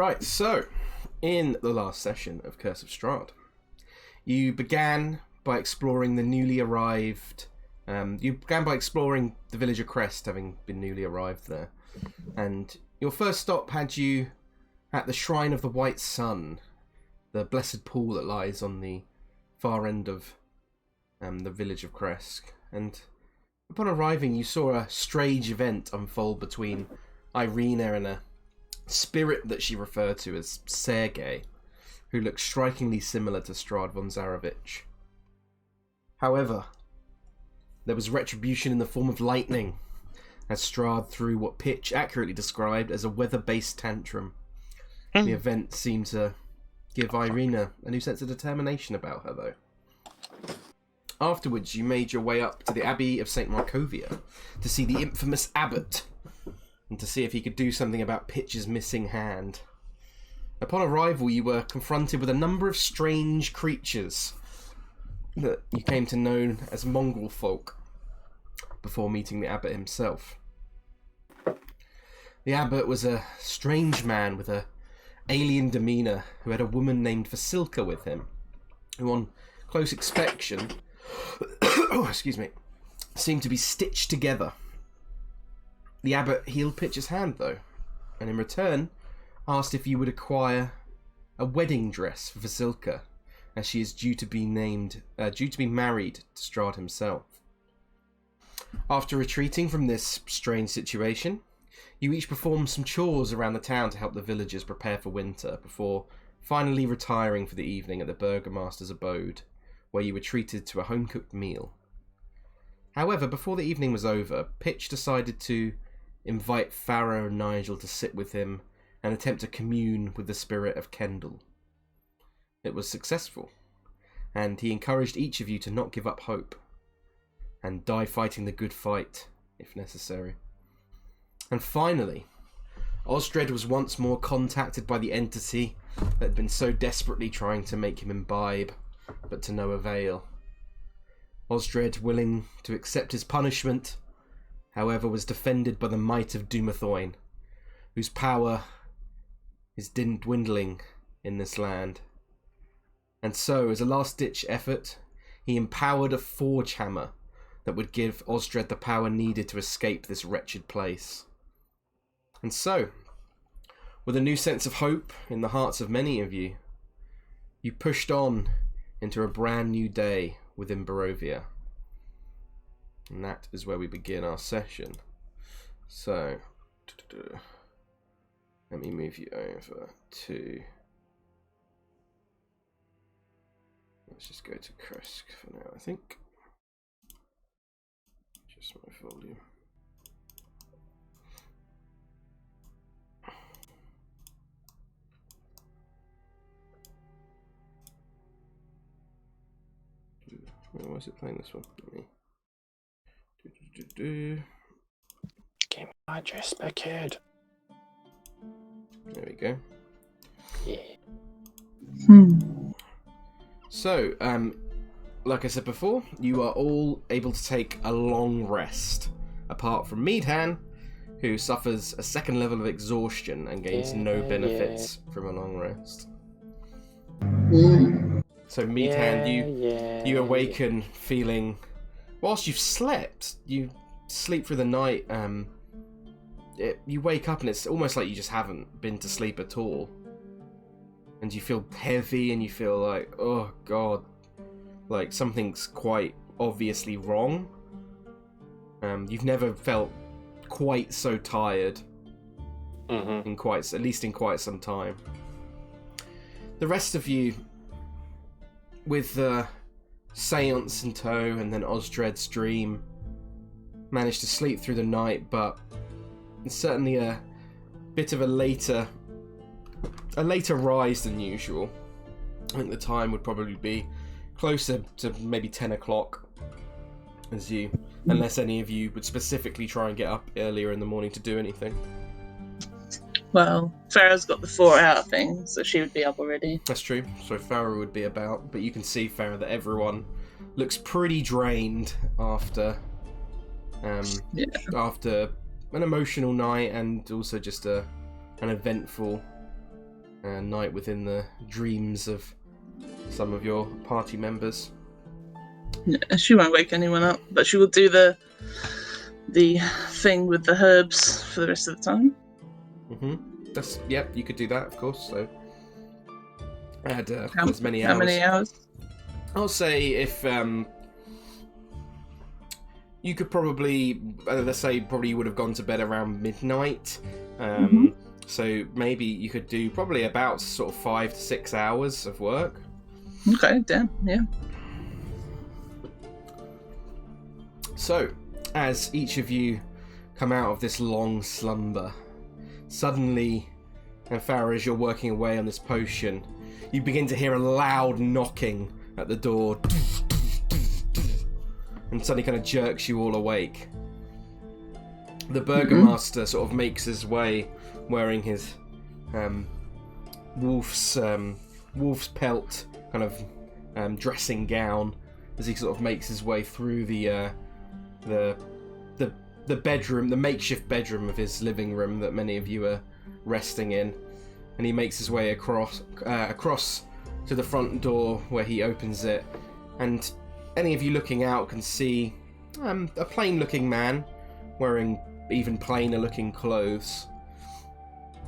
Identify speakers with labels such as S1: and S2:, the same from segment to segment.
S1: Right, so in the last session of Curse of Strahd, you began by exploring the newly arrived. You began by exploring the village of Krezk, having been newly arrived there, and your first stop had you at the Shrine of the White Sun, the blessed pool that lies on the far end of the village of Krezk. And upon arriving, you saw a strange event unfold between Irina and a spirit that she referred to as Sergei, who looked strikingly similar to Strahd von Zarovich. However, there was retribution in the form of lightning, as Strahd threw what Pitch accurately described as a weather-based tantrum. The event seemed to give Irina a new sense of determination about her, though. Afterwards, you made your way up to the Abbey of St. Markovia to see the infamous abbot, and to see if he could do something about Pitch's missing hand. Upon arrival, you were confronted with a number of strange creatures that you came to know as mongrel folk before meeting the abbot himself. The abbot was a strange man with a alien demeanour who had a woman named Vasilka with him, who on close inspection seemed to be stitched together. The abbot healed Pitch's hand, though, and in return asked if you would acquire a wedding dress for Vasilka, as she is due to be married to Strahd himself. After retreating from this strange situation, you each performed some chores around the town to help the villagers prepare for winter, before finally retiring for the evening at the burgomaster's abode, where you were treated to a home-cooked meal. However, before the evening was over, Pitch decided to invite Farrah and Nigel to sit with him and attempt to commune with the spirit of Kendall. It was successful, and he encouraged each of you to not give up hope, and die fighting the good fight, if necessary. And finally, Osdred was once more contacted by the entity that had been so desperately trying to make him imbibe, but to no avail. Osdred, willing to accept his punishment, however, was defended by the might of Dumathoin, whose power is dwindling in this land. And so, as a last-ditch effort, he empowered a forge hammer that would give Osdred the power needed to escape this wretched place. And so, with a new sense of hope in the hearts of many of you, you pushed on into a brand new day within Barovia. And that is where we begin our session. So, let me move you over to... Let's just go to Krezk for now, I think. Just my volume. Why is it playing this one? Let me...
S2: Give me my dress back, kid.
S1: There we go.
S2: Yeah.
S1: So, like I said before, you are all able to take a long rest, apart from Meadhan, who suffers a second level of exhaustion and gains no benefits from a long rest. So Meadhan, you awaken feeling, whilst you've slept, you sleep through the night, you wake up and it's almost like you just haven't been to sleep at all. And you feel heavy and you feel like, oh god, like something's quite obviously wrong. You've never felt quite so tired at least in quite some time. The rest of you, with the seance in tow and then Osdred's dream, managed to sleep through the night, but it's certainly a bit of a later rise than usual. I think the time would probably be closer to maybe 10 o'clock, unless any of you would specifically try and get up earlier in the morning to do anything.
S3: Well, Farrah's got the 4-hour thing, so she would be up already.
S1: That's true. So Farrah would be about, but you can see, Farrah, that everyone looks pretty drained after after an emotional night and also just an eventful night within the dreams of some of your party members.
S3: Yeah, she won't wake anyone up, but she will do the thing with the herbs for the rest of the time.
S1: You could do that, of course. So add as many hours.
S3: How many hours?
S1: I'll say if you could probably, let's say, probably would have gone to bed around midnight. So maybe you could do probably about sort of 5 to 6 hours of work.
S3: Okay, damn, yeah.
S1: So, as each of you come out of this long slumber, suddenly, and Farrah, as you're working away on this potion, you begin to hear a loud knocking at the door, and suddenly kind of jerks you all awake. The Burgomaster sort of makes his way, wearing his wolf's pelt kind of dressing gown, as he sort of makes his way through the bedroom, the makeshift bedroom of his living room that many of you are resting in, and he makes his way across to the front door, where he opens it, and any of you looking out can see a plain-looking man wearing even plainer-looking clothes,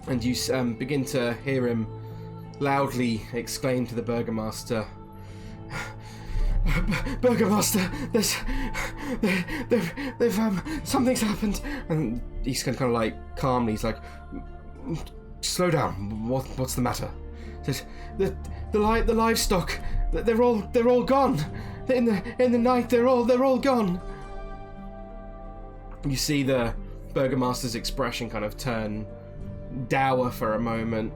S1: and you begin to hear him loudly exclaim to the Burgomaster, "Burgomaster, they've something's happened." And he's kind of like calmly, he's like, "Slow down. What's the matter?" He says, "The livestock, they're all gone. In the night, they're all gone." You see the Burgomaster's expression kind of turn dour for a moment,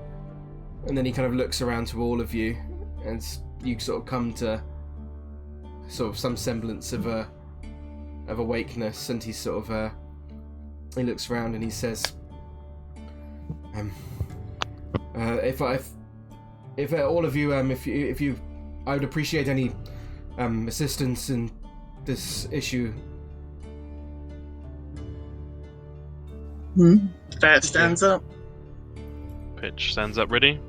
S1: and then he kind of looks around to all of you, and you sort of come to sort of some semblance of awakeness, and he sort of he looks around and he says, if all of you if you I would appreciate any assistance in this issue.
S3: Farrah stands up.
S4: Pitch stands up, ready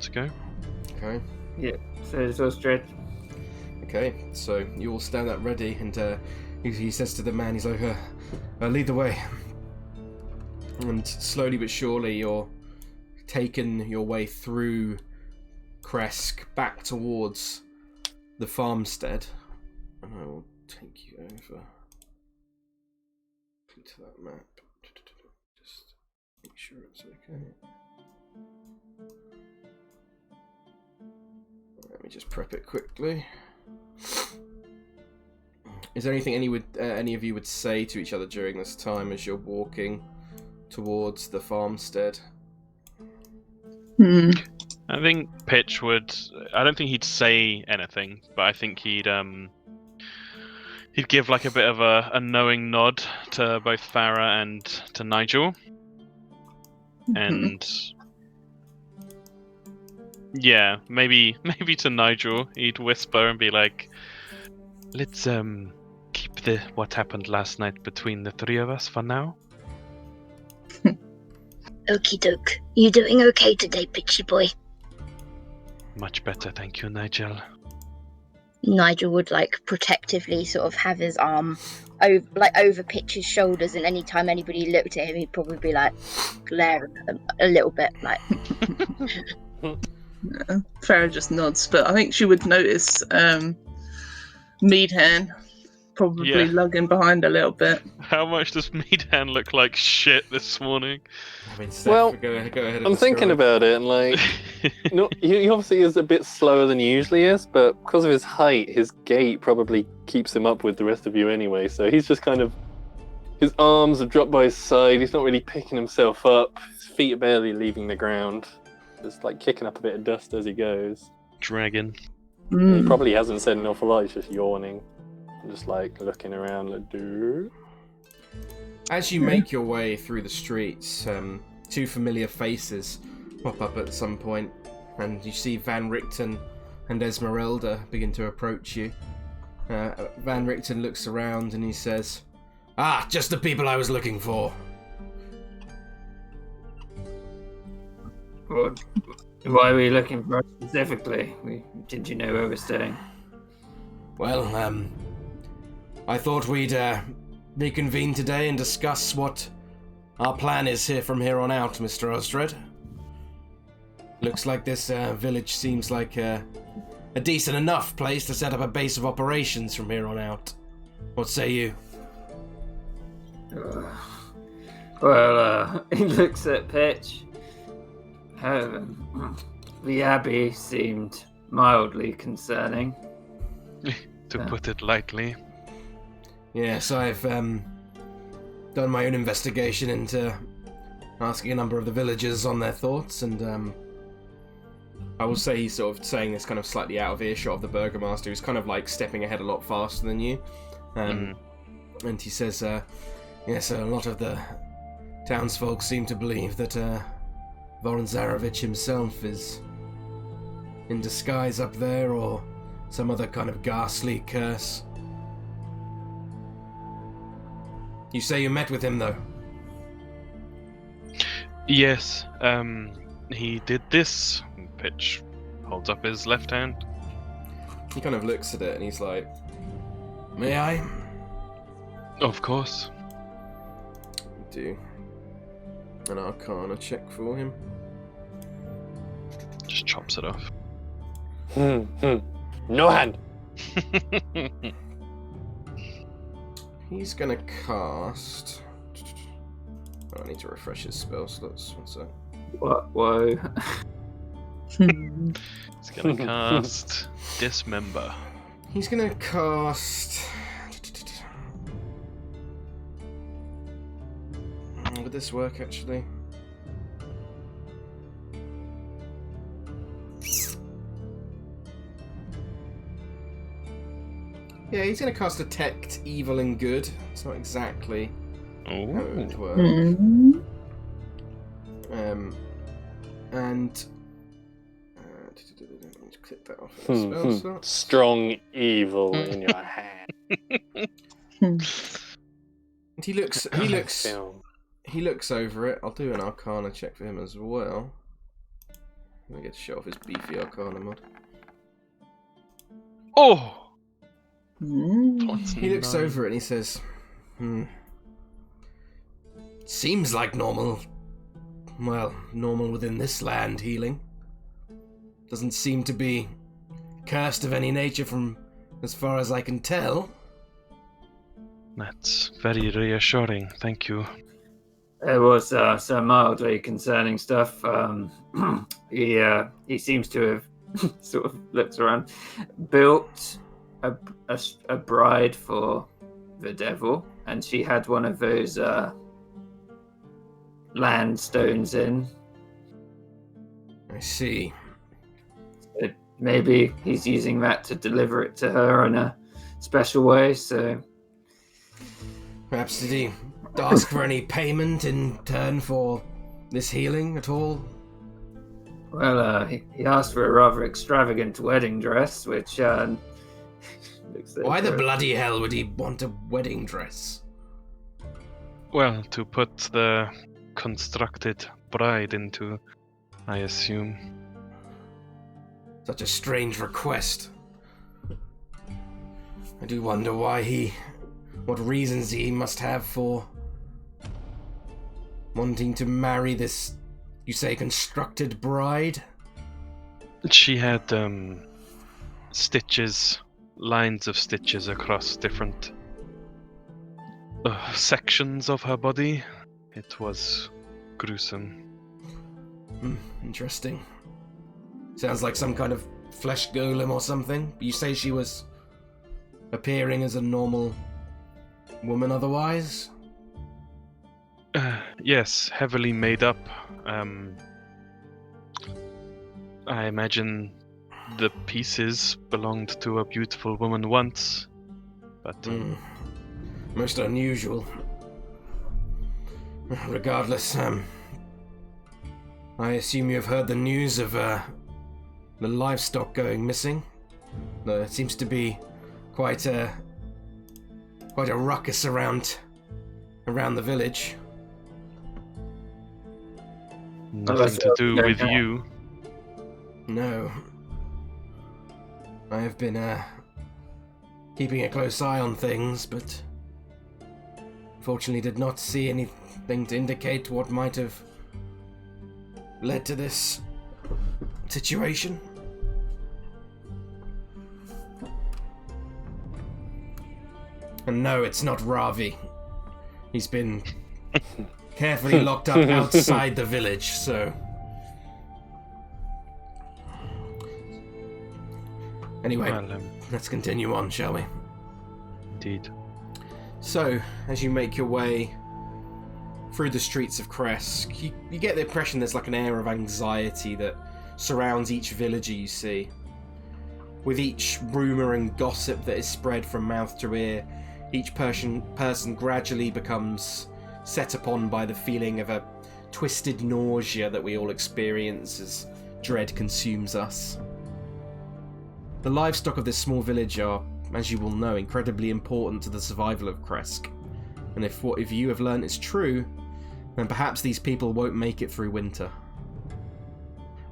S4: to go.
S1: Okay.
S5: Yeah, so it's Osdred.
S1: Okay, so you all stand up ready, and he says to the man, he's like, lead the way. And slowly but surely you're taking your way through Krezk back towards the farmstead. And I will take you over to that map. Just make sure it's okay. Let me just prep it quickly. Is there anything any of you would say to each other during this time as you're walking towards the farmstead?
S4: I think Pitch would. I don't think he'd say anything, but I think he'd give like a bit of a knowing nod to both Farrah and to Nigel, and yeah, maybe to Nigel he'd whisper and be like, "Let's keep what happened last night between the three of us for now."
S6: Okie doke. You doing okay today, Pitchy boy?
S4: Much better, thank you, Nigel.
S6: Nigel would protectively sort of have his arm over Pitch's shoulders, and anytime anybody looked at him, he'd probably be glaring at them a little bit,
S3: Yeah, Farrah just nods, but I think she would notice Meadhan probably lugging behind a little bit.
S4: How much does Meadhan look like shit this morning?
S1: I mean, Steph,
S5: Well,
S1: go ahead and
S5: I'm thinking
S1: describe.
S5: about it, and no, he obviously is a bit slower than he usually is, but because of his height, his gait probably keeps him up with the rest of you anyway. So he's just kind of, his arms are dropped by his side. He's not really picking himself up. His feet are barely leaving the ground. Just kicking up a bit of dust as he goes.
S4: Dragon.
S5: He probably hasn't said an awful lot. He's just yawning, just looking around, dude.
S1: As you make your way through the streets, two familiar faces pop up at some point, and you see Van Richten and Esmeralda begin to approach you. Van Richten looks around and he says, "Ah, just the people I was looking for."
S7: Why were you looking for us specifically? Did you know where we're staying?
S1: Well, I thought we'd reconvene today and discuss what our plan is here from here on out, Mr. Osdred. Looks like this village seems like a decent enough place to set up a base of operations from here on out. What say you?
S7: He looks at Pitch. The Abbey seemed mildly concerning.
S4: To put it lightly.
S1: Yes, I've done my own investigation into asking a number of the villagers on their thoughts, and I will say he's sort of saying this kind of slightly out of earshot of the Burgomaster, who's kind of like stepping ahead a lot faster than you. And he says, yes, a lot of the townsfolk seem to believe that Voron Zarevich himself is in disguise up there, or some other kind of ghastly curse. You say you met with him, though?
S4: Yes, he did this. Pitch holds up his left hand.
S1: He kind of looks at it and he's like, may I?
S4: Of course.
S1: Do an Arcana check for him.
S4: Just chops it off.
S5: No hand.
S1: He's gonna cast... Oh, I need to refresh his spell slots. One sec.
S7: What? Whoa.
S4: He's gonna cast Dismember.
S1: He's gonna cast... Would this work, actually? Yeah, he's gonna cast Detect Evil and Good. It's not exactly how it would work. And... click that off of the spell slot.
S5: Strong evil in your hand.
S1: And he looks over it. I'll do an Arcana check for him as well. I get to show off his beefy Arcana mod.
S4: Oh!
S1: He looks over it and he says, seems like normal. Well, normal within this land healing. Doesn't seem to be cursed of any nature from as far as I can tell.
S4: That's very reassuring, thank you.
S7: There was some mildly concerning stuff. He seems to have sort of looks around, built a bride for the devil, and she had one of those land stones in.
S1: I see.
S7: So maybe he's using that to deliver it to her in a special way. So
S1: perhaps did he ask for any payment in turn for this healing at all?
S7: Well, he asked for a rather extravagant wedding dress, which looks like
S1: Why the bloody hell would he want a wedding dress?
S4: Well, to put the constructed bride into, I assume.
S1: Such a strange request. I do wonder what reasons he must have for wanting to marry this, you say, constructed bride?
S4: She had stitches, lines of stitches across different sections of her body. It was gruesome.
S1: Interesting. Sounds like some kind of flesh golem or something. You say she was appearing as a normal woman otherwise?
S4: Yes, heavily made up. I imagine the pieces belonged to a beautiful woman once, but...
S1: Most unusual. Regardless, I assume you've heard the news of the livestock going missing. There seems to be quite a ruckus around the village.
S4: Nothing to do with you.
S1: No. I have been keeping a close eye on things, but unfortunately did not see anything to indicate what might have led to this situation. And no, it's not Ravi. He's been carefully locked up outside the village, so... Anyway,
S4: Well,
S1: let's continue on, shall we?
S4: indeed.
S1: So, as you make your way through the streets of Krezk, you get the impression there's like an air of anxiety that surrounds each villager you see. With each rumour and gossip that is spread from mouth to ear, each person gradually becomes set upon by the feeling of a twisted nausea that we all experience as dread consumes us. The livestock of this small village are, as you will know, incredibly important to the survival of Krezk. And if what you have learnt is true, then perhaps these people won't make it through winter.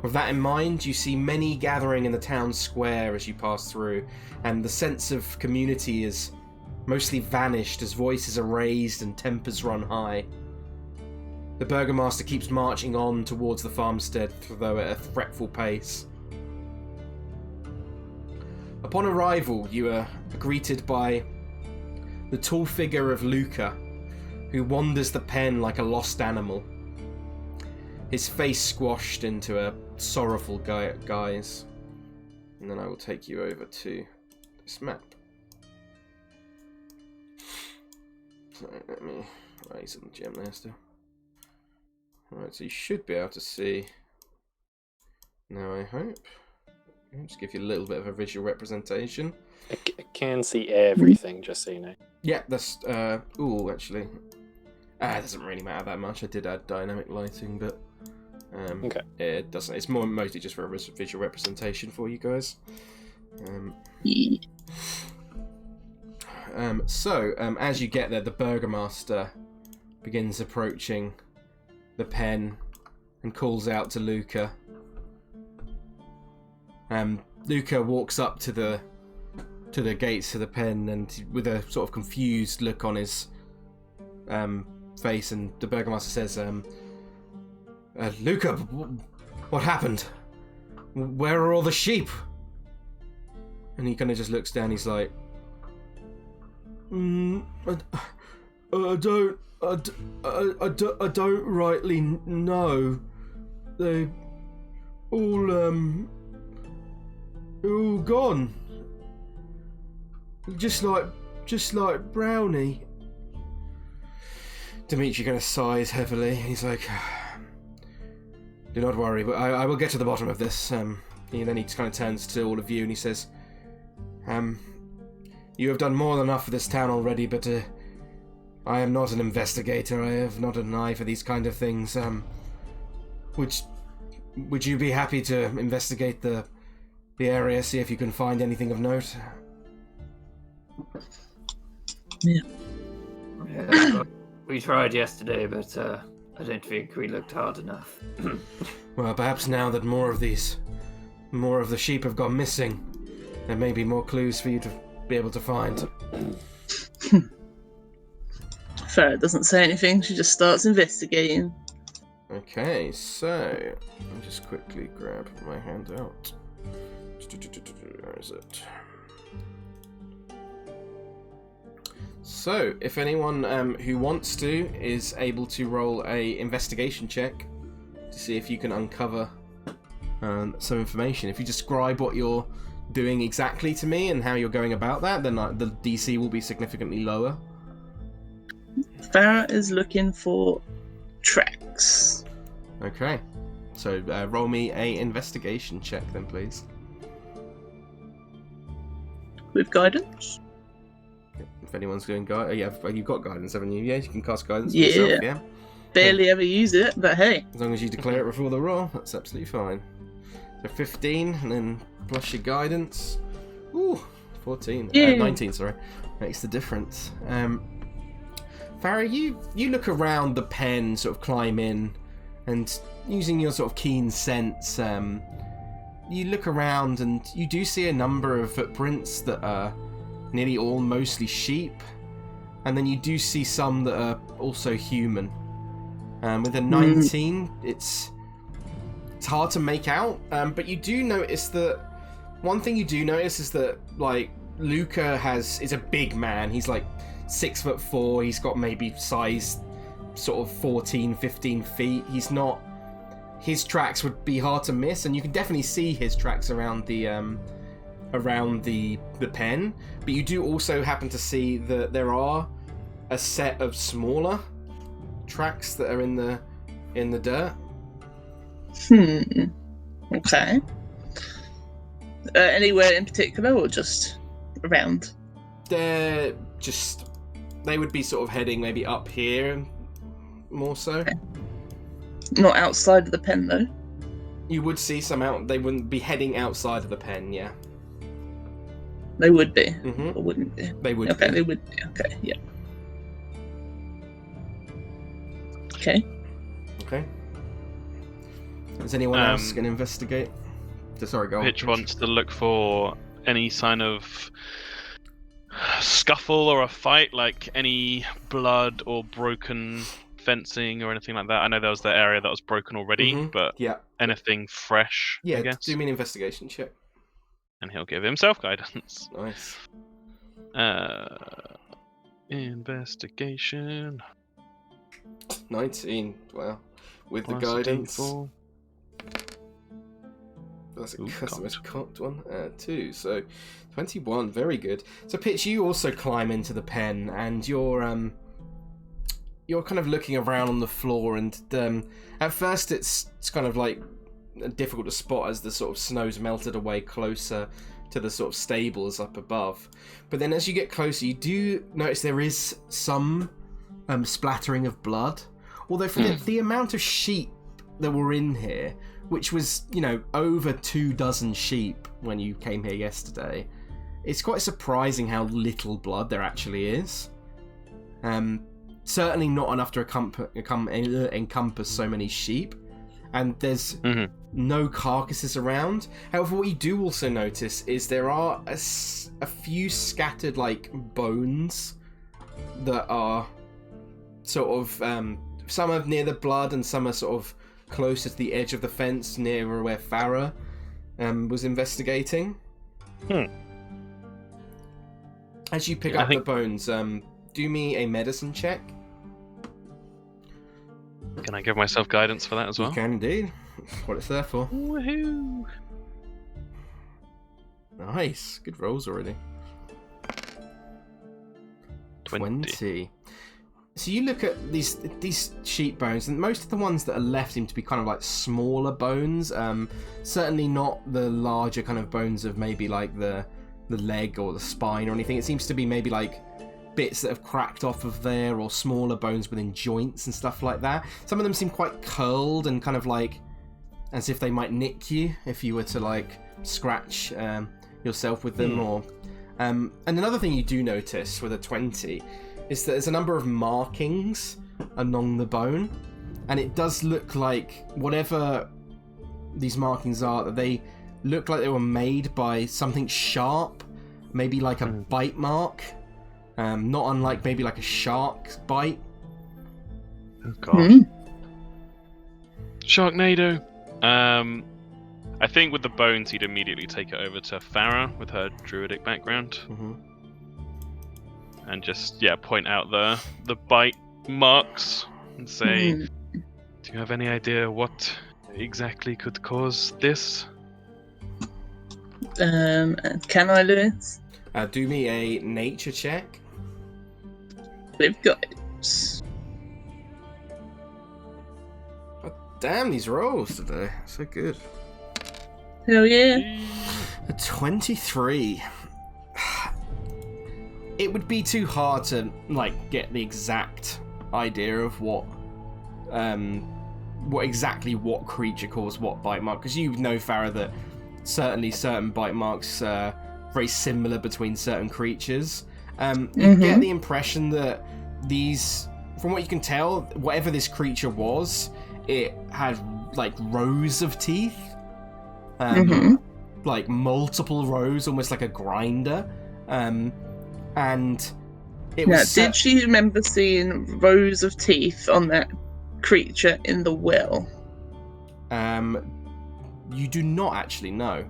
S1: With that in mind, you see many gathering in the town square as you pass through, and the sense of community is mostly vanished as voices are raised and tempers run high. The burgomaster keeps marching on towards the farmstead, though at a fretful pace. Upon arrival, you are greeted by the tall figure of Luca, who wanders the pen like a lost animal, his face squashed into a sorrowful guise. And then I will take you over to this map. So let me raise the gem there still. Alright, so you should be able to see now, I hope. I'll just give you a little bit of a visual representation.
S5: I can see everything, just so you know.
S1: Yeah, that's ooh, actually, it doesn't really matter that much. I did add dynamic lighting, but
S5: Okay.
S1: it doesn't. It's mostly just for a visual representation for you guys. As you get there, the burgomaster begins approaching the pen and calls out to Luca. Luca walks up to the gates of the pen and with a sort of confused look on his face, and the burgomaster says, Luca, what happened? Where are all the sheep? And he kind of just looks down. He's like, I don't rightly know. They're all gone. Just like Brownie. Dimitri kind of sighs heavily. He's like, do not worry, but I will get to the bottom of this. And then he kind of turns to all of you and he says, you have done more than enough for this town already, but I am not an investigator. I have not an eye for these kind of things. Would you be happy to investigate the area, see if you can find anything of note?
S3: Yeah.
S7: Well, we tried yesterday, but I don't think we looked hard enough.
S1: Well, perhaps now that more of the sheep have gone missing, there may be more clues for you to be able to find.
S3: Farrah doesn't say anything, she just starts investigating.
S1: Okay, so I'll just quickly grab my handout. Where is it? So, if anyone who wants to is able to roll a investigation check to see if you can uncover some information. If you describe what you're doing exactly to me and how you're going about that, then the DC will be significantly lower.
S3: Farrah is looking for tracks.
S1: Okay, so roll me a investigation check then, please.
S3: With guidance?
S1: If anyone's doing guidance, yeah, you've got guidance, haven't you? Yeah, you can cast guidance for
S3: Yeah.
S1: yourself, yeah?
S3: Barely ever use it, but hey.
S1: As long as you declare it before the roll, that's absolutely fine. So 15, and then plus your guidance. Ooh, 14.
S3: Yeah.
S1: 19, sorry. Makes the difference. Farrah, you look around the pen, sort of climb in, And using your sort of keen sense, you look around and you do see a number of footprints that are nearly all mostly sheep, and then you do see some that are also human. With a 19, it's hard to make out, but you do notice that one thing you do notice is that like Luca is a big man. He's like 6'4". He's got maybe size sort of 14, 15 feet. His tracks would be hard to miss, and you can definitely see his tracks around the pen. But you do also happen to see that there are a set of smaller tracks that are in the dirt.
S3: Okay. Anywhere in particular, or just around?
S1: They would be sort of heading maybe up here, more so.
S3: Okay. Not outside of the pen, though.
S1: You would see some out. They wouldn't be heading outside of the pen, yeah.
S3: They would be,
S1: Mm-hmm.
S3: or wouldn't be?
S1: They would.
S3: Okay,
S1: be.
S3: they would be. Okay, yeah. Okay.
S1: Okay. Is anyone else going to investigate? Sorry, go on.
S4: Pitch wants to look for any sign of scuffle or a fight, like any blood or broken fencing or anything like that. I know there was the area that was broken already, but
S1: yeah,
S4: anything fresh,
S1: yeah.
S4: I guess.
S1: Do me an investigation check.
S4: And he'll give himself guidance.
S1: Nice.
S4: Investigation.
S1: 19. Wow. With the
S4: Plus
S1: guidance.
S4: D4.
S1: That's
S4: Ooh,
S1: the most
S4: God.
S1: cocked one. 2. So 21. Very good. So Pitch, you also climb into the pen, and you're kind of looking around on the floor, and at first it's kind of like difficult to spot as the sort of snow's melted away closer to the sort of stables up above. But then as you get closer, you do notice there is some splattering of blood. Although for the amount of sheep that were in here, which was, over 24 sheep when you came here yesterday, it's quite surprising how little blood there actually is. Certainly not enough to encompass so many sheep. And there's no carcasses around. However, what you do also notice is there are a few scattered, bones that are sort of... some are near the blood and some are sort of closer to the edge of the fence near where Farrah was investigating. As you pick up the bones, do me a medicine check.
S4: Can I give myself guidance for that as well?
S1: You can indeed. That's what it's there for.
S4: Woohoo!
S1: Nice. Good rolls already. 20. So you look at these sheep bones, and most of the ones that are left seem to be kind of like smaller bones. Certainly not the larger kind of bones of maybe like the leg or the spine or anything. It seems to be maybe like bits that have cracked off of there, or smaller bones within joints and stuff like that. Some of them seem quite curled and kind of like as if they might nick you if you were to like scratch yourself with them. Or and another thing you do notice with a 20 is that there's a number of markings along the bone, and it does look like whatever these markings are, that they look like they were made by something sharp, maybe like a bite mark. Not unlike maybe like a shark's bite.
S4: Oh god. Sharknado. I think with the bones, he'd immediately take it over to Farrah with her druidic background, and just point out the bite marks and say, "Do you have any idea what exactly could cause this?"
S3: Can I, Lewis?
S1: Do me a nature check.
S3: We've got it.
S1: Oh, damn, these rolls today. So good.
S3: Hell yeah.
S1: A 23. It would be too hard to get the exact idea of what creature caused what bite mark, because you know, Farrah, that certainly certain bite marks are very similar between certain creatures. You get the impression that these, from what you can tell, whatever this creature was, it had like rows of teeth, like multiple rows, almost like a grinder, and it was.
S3: Did she remember seeing rows of teeth on that creature in the well?
S1: You do not actually know.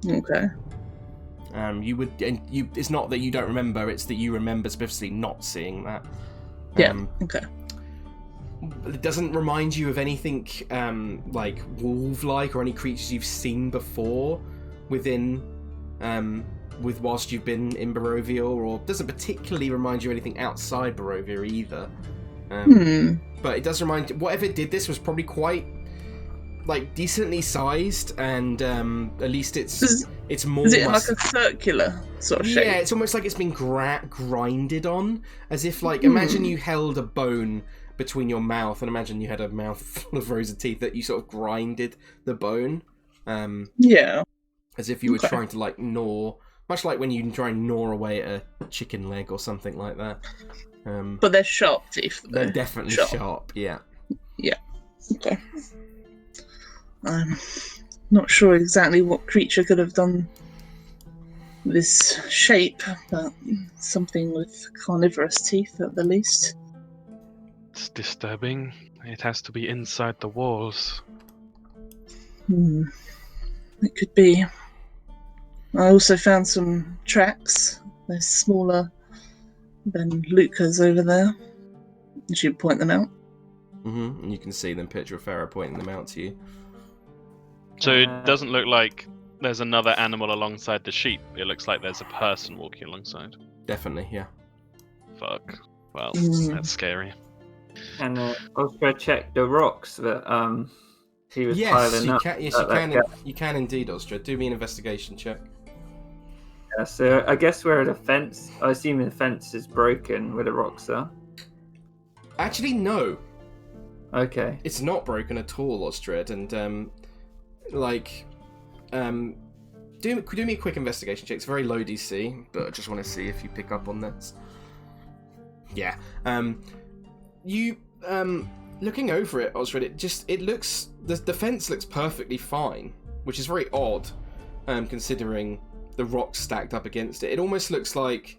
S3: Okay.
S1: You would, and you. It's not that you don't remember; it's that you remember specifically not seeing that.
S3: Okay.
S1: It doesn't remind you of anything like wolf-like or any creatures you've seen before within, with whilst you've been in Barovia, or doesn't particularly remind you of anything outside Barovia either. But it does remind you. Whatever it did, this was probably quite like decently sized, and at least it's more.
S3: Is it like a circular sort of shape?
S1: Yeah, it's almost like it's been grinded on, as if like imagine you held a bone between your mouth, and imagine you had a mouth full of rows of teeth that you sort of grinded the bone. As if you were trying to like gnaw, much like when you try and gnaw away at a chicken leg or something like that.
S3: But they're sharp teeth.
S1: They're definitely sharp. Yeah.
S3: Okay. I'm not sure exactly what creature could have done this shape, but something with carnivorous teeth at the least.
S4: It's disturbing. It has to be inside the walls.
S3: It could be. I also found some tracks. They're smaller than Luca's over there. You should point them out.
S1: And you can see them, picture of Farrah pointing them out to you.
S4: So it doesn't look like there's another animal alongside the sheep. It looks like there's a person walking alongside.
S1: Definitely, yeah.
S4: Fuck. Well, that's scary.
S7: And Osdred checked the rocks that he was piling up.
S1: You can indeed, Osdred. Do me an investigation check.
S7: Yeah, so I guess where the fence, I assume the fence is broken where the rocks are.
S1: Actually, no.
S7: Okay.
S1: It's not broken at all, Osdred, and do me a quick investigation check. It's very low DC, but I just want to see if you pick up on this. Yeah. You looking over it, Osdred, it looks the fence looks perfectly fine, which is very odd, considering the rocks stacked up against it. It almost looks like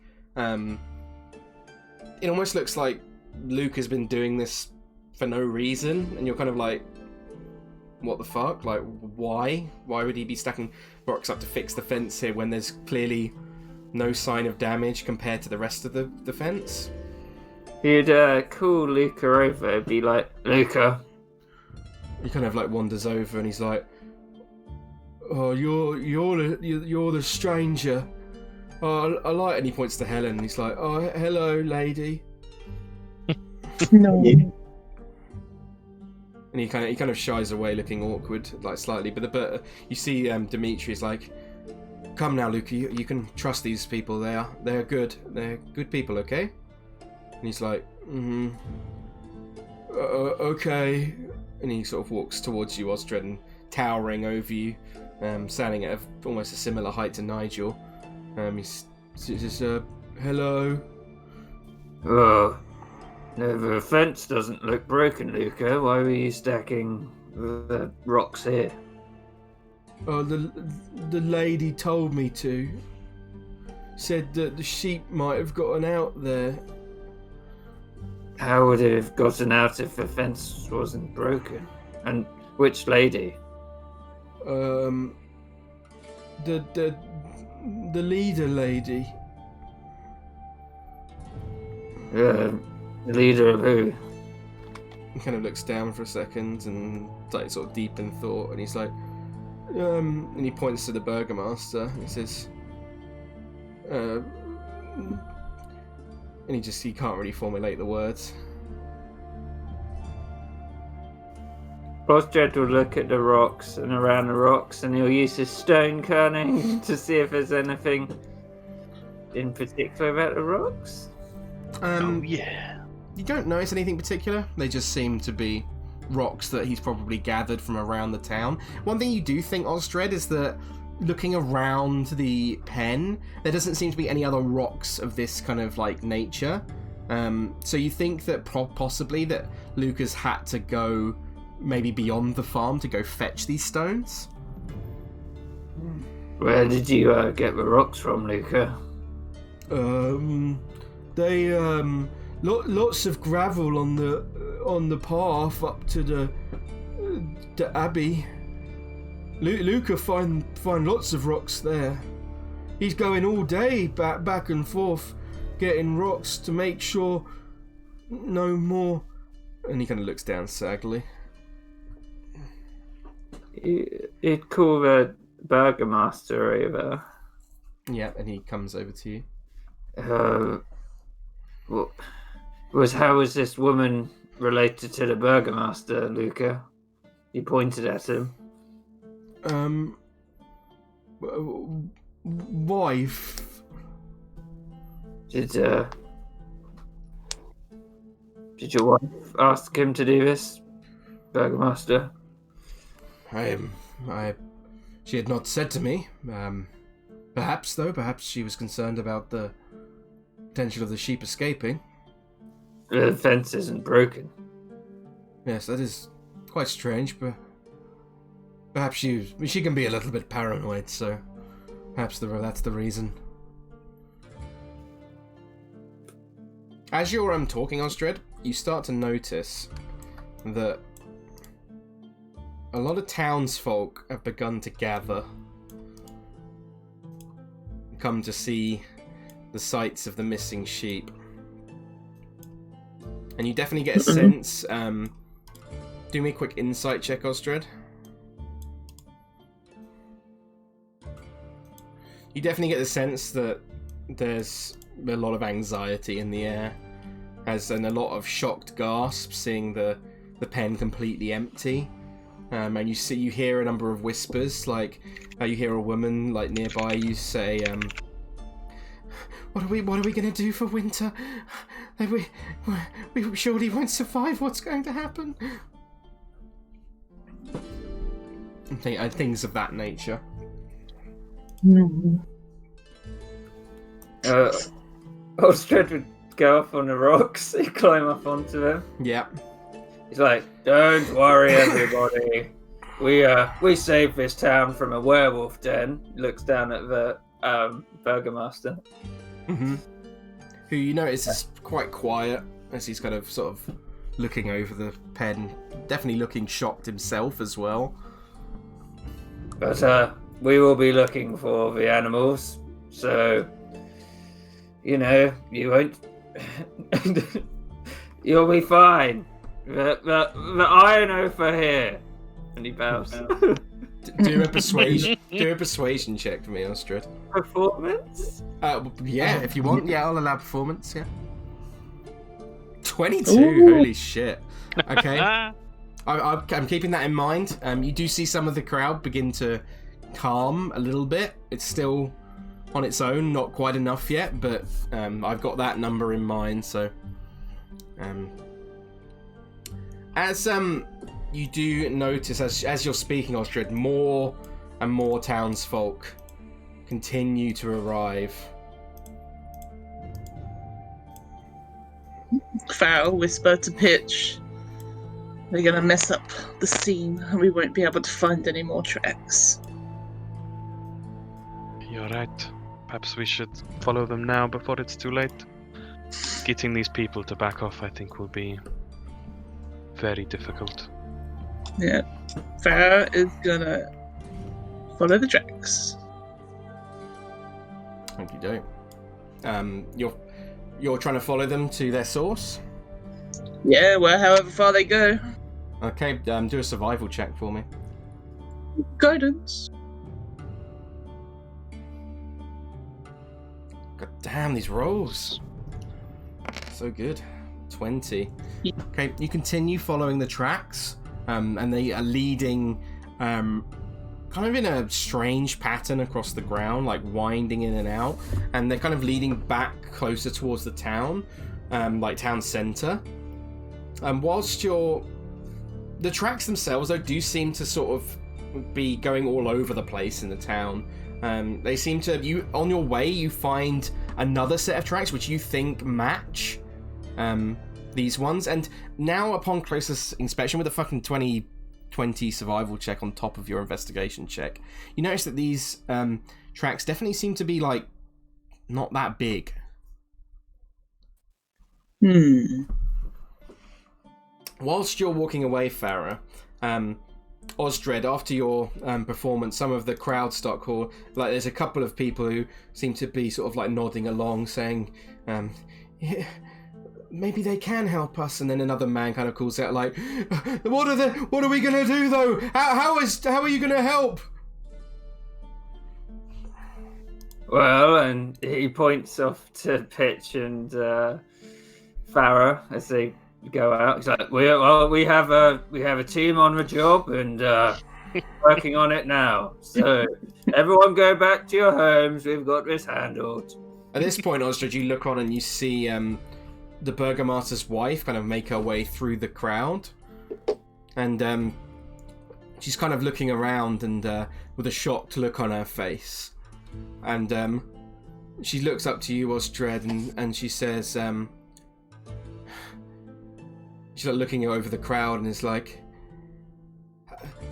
S1: Luke has been doing this for no reason, and you're kind of like, what the fuck? Like, why? Why would he be stacking rocks up to fix the fence here when there's clearly no sign of damage compared to the rest of the fence?
S7: He'd call Luca over and be like, Luca.
S1: He kind of like wanders over and he's like, oh, you're the stranger. Oh, I like, and he points to Helen and he's like, oh, hello, lady.
S3: No.
S1: And he kind of shies away, looking awkward, like slightly. But you see, Dimitri's like, "Come now, Luca. You can trust these people. They're good. They're good people, okay?" And he's like, "Okay." And he sort of walks towards you, Osdred, and towering over you, standing at almost a similar height to Nigel. He says, "Hello."
S7: Oh. No, the fence doesn't look broken, Luca. Why were you stacking the rocks here?
S1: Oh, the lady told me to. Said that the sheep might have gotten out there.
S7: How would it have gotten out if the fence wasn't broken? And which lady?
S1: The leader lady.
S7: The leader of who?
S1: He kind of looks down for a second and like sort of deep in thought, and he's like, and he points to the burgomaster and he says, and he can't really formulate the words.
S7: Osdred will look at the rocks and around the rocks, and he'll use his stone cunning to see if there's anything in particular about the rocks.
S4: Oh yeah.
S1: You don't notice anything particular. They just seem to be rocks that he's probably gathered from around the town. One thing you do think, Osdred, is that looking around the pen, there doesn't seem to be any other rocks of this kind of like nature. So you think that possibly that Lucas had to go maybe beyond the farm to go fetch these stones.
S7: Where did you get the rocks from, Luca?
S1: They lots of gravel on the path up to the abbey. Luca find lots of rocks there. He's going all day back and forth, getting rocks to make sure no more. And he kind of looks down sadly.
S7: You'd call the burgomaster over.
S1: Yeah, and he comes over to you.
S7: How was this woman related to the burgomaster, Luca? You pointed at him.
S1: Wife.
S7: Did your wife ask him to do this, burgomaster?
S1: She had not said to me. Perhaps she was concerned about the potential of the sheep escaping.
S7: The fence isn't broken.
S1: Yes, that is quite strange, but perhaps she can be a little bit paranoid, so perhaps that's the reason. As you're talking, Osdred, you start to notice that a lot of townsfolk have begun to gather, come to see the sights of the missing sheep. And you definitely get a sense, do me a quick insight check, Osdred. You definitely get the sense that there's a lot of anxiety in the air, and a lot of shocked gasps, seeing the pen completely empty. And you hear a number of whispers, like you hear a woman like nearby you say, What are we gonna do for winter? We surely won't survive. What's going to happen? Things of that nature.
S7: Osdred would go off on the rocks. He'd climb up onto them.
S1: Yeah.
S7: He's like, "Don't worry, everybody. We saved this town from a werewolf den." Looks down at the burgomaster.
S1: Mm-hmm. Who you notice is quite quiet as he's kind of sort of looking over the pen, definitely looking shocked himself as well.
S7: But we will be looking for the animals, so you won't. You'll be fine. The iron oath are here, and he bows.
S1: Do a persuasion check for me, Osdred.
S7: Performance?
S1: Yeah, if you want. Yeah, I'll allow performance. Yeah. 22.
S3: Ooh.
S1: Holy shit. Okay. I'm keeping that in mind. You do see some of the crowd begin to calm a little bit. It's still on its own, not quite enough yet, but I've got that number in mind. So, as you do notice, as you're speaking, Osdred, more and more townsfolk continue to arrive.
S3: Farrah whisper to Pitch. They're gonna mess up the scene and we won't be able to find any more tracks.
S4: You're right. Perhaps we should follow them now before it's too late. Getting these people to back off, I think, will be very difficult.
S3: Yeah. Farrah is gonna follow the tracks.
S1: Thank you, do. You're trying to follow them to their source?
S3: Yeah, well, however far they go.
S1: Okay, do a survival check for me.
S3: Guidance.
S1: God damn, these rolls. So good. 20.
S3: Yeah.
S1: Okay, you continue following the tracks, and they are leading kind of in a strange pattern across the ground, like winding in and out, and they're kind of leading back closer towards the town, like town centre. Whilst the tracks themselves, though, do seem to sort of be going all over the place in the town. They seem to, on your way, you find another set of tracks which you think match these ones, and now upon closer inspection with a fucking 20 survival check on top of your investigation check, you notice that these tracks definitely seem to be like not that big. Whilst you're walking away, Farrah, Osdred, after your performance, some of the crowd start call, like there's a couple of people who seem to be sort of like nodding along, saying, yeah, maybe they can help us. And then another man kind of calls out, like, what are we gonna do though? How are you gonna help?
S7: Well, and he points off to Pitch and Farrah as they go out. He's like, we have a team on the job and working on it now. So everyone go back to your homes. We've got this handled.
S1: At this point, Osdred, you look on and you see the Burgomaster's wife kind of make her way through the crowd, and she's kind of looking around and with a shocked look on her face, and she looks up to you, Osdred, and she says, she's like looking over the crowd and is like,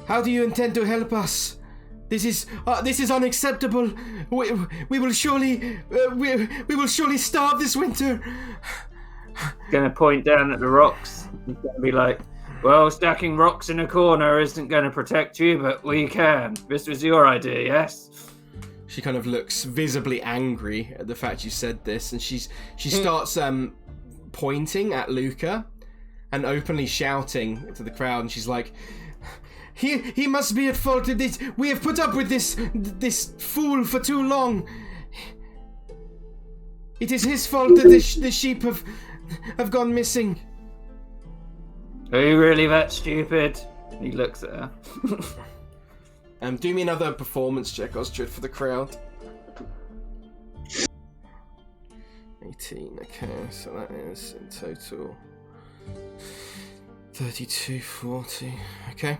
S1: how do you intend to help us? This is unacceptable. We will surely starve this winter.
S7: Gonna point down at the rocks. He's gonna be like, well, stacking rocks in a corner isn't gonna protect you, but we can. This was your idea, yes?
S1: She kind of looks visibly angry at the fact you said this, and she starts pointing at Luca and openly shouting to the crowd, and she's like, He must be at fault. We have put up with this fool for too long. It is his fault that the sheep have gone missing.
S7: Are you really that stupid? He looks at her.
S1: Do me another performance check, Osdred, for the crowd. 18. Okay, so that is in total 32, 40. Okay.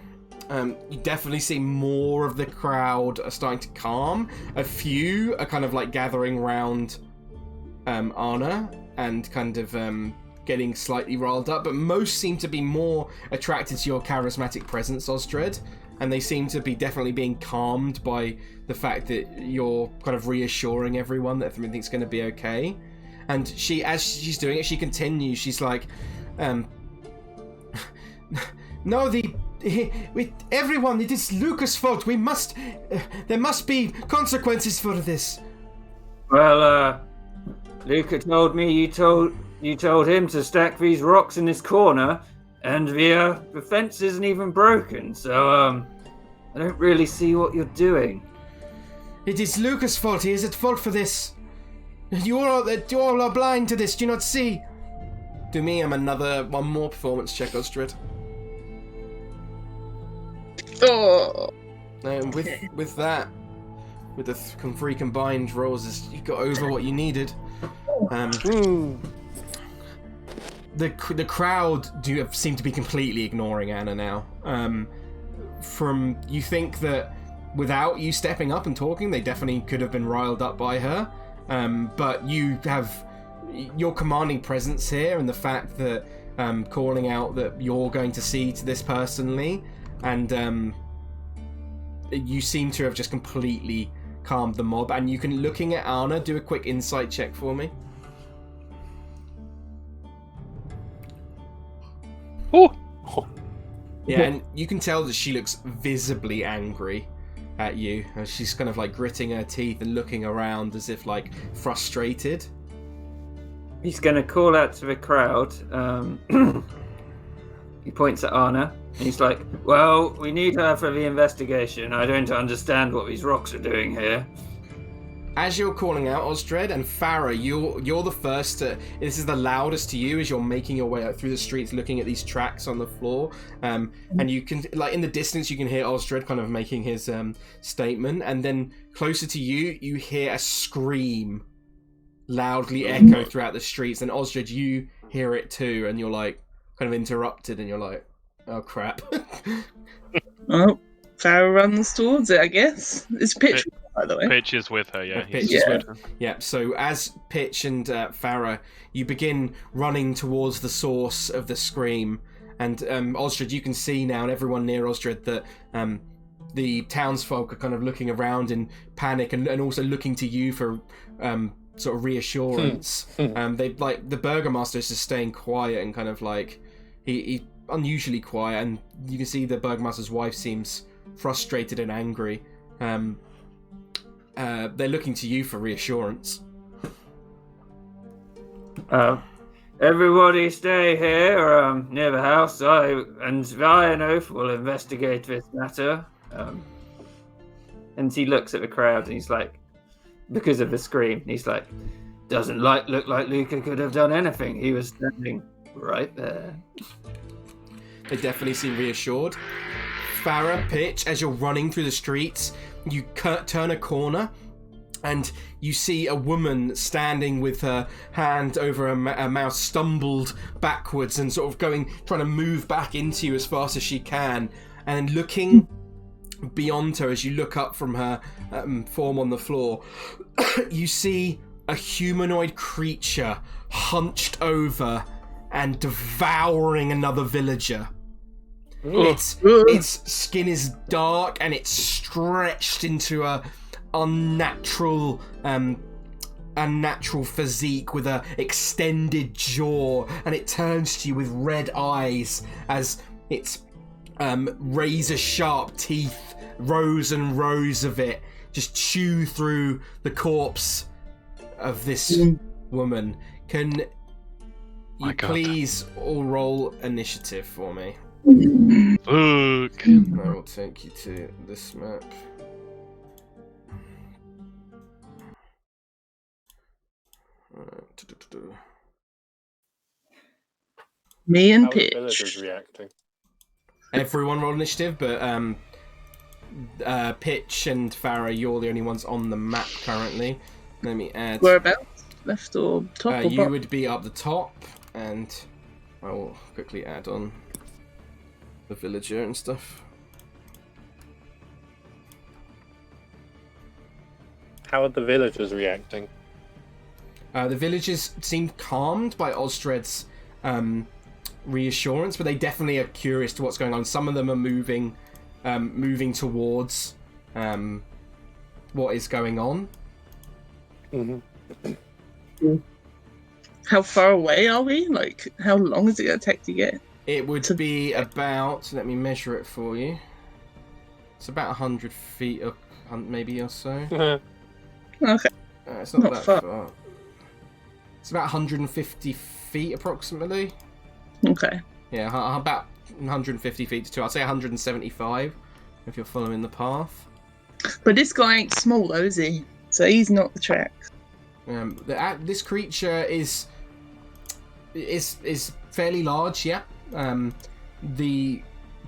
S1: You definitely see more of the crowd are starting to calm. A few are kind of like gathering around Anna and kind of getting slightly riled up, but most seem to be more attracted to your charismatic presence, Osdred, and they seem to be definitely being calmed by the fact that you're kind of reassuring everyone that everything's going to be okay. And she, as she's doing it, she continues. She's like, no, everyone, it is Luca's fault. We must, there must be consequences for this.
S7: Well, Luca told me you told him to stack these rocks in this corner, and the fence isn't even broken. So, I don't really see what you're doing.
S1: It is Luca's fault. He is at fault for this. You all are blind to this. Do you not see? Do me, one more performance check, Osdred.
S3: Oh.
S1: And with that, with the three combined rolls, you got over what you needed. The crowd seem to be completely ignoring Anna now. You think that without you stepping up and talking, they definitely could have been riled up by her. But you have your commanding presence here, and the fact that calling out that you're going to see to this personally, and you seem to have just completely calmed the mob. And you can, looking at Anna, do a quick insight check for me.
S2: Oh.
S1: Yeah, and you can tell that she looks visibly angry at you. She's kind of like gritting her teeth and looking around as if like frustrated.
S7: He's going to call out to the crowd. He points at Anna and he's like, well, we need her for the investigation. I don't understand what these rocks are doing here.
S1: As you're calling out, Osdred and Farrah, you're the first to... This is the loudest to you as you're making your way out through the streets, looking at these tracks on the floor. And you can, like, in the distance, you can hear Osdred kind of making his statement. And then closer to you, you hear a scream loudly echo throughout the streets. And Osdred, you hear it too. And you're like, kind of interrupted. And you're like, oh, crap.
S3: Well, Farrah runs towards it, I guess. It's pitch by the way.
S4: Pitch is with her, yeah.
S1: Pitch
S3: is
S1: with her. Yeah, so as Pitch and Farrah, you begin running towards the source of the scream. And Osdred, you can see now, and everyone near Osdred, that the townsfolk are kind of looking around in panic and also looking to you for sort of reassurance. They like the burgomaster is just staying quiet and kind of like he unusually quiet, and you can see the burgomaster's wife seems frustrated and angry. They're looking to you for reassurance.
S7: Everybody stay here near the house. I and an oath will investigate this matter. And he looks at the crowd and he's like, because of the scream, he's like, doesn't look like Luca could have done anything. He was standing right there.
S1: They definitely seem reassured. Farrah, Pitch, as you're running through the streets, you turn a corner and you see a woman standing with her hand over a mouth, stumbled backwards and sort of trying to move back into you as fast as she can. And looking beyond her, as you look up from her form on the floor, you see a humanoid creature hunched over and devouring another villager. Its skin is dark and it's stretched into a unnatural physique with a extended jaw, and it turns to you with red eyes as its razor sharp teeth, rows and rows of it, just chew through the corpse of this woman. Can you please all roll initiative for me?
S4: Fuck.
S1: I will take you to this map.
S3: Me and
S5: How are the villagers
S3: Pitch.
S5: reacting?
S1: Everyone roll initiative, but Pitch and Farrah, you're the only ones on the map currently. Let me add.
S3: Whereabouts? Left or top or
S1: You
S3: bottom?
S1: would be up the top, and I will quickly add on the villager and stuff.
S5: How are the villagers reacting?
S1: The villagers seem calmed by Osdred's reassurance, but they definitely are curious to what's going on. Some of them are moving towards what is going on.
S5: Mm-hmm.
S3: How far away are we? Like, how long is it going to take to get?
S1: It would be about, let me measure it for you. It's about 100 feet up, maybe or so.
S3: Okay.
S1: It's not
S3: Not
S1: that
S3: far.
S1: far. It's about 150 feet approximately.
S3: Okay.
S1: Yeah, about 150 feet to 2. I'd say 175 if you're following the path.
S3: But this guy ain't small though, is he? So he's not the track.
S1: This creature is fairly large, yeah. The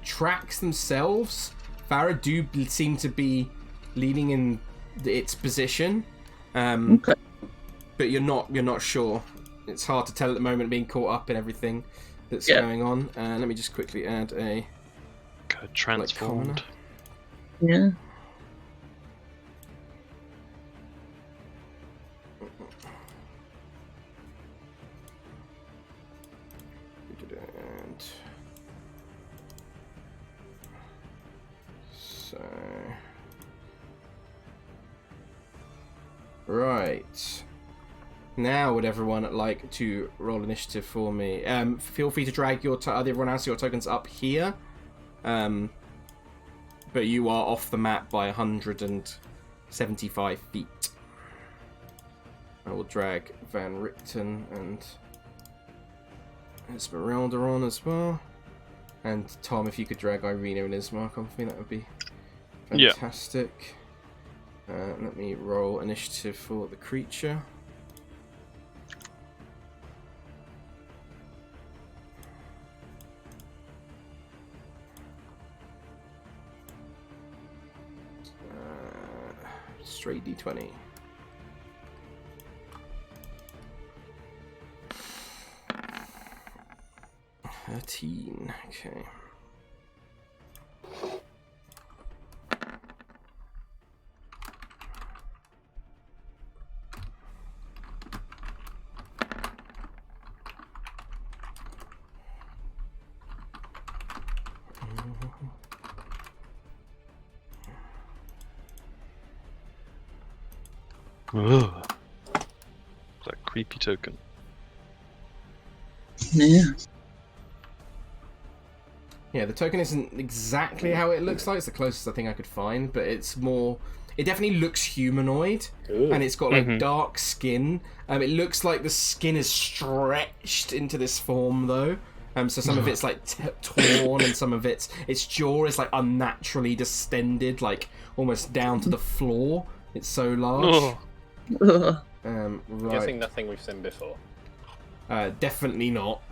S1: tracks themselves, Farrah, do seem to be leading in its position.
S3: Okay.
S1: But you're not sure. It's hard to tell at the moment, being caught up in everything that's going on. Let me just quickly add a
S4: transformed.
S3: Yeah.
S1: And so right. Now, would everyone like to roll initiative for me? Feel free to drag everyone else your tokens up here. But you are off the map by 175 feet. I will drag Van Richten and Esmeralda on as well. And Tom, if you could drag Irina and Ismark on for me, that would be fantastic. Let me roll initiative for the creature. Straight D20. $13. Okay.
S4: Ugh. That creepy token.
S3: Yeah.
S1: Yeah, the token isn't exactly how it looks like. It's the closest I think I could find, but it's more... It definitely looks humanoid,
S5: Ooh.
S1: and it's got like dark skin. It looks like the skin is stretched into this form, though. So some of it's like torn, and some of its jaw is like unnaturally distended, like almost down to the floor. It's so large.
S3: Ugh.
S1: Right.
S5: Guessing nothing we've seen before.
S1: Definitely not.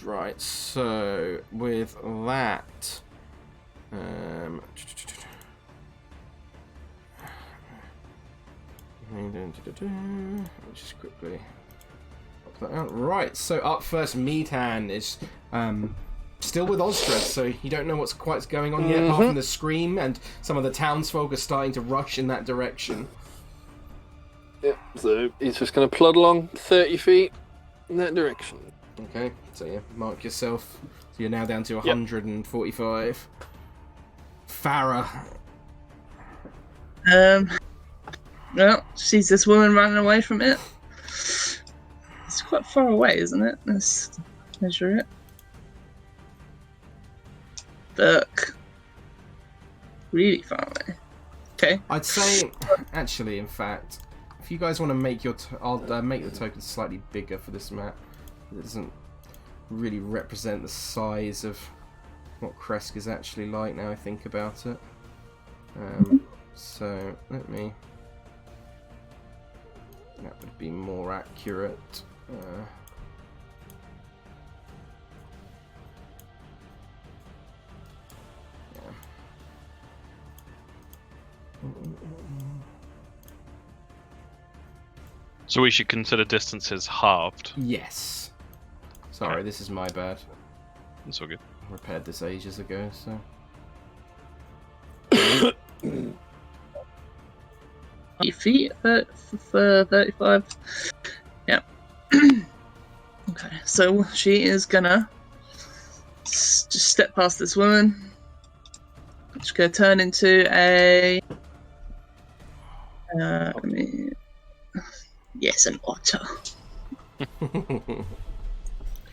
S1: Right, so with that, just quickly pop that out. Right, so up first, Meadhan is still with Osdred, so you don't know what's quite going on yet, apart from the scream, and some of the townsfolk are starting to rush in that direction.
S5: Yep, so he's just going to plod along 30 feet in that direction.
S1: Okay, so yeah, mark yourself. So you're now down to 145. Farrah.
S3: Well, sees this woman running away from it. It's quite far away, isn't it? Let's measure it. Look. Really far away. Okay.
S1: I'd say, actually, in fact, if you guys want to make your... I'll make the token slightly bigger for this map. It doesn't really represent the size of what Krezk is actually like now I think about it. So let me... That would be more accurate.
S4: So we should consider distances halved.
S1: Yes. Sorry,
S4: Okay.
S1: this is my bad.
S4: That's all good.
S1: I repaired this ages ago, so...
S3: 8 feet for 35. Yeah. Okay, so she is gonna just step past this woman. She's gonna turn into a... yes, an otter.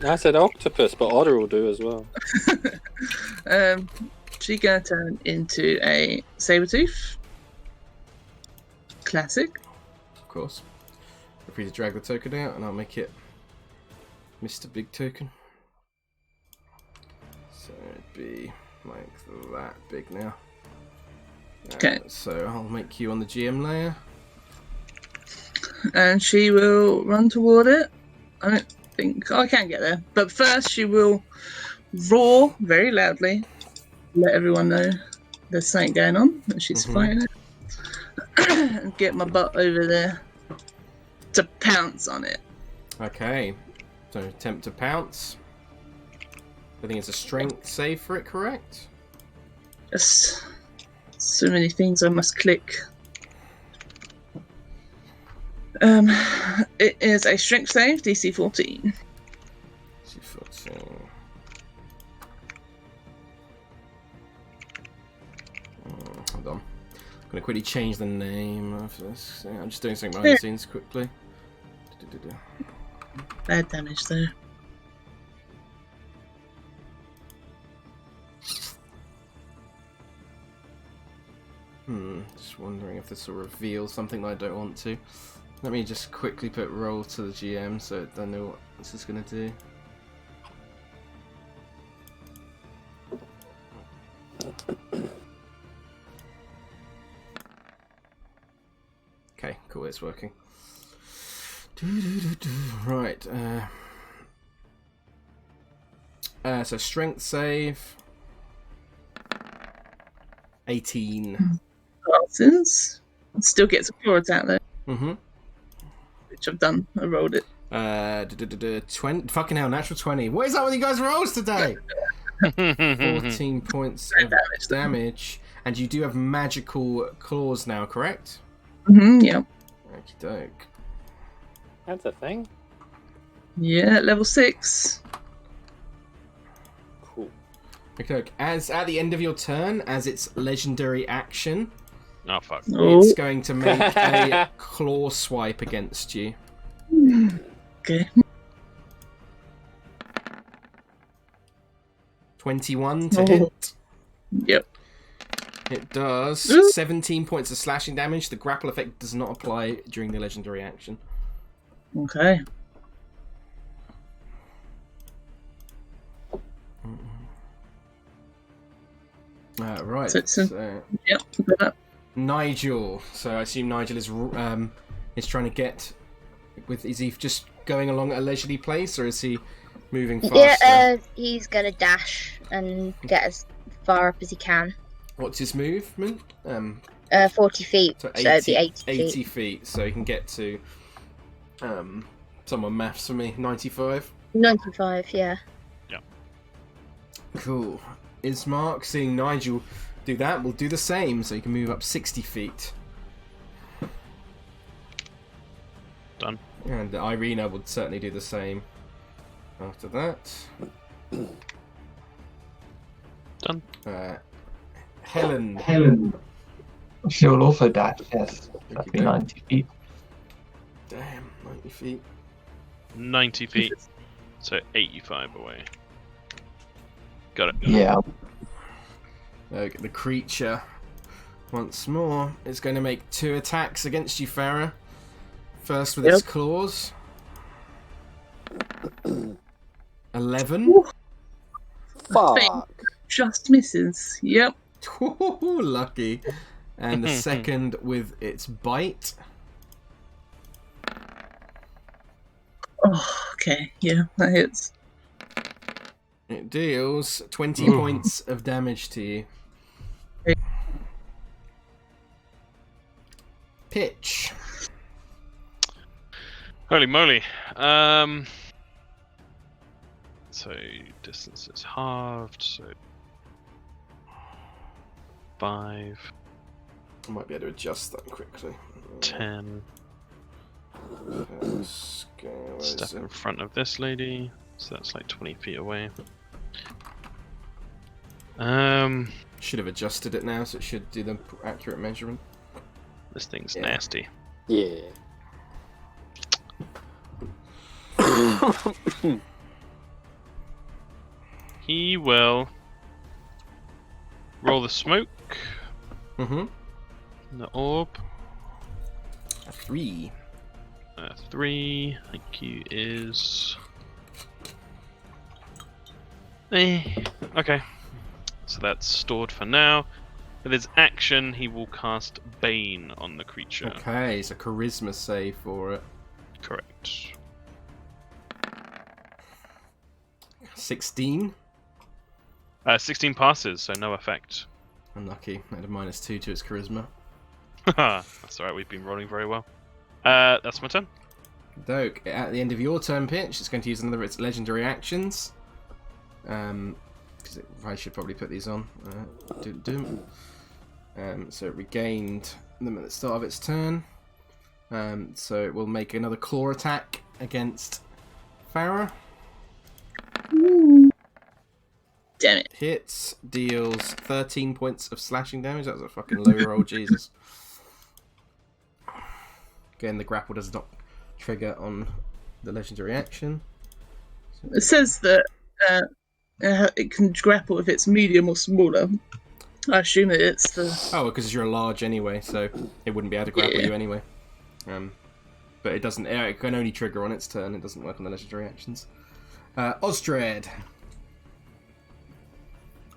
S5: I said octopus, but otter will do as well.
S3: She's gonna turn into a saber-tooth. Classic.
S1: Of course. Feel free to drag the token out and I'll make it Mr. Big Token. So it'd be like that big now.
S3: Okay.
S1: So I'll make you on the GM layer.
S3: And she will run toward it. I don't think... Oh, I can get there. But first she will roar very loudly. Let everyone know there's something going on. That she's fighting it. And get my butt over there to pounce on it.
S1: Okay. So attempt to pounce. I think it's a strength save for it, correct?
S3: Just so many things I must click. It is a strength save, DC 14.
S1: DC 14. Hold on. I'm going to quickly change the name of this. I'm just doing something behind the scenes quickly.
S3: Bad damage there.
S1: Just wondering if this will reveal something that I don't want to. Let me just quickly put roll to the GM so I know what this is going to do. Okay, cool, it's working. Right, so strength save 18.
S3: Passes. Still gets a pure attack though.
S1: Mm-hmm.
S3: Which I've done. I rolled it.
S1: 20. Fucking hell, natural 20. What is up with you guys' rolls today? 14 points of damage. And you do have magical claws now, correct?
S3: Yeah.
S1: Okie doke.
S5: That's a thing.
S3: Yeah, level 6.
S5: Cool.
S1: Okay, as at the end of your turn, as its legendary action,
S4: Oh fuck.
S3: Oh,
S1: It's going to make a claw swipe against you.
S3: okay.
S1: 21 to
S3: Oh.
S1: hit.
S3: Yep.
S1: It does
S3: Ooh.
S1: 17 points of slashing damage. The grapple effect does not apply during the legendary action.
S3: Okay.
S1: Right.
S3: So, yep. Got that.
S1: Nigel. So I assume Nigel is trying to get with. Is he just going along at a leisurely pace, or is he moving faster?
S6: Yeah, he's gonna dash and get as far up as he can.
S1: What's his movement?
S6: 40 feet,
S1: So
S6: so it'd be 80 feet.
S1: feet. So he can get to. Someone maths for me. 95.
S6: 95, yeah.
S1: Cool. Ismark, seeing Nigel do that, will do the same, so you can move up 60 feet.
S4: Done.
S1: And Irina would certainly do the same after that.
S4: Done.
S1: Helen.
S2: She will also dash, yes. That'd be
S1: Okay.
S2: 90 feet.
S1: Damn, 90 feet.
S4: 90 feet. So 85 away. Got it.
S2: Yeah.
S1: Okay, the creature, once more, is going to make 2 attacks against you, Farrah. First with its claws. 11.
S3: Ooh.
S5: Fuck.
S3: Just misses. Yep.
S1: Lucky. And the second with its bite.
S3: Oh, okay. Yeah, that hits.
S1: It deals 20 points of damage to you. Pitch.
S4: Holy moly. So distance is halved, so 5,
S1: I might be able to adjust that quickly.
S4: 10.
S1: Where is
S4: Step
S1: it?
S4: in front of this lady, so that's like 20 feet away.
S1: Should have adjusted it now, so it should do the accurate measurement.
S4: This thing's
S1: Yeah.
S4: nasty.
S5: Yeah.
S4: He will roll the smoke,
S1: Mm-hmm.
S4: the orb.
S1: A 3.
S4: 3. IQ is. Okay. So that's stored for now. With his action, he will cast Bane on the creature.
S1: Okay, it's a charisma save for it.
S4: Correct.
S1: 16.
S4: 16 passes, so no effect.
S1: Unlucky. Had a -2 to its charisma.
S4: That's alright, we've been rolling very well. That's my turn.
S1: Doke, at the end of your turn pitch, it's going to use another of its legendary actions. Because I should probably put these on. So it regained them at the start of its turn. So it will make another claw attack against Farrah.
S3: Damn it.
S1: Hits, deals 13 points of slashing damage. That was a fucking low roll, Jesus. Again, the grapple does not trigger on the legendary action.
S3: It says that it can grapple if it's medium or smaller. I assume that it's the.
S1: Oh, because you're large anyway, so it wouldn't be able to grapple
S3: Yeah.
S1: you anyway. But it doesn't. It can only trigger on its turn. It doesn't work on the legendary actions. Osdred.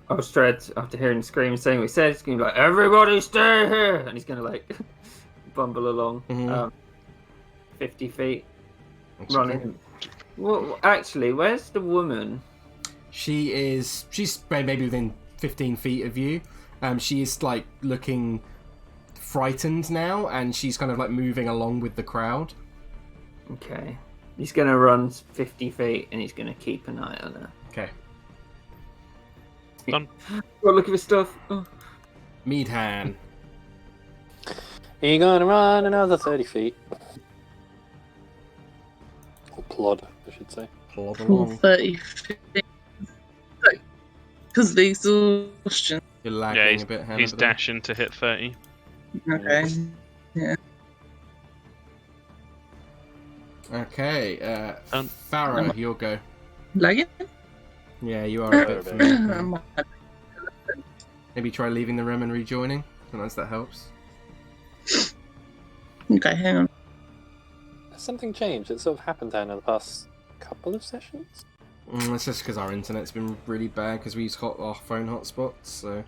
S7: Osdred, after hearing Scream saying what he said, he's going to be like, "Everybody stay here!" And he's going to like bumble along.
S1: Mhm.
S7: 50 feet.
S1: That's
S7: Running.
S1: okay.
S7: Well, actually, where's the woman?
S1: She's maybe within 15 feet of you. She is like looking frightened now, and she's kind of like moving along with the crowd.
S7: Okay. He's going to run 50 feet and he's going to keep an eye on her.
S1: Okay.
S4: Done.
S7: Well, look at his stuff. Oh.
S1: Meadhan.
S5: You're gonna run another 30 feet. Or plod, I should say.
S1: Plod
S3: Full
S1: along.
S3: 30 feet. Because of the exhaustion.
S1: You're
S4: Yeah,
S1: lagging a bit, Hannah.
S4: he's
S1: but-
S4: dashing to hit 30.
S3: Okay.
S1: Okay, Farrah, your go.
S3: Lagging?
S1: Yeah, you are a bit familiar.
S3: Um,
S1: Maybe try leaving the room and rejoining. Sometimes that helps.
S3: Okay, hang on.
S5: Has something changed? It's sort of happened down in the past couple of sessions.
S1: It's just because our internet's been really bad because we use our phone hotspots. So.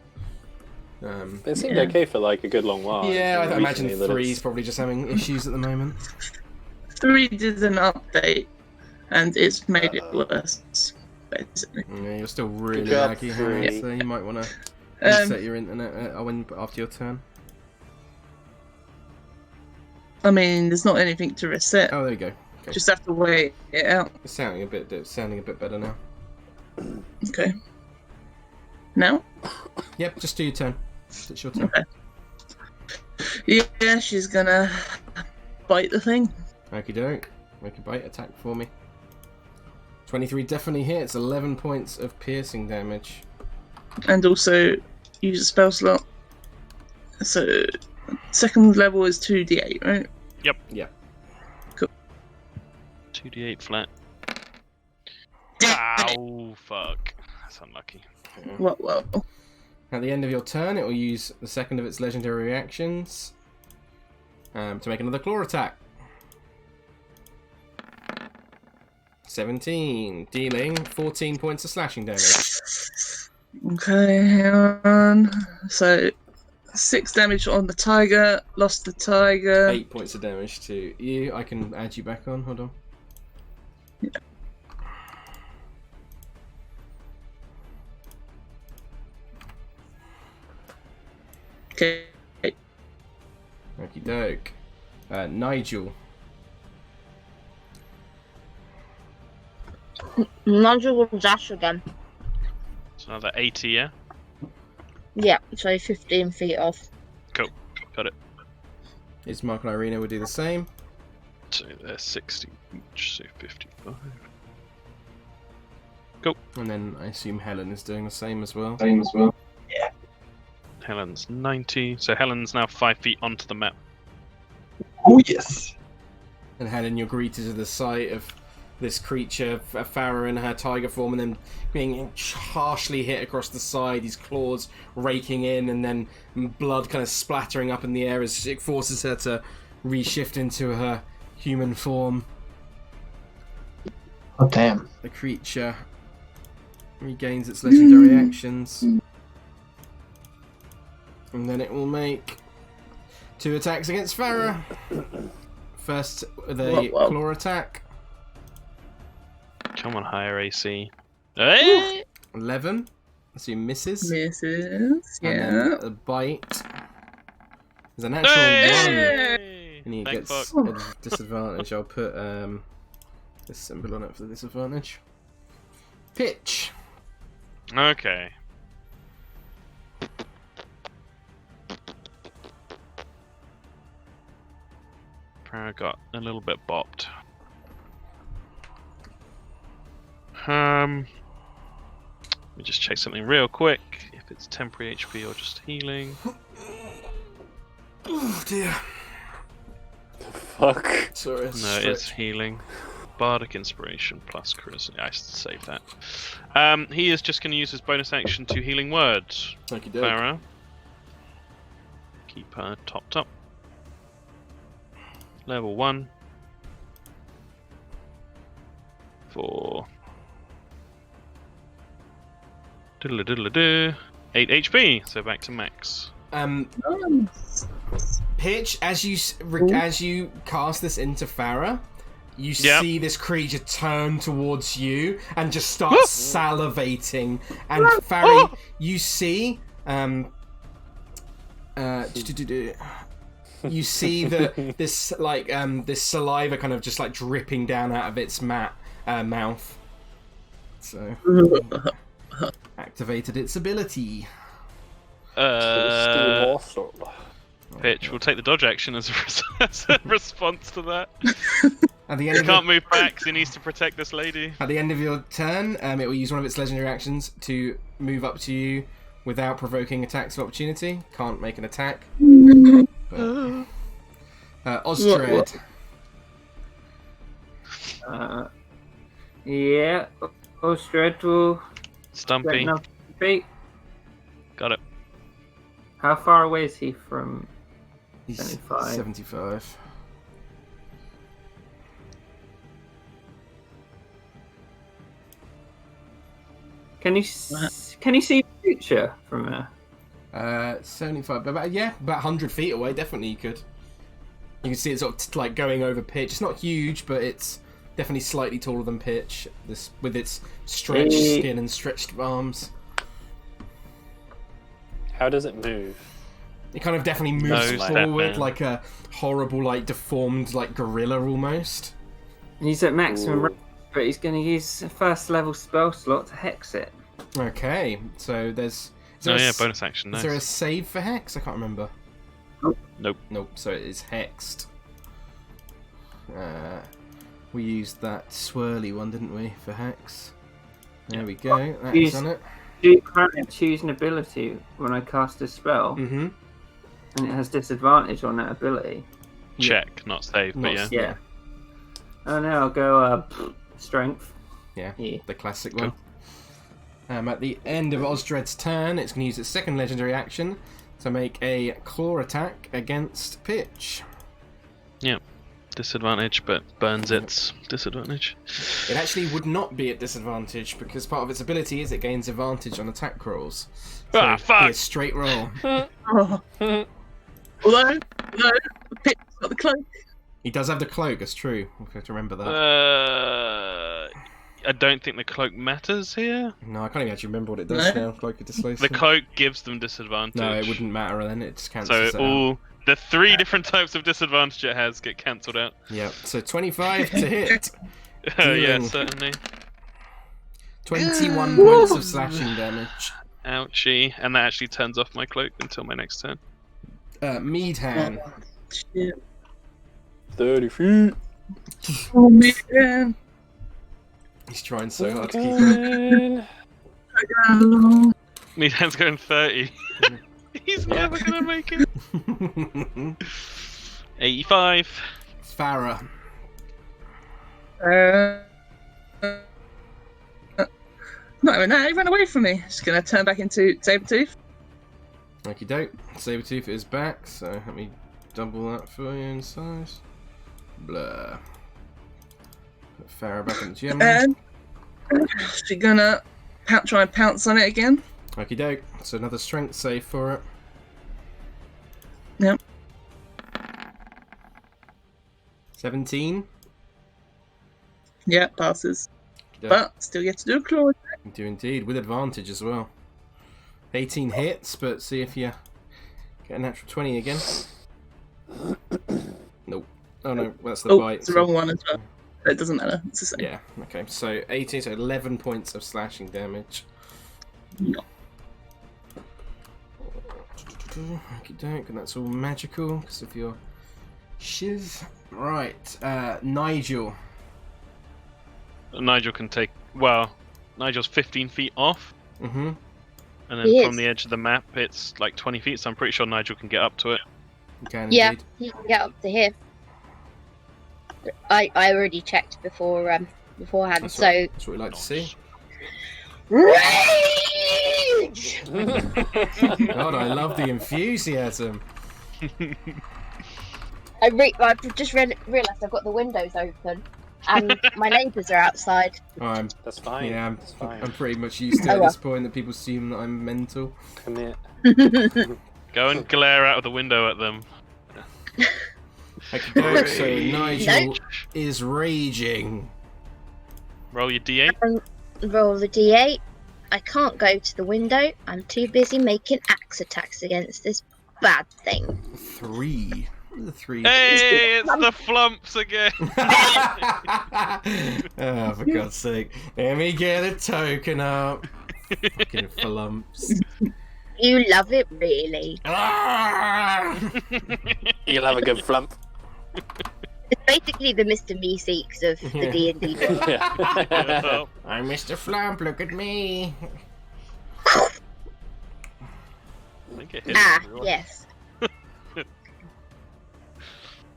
S5: But it seemed okay for like a good long while.
S1: Yeah, I imagine
S5: Recently that
S1: 3's
S5: it's-
S1: probably just having issues at the moment.
S3: 3 did an update, and it's made it worse, basically.
S1: Yeah, you're still really
S5: job,
S1: laggy, Helen,
S5: 3.
S1: so you might want to
S3: Um,
S1: reset your internet after your turn.
S3: I mean, there's not anything to reset.
S1: Oh, there you go. Okay.
S3: Just have to wait it out.
S1: It's sounding a bit better now.
S3: Okay. Now?
S1: Yep, just do your turn. It's your turn.
S3: Okay. Yeah, she's gonna bite the thing.
S1: Okie doke. Make a bite attack for me. 23 definitely hits. 11 points of piercing damage.
S3: And also use a spell slot. So, second level is 2d8, right?
S4: Yep.
S1: Yep.
S4: 2d8 flat. Ow, fuck. That's unlucky.
S3: Well.
S1: At the end of your turn, it will use the second of its legendary reactions to make another claw attack. 17, dealing 14 points of slashing damage.
S3: Okay, hang on. So, 6 damage on the tiger, lost the tiger.
S1: 8 points of damage to you. I can add you back on. Hold on.
S3: Yeah. Okay.
S1: Okie doke. Nigel.
S6: Nigel will dash again.
S4: It's another 80, yeah?
S6: Yeah, so 15 feet off.
S4: Cool. Got it.
S1: Is Mark and Irina will do the same.
S4: So they're 60 each, so 55.
S1: And then I assume Helen is doing the same as well.
S4: Helen's 90. So Helen's now 5 feet onto the map.
S2: Oh yes.
S1: And Helen, you're greeted to the sight of this creature, Farrah in her tiger form, and then being harshly hit across the side, his claws raking in, and then blood kind of splattering up in the air as it forces her to reshift into her human form.
S2: Oh damn.
S1: The creature regains its legendary actions. And then it will make 2 attacks against Farrah. First, the
S3: Whoa.
S1: claw attack.
S4: Come on, higher AC. Hey!
S1: 11. So he misses.
S3: Misses.
S1: And
S3: Yeah.
S1: then the bite is a natural 1.
S4: Hey!
S1: And he
S4: Thank
S1: gets
S4: fuck.
S1: a disadvantage. I'll put this symbol on it for the disadvantage. Pitch.
S4: Okay. Farrah got a little bit bopped. Let me just check something real quick. If it's temporary HP or just healing.
S1: Oh dear.
S5: Fuck.
S1: Sorry.
S4: No, it's healing. Bardic Inspiration plus Charisma. I should save that. He is just going to use his bonus action to Healing Word.
S1: Thank you, Doug.
S4: Farrah. Keep her topped up. Level 1. For... 8 HP, so back to max.
S1: Pitch, as you cast this into Farrah, you
S4: Yep.
S1: see this creature turn towards you and just start salivating. And Farrah, you see, you see this this saliva kind of just like dripping down out of its mouth. So activated its ability.
S4: Pitch will take the dodge action as a response to that.
S1: At the
S4: He
S1: end of
S4: can't move back 'cause he needs to protect this lady.
S1: At the end of your turn, it will use one of its legendary actions to move up to you without provoking attacks of opportunity. Can't make an attack. Osdred.
S7: Yeah. Osdred will
S4: Stumpy.
S7: get feet.
S4: Got it.
S7: How far away is he from?
S1: He's
S7: 75.
S1: 75.
S7: Can you see the future from there?
S1: 75, about 100 feet away. Definitely, you could. You can see it sort of like going over pitch. It's not huge, but it's definitely slightly taller than pitch. This with its stretched skin and stretched arms.
S5: How does it move?
S1: It kind of definitely moves forward like a horrible, like deformed, like gorilla almost.
S7: He's at maximum range, but he's going to use a first level spell slot to hex it.
S1: Okay, so there's.
S4: Bonus action. Nice.
S1: Is there a save for hex? I can't remember.
S4: Nope.
S1: So it is hexed. We used that swirly one, didn't we, for hex? There we go. That's on it.
S7: Do you currently choose an ability when I cast a spell?
S1: Mm-hmm.
S7: And it has disadvantage on that ability.
S4: Check, not save, but yeah.
S7: Yeah. And now I'll go strength.
S1: Yeah, the classic one. At the end of Osdred's turn, it's going to use its second legendary action to make a claw attack against Pitch.
S4: Yeah. Disadvantage, but burns its disadvantage.
S1: It actually would not be at disadvantage because part of its ability is it gains advantage on attack rolls. So
S4: fuck!
S1: It's a straight roll.
S3: Although, Pit's got the cloak.
S1: He does have the cloak, that's true. We have to remember that.
S4: I don't think the cloak matters here.
S1: No, I can't even actually remember what it does now. Cloak of displacement.
S4: The cloak gives them disadvantage.
S1: No, it wouldn't matter then. It just cancels
S4: So
S1: it out.
S4: the 3 different types of disadvantage it has get cancelled out.
S1: Yeah, so 25 to hit.
S4: Yeah, certainly.
S1: 21 points of slashing damage.
S4: Ouchie. And that actually turns off my cloak until my next turn.
S1: Meadhan.
S3: Shit.
S5: 30 feet.
S3: Oh, man.
S1: He's trying so hard to keep it.
S4: Meadhan's going 30. He's never going to make it. 85.
S1: Farrah.
S3: Not even that, he ran away from me. Just gonna turn back into Sabretooth.
S1: Okie doke. Sabretooth is back, so let me double that for you in size. Blah. Put Farrah back in the gym.
S3: And she's gonna try and pounce on it again.
S1: Okie doke. So another strength save for it.
S3: Yep.
S1: 17.
S3: Yeah, passes.
S1: Okey-doke.
S3: But still get to do a claw attack.
S1: You do indeed, with advantage as well. 18 hits, but see if you get a natural 20 again. Nope. Oh no, that's the bite.
S3: It's the wrong one as well. It doesn't matter. It's the same.
S1: Yeah, okay. So 18, so 11 points of slashing damage.
S3: Yeah.
S1: Okey-doke, and that's all magical because of your shiz. Right, Nigel.
S4: Nigel can take... Well, Nigel's 15 feet off.
S1: Mm-hmm.
S4: And then
S6: He
S4: from
S6: is.
S4: the edge of the map, it's like 20 feet, so I'm pretty sure Nigel can get up to it.
S1: You can
S6: Yeah,
S1: indeed.
S6: you can get up to here. I already checked beforehand,
S1: That's
S6: so
S1: That's what we like to see.
S6: rage.
S1: God, I love the enthusiasm.
S6: I've just realised I've got the windows open, and my neighbours are outside.
S5: That's fine.
S1: Yeah,
S5: That's fine.
S1: I'm pretty much used to
S6: Oh,
S1: at
S6: well.
S1: this point that people assume that I'm mental.
S5: Commit.
S4: Go and glare out of the window at them.
S1: Okey-doke, so Nigel
S6: Nope.
S1: is raging.
S4: Roll your d8.
S6: Roll the d8. I can't go to the window. I'm too busy making axe attacks against this bad thing.
S1: 3. What are the 3?
S4: Hey, it's the flumps again.
S1: Oh, for God's sake. Let me get a token up. Fucking flumps.
S6: You love it, really.
S1: Ah!
S5: You'll have a good flump.
S6: It's basically the Mr. Meeseeks of the D&D.
S5: Yeah.
S1: I'm Mr. Flump, look at me.
S4: I think it hits everyone.
S6: Yes.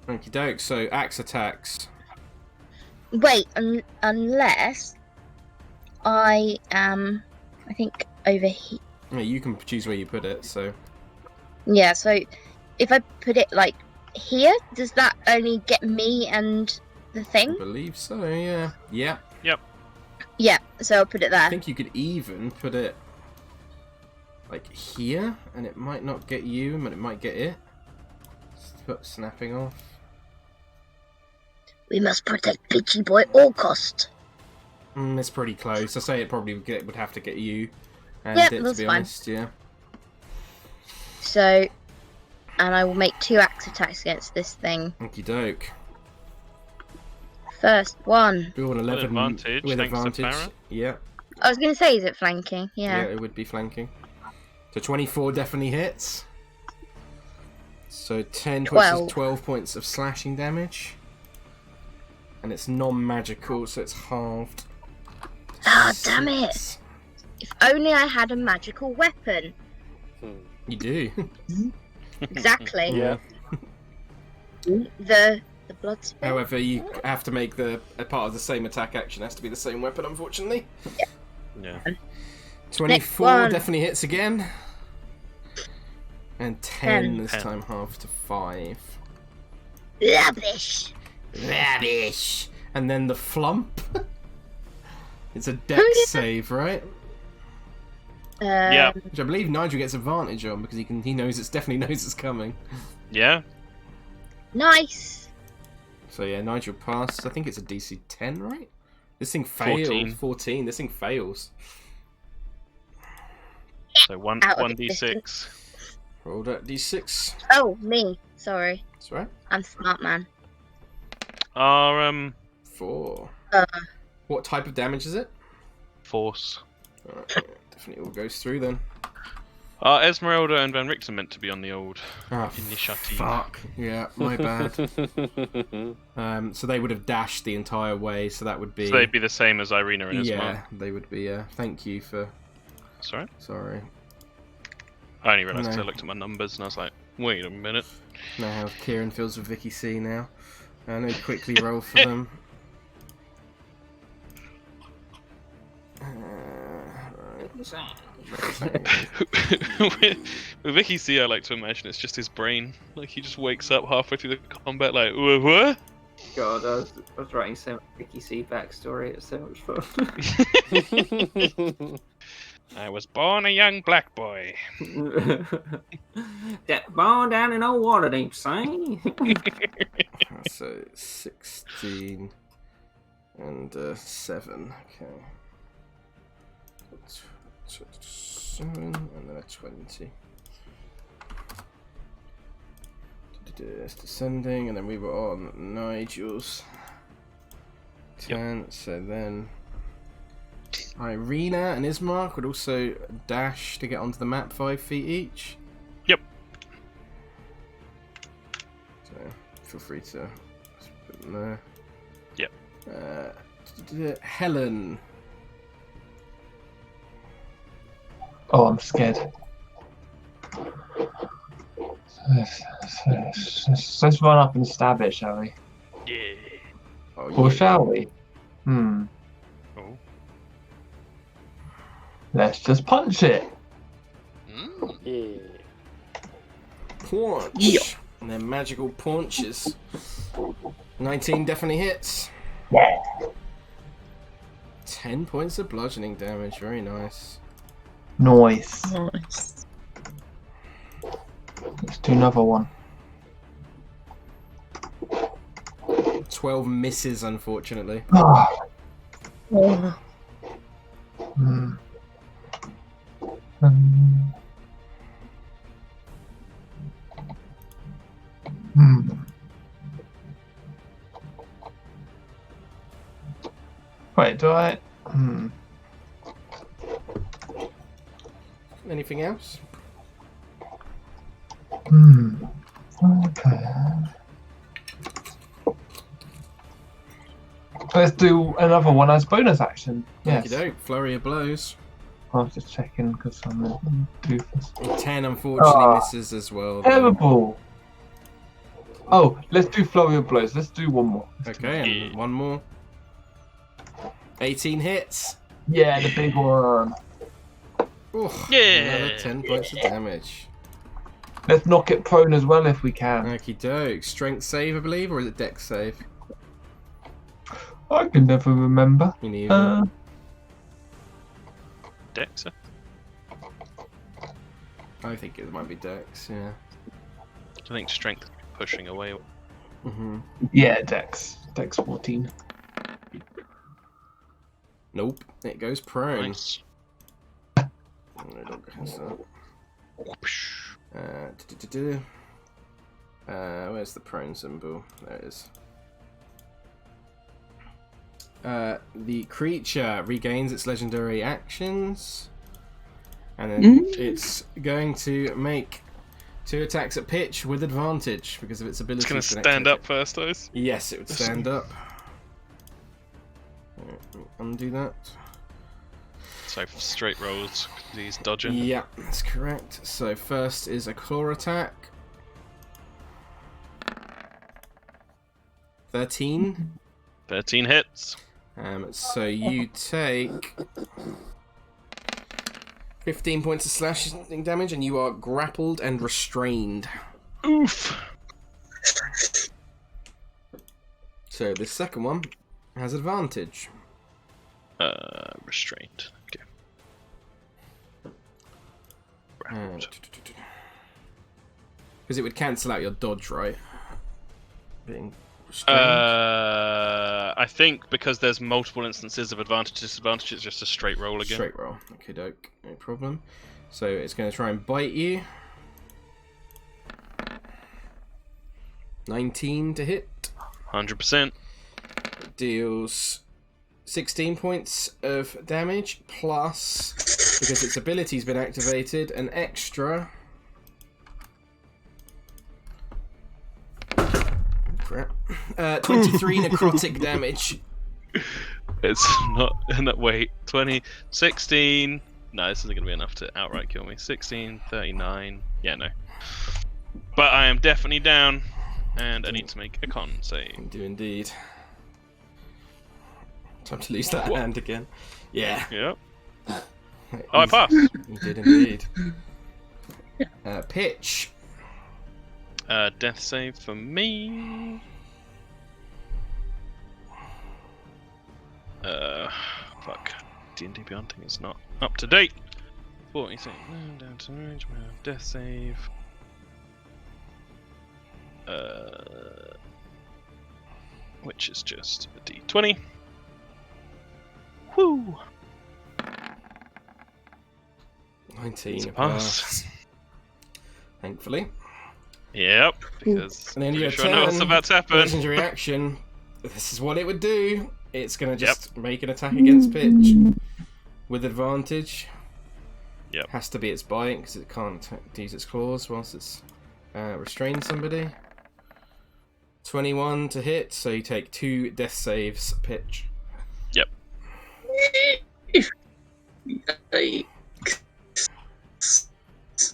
S1: Okie doke. So axe attacks.
S6: Wait, unless I am, I think over here.
S1: Yeah, you can choose where you put it. So
S6: Yeah, so if I put it like here, does that only get me and the
S1: I
S6: thing?
S1: believe so. Yeah. Yeah.
S6: Yeah, so I'll put it
S1: I
S6: there.
S1: think you could even put it like here, and it might not get you, but it might get it. Put snapping off.
S6: We must protect Pitchy Boy at all cost.
S1: It's pretty close. I say it probably would have to get you. And
S6: Yep,
S1: it,
S6: that's
S1: to be
S6: fine.
S1: honest, yeah.
S6: So, and I will make 2 axe attacks against this thing.
S1: Okie doke.
S6: First one.
S1: We want 11
S4: advantage,
S1: with
S4: thanks to
S1: advantage.
S4: Farrah.
S1: Yeah.
S6: I was going to say, is it flanking?
S1: Yeah,
S6: Yeah.
S1: it would be flanking. So 24 definitely hits. So 10 points
S6: 12.
S1: of 12 points of slashing damage. And it's non-magical, so it's halved.
S6: Ah, damn it.
S1: 6.
S6: If only I had a magical weapon.
S1: You do.
S6: Exactly.
S5: Yeah.
S6: The blood spell.
S1: However, you have to make a part of the same attack action has to be the same weapon, unfortunately.
S4: Yeah.
S1: 24
S6: one.
S1: definitely hits again. And 10 this
S4: 10.
S1: time, half to 5.
S6: Rubbish.
S1: Rubbish! And then the flump. It's a dex
S6: yeah.
S1: save, right?
S4: Yeah.
S1: Which I believe Nigel gets advantage on because he knows definitely knows it's coming.
S4: Yeah.
S6: Nice.
S1: So yeah, Nigel passed. I think it's a DC 10, right? This thing fails.
S4: 14.
S1: 14. This thing fails.
S4: So one
S6: Out of
S4: 1d6.
S1: Roll that D6.
S6: Oh, me. Sorry.
S1: That's right.
S6: I'm smart man.
S4: Our
S1: 4.
S6: Uh.
S1: What type of damage is it?
S4: force.
S1: Alright, definitely all goes through then.
S4: Esmeralda and Van Richten meant to be on the old
S1: Ah,
S4: initiative.
S1: fuck. Yeah, my bad. So they would have dashed the entire way, so that would be...
S4: So they'd be the same as Irina and Isma.
S1: Yeah, they would be, thank you for...
S4: Sorry?
S1: Sorry.
S4: I only realised because
S1: No.
S4: I looked at my numbers and I was like, wait a minute.
S1: Know how Kieran feels with Vicky C now. I know quickly roll for them.
S4: With Vicky C, I like to imagine it's just his brain. Like he just wakes up halfway through the combat like, what?
S7: God, I was writing so much Vicky C backstory. It's so much fun.
S4: I was born a young black boy.
S7: That born down in old Waterdeep, say?
S1: So 16 and 7. Okay. 7 and then a 20. It's descending, and then we were on Nigel's 10. So then Irina and Ismark would also dash to get onto the map 5 feet each.
S4: Yep.
S1: So feel free to just put them there.
S4: Yep.
S1: Helen.
S8: Oh, I'm scared. Let's run up and stab it, shall we?
S4: Yeah.
S1: Oh,
S8: Or
S1: yeah.
S8: shall we?
S4: Oh.
S8: Let's just punch it.
S4: Mm.
S5: Yeah.
S1: Punch.
S3: Yeah.
S1: And then magical punches. 19 definitely hits. 10 points of bludgeoning damage. Very nice.
S8: Nice.
S3: Nice.
S8: Let's do another one.
S1: 12 misses, unfortunately.
S8: Ah.
S3: Oh,
S8: Hmm. Hmm. Wait, do I? Hmm.
S1: Anything else?
S8: Hmm. Okay. Let's do another one as bonus action. Yes.
S1: Okey-doke. Flurry of blows.
S8: I was just checking because I'm a doofus.
S1: 10 unfortunately
S8: Ah.
S1: misses as well. though.
S8: Terrible. Oh, let's do flurry of blows. Let's do one more.
S1: Okay, and one more. 18 hits.
S8: Yeah, the big one.
S1: Ooh,
S4: Yeah.
S1: Another 10 points of damage.
S8: Let's knock it prone as well if we can.
S1: Okie doke. Strength save, I believe, or is it dex save?
S8: I can never remember.
S1: Me neither.
S4: Dex.
S1: I think it might be dex, yeah.
S4: I think strength pushing away.
S1: Mm-hmm.
S8: Yeah, Dex. Dex 14.
S1: Nope, it goes prone.
S4: Nice.
S1: No longer has that. Where's the prone symbol? There it is. The creature regains its legendary actions, and then it's going to make 2 attacks at pitch with advantage because of its ability.
S4: It's going to stand up first, guys.
S1: Yes, it would stand up. Undo that.
S4: So straight rolls, he's dodging.
S1: Yeah, that's correct. So first is a claw attack. 13.
S4: 13 hits.
S1: So you take 15 points of slashing damage, and you are grappled and restrained.
S4: Oof.
S1: So the second one has advantage.
S4: Restrained. Okay.
S1: Because it would cancel out your dodge, right? Being restrained.
S4: I think because there's multiple instances of advantage disadvantage, it's just a straight roll again.
S1: Straight roll. Okay, doke. No problem. So it's going to try and bite you. 19 to hit.
S4: 100%.
S1: Deals 16 points of damage, plus, because its ability's been activated, an extra... crap. 23 necrotic damage.
S4: It's not... Wait, 20... 16... No, this isn't going to be enough to outright kill me. 16, 39... Yeah, no. But I am definitely down, and I need to make a con save.
S1: I do indeed. Time to lose that hand again. Yeah.
S4: Yep. Oh, I passed.
S1: You did indeed. Pitch.
S4: Death save for me. Fuck. D&D Beyond thing is not up to date. 46. Down to range. Death save. Which is just a D20. Woo!
S1: 19.
S4: It's a pass.
S1: Thankfully.
S4: Yep, because
S1: And then
S4: I'm
S1: your
S4: sure I know what's
S1: turn,
S4: about to happen.
S1: legendary action. This is what it would do. It's going to just make an attack against pitch with advantage.
S4: Yep.
S1: Has to be its bite because it can't use its claws whilst it's restrained somebody. 21 to hit, so you take 2 death saves, pitch.
S4: Yep.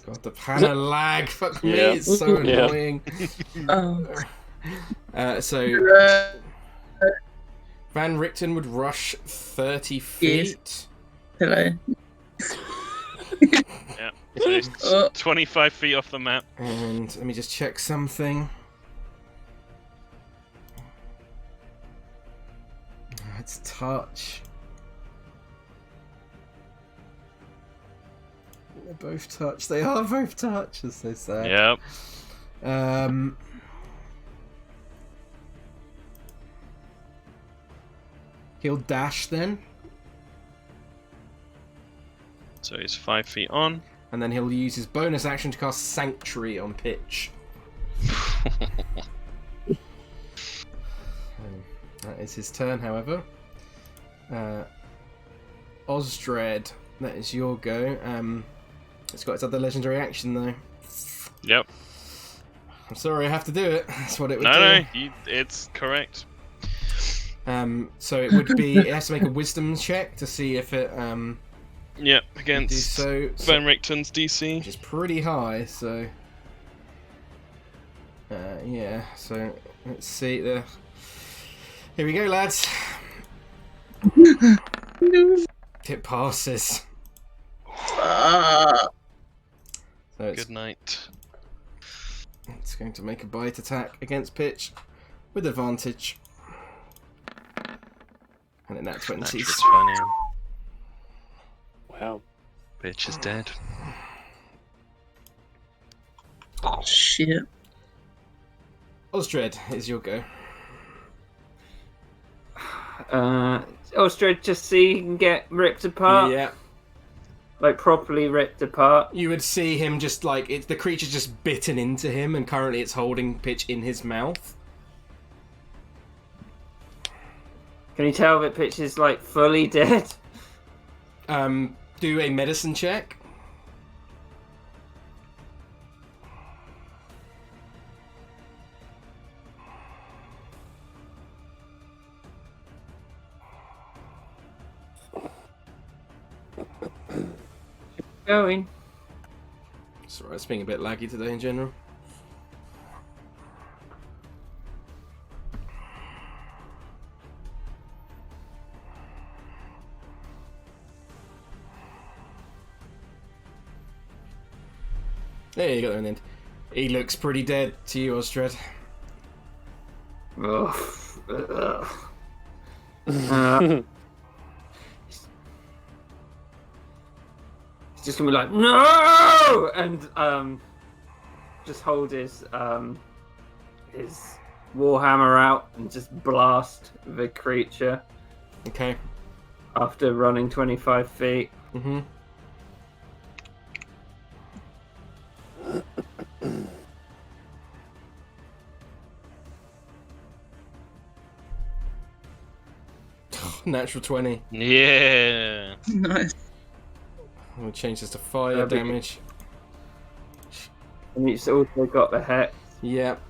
S1: God, the panel lag. Fuck me,
S5: Yeah.
S1: it's so
S5: Yeah.
S1: annoying. So Van Richten would rush 30 feet.
S3: Hello.
S4: Yeah. So it's 25 feet off the map.
S1: And let me just check something. It's touch. They're both touch. They are both touch. That's so sad.
S4: Yep.
S1: He'll dash then,
S4: So he's 5 feet on.
S1: and then he'll use his bonus action to cast Sanctuary on pitch. That is his turn, however. Osdred, that is your go. It's got its other legendary action though.
S4: Yep.
S1: I'm sorry, I have to do it. That's what it would do.
S4: No, it's correct.
S1: So it would be. It has to make a Wisdom check to see if it
S4: Yep,
S1: do
S4: against
S1: so.
S4: Van Richten's DC.
S1: Which is pretty high. So Yeah, so let's see. Here we go, lads. It passes.
S3: Ah.
S1: So it's,
S4: Good night.
S1: it's going to make a bite attack against Pitch with advantage. And in that 20s.
S4: Natural 20.
S5: Wow.
S4: Bitch is dead.
S3: Shit.
S1: Osdred, is your go.
S7: Osdred, just so you can get ripped apart.
S1: Yeah.
S7: Like, properly ripped apart.
S1: You would see him just like, the creature's just bitten into him, and currently it's holding Pitch in his mouth.
S7: Can you tell that Pitch is, like, fully dead?
S1: Do a medicine check.
S7: Going.
S1: Sorry, it's being a bit laggy today in general. There you go, in the end. He looks pretty dead to you, Osdred.
S7: He's just gonna be like, no, and just hold his warhammer out and just blast the creature
S1: Okay.
S7: after running 25 feet.
S1: Mm-hmm. Natural 20.
S4: Yeah.
S3: Nice.
S1: We'll change this to fire
S7: That'd be
S1: damage.
S7: And it's also got the hex.
S1: Yep.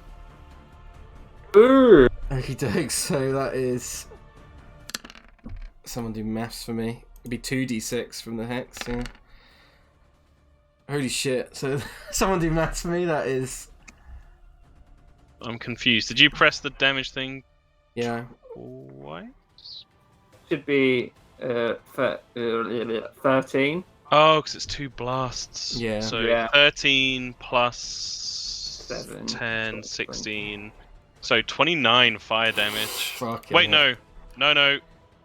S7: Ooh.
S1: Okie doke, so that is... Someone do maths for me. It'd be 2d6 from the hex, yeah. Holy shit, so someone do maths for me, that is...
S4: I'm confused. Did you press the damage thing
S1: Yeah.
S4: twice?
S7: Should be 13.
S4: Oh, because it's 2 blasts.
S1: Yeah.
S4: So
S7: Yeah.
S4: 13 plus
S7: 7,
S4: 10, 16. So 29 fire damage.
S1: Fucking
S4: Wait,
S1: hell.
S4: no.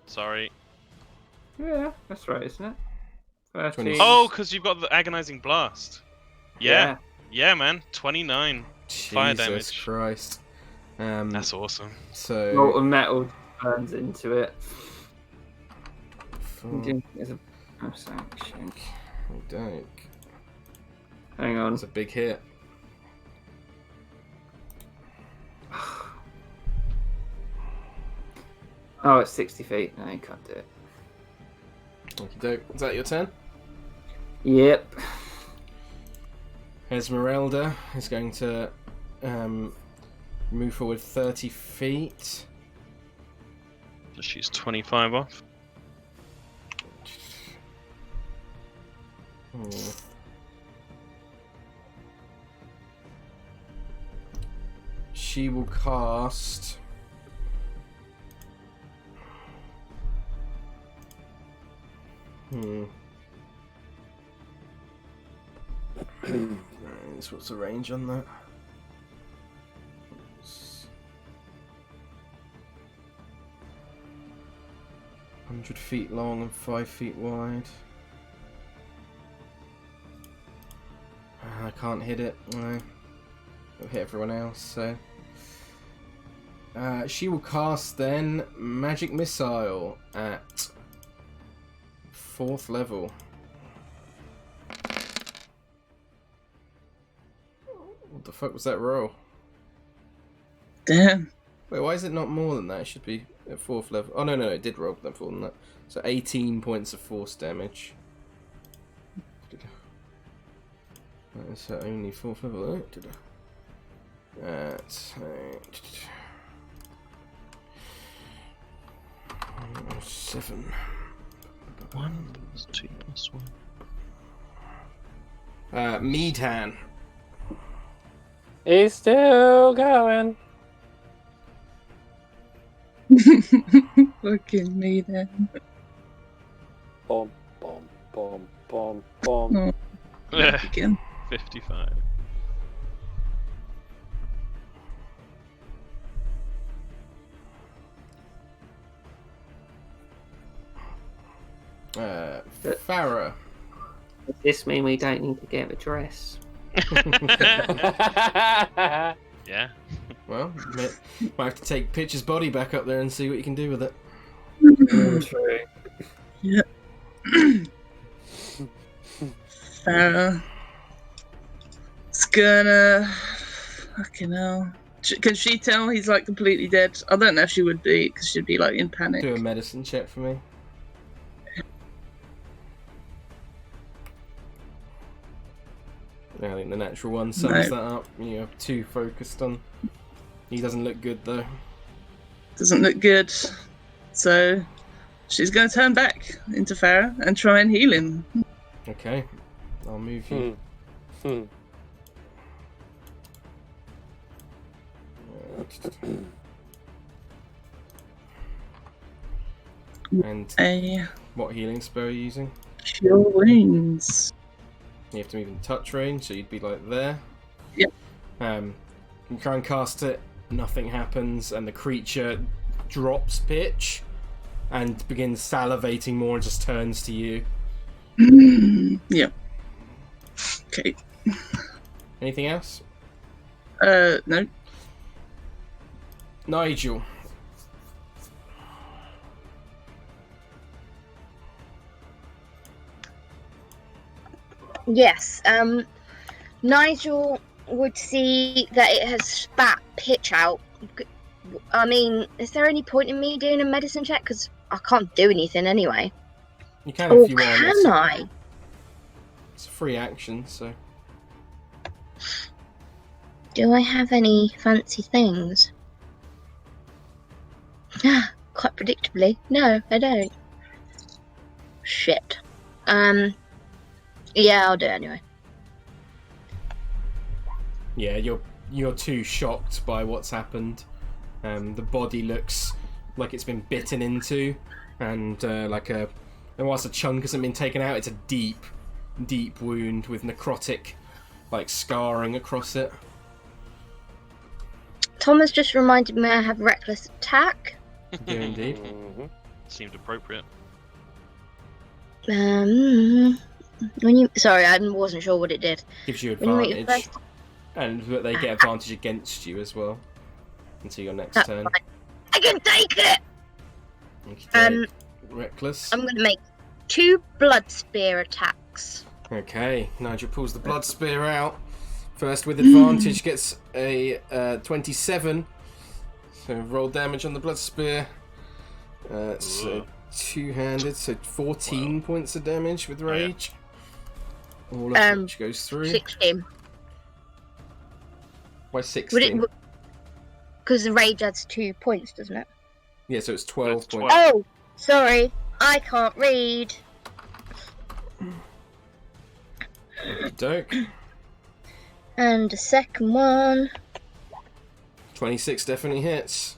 S4: Sorry.
S7: Yeah, that's right, isn't it? 13.
S4: Oh, because you've got the agonizing blast. Yeah, man. 29 fire
S1: Jesus
S4: damage.
S1: Christ.
S4: That's awesome.
S1: So...
S7: Molten metal turns into it. There's a bonus action.
S1: Don't.
S7: Hang on.
S1: That's a big hit.
S7: Oh, it's 60 feet. No, you can't do it.
S1: Okie doke. Is that your turn?
S7: Yep.
S1: Esmeralda is going to move forward 30 feet.
S4: She's 25 off.
S1: She will cast... What's the range on that? 100 feet long and 5 feet wide. I can't hit it. No. I'll hit everyone else, so... she will cast then Magic Missile at 4th level. What the fuck was that roll?
S3: Damn.
S1: Wait, why is it not more than that? It should be at 4th level. Oh, no, it did roll more than that. So 18 points of force damage. That is only 4th level, That's... 7.
S4: 1 plus 2 plus 1.
S1: Meadhan.
S5: He's still going.
S3: Fucking Meadhan.
S5: Bom, bom, bom, bom, bom.
S3: Oh, again.
S4: 55.
S1: Farrah.
S7: Does this mean we don't need to get a dress?
S4: Yeah.
S1: Well, might have to take Pitch's body back up there and see what you can do with it.
S7: True.
S3: Yeah. Farrah. It's gonna. Fucking hell. Can she tell he's like completely dead? I don't know if she would be, because she'd be like in panic.
S1: Do a medicine check for me. I think the natural one sums that up. You're too focused on. He doesn't look good though.
S3: Doesn't look good. So she's going to turn back into Farrah and try and heal him.
S1: Okay, I'll move you. And what healing spell are you using?
S3: Cure Wounds.
S1: You have to move in touch range, so you'd be like there.
S3: Yep.
S1: You try and cast it, nothing happens, and the creature drops pitch and begins salivating more and just turns to you.
S3: Yep. Okay.
S1: Anything else?
S3: No.
S1: Nigel.
S6: Yes. Nigel would see that it has spat pitch out. I mean, is there any point in me doing a medicine check? Because I can't do anything anyway.
S1: You can if you want.
S6: Can I?
S1: It's a free action, so.
S6: Do I have any fancy things? Quite predictably, no, I don't. Shit. Yeah, I'll do it anyway.
S1: Yeah, you're too shocked by what's happened. The body looks like it's been bitten into, and whilst a chunk hasn't been taken out, it's a deep wound with necrotic, scarring across it.
S6: Thomas just reminded me I have reckless attack.
S1: Yeah, indeed.
S4: Seemed appropriate.
S6: Sorry, I wasn't sure what it did.
S1: Gives you
S6: When you make your
S1: advantage,
S6: first-
S1: and they get advantage against you as well until your next
S6: That's
S1: turn.
S6: fine. I can take it.
S1: Okay, reckless.
S6: I'm gonna make 2 blood spear attacks.
S1: Okay, Nigel pulls the blood spear out. First with advantage gets a 27. So roll damage on the blood spear. So two-handed, so 14 points of damage with rage. All of which goes through.
S6: 16.
S1: Why 16?
S6: Because the rage adds 2 points, doesn't it?
S1: Yeah, so it's 12 points.
S6: Oh, sorry, I can't read.
S1: Doke.
S6: And the second one.
S1: 26 definitely hits.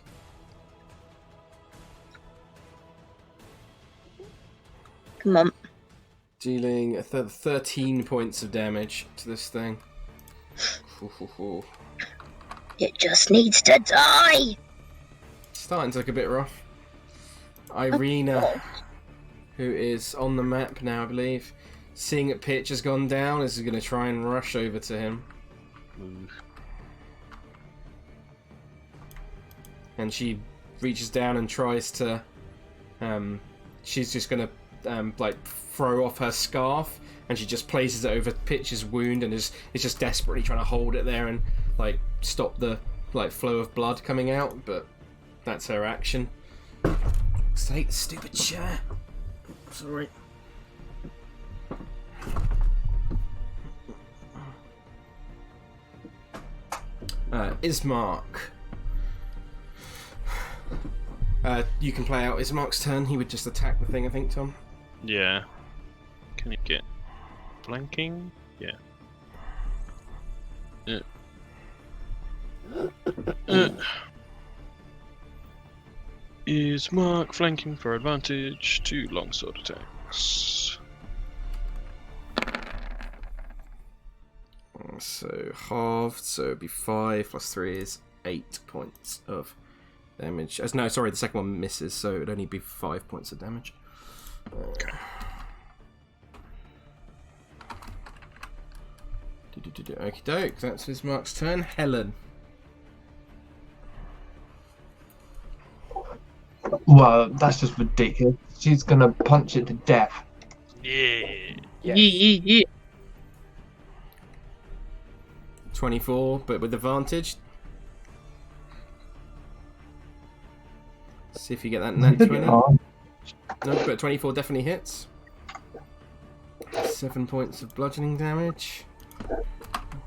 S6: Come on.
S1: Dealing a 13 points of damage to this thing.
S6: It just needs to die.
S1: Starting to look a bit rough. Irina, who is on the map now, I believe, seeing that Pitch has gone down, is going to try and rush over to him. And she reaches down and tries to. She's just going to throw off her scarf, and she just places it over Pitch's wound, and is just desperately trying to hold it there and stop the flow of blood coming out. But that's her action. Take the stupid chair. Sorry. Ismark. You can play out Ismark's turn. He would just attack the thing, I think, Tom.
S4: Yeah. Can you get flanking? Yeah. Is Mark flanking for advantage? 2 longsword attacks.
S1: So halved, so it'd be 5 plus 3 is 8 points of damage. No, sorry, the second one misses, so it'd only be 5 points of damage. Okie doke, that's Mark's turn. Helen.
S8: Well, that's just ridiculous. She's gonna punch it to death.
S4: Yeah.
S3: Yeah.
S1: 24, but with advantage. See if you get that nat 20. No, but 24 definitely hits. 7 points of bludgeoning damage.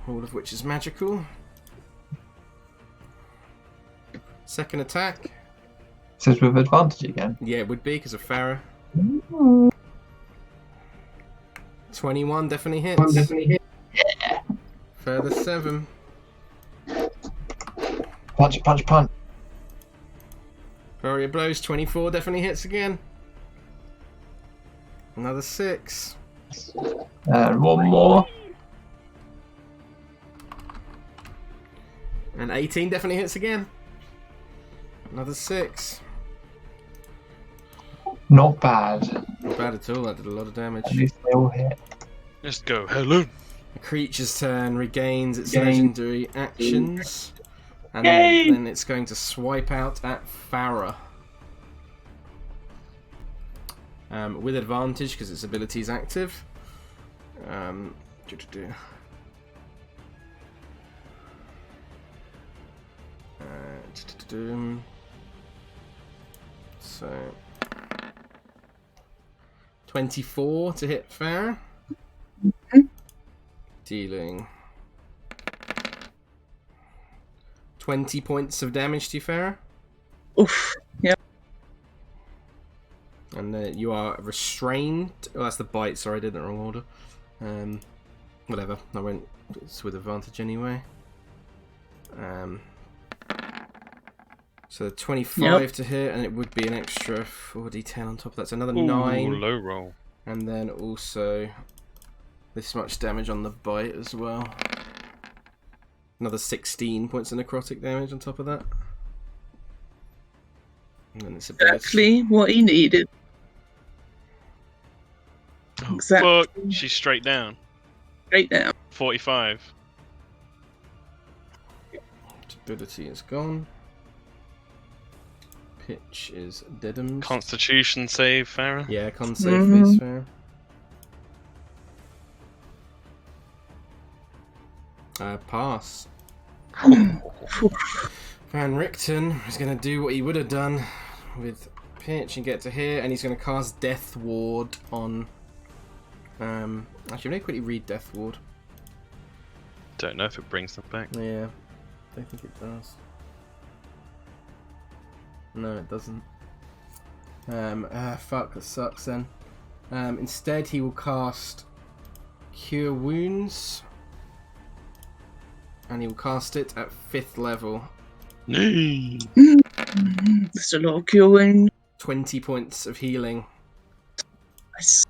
S1: All of which is magical. Second attack.
S8: Says with advantage again.
S1: Yeah, it would be because of Farrah. 21 definitely hits. Further 7.
S8: Punch, punch, punch.
S1: Flurry of blows. 24 definitely hits again. Another 6.
S8: And one more.
S1: And 18 definitely hits again. Another 6.
S8: Not bad.
S1: Not bad at all. That did a lot of damage.
S8: At least they all hit.
S4: Let's go, Helen.
S1: The creature's turn regains its legendary actions. And then it's going to swipe out at Farrah. With advantage because its ability is active. So 24 to hit Farrah. Dealing 20 points of damage to you, Farrah.
S3: Oof. Yep.
S1: And you are restrained. Oh, that's the bite. Sorry, I did it in the wrong order. Whatever. I won't. It's with advantage anyway. So 25 to hit, and it would be an extra 4d10 on top of that. So another 9.
S4: Low roll.
S1: And then also this much damage on the bite as well. Another 16 points of necrotic damage on top of that. And then it's
S3: Exactly what he needed.
S4: Oh,
S3: Exactly.
S4: fuck. She's straight down.
S3: Straight down.
S4: 45.
S1: Ability is gone. Pitch is deadened.
S4: Constitution save, Farrah.
S1: Yeah, con save, please, Farrah. Pass. Van Richten is going to do what he would have done with pitch and get to here, and he's going to cast Death Ward on. Actually, let me quickly read Death Ward.
S4: Don't know if it brings them back.
S1: Yeah, don't think it does. No, it doesn't. Fuck, that sucks then. Instead, he will cast Cure Wounds. And he will cast it at 5th level.
S3: Just a lot of curing.
S1: 20 points of healing.
S3: Nice.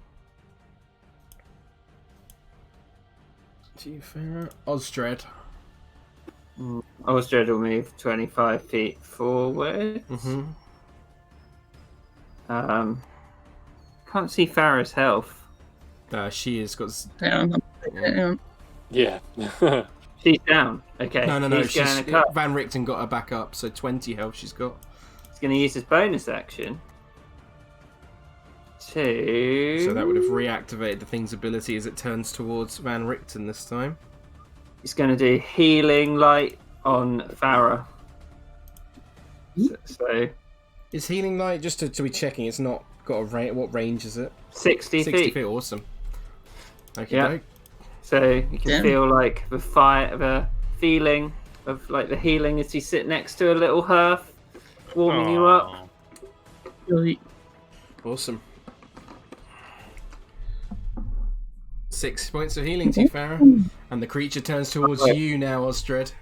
S1: To you, Farrah. Osdred.
S7: Osdred will move 25 feet forward. Can't see Farrah's health.
S1: She has got.
S5: Yeah.
S7: She's down. Okay.
S1: No.
S7: He's going to cut.
S1: Van Richten got her back up, so 20 health she's got.
S7: He's going to use his bonus action to.
S1: So that would have reactivated the thing's ability as it turns towards Van Richten this time.
S7: He's going to do Healing Light on Farrah. So.
S1: Is Healing Light, just to be checking, it's not got a range. What range is it?
S7: 60 feet.
S1: 60 feet, awesome. Okay,
S7: Yeah. So you can feel like the fire, the feeling of like the healing as you sit next to a little hearth, warming you up.
S1: Awesome. 6 points of healing to you, Farrah. And the creature turns towards you now, Osdred.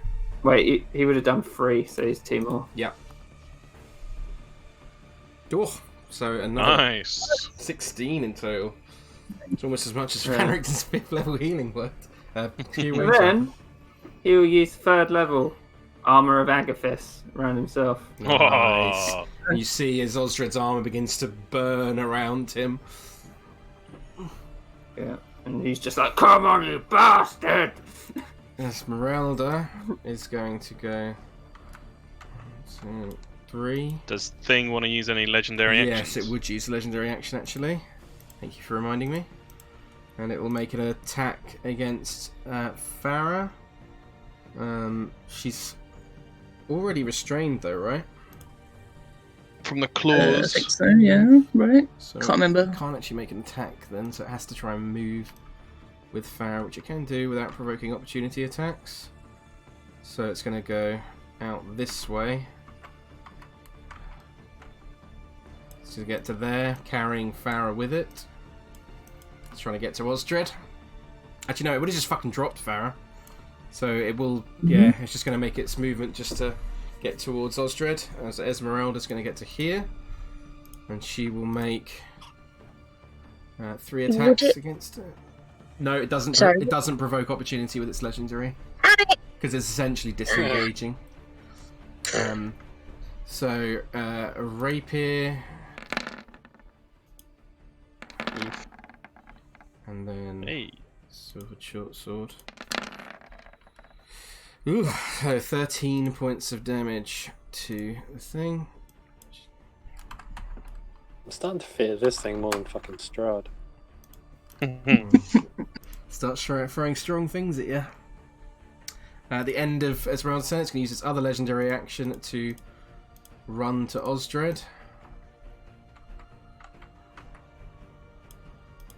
S7: Wait, he would have done 3, so he's 2 more.
S1: Yep. Oh, so another
S4: Nice.
S1: 16 in total. It's almost as much as
S7: Yeah.
S1: Fenric's 5th level healing worked.
S7: And then he'll use 3rd level Armour of Agathis around himself.
S1: Nice.
S4: Oh.
S1: And you see as Osdred's armour begins to burn around him.
S7: Yeah. And he's just like, come on, you bastard!
S1: Esmeralda is going to go 1, 2, 3.
S4: Does Thing want to use any legendary
S1: Yes,
S4: actions?
S1: it would use legendary action actually. Thank you for reminding me. And it will make an attack against Farrah. She's already restrained though, right?
S4: From the
S3: I
S4: claws.
S3: think so, yeah, right.
S1: So
S3: Can't remember.
S1: Can't actually make an attack then, so it has to try and move with Farrah, which it can do without provoking opportunity attacks. So it's going to go out this way. To get to there, carrying Farrah with it. It's trying to get to Osdred. Actually, no, it would have just fucking dropped Farrah. So it will, yeah, it's just going to make its movement just to get towards Osdred. As Esmeralda's going to get to here. And she will make 3 attacks against it. No, it doesn't.
S6: Sorry.
S1: It doesn't provoke opportunity with its legendary because it's essentially disengaging. So a rapier, and then
S4: Hey.
S1: short sword. Ooh, so 13 points of damage to the thing.
S5: I'm starting to fear this thing more than fucking Strahd.
S1: Start throwing strong things at you. At the end of Esmeralda's turn, it's going to use its other legendary action to run to Osdred.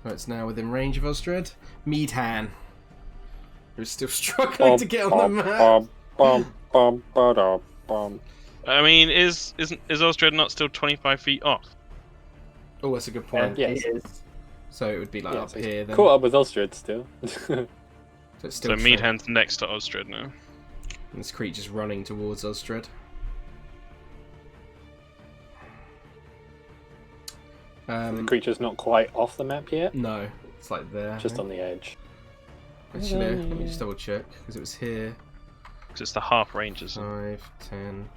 S1: So it's now within range of Osdred. Meadhan, who's still struggling to get on the map.
S4: I mean, is Osdred not still 25 feet off?
S1: Oh, that's a good point.
S5: Yeah.
S7: He is.
S1: So it would be like
S5: Yeah,
S1: up
S5: so he's
S1: here then.
S5: Caught up with Osdred still.
S1: So it's still
S4: So Meadhan's next to Osdred now.
S1: And this creature's running towards Osdred.
S5: The creature's not quite off the map yet,
S1: No, it's like there.
S5: just on the edge.
S1: Actually, let me just double check because it was here.
S4: Because it's the half ranges.
S1: 5, 10,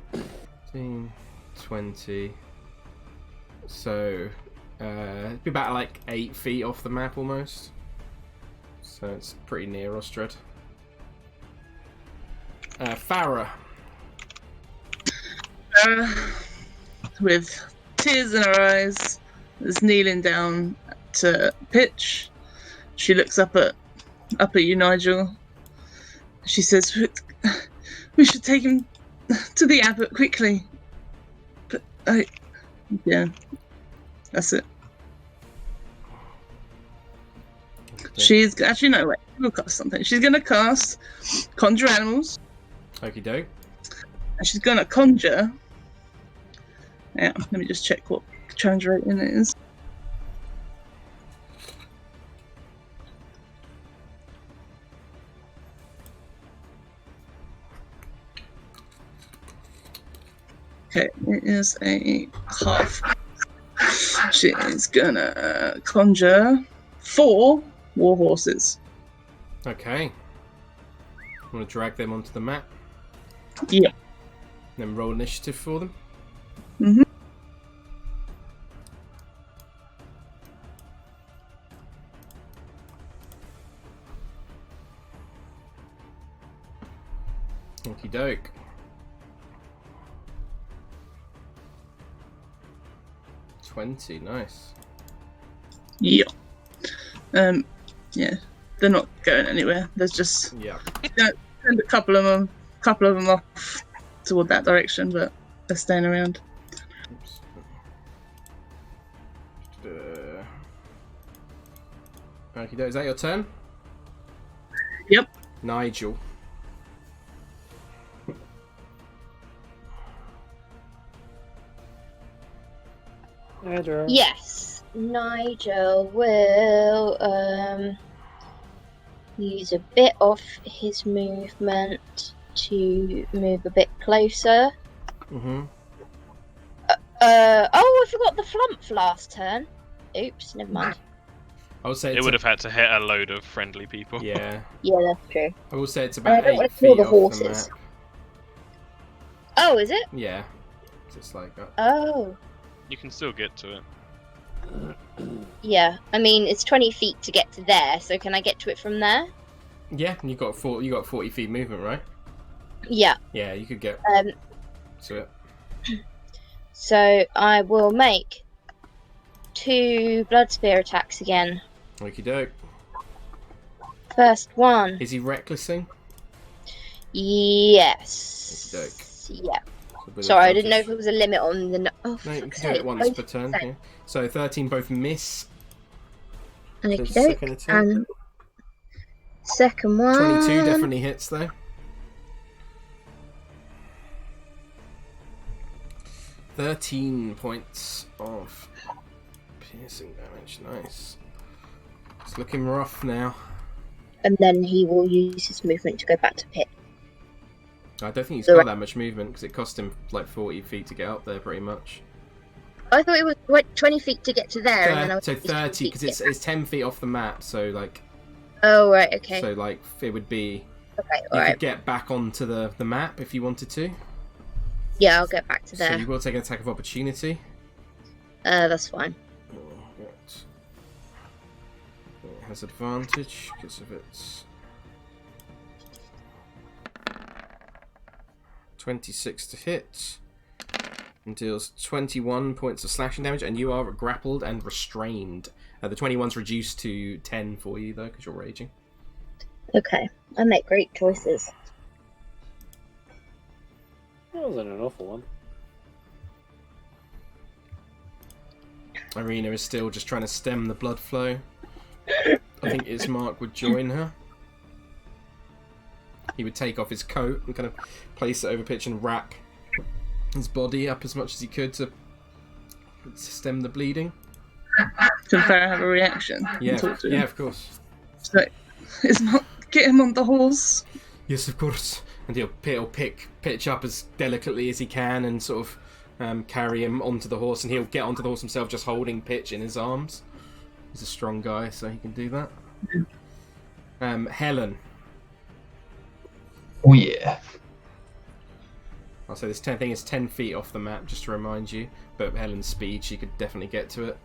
S1: 15, 20. So, it'd be about like 8 feet off the map almost. So it's pretty near Osdred. Farrah.
S3: With tears in her eyes, is kneeling down to pitch. She looks up at you, Nigel. She says, "We should take him to the abbot quickly." But yeah, that's it. She's actually no wait. We'll cast something. She's gonna cast Conjure Animals,
S1: Okie doke.
S3: and she's gonna conjure. Yeah, let me just check what translating it is. Okay, it is a half. She is gonna conjure 4 war horses.
S1: Okay. I'm going to drag them onto the map.
S3: Yeah.
S1: Then roll initiative for them.
S3: Mhm.
S1: Okie doke. $20, nice.
S3: Yeah. Yeah. They're not going anywhere. There's just
S1: Yeah.
S3: send a couple of them off toward that direction, but they're staying around.
S1: Oops. Okie doke, is that your turn?
S3: Yep.
S1: Nigel.
S6: Yes, Nigel will use a bit of his movement to move a bit closer.
S1: Mm-hmm.
S6: I forgot the flump last turn. Oops, never mind.
S1: I would say
S4: It
S1: it's
S4: would have had to hit a load of friendly people.
S1: Yeah.
S6: Yeah, that's true.
S1: I will say it's
S6: I
S1: about
S6: don't
S1: 8
S6: want to
S1: feet
S6: kill the
S1: off
S6: horses.
S1: the map.
S6: Oh, is it?
S1: Yeah. So it's like that.
S6: Oh.
S4: You can still get to it.
S6: Yeah, I mean, it's 20 feet to get to there, so can I get to it from there?
S1: Yeah, and you got 40 feet movement, right?
S6: Yeah.
S1: Yeah, you could get to it.
S6: So I will make 2 blood spear attacks again.
S1: Okie doke.
S6: First one.
S1: Is he recklessing?
S6: Yes.
S1: Okey-doke.
S6: Yeah.
S1: So with
S6: Sorry, I didn't know if
S1: advantage.
S6: there was a limit on the. Oh,
S1: No, you
S6: fuck's
S1: can do it
S6: sake.
S1: once
S6: Both
S1: per turn.
S6: same.
S1: Yeah. So 13 both miss.
S6: Okey
S1: The
S6: doke.
S1: second attempt.
S6: And second one.
S1: 22 definitely hits though. 13 points of piercing damage. Nice. It's looking rough now.
S6: And then he will use his movement to go back to pit.
S1: I don't think he's
S6: The
S1: got
S6: re-
S1: that much movement because it cost him like 40 feet to get up there, pretty much.
S6: I thought it was 20 feet to get to there, and then I was
S1: So
S6: using 20
S1: 30
S6: feet
S1: because
S6: to get
S1: it's 10 feet off the map. So like,
S6: back. Oh right, okay.
S1: so like it would be.
S6: Okay,
S1: You
S6: alright.
S1: could get back onto the map if you wanted to.
S6: Yeah, I'll get back to
S1: So
S6: there.
S1: you will take an attack of opportunity.
S6: That's fine.
S1: Right. It has advantage because of its 26 to hit and deals 21 points of slashing damage, and you are grappled and restrained. The 21's reduced to 10 for you though because you're raging.
S6: Okay, I make great choices.
S5: That wasn't an awful one.
S1: Irina is still just trying to stem the blood flow. I think Ismark would join her. He would take off his coat and kind of place it over Pitch and wrap his body up as much as he could to stem the bleeding.
S3: Can Farrah have a reaction? and
S1: Yeah,
S3: talk to him?
S1: yeah, of course.
S3: So, it's not get him on the horse.
S1: Yes, of course. And he'll pick Pitch up as delicately as he can and sort of carry him onto the horse, and he'll get onto the horse himself just holding Pitch in his arms. He's a strong guy, so he can do that. Helen.
S8: Oh yeah.
S1: I'll say this thing is 10 feet off the map, just to remind you. But Helen's speed, she could definitely get to it.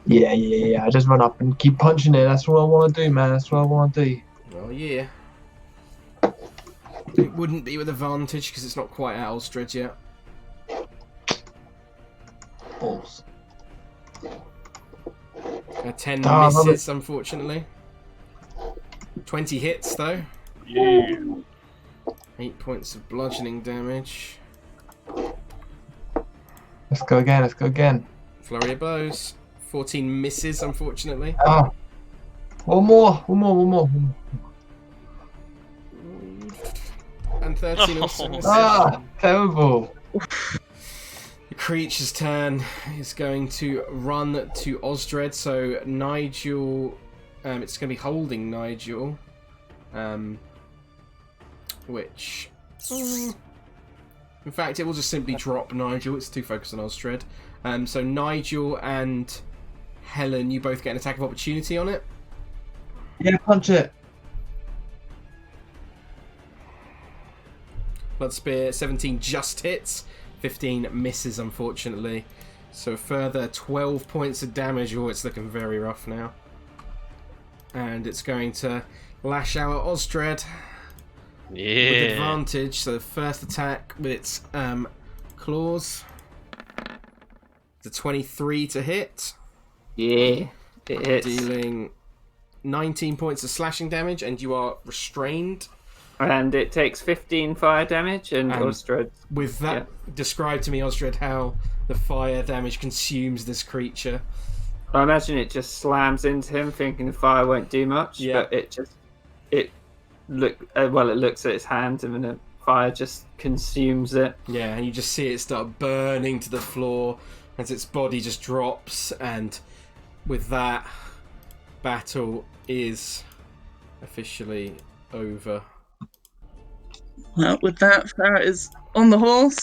S8: Yeah. I just run up and keep punching it. That's what I want to do, man. That's what I want to do.
S1: Well, yeah. It wouldn't be with advantage because it's not quite at Osdred yet.
S8: Balls.
S1: 10
S8: Oh, love
S1: misses, unfortunately. 20 hits, though.
S4: Yeah.
S1: 8 points of bludgeoning damage.
S8: Let's go again.
S1: Flurry of blows. 14 misses, unfortunately.
S8: Ah. One more.
S1: And 13 also misses.
S8: Ah, terrible.
S1: The creature's turn is going to run to Osdred, so Nigel... it's going to be holding Nigel. Which... in fact, it will just simply drop Nigel. It's too focused on Osdred. So Nigel and Helen, you both get an attack of opportunity on it.
S8: Yeah, punch it.
S1: Blood Spear, 17 just hits. 15 misses, unfortunately. So a further 12 points of damage. Oh, it's looking very rough now. And it's going to lash out at Osdred with
S4: Yeah.
S1: advantage. So the first attack with its claws. The 23 to hit.
S7: Yeah, it hits.
S1: Dealing 19 points of slashing damage, and you are restrained.
S7: And it takes 15 fire damage, and
S1: And
S7: Osdred.
S1: With that, describe to me, Osdred, how the fire damage consumes this creature.
S7: I imagine it just slams into him, thinking the fire won't do much.
S1: Yeah.
S7: But it looks at its hand, and the fire just consumes it.
S1: Yeah, and you just see it start burning to the floor as its body just drops, and with that, battle is officially over.
S3: Well, with that, Farrah is on the horse.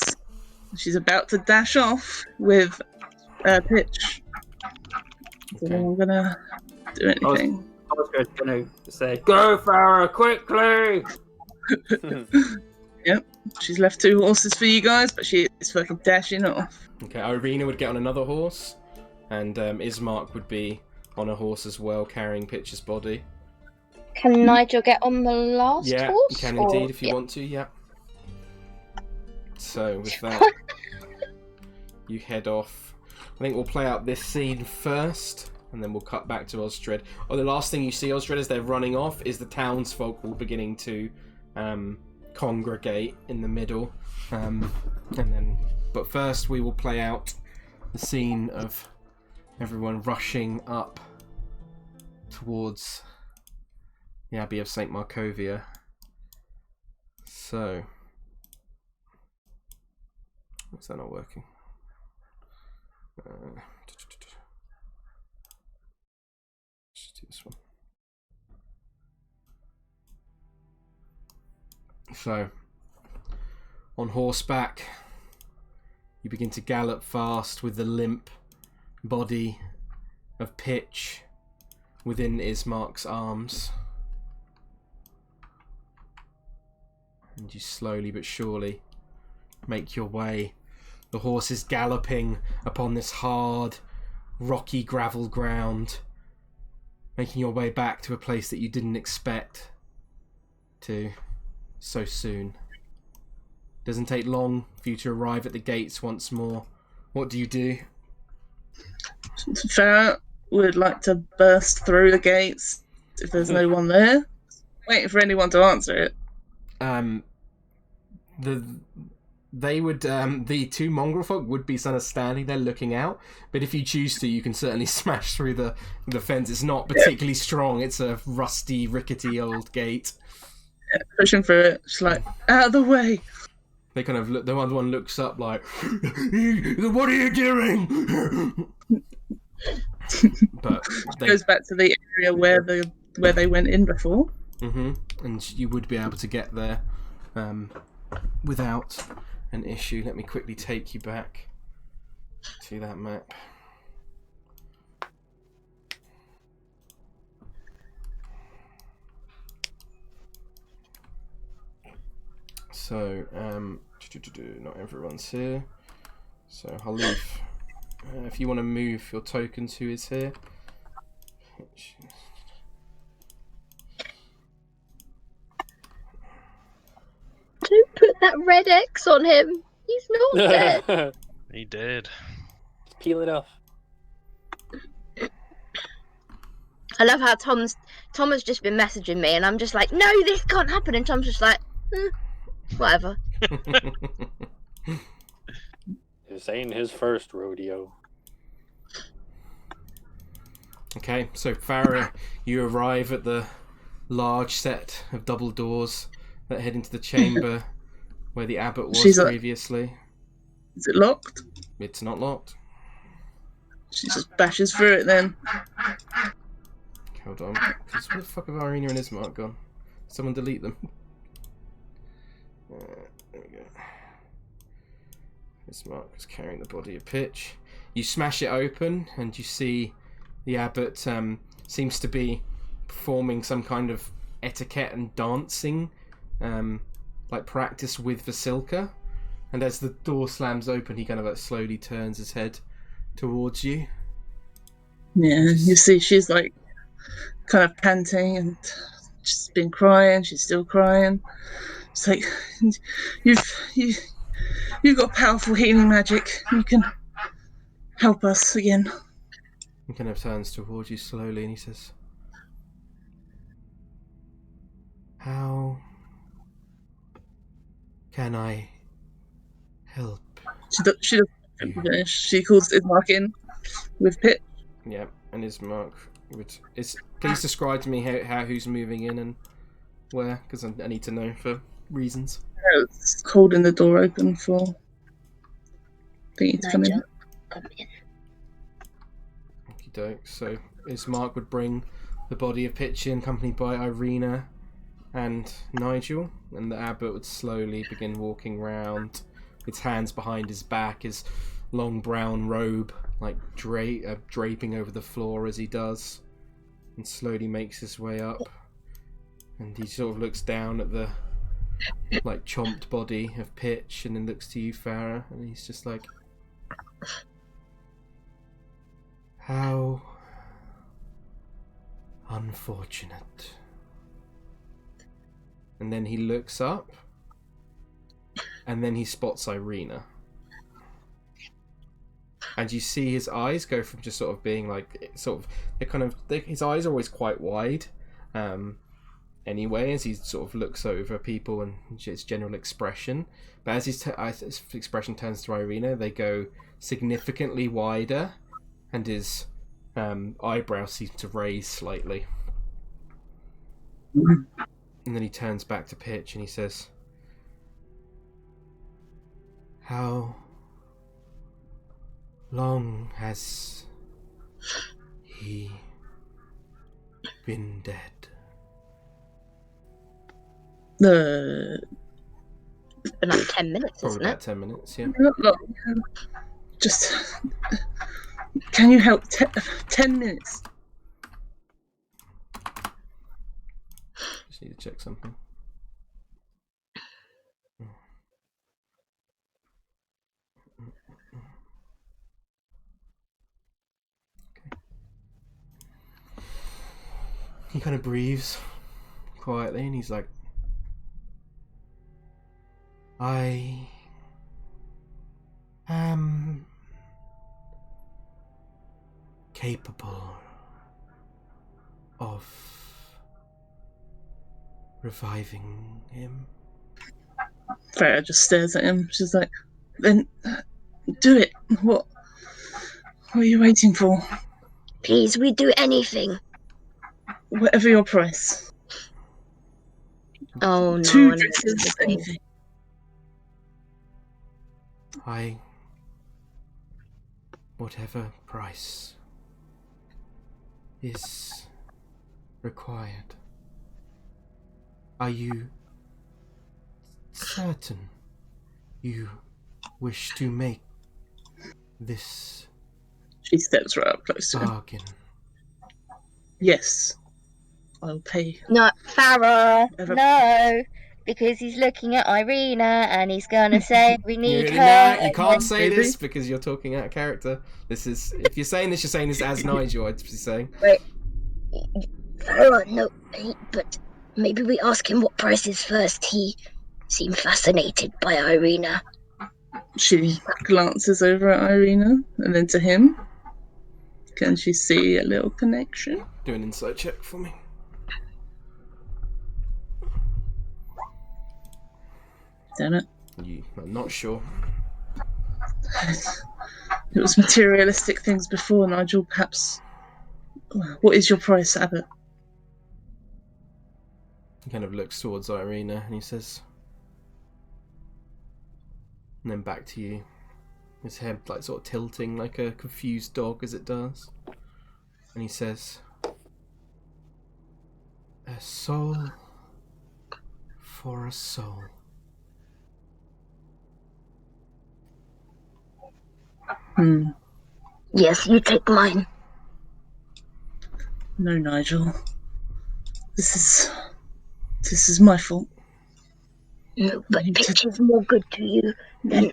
S3: She's about to dash off with Pitch. So
S1: Okay.
S3: I'm gonna do anything.
S7: Osdred's going to say, "Go, Farrah, quickly!"
S3: Yep. She's left 2 horses for you guys, but she is fucking dashing off.
S1: Okay, Irina would get on another horse, and Ismark would be on a horse as well, carrying Pitch's body.
S6: Can Nigel get on the last
S1: Yeah,
S6: horse?
S1: you can
S6: or-
S1: indeed if you
S6: yeah.
S1: want to, yeah. So, with that, you head off. I think we'll play out this scene first, and then we'll cut back to Osdred. Oh, the last thing you see, Osdred, as they're running off, is the townsfolk all beginning to congregate in the middle. But first we will play out the scene of everyone rushing up towards the Abbey of St. Markovia. So, what's that not working? Let's do this one. So, on horseback, you begin to gallop fast with the limp body of Pitch within Ismark's arms. And you slowly but surely make your way. The horse is galloping upon this hard, rocky gravel ground, making your way back to a place that you didn't expect to so soon. Doesn't take long for you to arrive at the gates once more. What do you do?
S3: Farrah would like to burst through the gates if there's no one there. Waiting for anyone to answer it.
S1: The 2 mongrel folk would be sort of standing there looking out, but if you choose to, you can certainly smash through the fence. It's not particularly strong. It's a rusty, rickety old gate.
S3: Pushing through it, just like, out of the way.
S1: They kind of look. The other one looks up like, "What are you doing?" But
S3: Goes back to the area where they went in before.
S1: And you would be able to get there without an issue. Let me quickly take you back to that map. So, not everyone's here. So, Halif, if you want to move your tokens, who is here?
S6: Don't put that red X on him. He's not dead.
S4: He did.
S5: Peel it off.
S6: I love how Tom has just been messaging me, and I'm just like, no, this can't happen. And Tom's just like, whatever.
S5: This ain't his first rodeo.
S1: Okay, so Farrah, you arrive at the large set of double doors that head into the chamber where the abbot was previously.
S3: Is it locked?
S1: It's not locked.
S3: She just bashes through it then.
S1: Hold on. Where the fuck have Irina and Ismark gone? Someone delete them. There we go. Ismark is carrying the body of Pitch. You smash it open and you see the abbot seems to be performing some kind of etiquette and dancing, like practice with Vasilka. And as the door slams open, he kind of like slowly turns his head towards you.
S3: Yeah, you see she's like kind of panting and she's been crying, she's still crying. It's like, you've got powerful healing magic. You can help us again.
S1: He kind of turns towards you slowly and he says, "How can I help?"
S3: She doesn't finish. She calls Ismark in with Pit.
S1: Yeah, and Ismark would... Please describe to me how who's moving in and where, because I need to know for reasons.
S3: It's holding the door open for Thingy to come in.
S6: Come in.
S1: Okey-doke. So Ismark would bring the body of Pitch in, accompanied by Irina and Nigel, and the abbot would slowly begin walking round, his hands behind his back, his long brown robe like draping over the floor as he does, and slowly makes his way up. And he sort of looks down at the like chomped body of Pitch, and then looks to you, Farrah, and he's just like, "How unfortunate." And then he looks up, and then he spots Irina. And you see his eyes go from just sort of being like, his eyes are always quite wide, anyway, as he sort of looks over people and his general expression. But as his expression turns to Irina, they go significantly wider, and his eyebrows seem to raise slightly. And then he turns back to Pitch and he says, "How long has he been dead?"
S6: It's been like 10 minutes,
S1: Probably
S6: isn't
S1: about
S6: it?
S1: 10 minutes, yeah.
S3: Not long. Just. Can you help? 10 minutes.
S1: Just need to check something. He kind of breathes quietly and he's like, "I am capable of reviving him."
S3: Farrah just stares at him. She's like, "Then do it. What are you waiting for?
S6: Please, we do anything.
S3: Whatever your price.
S6: Oh no,
S3: 2
S6: I know
S3: dresses,
S6: this is the thing.
S3: anything."
S1: Whatever price is required. Are you certain you wish to make this
S3: She steps right up close to him.
S1: bargain?
S3: Yes. I'll pay.
S6: No, Farrah,
S3: Whatever.
S6: no, because he's looking at Irina and he's gonna say we need her.
S1: No, you
S6: and
S1: can't
S6: then-
S1: say
S3: Maybe.
S1: this because you're talking out of character. This is, if you're saying this as Nigel, I'd be saying.
S6: Farrah, no, but maybe we ask him what price is first. He seemed fascinated by Irina.
S3: She glances over at Irina and then to him. Can she see a little connection?
S1: Do an insight check for me.
S3: Damn it.
S1: I'm not sure.
S3: It was materialistic things before, Nigel, perhaps. What is your price, Abbot?
S1: He kind of looks towards Irina and he says, and then back to you. His head like sort of tilting like a confused dog as it does. And he says, "A soul for a soul."
S6: Yes, you take mine.
S3: No, Nigel. This is my fault.
S6: No, but Pitch is more good to you than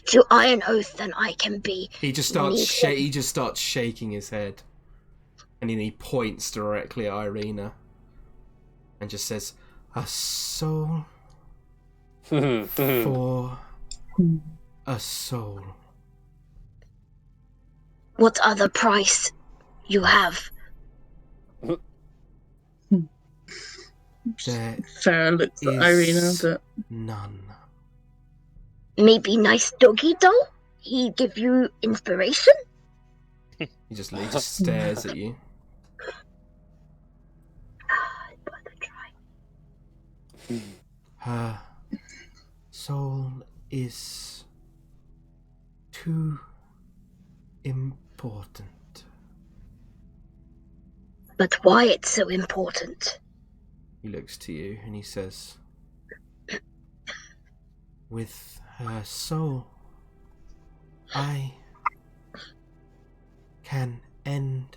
S6: to Iron Oath than I can be.
S1: He just starts shaking his head, and then he points directly at Irina, and just says, "A soul for a soul."
S6: What other price you have?
S1: There
S3: Farrah looks at
S1: is
S3: Irina, but
S1: none.
S6: Maybe nice doggy doll? He give you inspiration?
S1: He just stares at you.
S6: I'd rather try.
S1: Her soul is too important.
S6: But why it's so important?
S1: He looks to you and he says, with her soul, I can end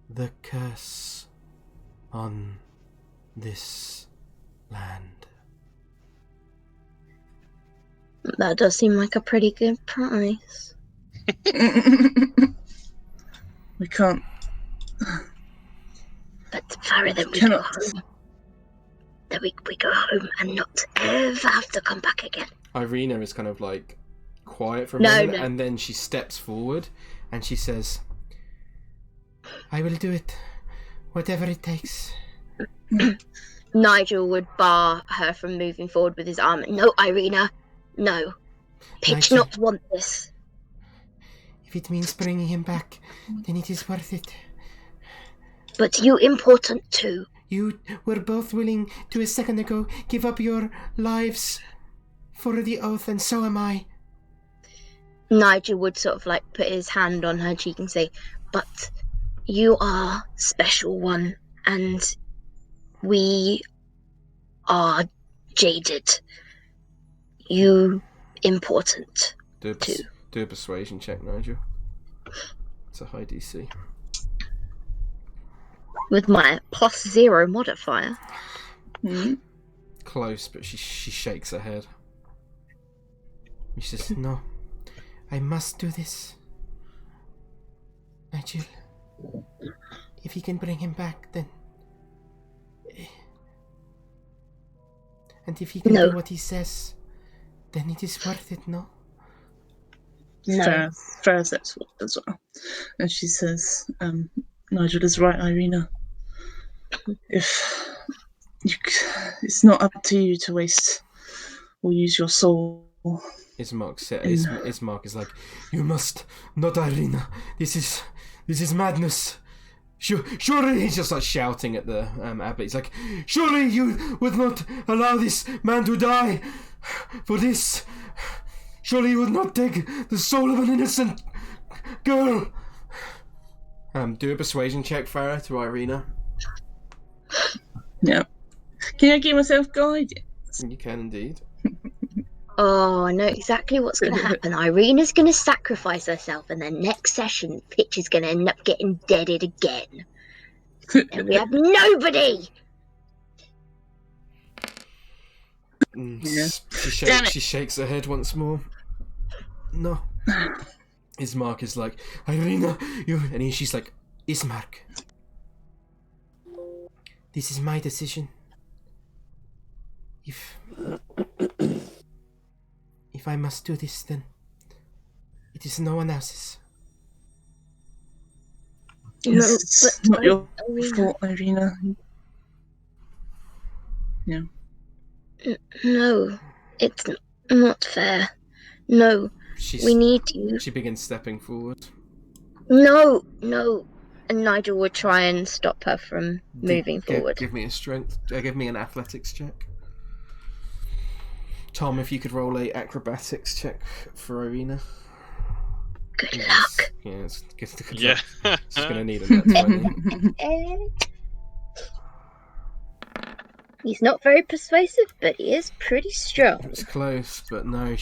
S1: the curse on this land.
S6: That does seem like a pretty good price.
S3: We can't.
S6: But Farrah, then we
S3: Cannot.
S6: go home. Then we go home and not ever have to come back again.
S1: Irina is kind of like quiet for a
S6: No,
S1: moment,
S6: no.
S1: and then she steps forward and she says, I will do it, whatever it takes.
S6: Nigel would bar her from moving forward with his arm. No, Irina, no. Pitch
S1: Nigel.
S6: not want this.
S1: If it means bringing him back, then it is worth it.
S6: But you important too.
S1: You were both willing to, a second ago, give up your lives for the oath, and so am I.
S6: Nigel would sort of like put his hand on her cheek and say, but you are special one, and we are jaded. You important.
S1: Do a persuasion check, Nigel. It's a high DC.
S6: With my +0 modifier.
S3: Mhm.
S1: Close, but she shakes her head. She says, no, I must do this. Nigel, if he can bring him back, then... And if he can
S6: No.
S1: do what he says, then it is worth it, no?
S6: No.
S3: Farrah steps forward as well. And she says, Nigel is right, Irina. It's not up to you to waste or use your soul.
S1: Ismark is like, you must, not Irina. This is madness. Surely, he's just like shouting at the abbot. He's like, surely you would not allow this man to die for this. Surely you would not take the soul of an innocent girl. Do a persuasion check, Farrah, to Irina.
S3: Yeah. Can I give myself guidance?
S1: You can indeed.
S6: Oh, I know exactly what's going to happen. Irina's going to sacrifice herself, and then next session, Pitch is going to end up getting deaded again. And we have nobody!
S3: Yeah.
S1: She shakes her head once more. No. Ismark is like, Irina, you... And she's like, Ismark, this is my decision. If I must do this, then it is no one else's.
S6: No,
S3: It's
S6: but
S3: not your
S6: Irina,
S3: fault, Irina. Yeah.
S6: no, it's not fair. No, we need you.
S1: She begins stepping forward.
S6: No. And Nigel would try and stop her from moving forward.
S1: Give me a strength. Give me an athletics check. Tom, if you could roll a acrobatics check for Irina.
S6: Good luck.
S1: Yeah, it's good
S4: Yeah.
S1: luck. She's gonna need a net 20.
S6: He's not very persuasive, but he is pretty strong.
S1: It's close, but no,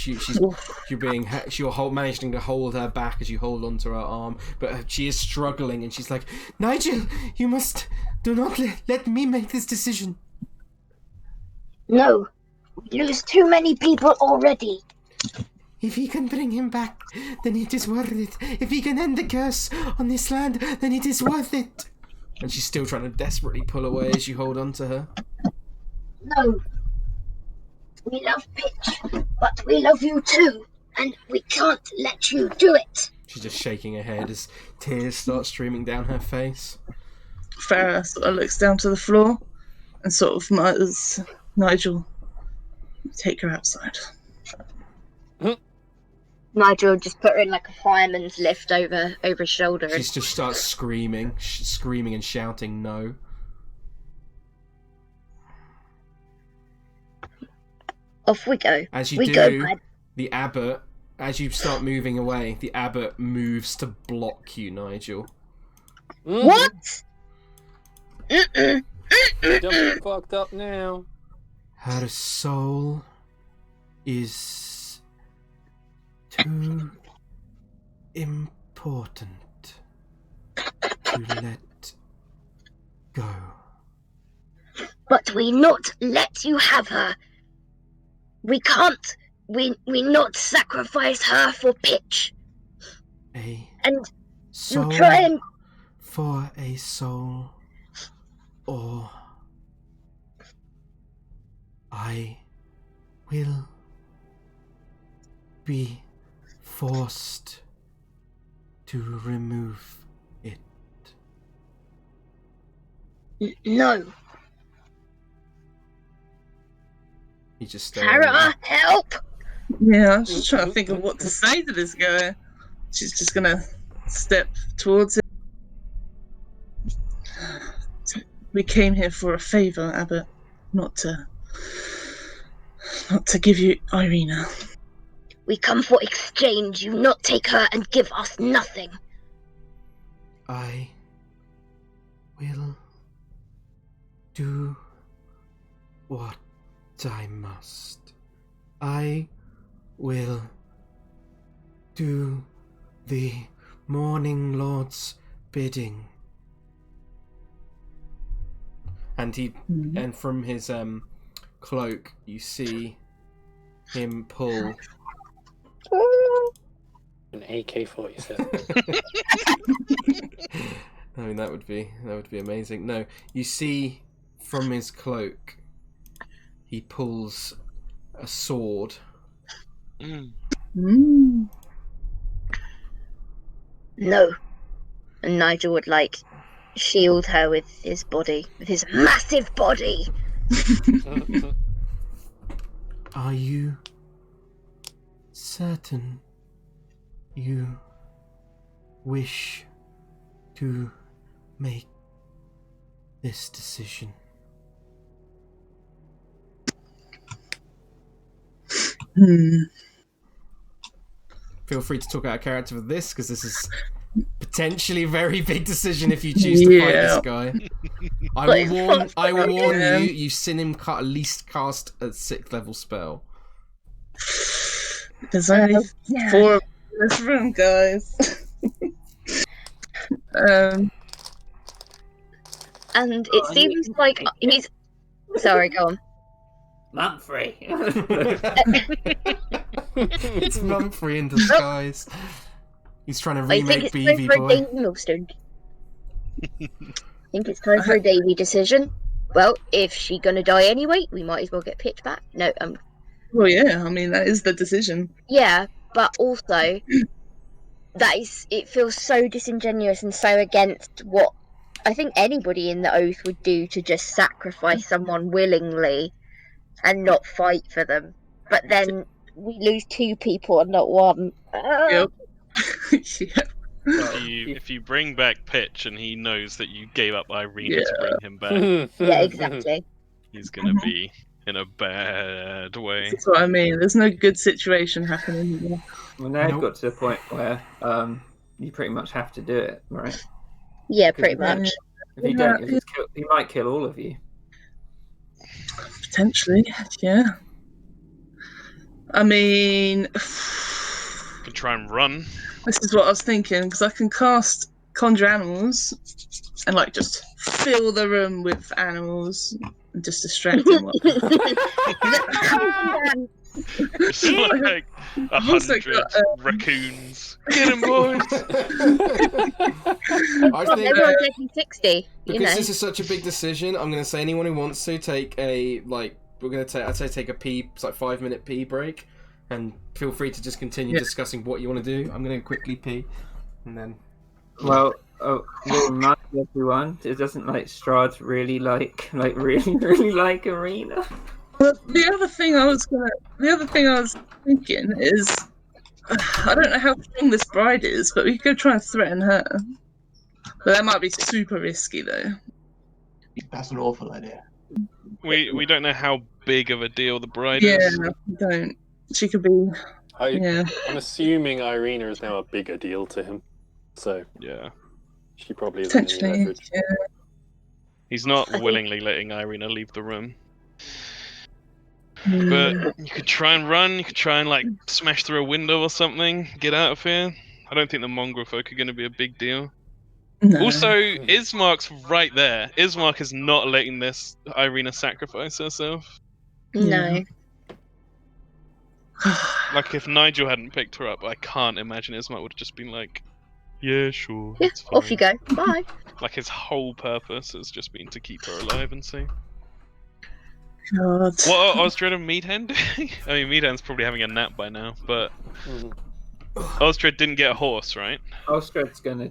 S1: you're managing to hold her back as you hold onto her arm, but she is struggling, and she's like, Nigel, you must do not let me make this decision.
S6: No, we lose too many people already.
S1: If he can bring him back, then it is worth it. If he can end the curse on this land, then it is worth it. And she's still trying to desperately pull away as you hold on to her.
S6: No. We love Pitch, but we love you too, and we can't let you do it.
S1: She's just shaking her head as tears start streaming down her face.
S3: Farrah sort of looks down to the floor and sort of mutters, Nigel, take her outside.
S6: Nigel just put her in like a fireman's lift over his shoulder.
S1: She just starts screaming and shouting no.
S6: Off we go.
S1: As you
S6: we
S1: do,
S6: go, bud.
S1: the abbot, as you start moving away, the abbot moves to block you, Nigel.
S6: What? Mm-mm.
S5: Don't fucked up now.
S1: Her soul is too important to let go.
S6: But we not let you have her. We can't. We not sacrifice her for pitch.
S1: A
S6: And
S1: soul
S6: you try and
S1: for a soul, or I will be forced to remove it.
S6: no.
S1: He just
S6: Farrah, help!
S3: Yeah, I'm just trying to think of what to say to this guy. She's just gonna step towards him. We came here for a favour, Abbot, not to give you Irina.
S6: We come for exchange. You not take her and give us nothing.
S1: I will do what I must. I will do the Morning Lord's bidding. And and from his cloak, you see him pull
S5: An AK-47.
S1: I mean, that would be amazing. No, you see from his cloak, he pulls a sword.
S3: Mm.
S6: No. And Nigel would shield her with his body, with his massive body.
S1: Are you certain you wish to make this decision? Feel free to talk out of character for this, because this is potentially a very big decision if you choose to fight this guy. I will warn you, you've seen him at least cast a 6th level spell.
S3: There's only 4 in this room, guys.
S6: And it seems like he's... Sorry, go on.
S7: Mumphrey.
S1: It's Mumphrey in disguise. He's trying to remake Beavy
S6: Boy. I think it's time for a Davy decision. Well, if she's gonna die anyway, we might as well get pitched back. No,
S3: Well, yeah, I mean, that is the decision.
S6: Yeah, but also, it feels so disingenuous and so against what I think anybody in the Oath would do, to just sacrifice someone willingly and not fight for them. But then we lose 2 people and not 1.
S3: Yep. Yeah.
S4: If you bring back Pitch and he knows that you gave up Irina to bring him back,
S6: Yeah, exactly.
S4: he's gonna be in a bad way.
S3: That's what I mean. There's no good situation happening here.
S7: Well, now you've got to the point where you pretty much have to do it, right?
S6: Yeah, pretty much.
S7: If you don't, he might kill all of you.
S3: Potentially, yeah. I mean,
S4: You can try and run.
S3: this is what I was thinking, because I can cast Conjure Animals and just fill the room with animals and just distract him.
S4: It's like 100 raccoons. Get him, boys!
S6: Everyone's taking 60.
S1: Because this is such a big decision, I'm going to say anyone who wants to take a, I'd say take a pee, it's 5-minute pee break, and feel free to just continue discussing what you want to do. I'm going to quickly pee, and then...
S7: Well, we'll remind everyone, it doesn't Strahd really really like Irina.
S3: Well, the other thing I was thinking is, I don't know how strong this bride is, but we could try and threaten her. But that might be super risky, though.
S8: That's an awful idea.
S4: We don't know how big of a deal the bride is.
S3: Yeah, we don't. She could be.
S5: I'm assuming Irina is now a bigger deal to him, so
S4: yeah,
S5: she probably isn't any
S3: Potentially,
S5: leverage.
S3: yeah.
S4: He's not willingly letting Irina leave the room.
S3: Hmm.
S4: But you could try and run, you could try and like smash through a window or something, get out of here. I don't think the mongrel folk are going to be a big deal.
S3: No.
S4: Also, Ismark's right there. Ismark is not letting this Irina sacrifice herself.
S6: No.
S4: Like, if Nigel hadn't picked her up, I can't imagine Ismark would have just been like, yeah, sure,
S6: Yeah,
S4: it's fine.
S6: off you go. Bye.
S4: Like, his whole purpose has just been to keep her alive and see.
S3: God.
S4: What are Osdred and Meadhan doing? I mean, Meadhan's probably having a nap by now, but Osdred didn't get a horse, right?
S7: Osdred's gonna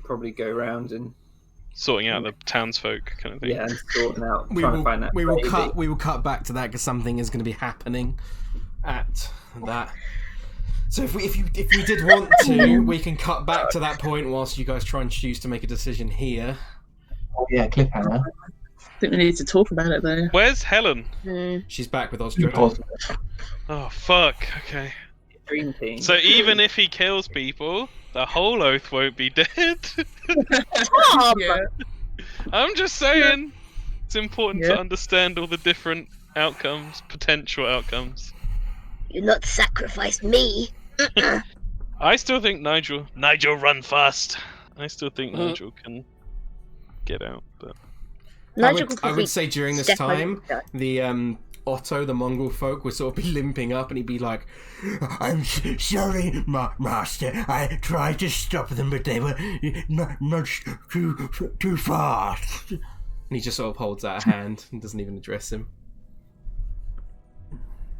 S7: probably go around and
S4: Sorting out the townsfolk kind of thing.
S7: and sorting out,
S1: We
S7: trying
S1: will,
S7: to find that
S1: we will
S7: baby.
S1: cut back to that because something is going to be happening at that. So if we did want to, we can cut back to that point whilst you guys try and choose to make a decision here.
S8: Oh yeah, cliffhanger.
S3: I think we need to talk about it though.
S4: Where's Helen?
S1: She's back with Osdred.
S4: Oh, fuck. Okay.
S7: Dream team.
S4: So even if he kills people, the whole oath won't be dead.
S3: Yeah.
S4: I'm just saying. It's important to
S3: Yeah.
S4: understand all the different outcomes, potential outcomes.
S6: You'll not sacrifice me.
S4: I still think Nigel, run fast. I still think Nigel can get out, but
S6: Nigel could
S1: I
S6: probably
S1: would say during this
S6: step on
S1: time,
S6: it.
S1: the Otto, the mongrel folk, would sort of be limping up, and he'd be like, "I'm sorry, master. I tried to stop them, but they were much too fast." And he just sort of holds out a hand and doesn't even address him.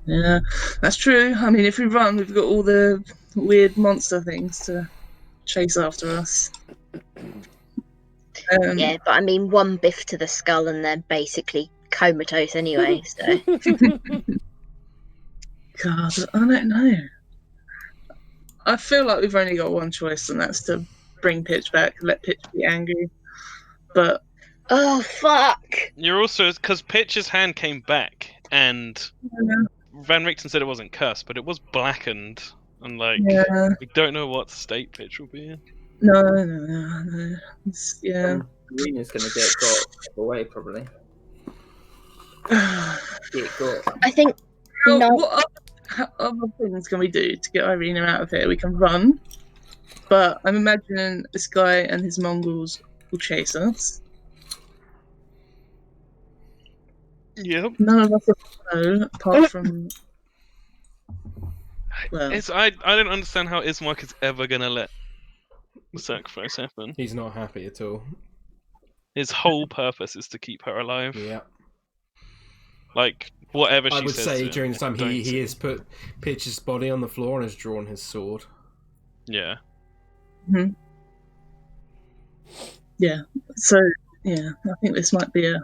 S3: Yeah, that's true. I mean, if we run, we've got all the weird monster things to chase after us.
S6: Yeah, but I mean, one biff to the skull and they're basically comatose anyway, so.
S3: God, I don't know. I feel like we've only got one choice, and that's to bring Pitch back, let Pitch be angry. But
S6: Oh, fuck!
S4: you're also, because Pitch's hand came back, and Van Richten said it wasn't cursed, but it was blackened, and like,
S3: yeah,
S4: we don't know what state Pitch will be in.
S3: no. Yeah.
S7: Arena's gonna get got away probably. Get got.
S6: I think
S3: So
S6: No.
S3: what other things can we do to get Irina out of here? We can run, but I'm imagining this guy and his mongrels will chase us.
S4: Yep.
S3: None of us know, apart from. Well,
S4: I don't understand how Ismark is ever gonna let the sacrifice happen.
S1: He's not happy at all.
S4: His whole purpose is to keep her alive.
S1: Yeah.
S4: Like, whatever she
S1: I would
S4: says
S1: say
S4: to him,
S1: during this time
S4: I don't
S1: he
S4: see-
S1: has put Pitch's body on the floor and has drawn his sword.
S4: Yeah.
S3: so yeah, I think this might be a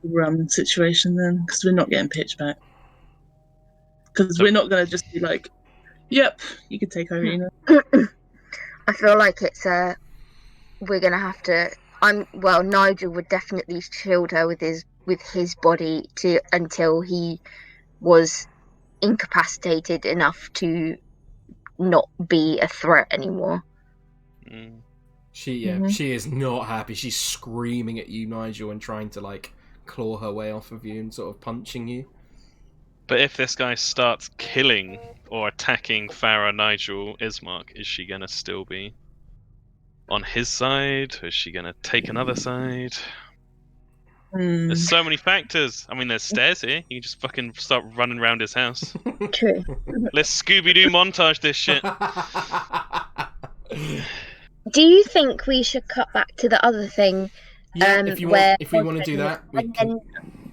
S3: run situation then, because we're not getting Pitch back. Because we're not going to just be like, "Yep, you can take Irina."
S6: I feel like it's we're gonna have to. Nigel would definitely shield her with his body until he was incapacitated enough to not be a threat anymore.
S4: Mm.
S1: She is not happy. She's screaming at you, Nigel, and trying to like claw her way off of you and sort of punching you.
S4: But if this guy starts killing or attacking Farrah, Nigel, Ismark, is she gonna still be on his side? Is she gonna take another side? There's so many factors. I mean, there's stairs here. You can just fucking start running around his house.
S6: True.
S4: Let's Scooby-Doo montage this shit.
S6: Do you think we should cut back to the other thing?
S1: Yeah, if we want to do that,
S6: then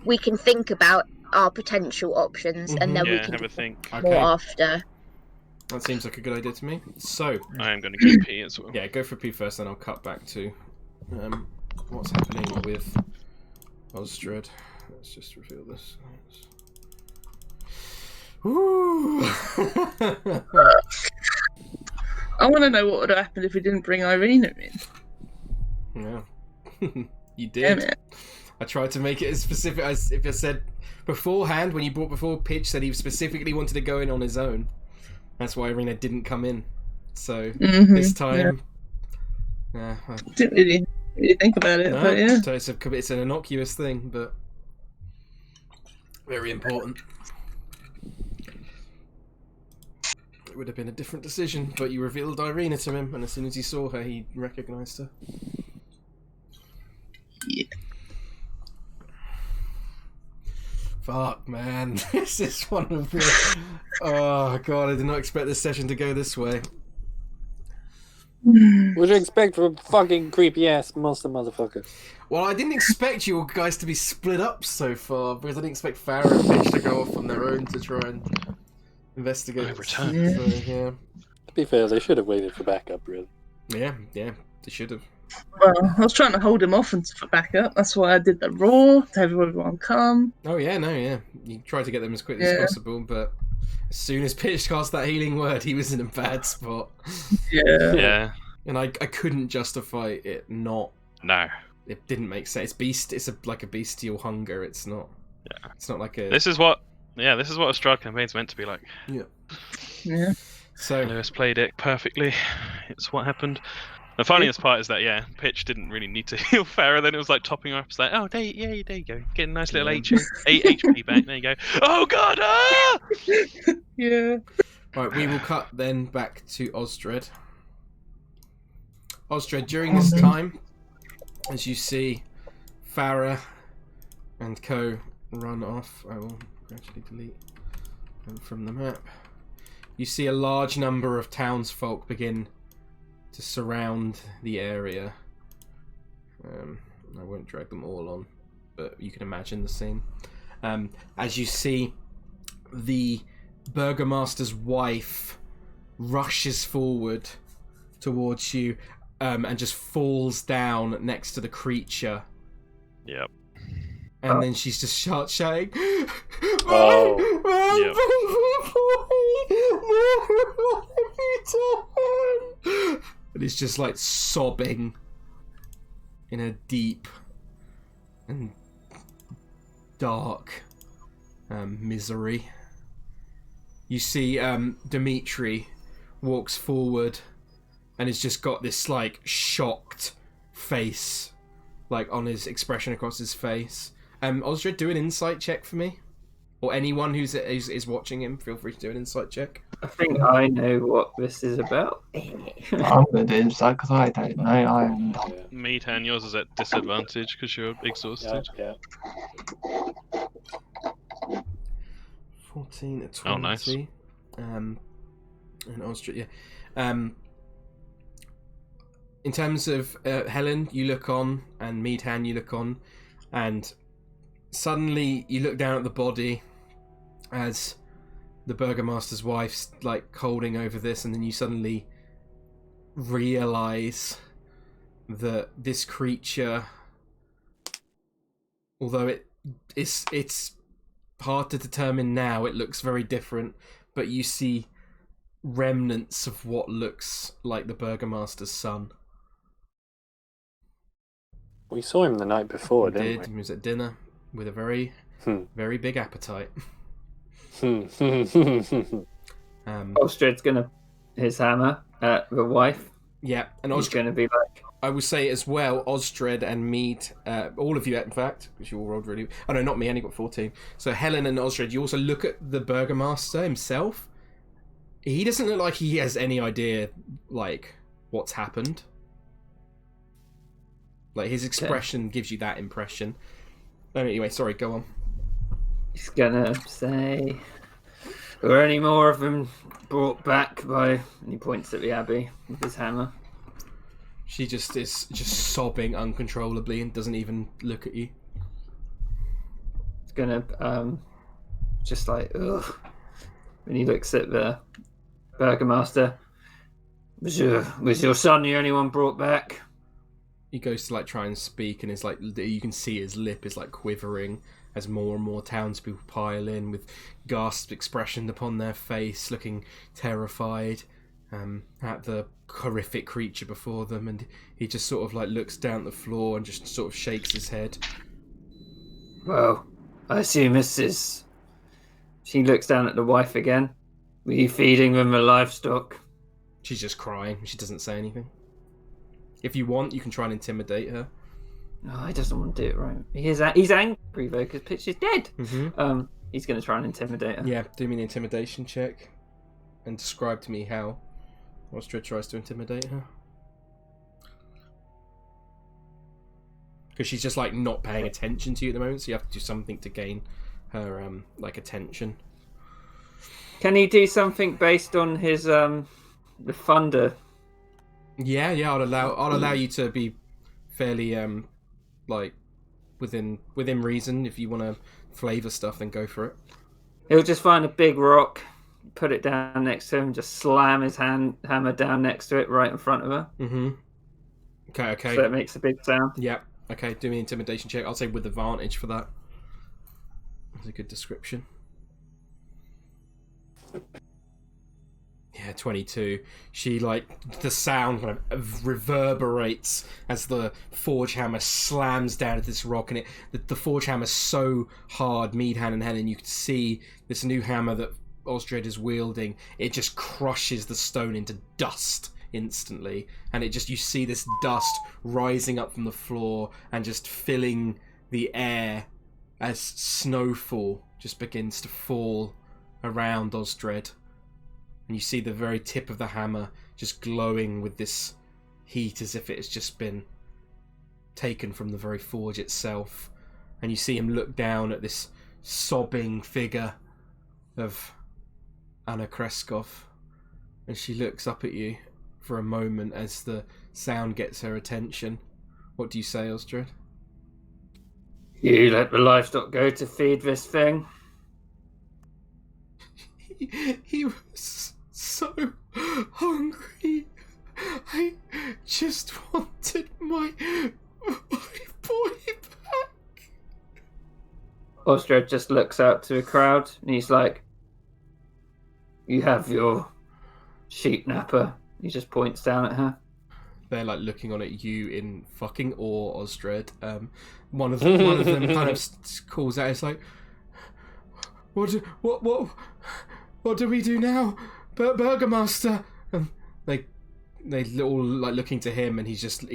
S6: we can think about our potential options, and then we
S4: Yeah,
S6: can
S4: have
S6: do
S4: a think.
S6: more
S1: Okay,
S6: after.
S1: that seems like a good idea to me. So,
S4: I am gonna get pee as well.
S1: yeah, go for P first, then I'll cut back to what's happening with Osdred. Let's just reveal this. Ooh.
S3: I want to know what would have happened if we didn't bring Irina in.
S1: Yeah. You
S3: Damn
S1: did.
S3: it.
S1: I tried to make it as specific as if I said beforehand, when you brought before Pitch said he specifically wanted to go in on his own. That's why Irina didn't come in. So this time,
S3: Didn't really You think about it,
S1: No,
S3: but yeah.
S1: so it's an innocuous thing, but very important. It would have been a different decision, but you revealed Irina to him, and as soon as he saw her, he recognised her.
S3: Yeah.
S1: Fuck, man. This is one of the... Oh, God, I did not expect this session to go this way.
S5: What'd you expect from a fucking creepy ass monster motherfucker?
S1: Well, I didn't expect you guys to be split up so far, because I didn't expect Farrah and Pitch to go off on their own to try and investigate.
S4: Return.
S1: So, yeah.
S5: To be fair, they should have waited for backup, really.
S1: Yeah, they should have.
S3: Well, I was trying to hold him off and for backup. That's why I did the roar to have everyone come.
S1: Oh, yeah, You tried to get them as quickly as possible, but as soon as Pitch cast that healing word, he was in a bad spot.
S3: Yeah.
S4: Yeah.
S1: And I couldn't justify it not.
S4: No.
S1: It didn't make sense. It's like a bestial hunger. It's not.
S4: Yeah.
S1: It's not like a.
S4: This is what a Strahd campaign's meant to be like.
S3: Yeah.
S1: So
S4: Lewis played it perfectly. It's what happened. The funniest part is that Pitch didn't really need to heal Farrah. Then it was like topping her up. It's like, oh, there you go, get a nice little HP back. There you go. Oh God! Ah!
S3: Yeah.
S1: right, we will cut then back to Osdred. Osdred, during this time, as you see Farrah and co run off, I will actually delete them from the map. You see a large number of townsfolk begin to surround the area. I won't drag them all on, but you can imagine the scene. As you see, the burgomaster's wife rushes forward towards you and just falls down next to the creature.
S4: Yep.
S1: And then she's just shouting,
S5: Oh.
S1: and it's just like sobbing in a deep and dark misery. You see Dimitri walks forward and has just got this like shocked face, like on his expression across his face. Osdred, do an insight check for me, or anyone who's watching him. Feel free to do an insight check.
S7: I think I know what this is about.
S8: I'm going to do insight because I don't know. I'm not.
S4: Meadhan, yours is at disadvantage because you're exhausted.
S5: Yeah.
S1: 14 to 20.
S4: Oh, nice.
S1: And Osdred, yeah. In terms of Helen, you look on, and Meadhan, you look on, and suddenly you look down at the body as the burgomaster's wife's like holding over this, and then you suddenly realise that this creature, although it's hard to determine now, it looks very different, but you see remnants of what looks like the burgomaster's son.
S5: We saw him the night before,
S1: He
S5: didn't
S1: He was at dinner with a very, very big appetite.
S5: we?
S7: Ostred's gonna his hammer at the wife.
S1: Yeah, and
S7: He's
S1: Osdred,
S7: gonna be like,
S1: I will say as well, Osdred and Mead, all of you in fact, because you all rolled really... Oh no, not me, I only got 14. So Helen and Osdred, you also look at the burgomaster himself. He doesn't look like he has any idea, like, what's happened. Like, his expression gives you that impression. Anyway, sorry, go on.
S7: he's gonna say, were any more of them brought back by? And he points at the abbey with his hammer.
S1: She just is just sobbing uncontrollably and doesn't even look at you.
S7: He's gonna just like, ugh. When he looks at the burgomaster, was your son the only one brought back?
S1: He goes to like try and speak, and it's like you can see his lip is like quivering as more and more townspeople pile in with gasped expression upon their face, looking terrified at the horrific creature before them, and he just sort of like looks down at the floor and just sort of shakes his head.
S7: Well, I assume this is... She looks down at the wife again. Were you feeding them the livestock?
S1: She's just crying. She doesn't say anything. If you want, you can try and intimidate her.
S7: No, he doesn't want to do it right. He's angry though because Pitch is dead.
S1: Mm-hmm.
S7: He's going to try and intimidate her.
S1: Yeah, do me an intimidation check, and describe to me how Osdred tries to intimidate her. Because she's just like not paying attention to you at the moment, so you have to do something to gain her like attention.
S7: Can he do something based on his the thunder?
S1: Yeah, I'll allow you to be fairly like within reason. If you want to flavour stuff, then go for it.
S7: He'll just find a big rock, put it down next to him, just slam his hammer down next to it, right in front of her.
S1: Mm-hmm. Okay.
S7: So it makes a big sound.
S1: Yeah. Okay, do me an intimidation check. I'll say with advantage for that. That's a good description. Yeah, 22. She, like, the sound kind of reverberates as the forge hammer slams down at this rock, and the forge hammer's so hard, Meadhan and Helen, you can see this new hammer that Osdred is wielding, it just crushes the stone into dust instantly, and you see this dust rising up from the floor and just filling the air as snowfall just begins to fall around Osdred. And you see the very tip of the hammer just glowing with this heat as if it has just been taken from the very forge itself. And you see him look down at this sobbing figure of Anna Krezk, and she looks up at you for a moment as the sound gets her attention. What do you say, Osdred?
S7: You let the livestock go to feed this thing?
S1: He was so hungry. I just wanted my boy back.
S7: Osdred just looks out to the crowd and he's like, you have your sheep napper. He just points down at her.
S1: They're like looking on at you in fucking awe, Osdred. One of them kind of calls out. It's like, what do we do now, Burgomaster? And they all like looking to him, and he's just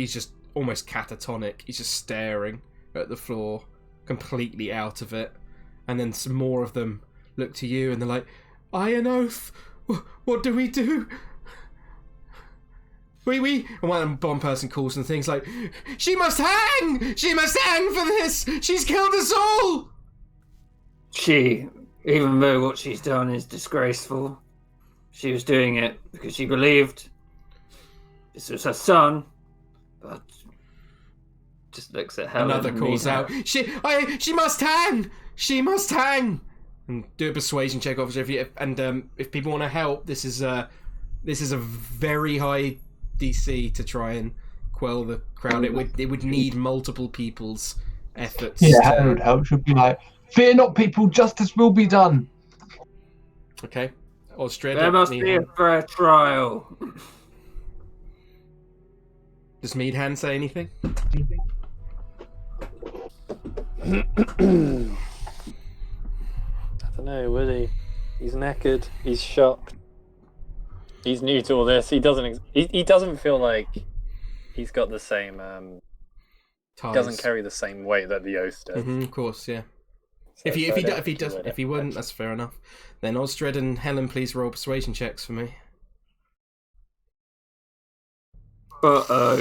S1: almost catatonic. He's just staring at the floor, completely out of it. And then some more of them look to you, and they're like, Iron Oath, what do we do? And one person calls and things like, She must hang for this! She's killed us all!
S7: Even though what she's done is disgraceful, she was doing it because she believed this was her son, but just looks at Helen.
S1: Another calls out, She must hang! She must hang! And do a persuasion check, officer. If people want to help, this is a very high DC to try and quell the crowd. It would need multiple people's efforts.
S8: Yeah, that would help. Should be like, fear not, people. Justice will be done.
S1: Okay, Osdred.
S7: There must be a fair trial.
S1: Does Meadhan say anything?
S5: I don't know, would he? He's knackered. He's shocked. He's new to all this. He doesn't feel like he's got the same.
S1: Ties.
S5: Doesn't carry the same weight that the oath does.
S1: Mm-hmm, of course, yeah.
S5: So
S1: If he wouldn't, that's fair enough. Then Osdred and Helen, please roll persuasion checks for me.
S7: Uh-oh.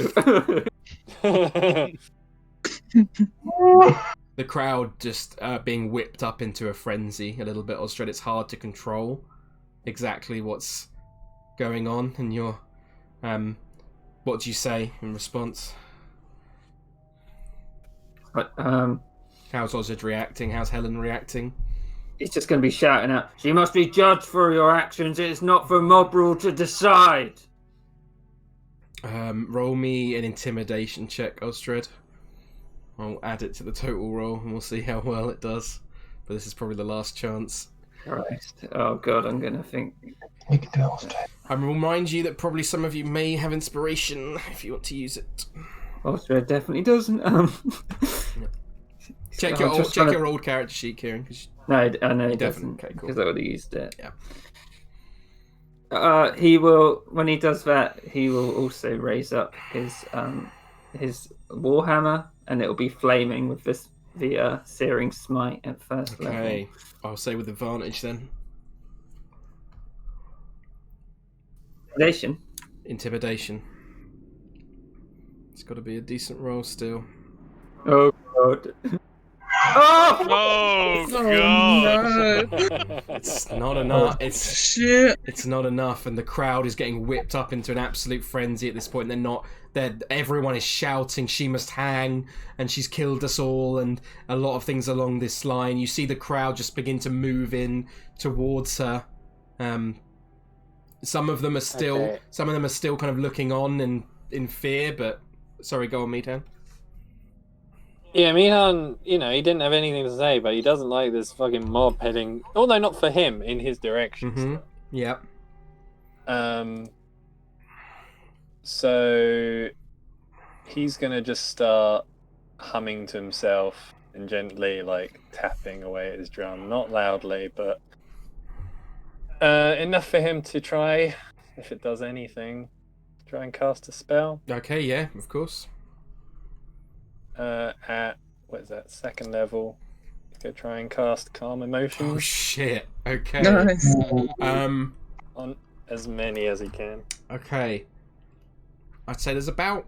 S1: The crowd just being whipped up into a frenzy a little bit, Osdred. It's hard to control exactly what's going on, and you're what do you say in response? How's Osdred reacting? How's Helen reacting?
S7: He's just going to be shouting out, she must be judged for your actions. It's not for mob rule to decide.
S1: Roll me an intimidation check, Osdred. I'll add it to the total roll, and we'll see how well it does. But this is probably the last chance.
S7: Christ. Oh god, I'm going to think.
S8: You can do it, Osdred.
S1: I remind you that probably some of you may have inspiration if you want to use it.
S7: Osdred definitely doesn't.
S1: Check your old character sheet, Kieran.
S7: No, I know he
S1: definitely.
S7: doesn't.
S1: Okay, cool.
S7: Because I would have used it.
S1: Yeah.
S7: He will, when he does that, he will also raise up his warhammer, and it will be flaming with the searing smite at first level.
S1: Okay, I'll say with advantage then. Intimidation. It's got to be a decent roll still.
S7: Oh god. Oh!
S4: Oh god!
S3: No.
S1: It's not enough. It's
S3: Shit.
S1: It's not enough, and the crowd is getting whipped up into an absolute frenzy at this point. Everyone is shouting, "She must hang," and she's killed us all, and a lot of things along this line. You see the crowd just begin to move in towards her. Some of them are still kind of looking on and in fear. But sorry, go on, Meadhan.
S5: Yeah, Meadhan, he didn't have anything to say, but he doesn't like this fucking mob heading. Although not for him, in his direction.
S1: Mm-hmm. Yep.
S5: So he's gonna just start humming to himself and gently, tapping away at his drum. Not loudly, but enough for him to try, if it does anything, try and cast a spell.
S1: Okay. Yeah. Of course.
S5: At what is that, second level? Go try and cast Calm Emotions.
S1: Oh shit. Okay.
S3: Nice.
S5: On as many as he can.
S1: Okay. I'd say there's about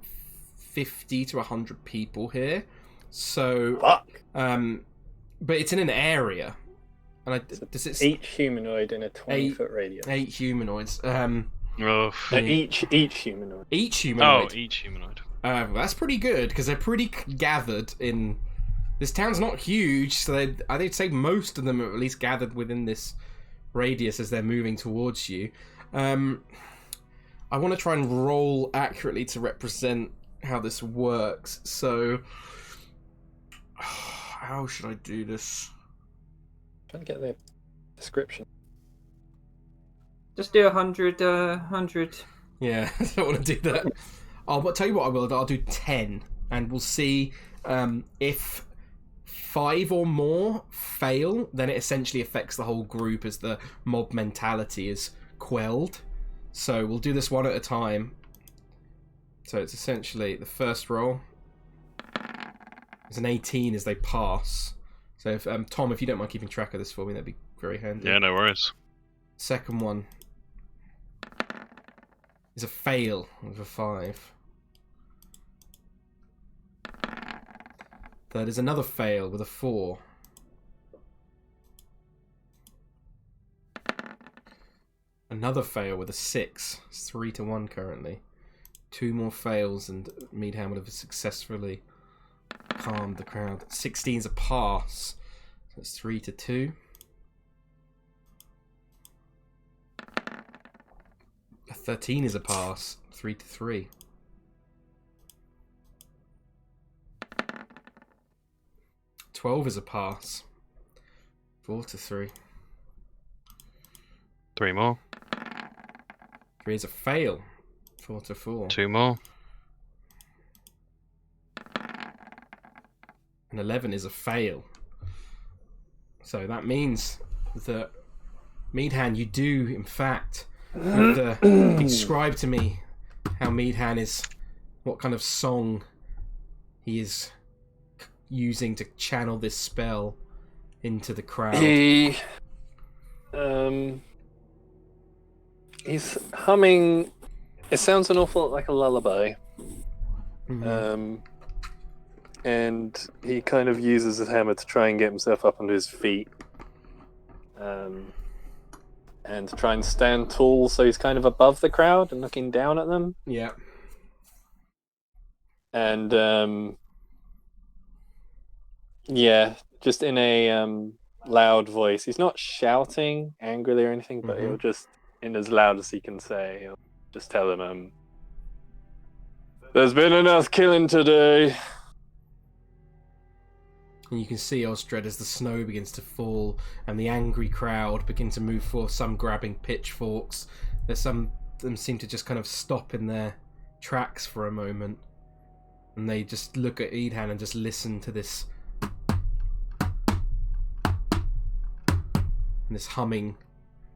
S1: 50 to 100 people here. So
S5: Fuck.
S1: but it's in an area. And does it
S5: 8 humanoid in a 20-foot radius.
S1: 8 humanoids.
S5: Each humanoid.
S1: Each humanoid.
S4: Oh, each humanoid.
S1: That's pretty good, because they're pretty gathered in... This town's not huge, so I'd say most of them are at least gathered within this radius as they're moving towards you. I want to try and roll accurately to represent how this works, so... How should I do this?
S5: Trying to get the description.
S7: Just do 100.
S1: Yeah, I don't want to do that. I'll tell you what I will do. I'll do 10, and we'll see if 5 or more fail, then it essentially affects the whole group as the mob mentality is quelled. So we'll do this one at a time. So it's essentially the first roll is an 18 as they pass. So if Tom, if you don't mind keeping track of this for me, that'd be very handy.
S4: Yeah, no worries.
S1: Second one is a fail with a 5. Third is another fail with a 4. Another fail with a 6. It's 3-1 currently. 2 more fails and Meadhan would have successfully calmed the crowd. 16's a pass. So it's 3-2. A 13 is a pass. 3-3. 12 is a pass. 4-3.
S4: 3 more.
S1: 3 is a fail. 4-4.
S4: 2 more.
S1: And 11 is a fail. So that means that Meadhan, you do in fact have to describe to me how Meadhan is, what kind of song he is using to channel this spell into the crowd.
S5: He's humming. It sounds an awful lot like a lullaby.
S1: Mm-hmm.
S5: And he kind of uses his hammer to try and get himself up onto his feet. And to try and stand tall so he's kind of above the crowd and looking down at them.
S1: Yeah.
S5: And yeah, just in a loud voice. He's not shouting angrily or anything, but he'll just, in as loud as he can say, he'll just tell them, there's been enough killing today.
S1: And you can see Osdred as the snow begins to fall and the angry crowd begin to move forth, some grabbing pitchforks. There's some of them seem to just kind of stop in their tracks for a moment. And they just look at Meadhan and just listen to this humming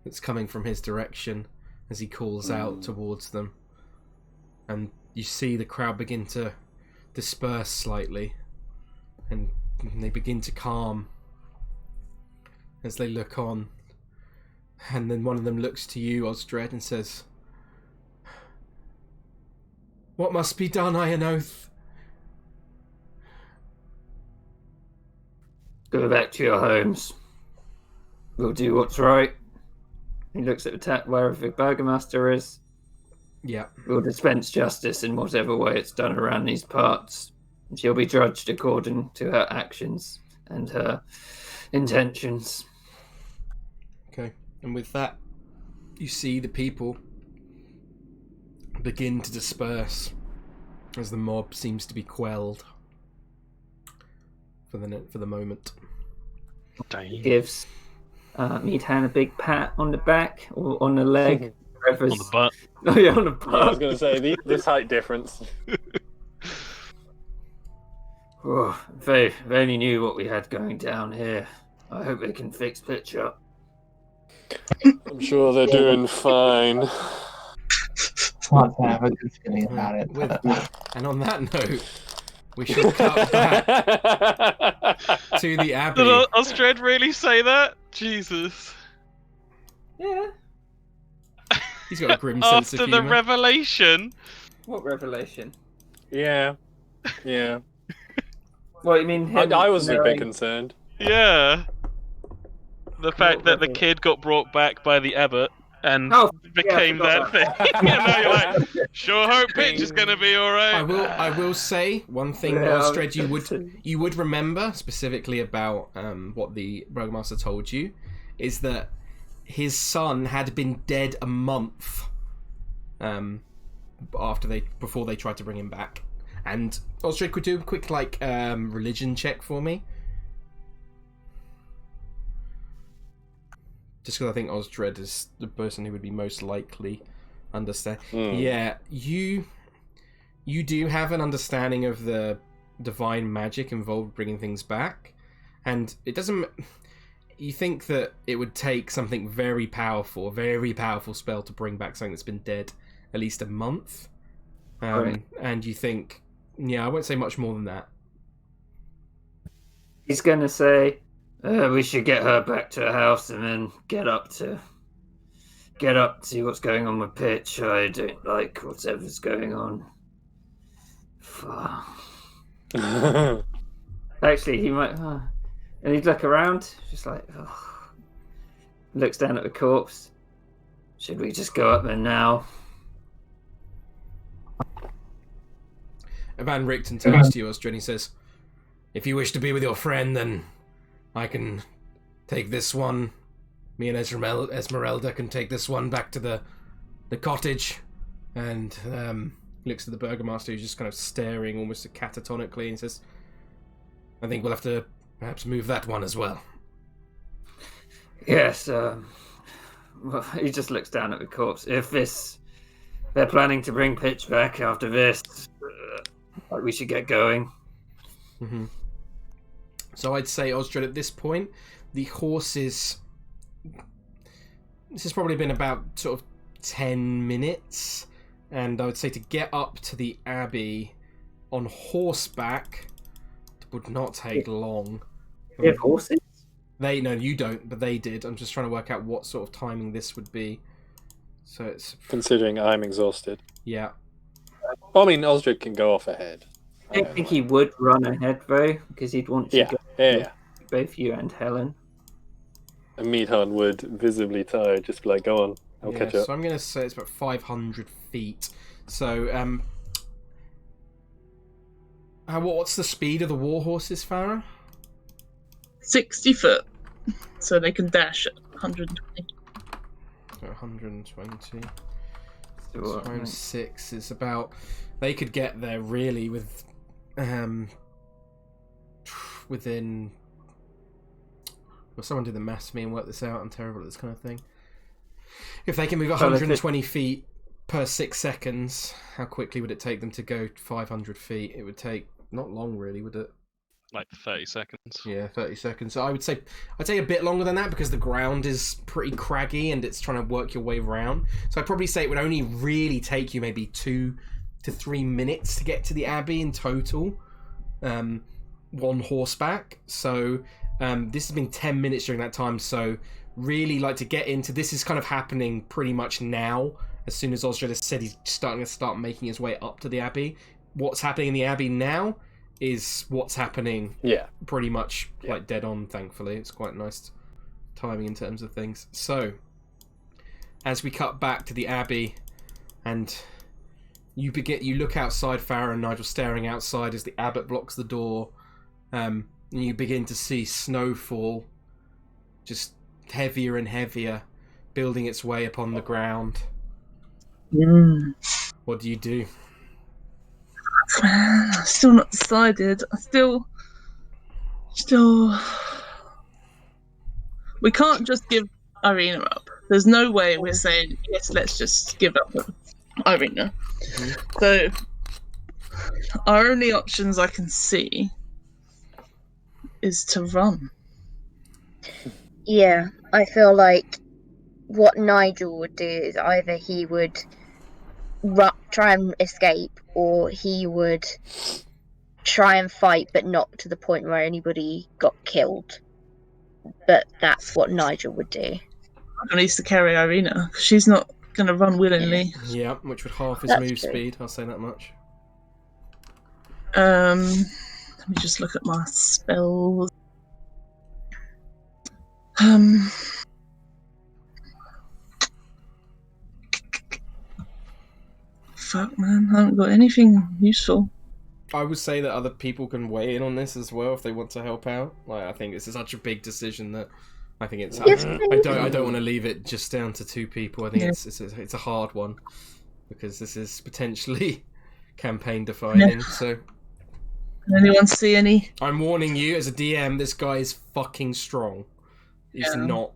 S1: that's coming from his direction. as he calls out towards them. And you see the crowd begin to disperse slightly, and they begin to calm as they look on. And then one of them looks to you, Osdred, and says, "What must be done, I an oath?"
S7: Go back to your homes. We'll do what's right. He looks at the tap wherever the burgomaster is.
S1: Yeah.
S7: We'll dispense justice in whatever way it's done around these parts. And she'll be judged according to her actions and her intentions.
S1: Okay. And with that, you see the people begin to disperse as the mob seems to be quelled for the moment.
S4: Dang.
S7: Gives Meadhan a big pat on the back or on the leg.
S4: On the butt.
S7: Oh yeah, on the butt.
S5: Yeah, I was going to say, this height difference.
S7: Oh, if they only knew what we had going down here. I hope they can fix pitch up.
S5: I'm sure they're doing fine.
S8: Can't have a good feeling about it.
S1: And on that note, we should cut back to the Abbey.
S4: Did Osdred really say that? Jesus.
S7: Yeah.
S1: He's got a grim sense of
S4: After the
S1: humour.
S4: revelation.
S7: What revelation?
S5: Yeah.
S7: What, you mean him
S5: I was a bit
S7: marrying-
S5: concerned.
S4: Yeah. The fact that the kid got brought back by the abbot and became
S7: I
S4: that
S7: forgot
S4: thing. And now you're like, sure hope pitch is going to be alright.
S1: I will say one thing,
S7: Yeah,
S1: Osdred, you would remember specifically about what the burgomaster told you, is that his son had been dead a month before they tried to bring him back. And Osdred, could you do a quick religion check for me? Just because I think Osdred is the person who would be most likely understand. Yeah, you do have an understanding of the divine magic involved bringing things back, and it doesn't. You think that it would take something very powerful spell to bring back something that's been dead at least a month,
S7: Right.
S1: and you think, I won't say much more than that.
S7: He's going to say, we should get her back to her house and then get up to see what's going on with Pitch. I don't like whatever's going on. Actually, he might... And he'd look around, just like... Looks down at the corpse. Should we just go up there now?
S1: Van Richten turns to you, Osdred, and he says, "If you wish to be with your friend, then I can take this one. Me and Esmeralda can take this one back to the cottage." And looks at the burgomaster, who's just kind of staring almost catatonically, and says, "I think we'll have to perhaps move that one as well."
S7: Yes, well, he just looks down at the corpse. If they're planning to bring Pitch back after this, we should get going.
S1: Mm-hmm. So I'd say, Osdred, at this point, the horses... This has probably been about sort of 10 minutes, and I would say to get up to the Abbey on horseback would not take long.
S7: You have horses?
S1: No, you don't, but they did. I'm just trying to work out what sort of timing this would be. So it's...
S5: Considering I'm exhausted.
S1: Yeah.
S5: Well, I mean, Osdred can go off ahead.
S7: I don't think he would run ahead, though, because he'd want to go
S5: Yeah.
S7: both you and Helen.
S5: And Meadhan would, visibly tired, just be like, go on, I'll catch up.
S1: So I'm going to say it's about 500 feet. So, what's the speed of the war horses, Farrah?
S3: 60 foot. So they can dash at 120.
S1: So 120.
S7: So,
S1: Times 6 is about... They could get there, really, with... within... Well, someone do the maths for me and work this out. I'm terrible at this kind of thing. If they can move 120 feet per 6 seconds, how quickly would it take them to go 500 feet? It would take not long, really, would it?
S4: like 30 seconds.
S1: Yeah, 30 seconds. So I'd say a bit longer than that because the ground is pretty craggy and it's trying to work your way around. So I'd probably say it would only really take you maybe 2 to 3 minutes to get to the Abbey in total, on horseback. So this has been 10 minutes during that time. So really, like, to get into this is kind of happening pretty much now. As soon as Osdred has said he's starting to start making his way up to the Abbey. What's happening in the Abbey now is what's happening pretty much like dead on, thankfully. It's quite nice timing in terms of things. So, as we cut back to the Abbey, and you look outside, Farrah and Nigel staring outside as the abbot blocks the door, and you begin to see snowfall, just heavier and heavier, building its way upon the ground. What do you do?
S3: Still not decided. Still. We can't just give Irina up. There's no way we're saying, yes, let's just give up Irina. So, our only options I can see is to run.
S6: Yeah, I feel like what Nigel would do is either he would try and escape, or he would try and fight, but not to the point where anybody got killed. But that's what Nigel would do.
S3: Nigel needs to carry Irina. She's not going to run willingly.
S1: Yeah, which would half his move speed, I'll say that much.
S3: Let me just look at my spells. Fuck, man, I haven't got anything useful.
S1: I would say that other people can weigh in on this as well if they want to help out. Like, I think this is such a big decision that I think it's. I don't want to leave it just down to 2 people. I think it's a hard one because this is potentially campaign defining. So,
S3: can anyone see any?
S1: I'm warning you as a DM. This guy is fucking strong. He's not.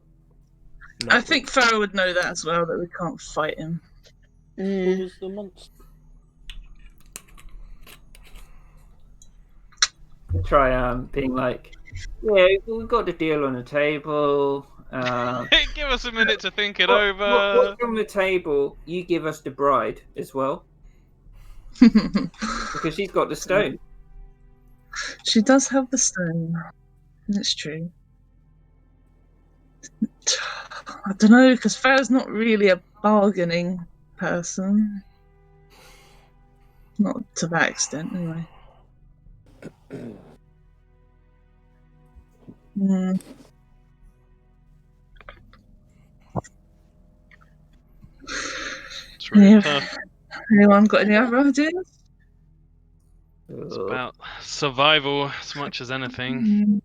S3: I think Farrah would know that as well, that we can't fight him.
S5: Who's the monster?
S7: Try being like, yeah, we've got the deal on the table.
S4: Give us a minute to think it over.
S7: What's on the table? You give us the bride as well, because she's got the stone.
S3: She does have the stone. That's true. I don't know, because Farrah's not really a bargaining person. Not to that extent, anyway.
S4: It's really tough.
S3: Anyone got any other ideas?
S4: It's about survival as much as anything.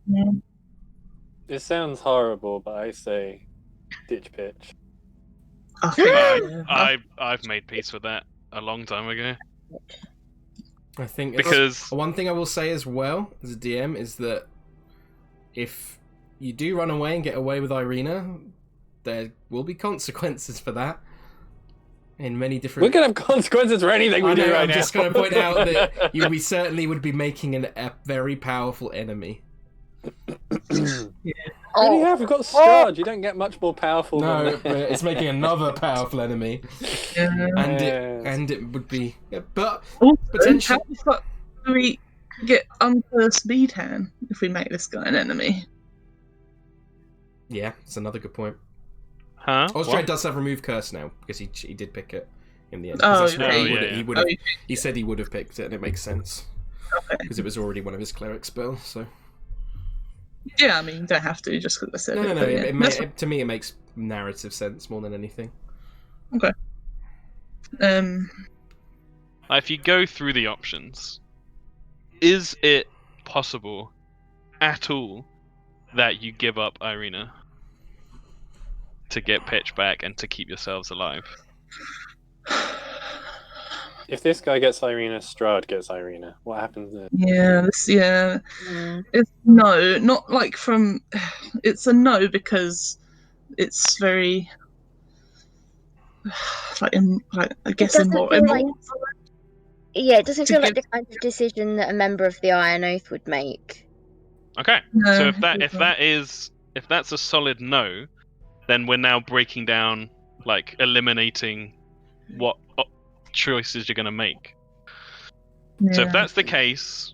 S5: It sounds horrible, but I say ditch pitch.
S4: I've made peace with that a long time ago.
S1: I think
S4: because
S1: one thing I will say as well as a DM is that if you do run away and get away with Irina, there will be consequences for that. In many different.
S5: We're gonna have consequences for anything we do right now.
S1: I'm just going to point out that we certainly would be making a very powerful enemy.
S5: Yeah, we've got Strahd. You don't get much more powerful.
S1: No,
S5: than
S1: but it's making another powerful enemy, and it would be, but potentially.
S3: How the fuck do we get uncursed Meadhan if we make this guy an enemy?
S1: Yeah, it's another good point.
S4: Huh?
S1: Osdred does have remove curse now because he did pick it in the end. He said he would have picked it, and it makes sense because it was already one of his cleric spells. So
S3: yeah, I mean, you don't have to just because I said it.
S1: No. To me, it makes narrative sense more than anything.
S3: Okay.
S4: If you go through the options, is it possible at all that you give up Irina to get Pitch back and to keep yourselves alive?
S5: If this guy gets Irina, Strahd gets Irina. What happens then?
S3: It's no, not like from. It's a no because it's very I guess immoral.
S6: Yeah, it doesn't feel like the kind of decision that a member of the Iron Oath would make.
S4: Okay.
S3: No,
S4: So if that's a solid no, then we're now breaking down, like eliminating what choices you're going to make. So if
S3: yeah.
S4: that's the case,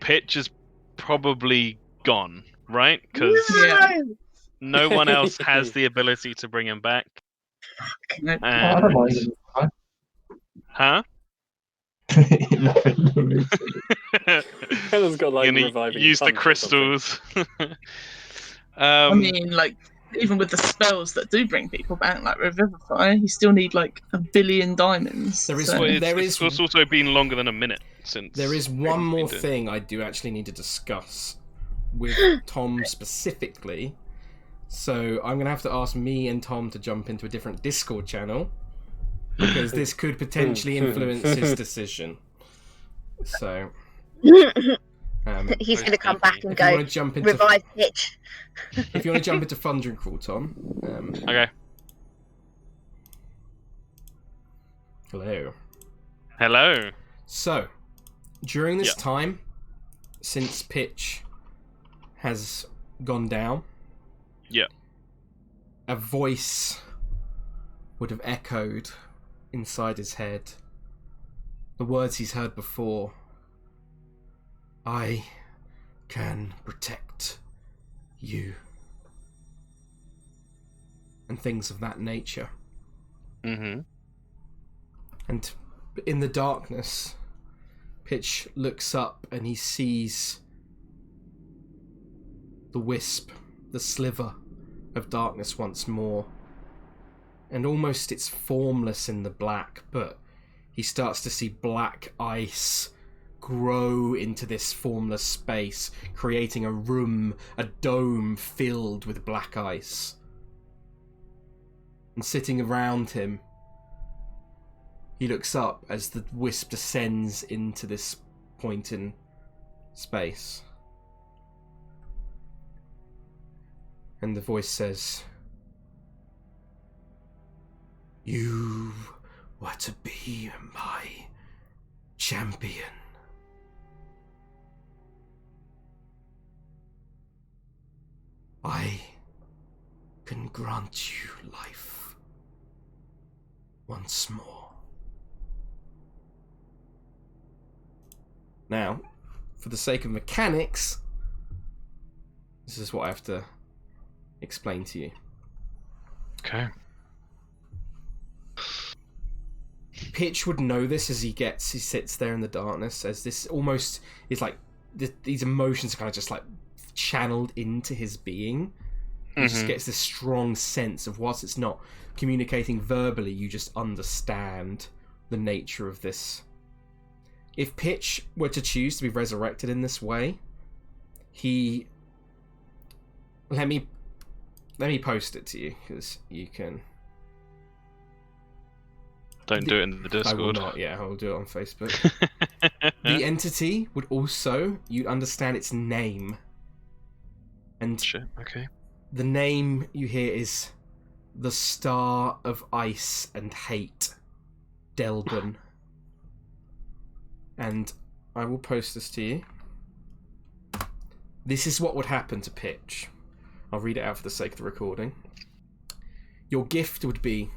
S4: Pitch is probably gone, right? Because
S3: Yeah.
S4: no one else has the ability to bring him back.
S3: No.
S8: I don't mind.
S4: And...
S8: Fine.
S4: Huh?
S8: Nothing.
S5: Helen's got like
S4: You're gonna
S5: reviving
S4: use the
S5: punch or something.
S4: crystals.
S3: I mean, like, even with the spells that do bring people back, like Revivify, you still need like 1 billion diamonds.
S1: There is
S3: so-
S1: one-
S4: it's also been longer than a minute since.
S1: There is one
S4: Pitch
S1: more
S4: been doing-
S1: thing I do actually need to discuss with Tom specifically. So I'm going to have to ask me and Tom to jump into a different Discord channel because this could potentially influence his decision. So
S6: He's going to come back and
S1: if you want
S6: go,
S1: to jump into
S6: revive Pitch.
S1: if you want to jump into Thunder and Crawl, Tom.
S4: Okay.
S1: Hello.
S4: Hello.
S1: So, during this
S4: Yeah.
S1: time, since Pitch has gone down,
S4: Yeah.
S1: a voice would have echoed inside his head. The words he's heard before. I can protect you. And things of that nature.
S4: Mm-hmm.
S1: And in the darkness, Pitch looks up and he sees the wisp, the sliver of darkness once more. And almost it's formless in the black, but he starts to see black ice grow into this formless space, creating a room, a dome filled with black ice. And sitting around him, he looks up as the wisp descends into this point in space. And the voice says, "You were to be my champion. I can grant you life once more." Now, for the sake of mechanics, this is what I have to explain to you.
S4: Okay.
S1: Pitch would know this as he sits there in the darkness, as this almost is like these emotions are kind of just like channeled into his being. He just gets this strong sense of, whilst it's not communicating verbally, you just understand the nature of this. If Pitch were to choose to be resurrected in this way, he... Let me post it to you, because you can...
S4: Don't do it in the Discord.
S1: I will not, yeah, I will do it on Facebook. The entity would also, you'd understand its name. And
S4: Shit, okay.
S1: the name you hear is the Star of Ice and Hate, Delbin. And I will post this to you. This is what would happen to Pitch. I'll read it out for the sake of the recording. Your gift would be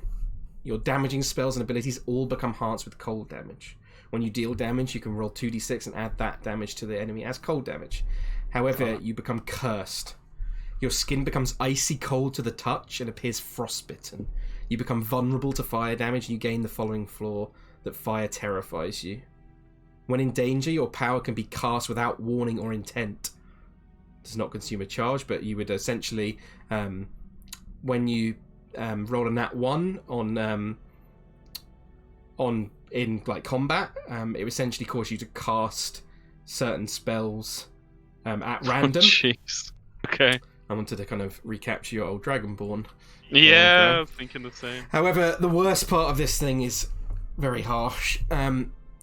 S1: your damaging spells and abilities all become enhanced with cold damage. When you deal damage, you can roll 2d6 and add that damage to the enemy as cold damage. However, you become cursed. Your skin becomes icy cold to the touch and appears frostbitten. You become vulnerable to fire damage and you gain the following flaw, that fire terrifies you. When in danger, your power can be cast without warning or intent. It does not consume a charge, but you would essentially, when you roll a nat 1 on in like combat, it would essentially cause you to cast certain spells at random.
S4: Oh, jeez. Okay.
S1: I wanted to kind of recapture your old Dragonborn.
S4: Yeah, I was thinking the same.
S1: However, the worst part of this thing is very harsh.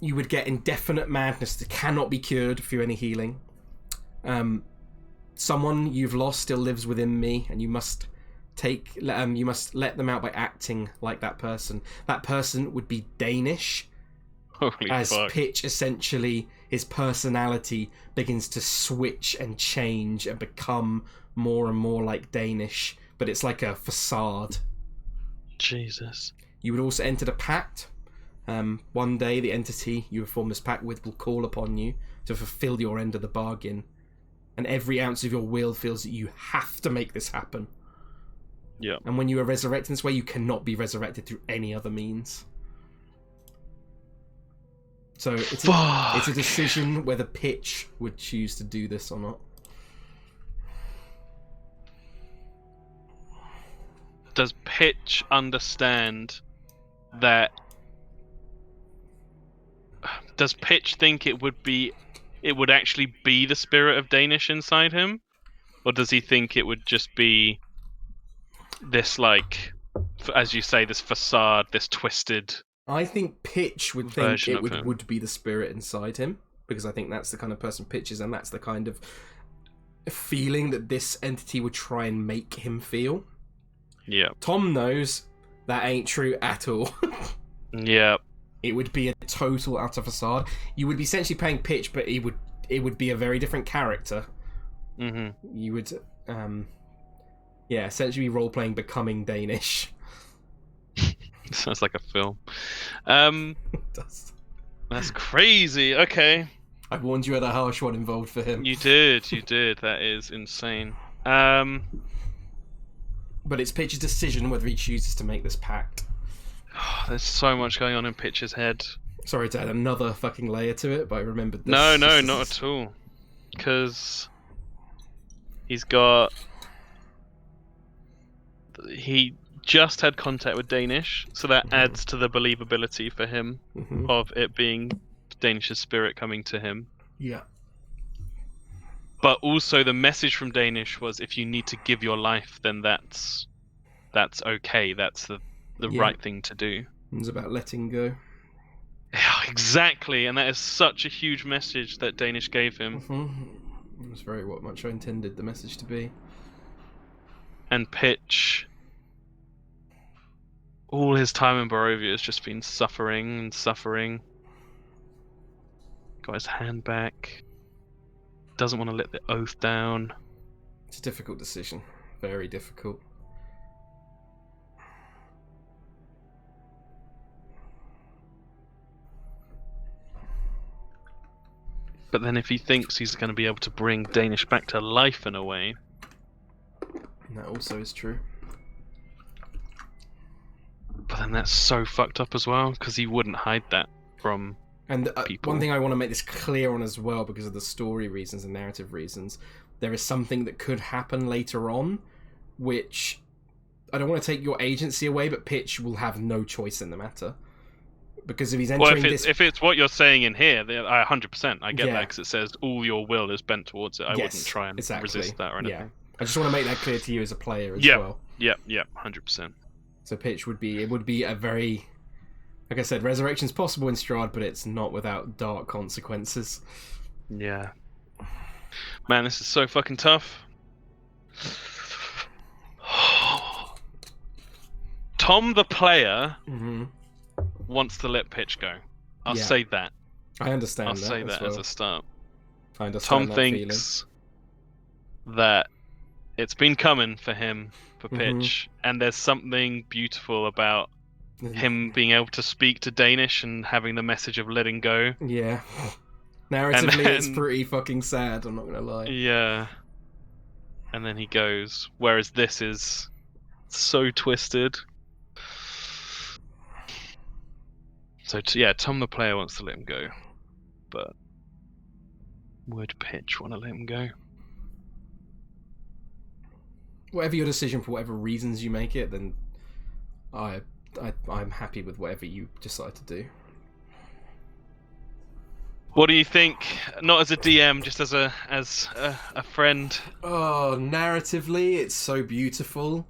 S1: You would get indefinite madness that cannot be cured through any healing. Someone you've lost still lives within me, and you must let them out by acting like that person. That person would be Danish,
S4: Holy
S1: as
S4: fuck.
S1: Pitch essentially, his personality begins to switch and change and become more and more like Danish, but it's like a facade.
S4: Jesus.
S1: You would also enter the pact. One day, the entity you have formed this pact with will call upon you to fulfill your end of the bargain, and every ounce of your will feels that you have to make this happen.
S4: Yeah.
S1: And when you are resurrected in this way, you cannot be resurrected through any other means. So it's a decision whether Pitch would choose to do this or not.
S4: Does Pitch understand that? Does Pitch think it would actually be the spirit of Danish inside him? Or does he think it would just be this, like, as you say, this facade, this twisted...
S1: I think Pitch would think
S4: version
S1: it
S4: of him.
S1: would be the spirit inside him, because I think that's the kind of person Pitch is, and that's the kind of feeling that this entity would try and make him feel.
S4: Yeah.
S1: Tom knows that ain't true at all.
S4: Yeah.
S1: It would be a total utter facade. You would be essentially playing Pitch, but it would be a very different character.
S4: Mm-hmm.
S1: You would, essentially role-playing becoming Danish.
S4: Sounds like a film.
S1: It does.
S4: That's crazy. Okay.
S1: I warned you had a harsh one involved for him.
S4: You did. That is insane.
S1: But it's Pitch's decision whether he chooses to make this pact.
S4: There's so much going on in Pitch's head.
S1: Sorry to add another fucking layer to it, but I remembered this.
S4: No, not at all. Because he just had contact with Danish, so that adds to the believability for him of it being Danish's spirit coming to him.
S1: Yeah.
S4: But also the message from Danish was, if you need to give your life, then that's okay. That's the right thing to do.
S1: It's about letting go.
S4: Yeah, exactly, and that is such a huge message that Danish gave him.
S1: It was very much I intended the message to be.
S4: And Pitch, all his time in Barovia has just been suffering and suffering. Got his hand back. Doesn't want to let the oath down.
S1: It's a difficult decision. Very difficult.
S4: But then if he thinks he's going to be able to bring Danish back to life in a way...
S1: That also is true.
S4: But then that's so fucked up as well, because he wouldn't hide that from people.
S1: One thing I want to make this clear on as well, because of the story reasons and narrative reasons, there is something that could happen later on, which... I don't want to take your agency away, but Pitch will have no choice in the matter. Because if he's entering
S4: if it's what you're saying in here, 100%, I get that, because it says all your will is bent towards it. I wouldn't try and resist that or anything.
S1: Yeah. I just want to make that clear to you as a player as well.
S4: Yeah, 100%.
S1: So Pitch would be a very, like I said, resurrection's possible in Strahd, but it's not without dark consequences.
S4: Yeah. Man, this is so fucking tough. Tom the player wants to let Pitch go. I'll say that.
S1: I understand
S4: I'll say that as a start.
S1: I understand
S4: Tom
S1: that
S4: thinks that it's been coming for him, for Pitch, and there's something beautiful about him being able to speak to Danish and having the message of letting go.
S1: Yeah. Narratively, it's pretty fucking sad, I'm not going to lie.
S4: Yeah. And then he goes, whereas this is so twisted. So, Tom the player wants to let him go. But would Pitch want to let him go?
S1: Whatever your decision, for whatever reasons you make it, then I'm happy with whatever you decide to do.
S4: What do you think? Not as a DM, just as a friend.
S1: Oh, narratively, it's so beautiful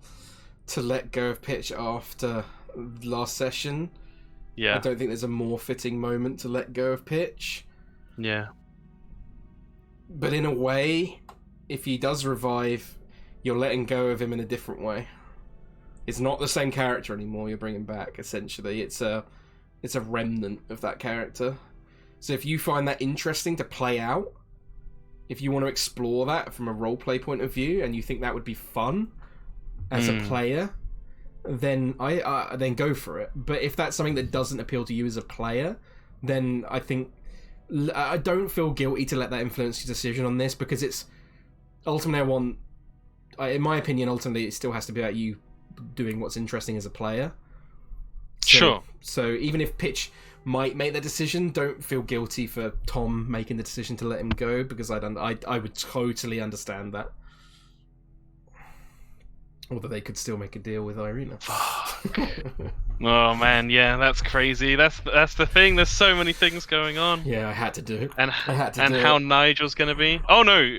S1: to let go of Pitch after last session.
S4: Yeah.
S1: I don't think there's a more fitting moment to let go of Pitch.
S4: Yeah.
S1: But in a way, if he does revive, you're letting go of him in a different way. It's not the same character anymore you're bringing back, essentially. It's It's a remnant of that character. So if you find that interesting to play out, if you want to explore that from a roleplay point of view, and you think that would be fun as a player, then then go for it. But if that's something that doesn't appeal to you as a player, then I think I don't feel guilty to let that influence your decision on this, because it's ultimately in my opinion, ultimately it still has to be about you doing what's interesting as a player.
S4: Sure.
S1: So even if Pitch might make the decision, don't feel guilty for Tom making the decision to let him go, because I would totally understand that. Although they could still make a deal with Irina.
S4: Oh man, yeah, that's crazy. That's the thing. There's so many things going on.
S1: Yeah, I had to do it.
S4: And how Nigel's going to be. Oh no,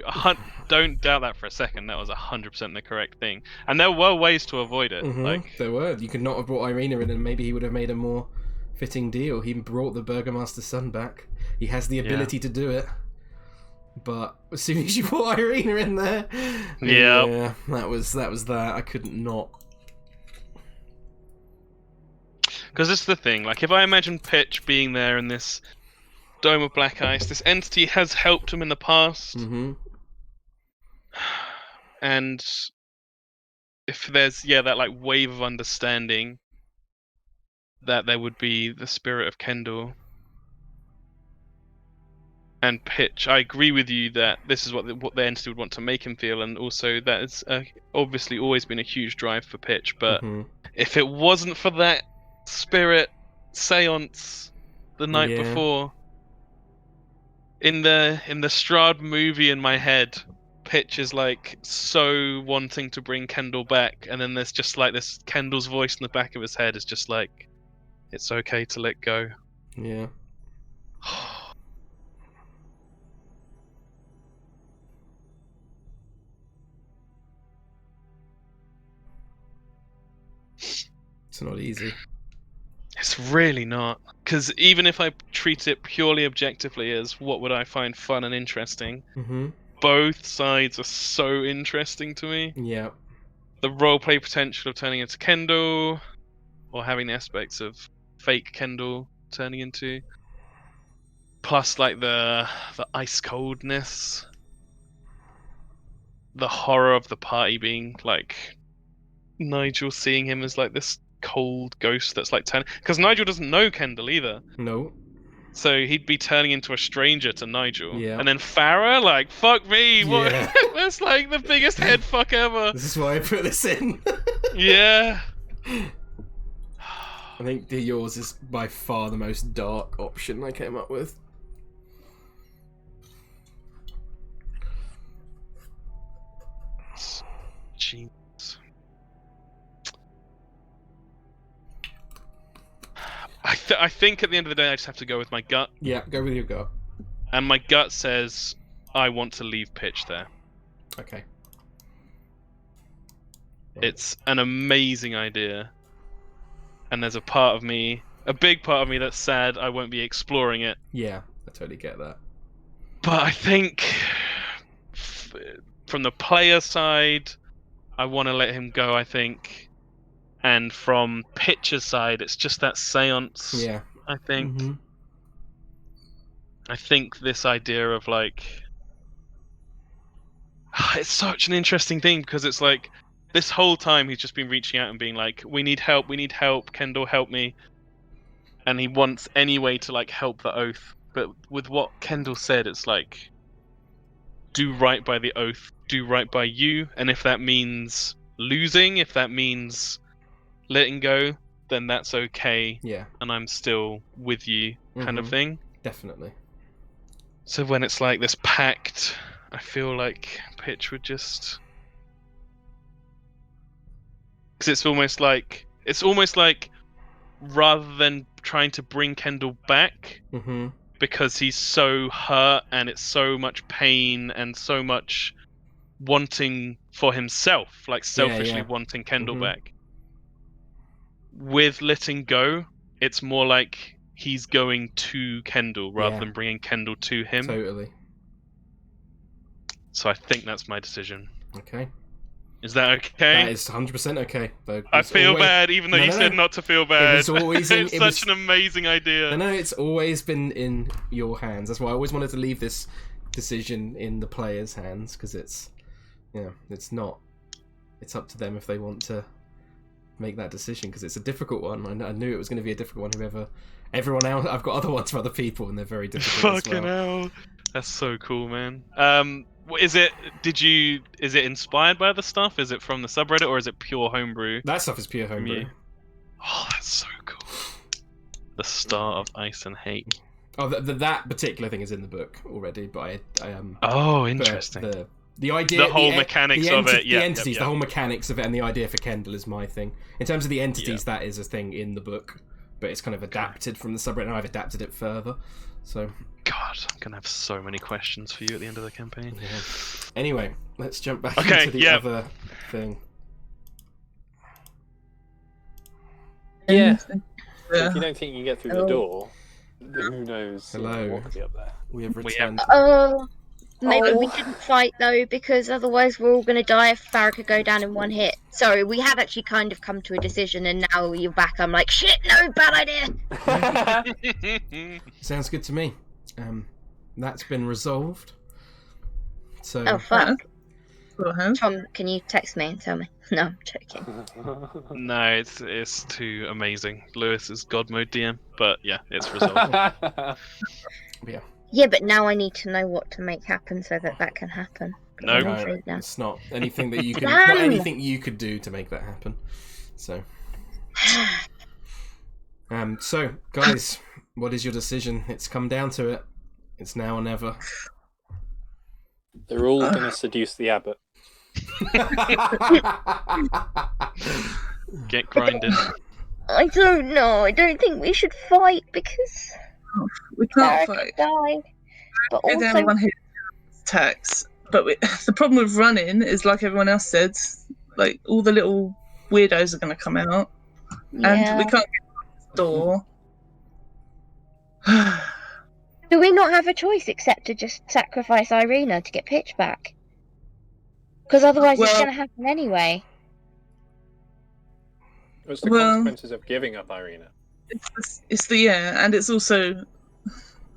S4: don't doubt that for a second. That was 100% the correct thing. And there were ways to avoid it. Like
S1: there were. You could not have brought Irina in, and maybe he would have made a more fitting deal. He brought the Burgomaster's son back. He has the ability to do it. But as soon as you put Irina in there, yeah, that was that. I couldn't not.
S4: Because it's the thing. Like, if I imagine Pitch being there in this dome of black ice, this entity has helped him in the past, and if there's that like wave of understanding that there would be the spirit of Kendall. And Pitch, I agree with you that this is what the entity would want to make him feel, and also that it's obviously always been a huge drive for Pitch. But if it wasn't for that spirit seance the night before, in the Strahd movie in my head, Pitch is like so wanting to bring Kendall back, and then there's just like this Kendall's voice in the back of his head is just like, it's okay to let go.
S1: Yeah. It's not easy.
S4: It's really not. Because even if I treat it purely objectively as what would I find fun and interesting, both sides are so interesting to me.
S1: Yeah.
S4: The roleplay potential of turning into Kendall, or having the aspects of fake Kendall turning into, plus like the ice coldness, the horror of the party being like Nigel seeing him as like this cold ghost that's like turning, because Nigel doesn't know Kendall either.
S1: No.
S4: So he'd be turning into a stranger to Nigel.
S1: Yeah.
S4: And then Farrah, like, fuck me. What? That's like the biggest head fuck ever.
S1: This is why I put this in.
S4: Yeah.
S1: I think yours is by far the most dark option I came up with.
S4: Jeez. I think at the end of the day, I just have to go with my gut.
S1: Yeah, go with your gut.
S4: And my gut says I want to leave Pitch there.
S1: Okay.
S4: It's an amazing idea. And there's a part of me, a big part of me that's sad I won't be exploring it.
S1: Yeah, I totally get that.
S4: But I think from the player side, I want to let him go, I think. And from Pitch's side, it's just that seance.
S1: Yeah.
S4: I think. I think this idea of like, it's such an interesting thing, because it's like this whole time he's just been reaching out and being like, we need help, Kendall, help me. And he wants any way to like help the oath. But with what Kendall said, it's like, do right by the oath, do right by you, and if that means losing, if that means letting go, then that's okay.
S1: Yeah.
S4: And I'm still with you, kind of thing.
S1: Definitely.
S4: So when it's like this pact, I feel like Pitch would just, because it's almost like rather than trying to bring Kendall back, because he's so hurt and it's so much pain and so much wanting for himself, like selfishly wanting Kendall back. With letting go, it's more like he's going to Kendall rather than bringing Kendall to him.
S1: Totally.
S4: So I think that's my decision.
S1: Okay.
S4: Is that okay?
S1: That is 100% okay. Though.
S4: I
S1: It's
S4: feel
S1: always-
S4: bad, even though
S1: No,
S4: you
S1: no,
S4: said
S1: no.
S4: not to feel bad.
S1: was always in-
S4: It's
S1: it
S4: such
S1: was-
S4: an amazing idea.
S1: No, it's always been in your hands. That's why I always wanted to leave this decision in the players' hands, because it's not. It's up to them if they want to make that decision, because it's a difficult one. I knew it was going to be a difficult one. Everyone else, I've got other ones for other people, and they're very difficult.
S4: Fucking
S1: as well.
S4: hell. That's so cool, man. Is it inspired by the stuff? Is it from the subreddit, or is it pure homebrew?
S1: That stuff is pure homebrew.
S4: Yeah. Oh, that's so cool. The Star of Ice and Hate.
S1: Oh, that particular thing is in the book already, but I
S4: Oh,
S1: but
S4: interesting.
S1: the idea,
S4: The whole mechanics of it, yeah,
S1: the entities,
S4: yeah.
S1: the whole mechanics of it, and the idea for Kendall is my thing. In terms of the entities, that is a thing in the book, but it's kind of adapted from the subreddit, and I've adapted it further. So,
S4: God, I'm gonna have so many questions for you at the end of the campaign.
S1: yeah. Anyway, let's jump back
S4: Okay,
S1: into the
S4: yeah.
S1: other thing.
S5: Yeah.
S3: Yeah.
S5: If you don't think you can get through the door, who knows
S1: Hello.
S5: what could be up there.
S1: We have
S4: We
S1: returned.
S6: Maybe we didn't fight though, because otherwise we're all gonna die if Farrah could go down in one hit. Sorry, we had actually kind of come to a decision, and now you're back. I'm like, shit, no, bad idea.
S1: Sounds good to me. That's been resolved. So,
S6: Oh fuck.
S3: Beforehand.
S6: Tom, can you text me and tell me? No, I'm joking.
S4: No, it's too amazing. Lewis is God mode DM, but yeah, it's resolved.
S1: yeah.
S6: Yeah, but now I need to know what to make happen so that can happen.
S4: No.
S6: I'm
S1: No,
S6: intrigued now.
S1: it's not anything that you can.
S6: Damn!
S1: Not anything you could do to make that happen. So, so guys, what is your decision? It's come down to it. It's now or never.
S5: They're all going to seduce the abbot.
S4: Get grinding.
S6: I don't know. I don't think we should fight because
S3: We can't
S6: Farrah
S3: fight.
S6: could die. But
S3: Go down in one
S6: also,
S3: hit attacks. But the problem with running is, like everyone else said, like all the little weirdos are going to come out, and
S6: yeah.
S3: we can't get the door.
S6: Do we not have a choice except to just sacrifice Irina to get Pitch back? Because otherwise it's
S3: Well-
S6: going to happen anyway.
S5: What's the
S3: Well-
S5: consequences of giving up Irina?
S3: It's the and it's also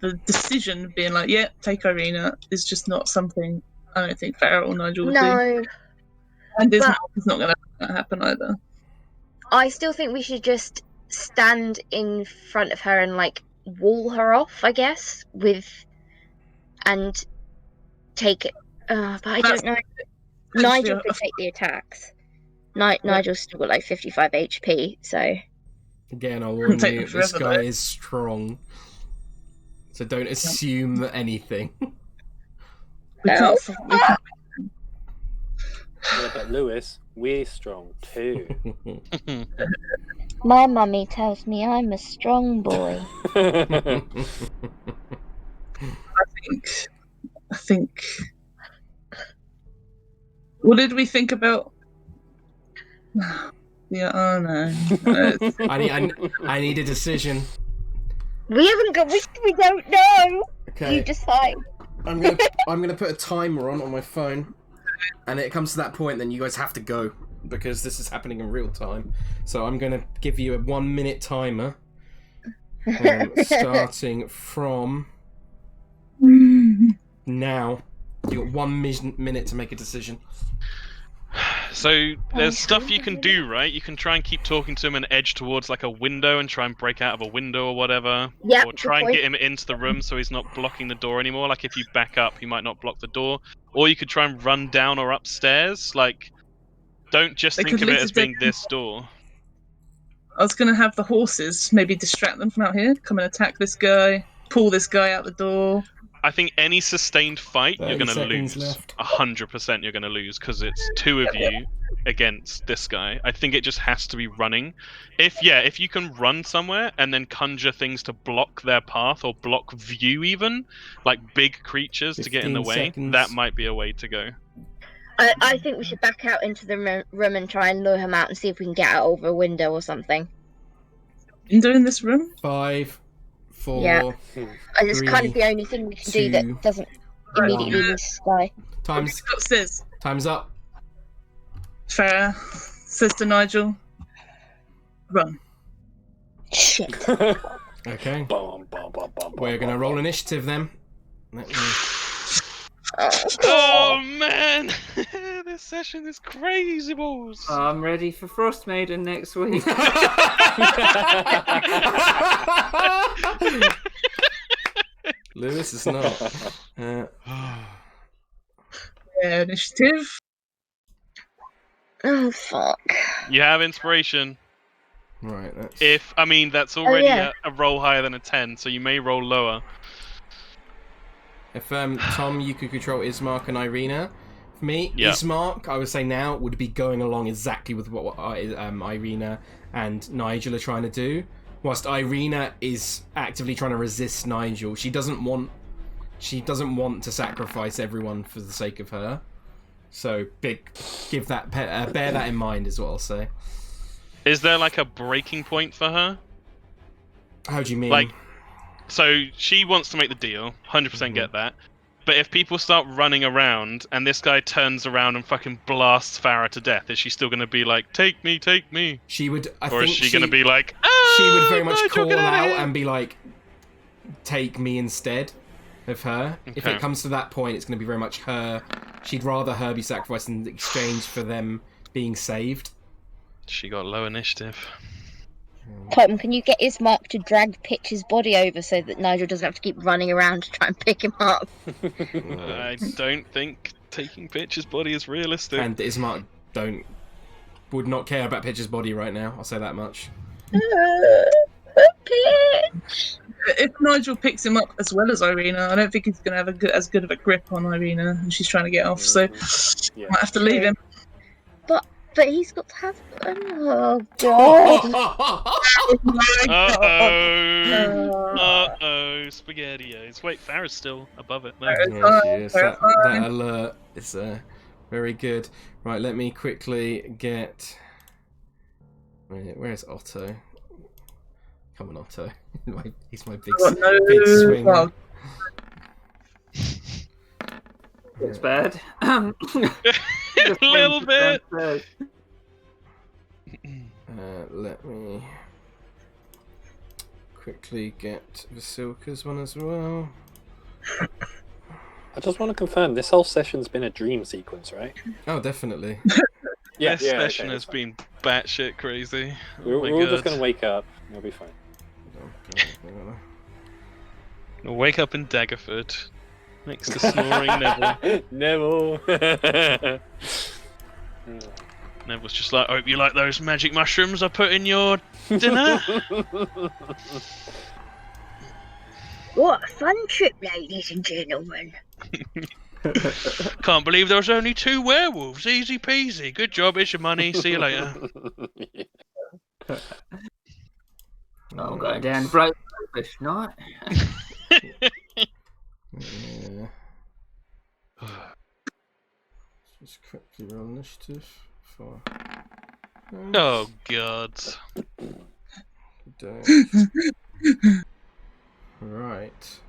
S3: the decision being like, yeah, take Irina is just not something I don't think Farrah or Nigel would do,
S6: No,
S3: and it's
S6: but-
S3: not going to happen either.
S6: I still think we should just stand in front of her and like wall her off, I guess, and take it. But I don't know. Nigel could take the attacks. Nigel's still got like 55 HP, so
S1: Again, I'll warn
S3: Take
S1: you,
S3: them
S1: this
S3: forever,
S1: guy
S3: though.
S1: is strong. So don't assume anything.
S3: We
S6: No.
S3: can't. We can't.
S5: Yeah, but Lewis, we're strong too.
S6: my mummy tells me I'm a strong boy.
S3: I think. What did we think about? Yeah, oh no.
S1: I need a decision.
S6: We haven't got. We don't know.
S1: Okay.
S6: You decide.
S1: I'm gonna put a timer on my phone, and it comes to that point, then you guys have to go because this is happening in real time. So I'm gonna give you a 1 minute timer, starting from now. You got 1 minute to make a decision.
S4: So there's stuff you can do, right? You can try and keep talking to him and edge towards like a window and try and break out of a window or whatever.
S6: Yep,
S4: Or
S6: good
S4: try and
S6: point.
S4: get him into the room so he's not blocking the door anymore. Like if you back up, he might not block the door. Or you could try and run down or upstairs. Like, don't just
S3: They
S4: think
S3: could
S4: of it
S3: lead
S4: as
S3: to
S4: being
S3: dead-
S4: this door.
S3: I was going to have the horses maybe distract them from out here, come and attack this guy, pull this guy out the door.
S4: I think any sustained fight, you're
S1: 30
S4: going to
S1: seconds
S4: lose.
S1: left.
S4: 100% you're going to lose because it's two of you against this guy. I think it just has to be running. If you can run somewhere and then conjure things to block their path or block view even, like big creatures to get in the
S1: 15
S4: way,
S1: seconds.
S4: that might be a way to go.
S6: I think we should back out into the room and try and lure him out and see if we can get out over a window or something.
S3: Window in this room?
S1: 5, 4.
S6: Yeah. It's kind of
S1: Three,
S6: the only thing we can do
S1: two,
S6: that doesn't immediately
S1: one.
S6: lose Sky.
S1: Time's
S3: Upstairs.
S1: up.
S3: Farrah says to Nigel, "Run."
S6: Shit.
S1: Okay.
S5: Bum, bum, bum, bum,
S1: We're going to
S5: bum,
S1: roll
S5: bum.
S1: initiative then. Let me...
S4: Oh man, this session is crazy balls.
S7: I'm ready for Frost Maiden next week.
S1: Lewis is not.
S3: Initiative.
S6: Oh fuck.
S4: You have inspiration.
S1: Right, that's...
S4: That's already
S6: yeah.
S4: a roll higher than a 10, so you may roll lower.
S1: If Tom, you could control Ismark and Irina. For me,
S4: Yeah.
S1: Ismark, I would say now, would be going along exactly with what Irina and Nigel are trying to do. Whilst Irina is actively trying to resist Nigel. She doesn't want to sacrifice everyone for the sake of her. So bear that in mind is what I'll say.
S4: Is there like a breaking point for her?
S1: How do you mean?
S4: Like, so she wants to make the deal, 100% get that. But if people start running around and this guy turns around and fucking blasts Farrah to death, is she still going to be like, take me, take me?
S1: She would.
S4: Or is she going to be like,
S1: she would very much
S4: Nigel,
S1: call
S4: get outta
S1: out
S4: here!
S1: and be like, take me instead of her. If
S4: Okay.
S1: it comes to that point, it's going to be very much her. She'd rather her be sacrificed in exchange for them being saved.
S4: She got low initiative.
S6: Clayton, can you get Ismark to drag Pitch's body over so that Nigel doesn't have to keep running around to try and pick him up?
S4: I don't think taking Pitch's body is realistic.
S1: And Ismark would not care about Pitcher's body right now. I'll say that much.
S6: Pitch!
S3: If Nigel picks him up as well as Irina, I don't think he's going to have as good of a grip on Irina, and she's trying to get off. So
S5: Yeah.
S3: might have to leave him.
S6: But he's got to have. Oh god!
S4: Uh-oh, SpaghettiOs. Wait, Farrah's still above it. No.
S1: Yeah, she is. That alert is very good. Right, let me quickly get... Where's Otto? Come on, Otto. He's my big swing.
S3: Well,
S7: It's bad.
S4: A little bit.
S1: Let me quickly get Vasilka's one as well.
S5: I just want to confirm, this whole session's been a dream sequence, right?
S1: Oh, definitely.
S4: This session has been batshit crazy.
S5: We're all just going to wake up. It'll be fine.
S4: We'll wake up in Daggerford next to snoring Neville.
S5: Neville!
S4: Neville's just like, hope you like those magic mushrooms I put in your dinner.
S6: What a fun trip, ladies and gentlemen.
S4: Can't believe there was only 2 werewolves. Easy peasy. Good job. Here's your money. See you later.
S7: I'm going down bright fish night.
S1: Yeah. Just quickly roll initiative for...
S4: Oh, God.
S1: Right.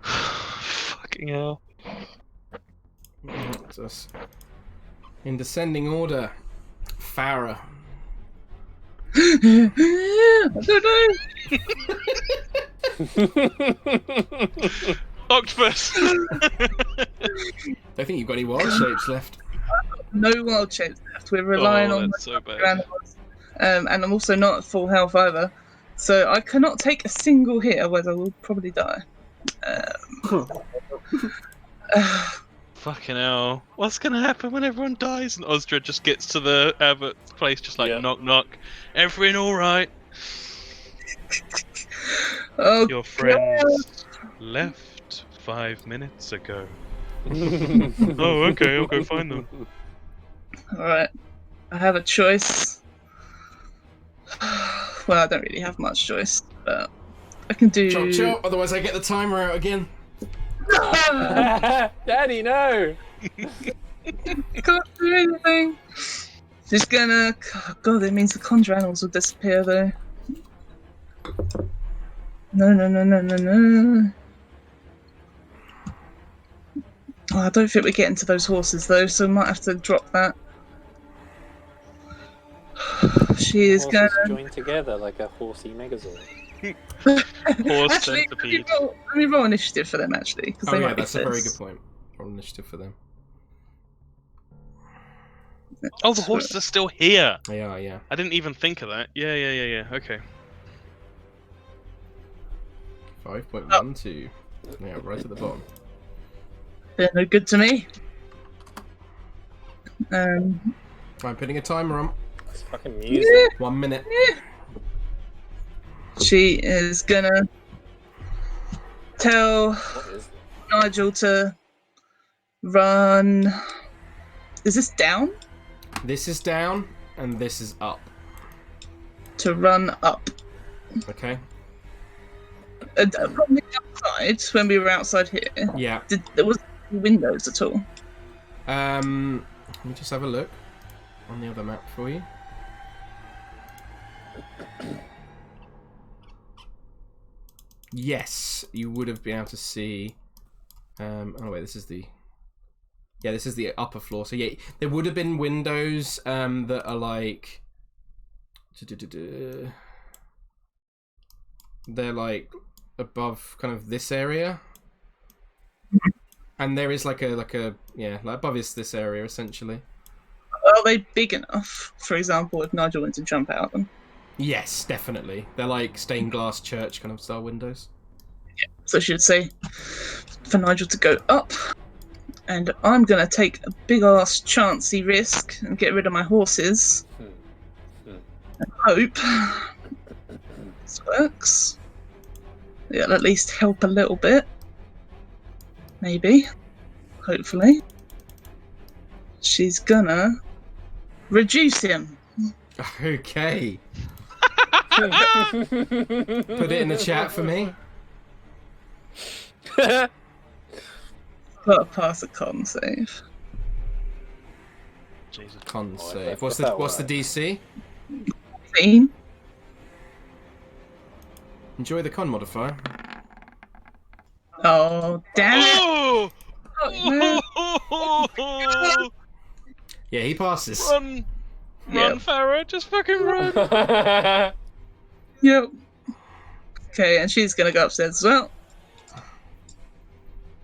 S4: Fucking hell.
S1: Just in descending order, Farrah.
S3: I don't know.
S4: Octopus!
S1: Don't think you've got any wild shapes left.
S3: No wild shapes left. We're relying on
S4: that's so bad.
S3: animals. And I'm also not at full health either. So I cannot take a single hit, otherwise I will probably die.
S4: Fucking hell. What's gonna happen when everyone dies? And Osdred just gets to the Abbott's place, just like, knock, knock. Everything alright?
S3: Oh,
S4: Your friends left 5 minutes ago. Oh, okay, I'll go find them.
S3: Alright. I have a choice. Well, I don't really have much choice, but I can do...
S1: Chop chop, otherwise I get the timer out again.
S5: Daddy, no!
S3: Can't do anything. Just gonna... Oh, God, it means the conjure animals will disappear, though. No. Oh, I don't think we're getting to those horses, though, so we might have to drop that. She is
S5: Horses
S3: gonna.
S5: join together like a horsey megazord.
S4: Horse
S3: Actually,
S4: centipede.
S3: let me roll initiative for them actually, because
S1: Oh
S3: they
S1: yeah,
S3: might be
S1: that's a very
S3: first.
S1: good point. Roll initiative for them.
S4: Oh, the horses are still here.
S1: They are, yeah.
S4: I didn't even think of that. Yeah. Okay.
S1: 5.12. Yeah, right at the bottom.
S3: They're no good to me.
S1: I'm putting a timer on.
S5: It's fucking music.
S1: 1 minute.
S3: She is gonna tell
S5: What is
S3: Nigel to run. Is this down?
S1: This is down, and this is up.
S3: To run up.
S1: Okay?
S3: From the outside, when we were outside here,
S1: Yeah.
S3: there wasn't any windows at all.
S1: Let me just have a look on the other map for you. Yes, you would have been able to see. Oh wait, this is the. Yeah, this is the upper floor. So yeah, there would have been windows that are like. They're like above kind of this area, and there is like a yeah, like above this area essentially.
S3: Are they big enough? For example, if Nigel went to jump out of them.
S1: Yes, definitely. They're like stained glass church kind of style windows.
S3: So she would say for Nigel to go up, and I'm gonna take a big ass chancy risk and get rid of my horses. And hope this works. It'll at least help a little bit. Maybe. Hopefully. She's gonna reduce him.
S1: Okay. Put it in the chat for me.
S3: Gotta pass a con save.
S4: Jesus.
S1: Con
S5: Oh,
S1: save.
S5: if
S1: What's
S5: that
S1: the
S5: works.
S1: DC?
S3: 15.
S1: Enjoy the con modifier.
S3: Oh, damn it!
S4: Oh!
S1: Yeah, he passes.
S4: Run,
S3: Yep.
S4: Farrah, just fucking run.
S3: Yep. Okay, and she's gonna go upstairs as well.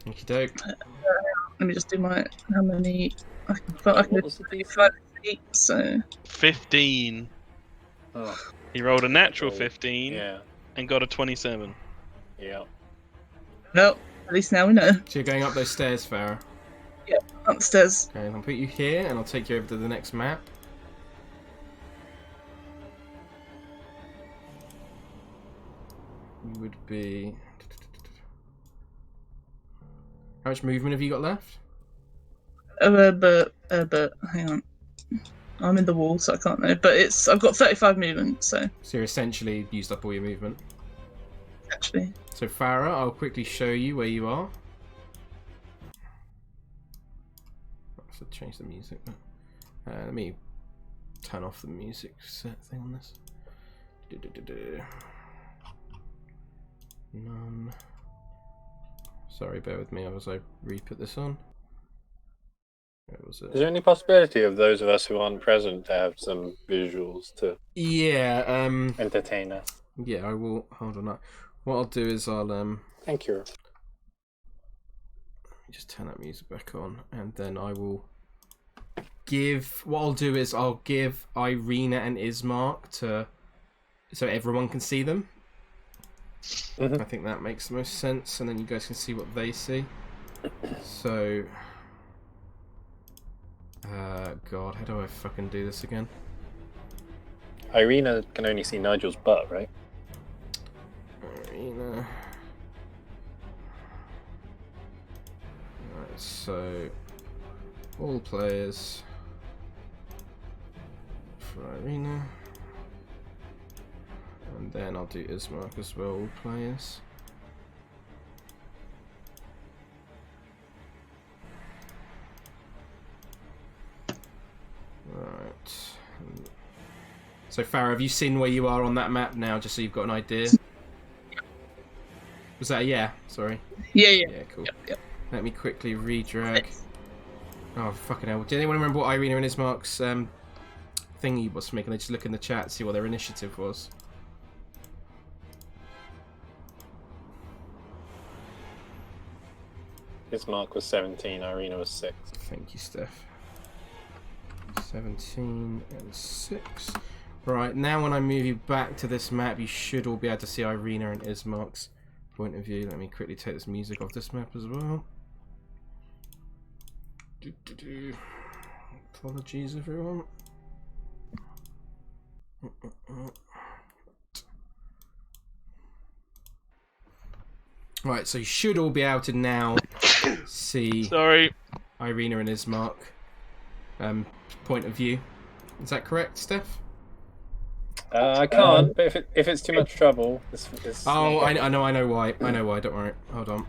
S1: Okie doke.
S3: Let me just do my how many. I can
S5: What
S3: do
S5: was the DC?
S3: 5 feet, so
S4: 15.
S5: Oh,
S4: He rolled a natural
S5: Oh,
S4: 15
S5: yeah.
S4: and got a 27.
S5: Yeah.
S3: well, at least now we know.
S1: So you're going up those stairs, Farrah.
S3: Upstairs.
S1: Okay, I'll put you here, and I'll take you over to the next map. You would be. How much movement have you got left?
S3: But hang on. I'm in the wall, so I can't know. But I've got 35 movement, so
S1: So you're essentially used up all your movement.
S3: actually.
S1: So Farrah, I'll quickly show you where you are. I have to change the music. Let me turn off the music set thing on this. None. Sorry, bear with me as I re-put this on. Where was it?
S5: Is there any possibility of those of us who aren't present to have some visuals to
S1: Yeah,
S5: entertain us?
S1: yeah, I will. Hold on. What I'll do is I'll
S5: Thank you.
S1: just turn that music back on, and then I will give. What I'll do is I'll give Irina and Ismark so everyone can see them.
S5: Mhm.
S1: I think that makes the most sense, and then you guys can see what they see. So, God, how do I fucking do this again?
S5: Irina can only see Nigel's butt, right?
S1: Irina. Alright, so all players for Irina. And then I'll do Ismark as well, all players. Right. So Farrah, have you seen where you are on that map now, just so you've got an idea? Was that a yeah? Sorry.
S3: Yeah.
S1: Yeah, cool.
S3: Yep.
S1: Let me quickly redrag. Oh, fucking hell. Did anyone remember what Irina and Ismark's thingy was for me. Can they just look in the chat, see what their initiative was?
S5: His mark was 17, Irina was 6.
S1: Thank you, Steph. 17 and 6. Right, now when I move you back to this map, you should all be able to see Irina and Ismark's point of view. Let me quickly take this music off this map as well. Apologies, everyone. Right, so you should all be able to now see
S4: Sorry.
S1: Irina and Ismark point of view. Is that correct, Steph?
S5: I can't, but if it's too much trouble, this
S1: Oh, I know why. I know why. Don't worry. Hold on.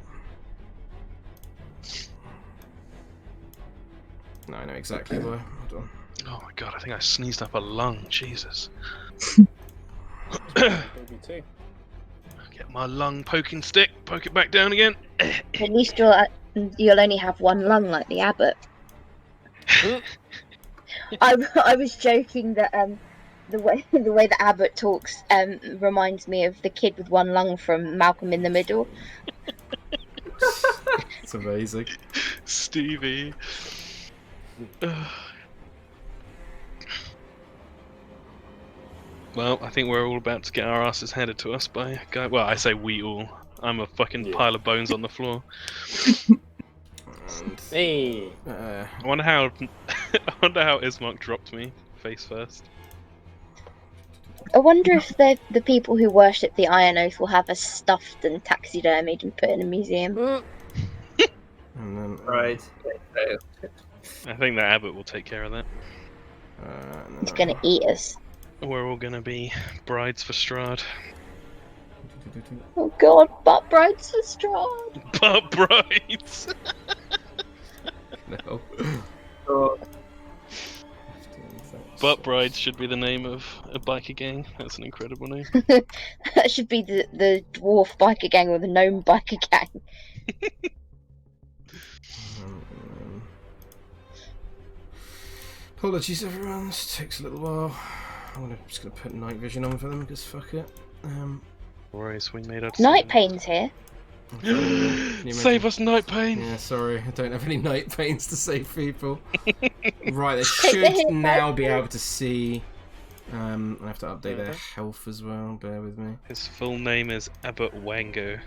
S1: No, I know exactly why. Hold on.
S4: Oh my god, I think I sneezed up a lung. Jesus.
S5: Maybe too.
S4: Get my lung poking stick. Poke it back down again.
S6: At least you'll only have one lung like the abbot. I was joking that the way the abbot talks reminds me of the kid with one lung from Malcolm in the Middle.
S1: It's amazing.
S4: Stevie. Well, I think we're all about to get our asses handed to us by a guy. Well, I say we all. I'm a fucking pile of bones on the floor.
S5: Hey.
S4: I wonder how Ismark dropped me face first.
S6: I wonder if the people who worship the Iron Oath will have us stuffed and taxidermied and put in a museum.
S1: And then,
S7: Right.
S4: I think the abbot will take care of that.
S6: He's gonna eat us.
S4: We're all gonna be brides for Strahd.
S6: Oh god, butt brides for Strahd.
S4: But brides.
S1: No.
S7: So,
S4: Butt Brides should be the name of a biker gang. That's an incredible name.
S6: That should be the dwarf biker gang or the gnome biker gang.
S1: Apologies, everyone. This takes a little while. I'm just gonna put night vision on for them because fuck it.
S4: Worries, we made our
S6: Night Pain's here.
S4: Save us, Night Pain!
S1: Yeah, sorry, I don't have any night pains to save people. Right, they should now be able to see. I have to update their health as well. Bear with me.
S4: His full name is Abbot Wango.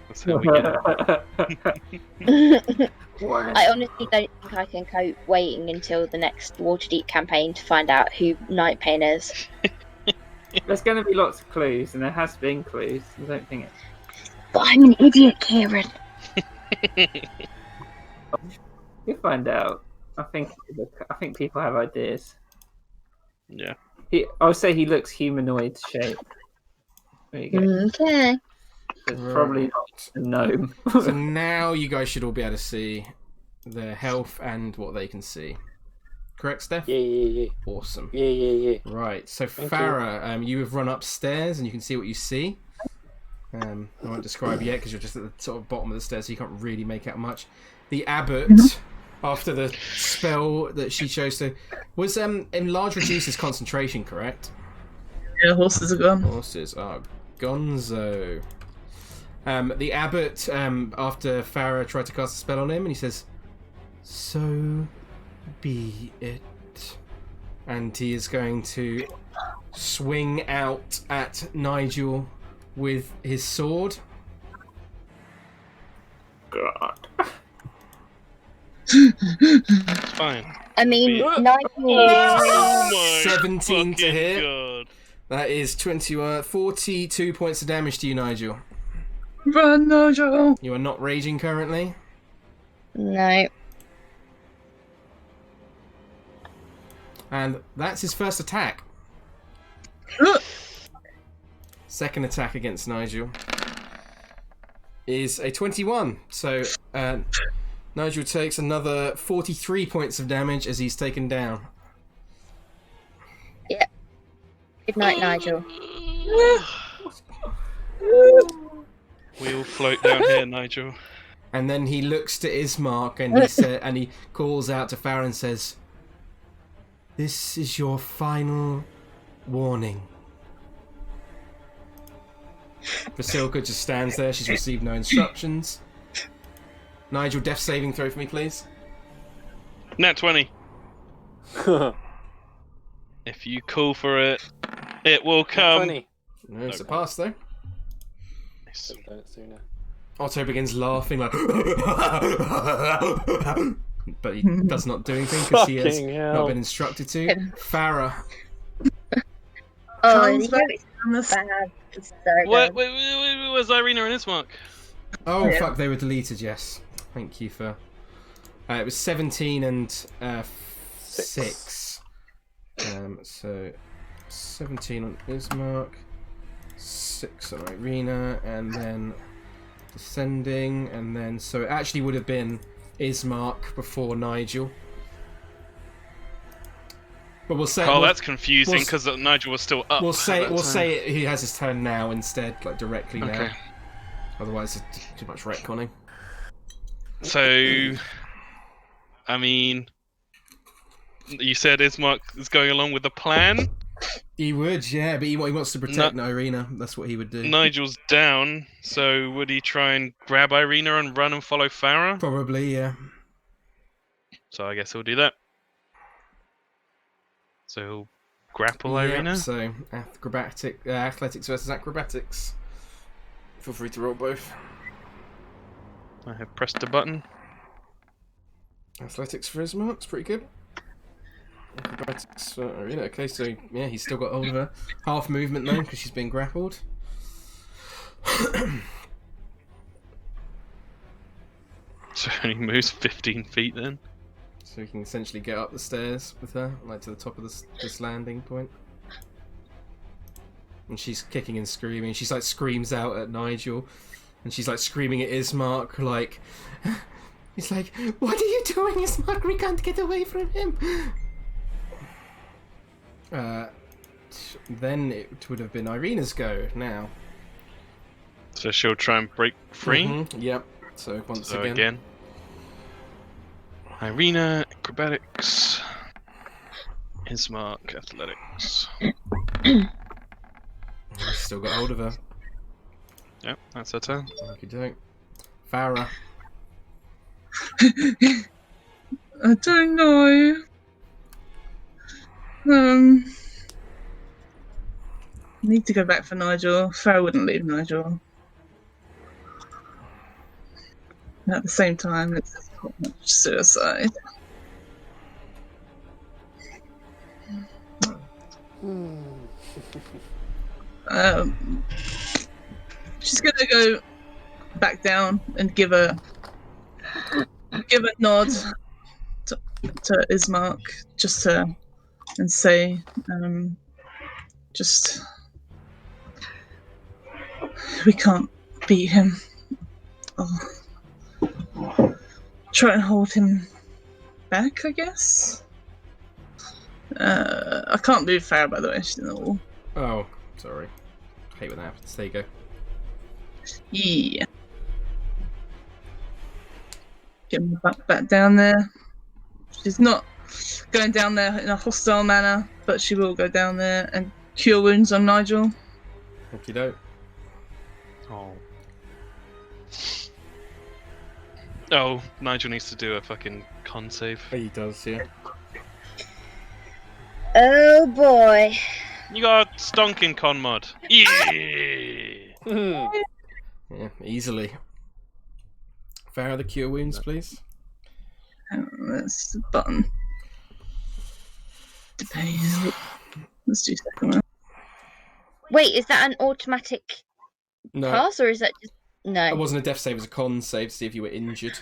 S4: That's how we get it.
S6: I honestly don't think I can cope waiting until the next Waterdeep campaign to find out who Night Pain is.
S7: there's going to be lots of clues, and there has been clues. I don't think
S6: But I'm an idiot, Kieran.
S7: you'll find out. I think people have ideas.
S4: Yeah.
S7: I would say he looks humanoid shape. There you go.
S6: Okay.
S7: It's probably not a gnome.
S1: So now you guys should all be able to see their health and what they can see. Correct, Steph?
S5: Yeah.
S1: Awesome.
S5: Yeah.
S1: Right, so
S5: Thank
S1: Farrah, you have run upstairs and you can see what you see. I won't describe yet because you're just at the sort of bottom of the stairs, so you can't really make out much. The abbot, after the spell that she chose to, was enlarge reduces concentration, correct?
S3: Yeah, horses are gone.
S1: Horses are gonzo. The abbot, after Farrah tried to cast a spell on him, and he says, "So be it," and he is going to swing out at Nigel with his sword.
S7: God.
S4: It's fine.
S6: I mean,
S4: Oh
S1: 17 to
S4: fucking
S1: hit.
S4: God.
S1: That is 42 points of damage to you, Nigel.
S3: Run, Nigel!
S1: You are not raging currently.
S6: No.
S1: And that's his first attack. Second attack against Nigel is a 21. So Nigel takes another 43 points of damage as he's taken down.
S6: Yeah. Good night, Nigel.
S4: We all float down here, Nigel.
S1: And then he looks to Ismark and he calls out to Farrah and says, This is your final warning. Vasilka just stands there. She's received no instructions. Nigel, death saving throw for me, please.
S4: Nat 20. If you call for it, it will come.
S5: 20.
S1: No, it's a pass, though.
S4: Nice.
S5: Could've done it sooner.
S1: Otto begins laughing like... but he does not do anything because he has
S5: Fucking hell.
S1: not been instructed to. Farrah.
S6: Oh,
S3: Sounds
S6: you
S3: like-
S6: know it's bad. It's so
S4: What?
S6: good.
S4: Was Irina and Ismark?
S1: Oh,
S3: Yeah.
S1: fuck, they were deleted, yes. Thank you for... it was 17 and 6. So 17 on Ismark, 6 on Irina, and then descending, and then... So it actually would have been Ismark before Nigel. But we'll say...
S4: Oh,
S1: we'll-
S4: that's confusing
S1: we'll-
S4: because Nigel was still up.
S1: We'll
S4: at
S1: say
S4: that time.
S1: he has his turn now instead, like directly now.
S4: Okay.
S1: Otherwise, it's too much retconning.
S4: So, I mean, you said Ismark is going along with the plan.
S1: He would, yeah, but he wants to protect Irina. That's what he would do.
S4: Nigel's down, so would he try and grab Irina and run and follow Farrah?
S1: Probably, yeah.
S4: So I guess he'll do that. So he'll grapple
S1: Yep,
S4: Irina.
S1: so athletics versus acrobatics. Feel free to roll both.
S4: I have pressed the button.
S1: Athletics for Ismark's pretty good. Acrobatics for Irina. Okay, so yeah, he's still got hold of her. Half movement though, because she's been grappled.
S4: So he moves 15 feet then.
S1: So he can essentially get up the stairs with her, like to the top of this landing point. And she's kicking and screaming. She's like screams out at Nigel, and she's like screaming at Ismark, like he's like, "What are you doing, Ismark? We can't get away from him." Then it would have been Irina's go now.
S4: So she'll try and break free.
S1: Mhm, yep. So once
S4: So
S1: again.
S4: again. Irina, acrobatics. Ismark, athletics.
S1: He's still got hold of her.
S4: Yep, that's her turn.
S1: Okey doke. Farrah.
S3: I don't know. Need to go back for Nigel. Farrah wouldn't leave Nigel. And at the same time, it's not much suicide. She's gonna go back down and give a nod to Ismark, just to and say, just we can't beat him. Try and hold him back, I guess. I can't move Farrah, by the way. She's in the wall.
S1: Oh, sorry. Hate when that happens. There you go.
S3: Yeah. Get him back down there. She's not going down there in a hostile manner, but she will go down there and cure wounds on Nigel.
S1: Okey doke.
S4: Oh. Oh, Nigel needs to do a fucking con save.
S1: He does, yeah.
S6: Oh boy.
S4: You got a stonking con mod. Yeah!
S1: Yeah, easily. Farrah, the cure wounds, please.
S3: That's the button. Let's do second one.
S6: Wait, is that an automatic
S1: No,
S6: pass or is that just no?
S1: it wasn't a death save, it was a con save to see if you were injured.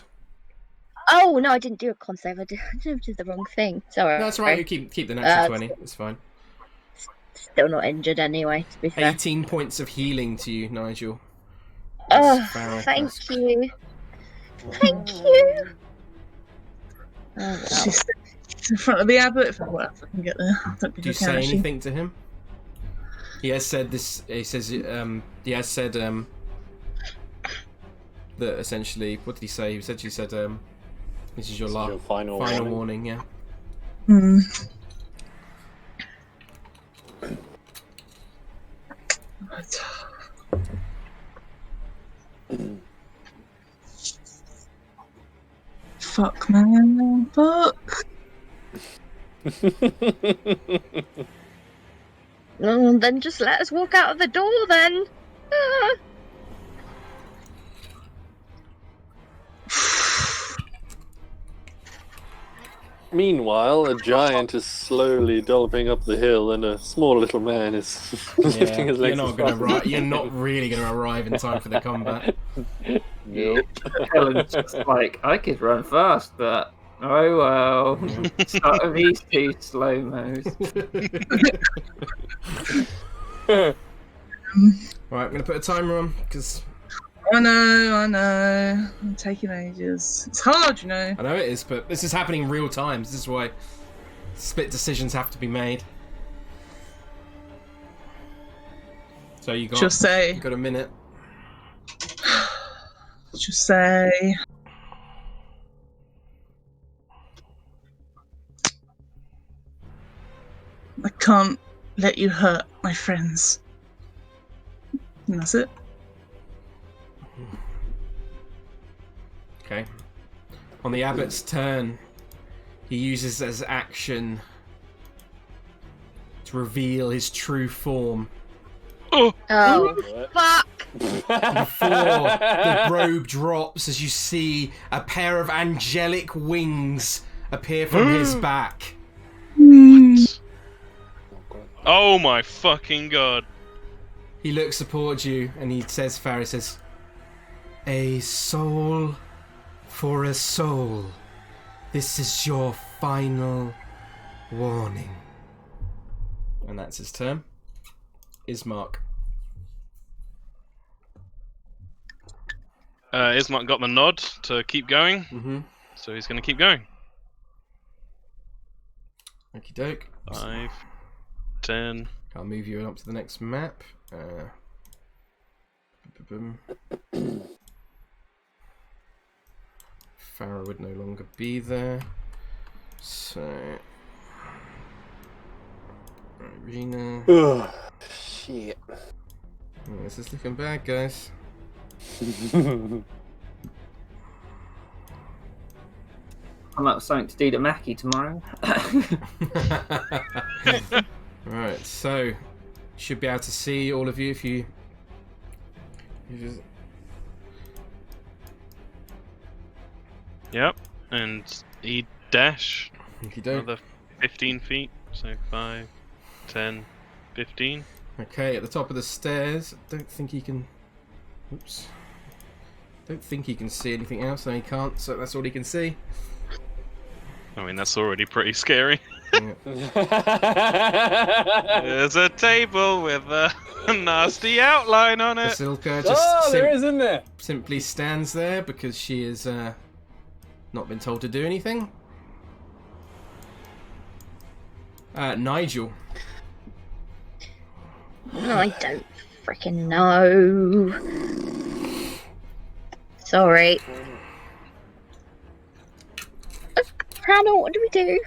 S6: Oh no, I didn't do a con save. I did the wrong thing. Sorry.
S1: No, that's right. You keep the natural 20. It's fine.
S6: Still not injured anyway. To be fair.
S1: 18 points of healing to you, Nigel.
S6: Oh,
S1: Farrah
S6: thank
S1: has-
S6: you. Thank you. Oh, well.
S3: She's in front of the abbot. If I can get there. I don't think
S1: Do you
S3: I can,
S1: say
S3: actually.
S1: anything to him? He has said this. He says. He has said. That essentially. What did he say? He essentially said. This is your
S5: This is
S1: last
S5: your final
S1: final
S5: warning.
S1: warning. Yeah.
S3: Fuck, man. Fuck.
S6: Well, then just let us walk out of the door then. Ah.
S5: Meanwhile, a giant is slowly dolping up the hill, and a small little man is lifting his legs.
S1: You're not really going to arrive in time for the combat.
S5: Nope.
S7: Helen's just like, I could run fast, but oh well. Start of these two slow-mos.
S1: Right, I'm going to put a timer on, because...
S3: I know. I'm taking ages. It's hard, you know.
S1: I know it is, but this is happening in real time. This is why split decisions have to be made. So you got...
S3: Just say.
S1: You got a minute.
S3: Just say. I can't let you hurt my friends. And that's it.
S1: Okay. On the abbot's turn, he uses as action to reveal his true form.
S6: Oh, fuck!
S1: Before the robe drops, as you see a pair of angelic wings appear from his back.
S4: Oh my fucking god.
S1: He looks towards you and he says, Farrah says, "A soul for a soul. This is your final warning." And that's his turn. Ismark.
S4: Ismark got the nod to keep going,
S1: Mm-hmm.
S4: so he's going to keep going.
S1: Okie doke.
S4: 5, 10.
S1: I'll move you up to the next map. Farrah would no longer be there. So... Arena.
S5: Ugh, shit.
S1: Oh, this is looking bad, guys.
S7: I'm up with something to do to Mackie tomorrow.
S1: Right, so should be able to see all of you if you just...
S4: Yep, and he dash
S1: If you don't.
S4: another 15 feet, so 5, 10, 15.
S1: Okay, at the top of the stairs. Don't think he can. Oops. Don't think he can see anything else. No, he can't. So that's all he can see.
S4: I mean, that's already pretty scary.
S1: Yeah.
S4: There's a table with a nasty outline on it.
S1: Basilka just
S5: isn't there?
S1: simply stands there because she is not been told to do anything. Nigel.
S6: I don't freaking know. Sorry. Hannah, what do we do?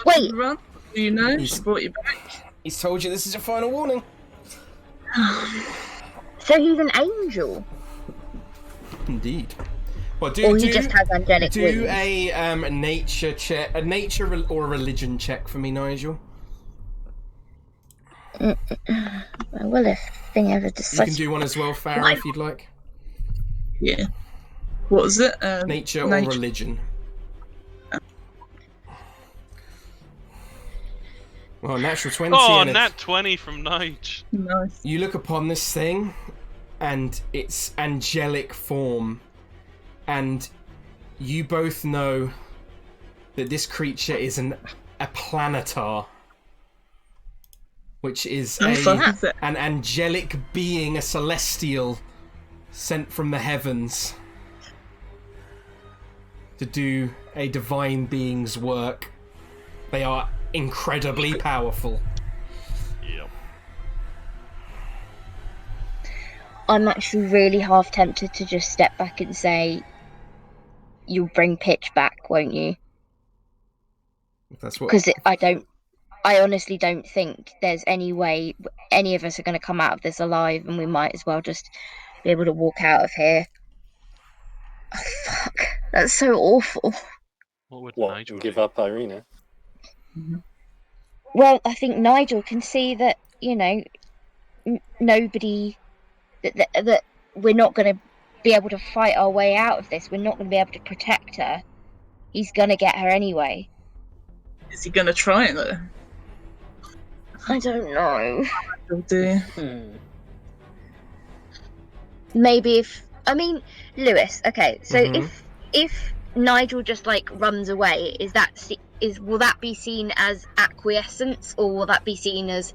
S6: Wait.
S3: Run. Do you know?
S1: He's-
S3: She brought you back.
S1: He's told you this is your final warning.
S6: So he's an angel?
S1: Indeed. Well,
S6: Or he just has angelic
S1: do
S6: wings?
S1: a nature check, a nature or a religion check for me, Nigel.
S6: Well, if thing ever
S1: You
S6: decides...
S1: can do one as well, Farrah,
S6: Why?
S1: if you'd like.
S3: Yeah. What was it?
S1: Nature or
S3: nature.
S1: religion. Well, natural 20.
S4: Oh,
S1: and
S4: nat 20 from Nige.
S3: Nice.
S1: you look upon this thing, and its angelic form, and you both know that this creature is a planetar, which is an angelic being, a celestial, sent from the heavens to do a divine being's work. They are incredibly powerful.
S4: Yep.
S6: I'm actually really half tempted to just step back and say, "You'll bring Pitch back, won't you?"
S1: If that's what.
S6: Because I don't I honestly don't think there's any way any of us are going to come out of this alive, and we might as well just be able to walk out of here. Oh, fuck. That's so awful.
S4: What would
S5: What?
S4: Nigel
S5: Give
S4: do?
S5: up Irina?
S6: Well, I think Nigel can see that, nobody... That we're not going to be able to fight our way out of this. We're not going to be able to protect her. He's going to get her anyway.
S3: Is he going to try it, though?
S6: I don't know.
S3: He'll do.
S6: Maybe Lewis. Okay, so
S1: Mhm.
S6: if Nigel just runs away, will that be seen as acquiescence, or will that be seen as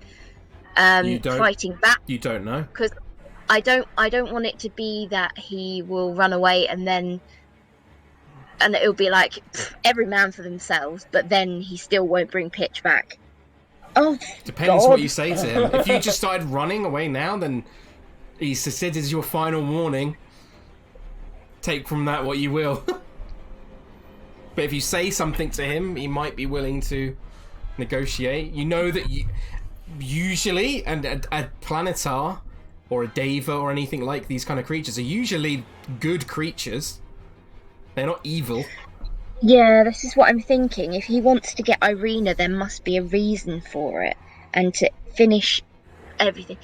S6: fighting back?
S1: You don't know.
S6: Because I don't want it to be that he will run away and it'll be like every man for themselves, but then he still won't bring Pitch back. Oh,
S1: Depends
S6: God.
S1: what you say to him. If you just started running away now, then he said is your final warning. Take from that what you will. But if you say something to him, he might be willing to negotiate. You know that usually, and a Planetar or a Deva or anything like these kind of creatures are usually good creatures. They're not evil.
S6: Yeah, this is what I'm thinking. If he wants to get Irina, there must be a reason for it, and to finish everything.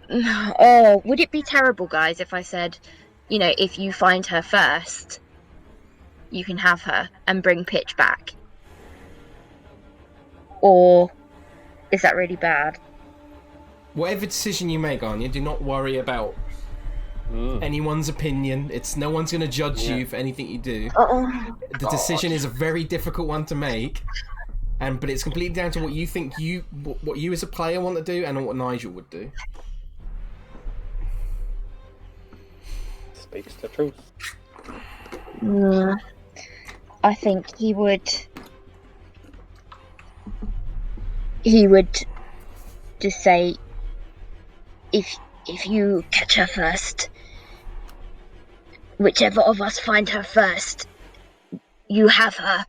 S6: Oh, would it be terrible, guys, if I said, if you find her first, you can have her and bring Pitch back? Or is that really bad?
S1: Whatever decision you make, Anja, do not worry about anyone's opinion. No one's going to judge you for anything you do. The decision is a very difficult one to make, but it's completely down to what you think what you as a player want to do and what Nigel would do.
S5: Speaks the truth.
S6: I think he would just say, if you catch her first, whichever of us find her first, you have her,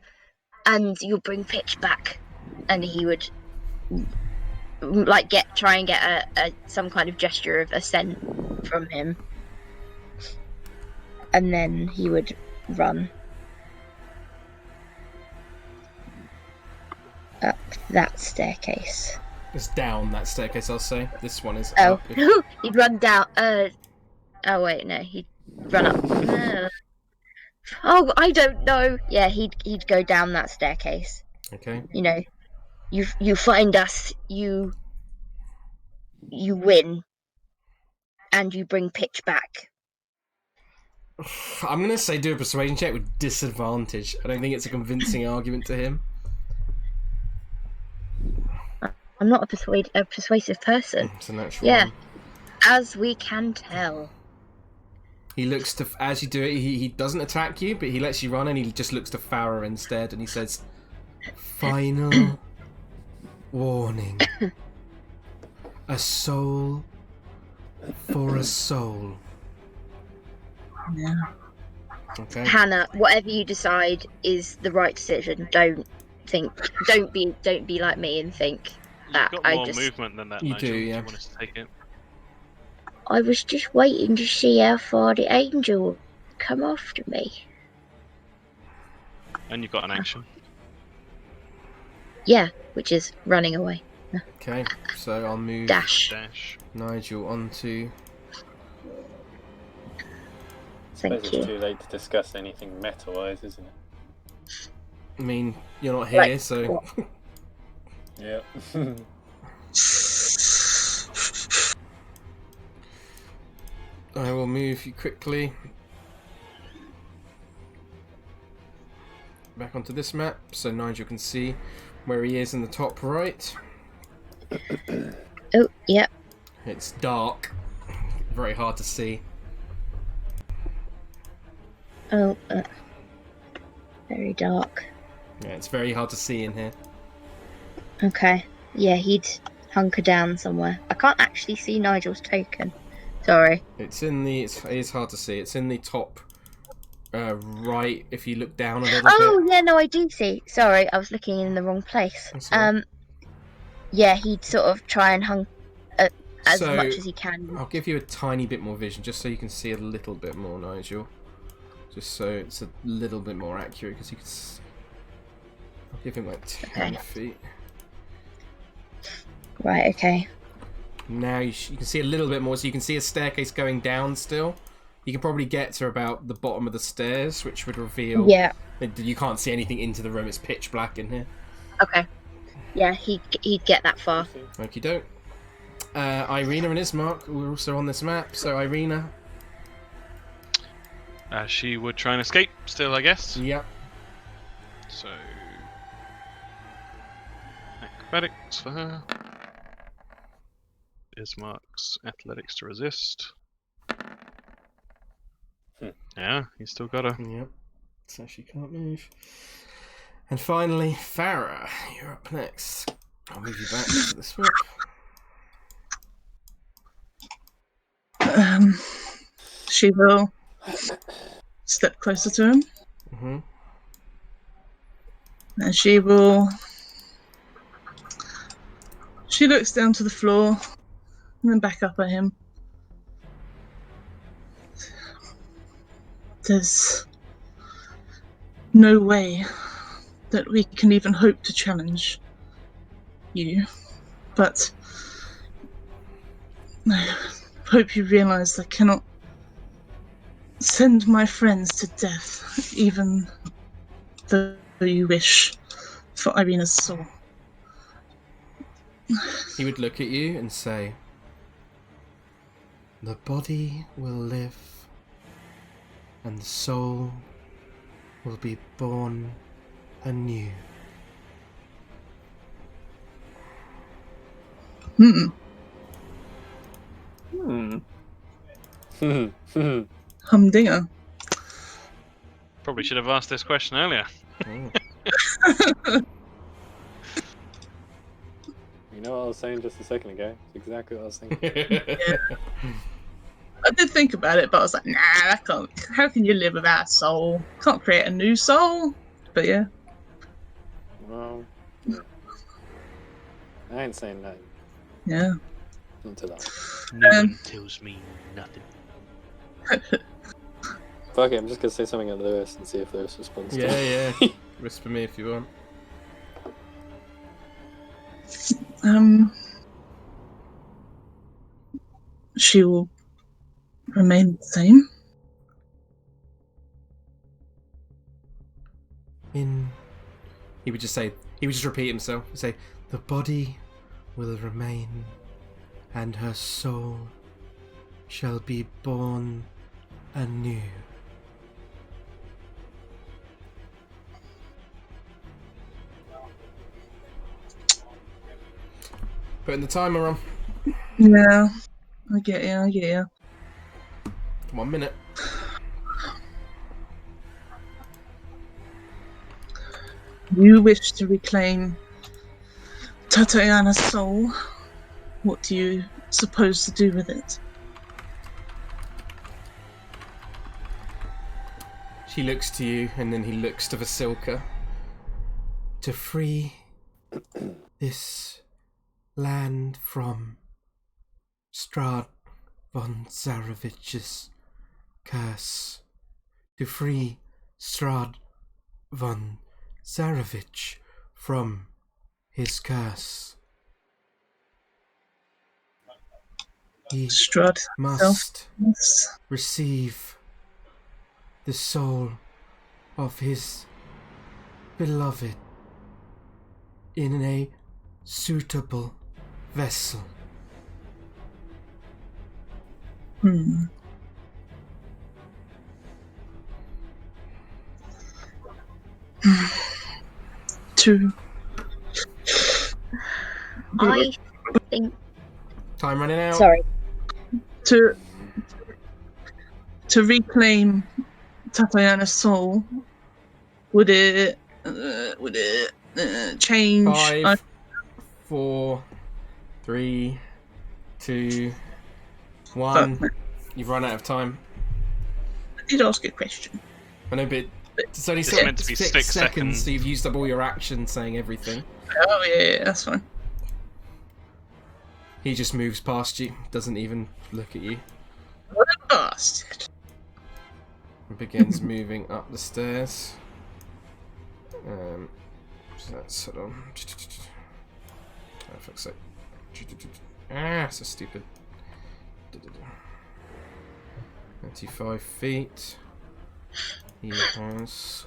S6: and you'll bring Pitch back. And he would try and get some kind of gesture of assent from him, and then he would run up that staircase.
S1: It's down that staircase, I'll say. This one is
S6: Oh,
S1: up.
S6: he'd run down. Oh wait, no, he'd run up. Oh, I don't know. Yeah, he'd go down that staircase.
S1: Okay.
S6: You find us, you win, and you bring Pitch back.
S1: I'm gonna say do a persuasion check with disadvantage. I don't think it's a convincing argument to him.
S6: I'm not a persuasive person.
S1: It's a natural
S6: Yeah,
S1: one.
S6: as we can tell.
S1: He looks to, as you do it, he doesn't attack you, but he lets you run and he just looks to Farrah instead and he says, "Final warning. A soul for a soul."
S3: Yeah.
S1: Okay.
S6: Hannah, whatever you decide is the right decision. Don't be like me and think that
S4: You've got more movement than that,
S1: You
S4: Nigel,
S1: do,
S4: if
S1: yeah.
S4: you want us to take it.
S6: I was just waiting to see how far the angel would come after me.
S4: And you've got an action.
S6: Yeah, which is running away.
S1: Okay, so I'll move
S6: Dash.
S1: Nigel onto...
S6: Thank
S5: Suppose
S6: you.
S5: it's too late to discuss anything meta-wise, isn't it?
S1: I mean, you're not here, so...
S5: Yeah.
S1: I will move you quickly back onto this map so Nigel can see where he is in the top right.
S6: Oh, yep.
S1: It's dark, very hard to see.
S6: Oh, very dark.
S1: Yeah, it's very hard to see in here.
S6: Okay. Yeah, he'd hunker down somewhere. I can't actually see Nigel's token. Sorry.
S1: It's in the... it is hard to see. It's in the top right if you look down a little
S6: Oh,
S1: bit.
S6: yeah, no, I do see. Sorry, I was looking in the wrong place.
S1: That's all right.
S6: Yeah, he'd sort of try and hung as
S1: So,
S6: much as he can.
S1: I'll give you a tiny bit more vision, just so you can see a little bit more, Nigel. Just so it's a little bit more accurate, because you can... I'll give him like 10 feet.
S6: Right, okay.
S1: Now you can see a little bit more, so you can see a staircase going down still. You can probably get to about the bottom of the stairs, which would reveal...
S6: Yeah.
S1: You can't see anything into the room, it's pitch black in here.
S6: Okay. Yeah, he'd get that far.
S1: Okie doke. Irina and Ismark were also on this map, so Irina...
S4: She would try and escape still, I guess.
S1: Yep.
S4: So... acrobatics for her. Ismark's athletics to resist. Yeah, he's still got her.
S1: Yep. So she can't move. And finally, Farrah, you're up next. I'll move you back to this map.
S3: She will step closer to him.
S1: Mm-hmm.
S3: And she will... She looks down to the floor and then back up at him. There's no way that we can even hope to challenge you, but I hope you realize I cannot send my friends to death, even though you wish for Irina's soul.
S1: He would look at you and say, "The body will live, and the soul will be born anew."
S3: Humdinger.
S4: Probably should have asked this question earlier.
S1: Oh.
S5: You know what I was saying just a second ago? It's exactly what I was thinking.
S3: I did think about it, but I was like, nah, that can't. How can you live without a soul? Can't create a new soul. But yeah.
S5: Well, yeah. I ain't saying no.
S3: Yeah.
S5: Not to that.
S4: No one tells me nothing.
S5: Fuck it, I'm just gonna say something at Lewis and see if Lewis responds to
S1: Yeah,
S5: it.
S1: yeah. Whisper me if you want.
S3: She will remain the same.
S1: He would just repeat himself. He'd say, "The body will remain, and her soul shall be born anew." Putting the timer on.
S3: Yeah. I get you.
S1: 1 minute.
S3: You wish to reclaim Tatiana's soul. What do you suppose to do with it?
S1: She looks to you, and then he looks to Vasilka. To free this land from Strahd von Zarevich's curse. To free Strahd von Zarevich from his curse. He
S3: Strahd
S1: must
S3: Yes.
S1: receive the soul of his beloved in a suitable vessel.
S3: To
S6: I think.
S1: Time running out.
S6: Sorry.
S3: to reclaim Tatiana's soul, would it change?
S1: 5, 4, 3, 2, 1. You've run out of time.
S3: I did ask a question.
S1: I know, but it's only
S4: It's meant to be 6 seconds.
S1: so you've used up all your action saying everything.
S3: Oh yeah, that's fine.
S1: He just moves past you, doesn't even look at you.
S3: What a bastard.
S1: And begins moving up the stairs. So that's hold on. Oh, fuck's sake. So stupid. 25 feet. He has.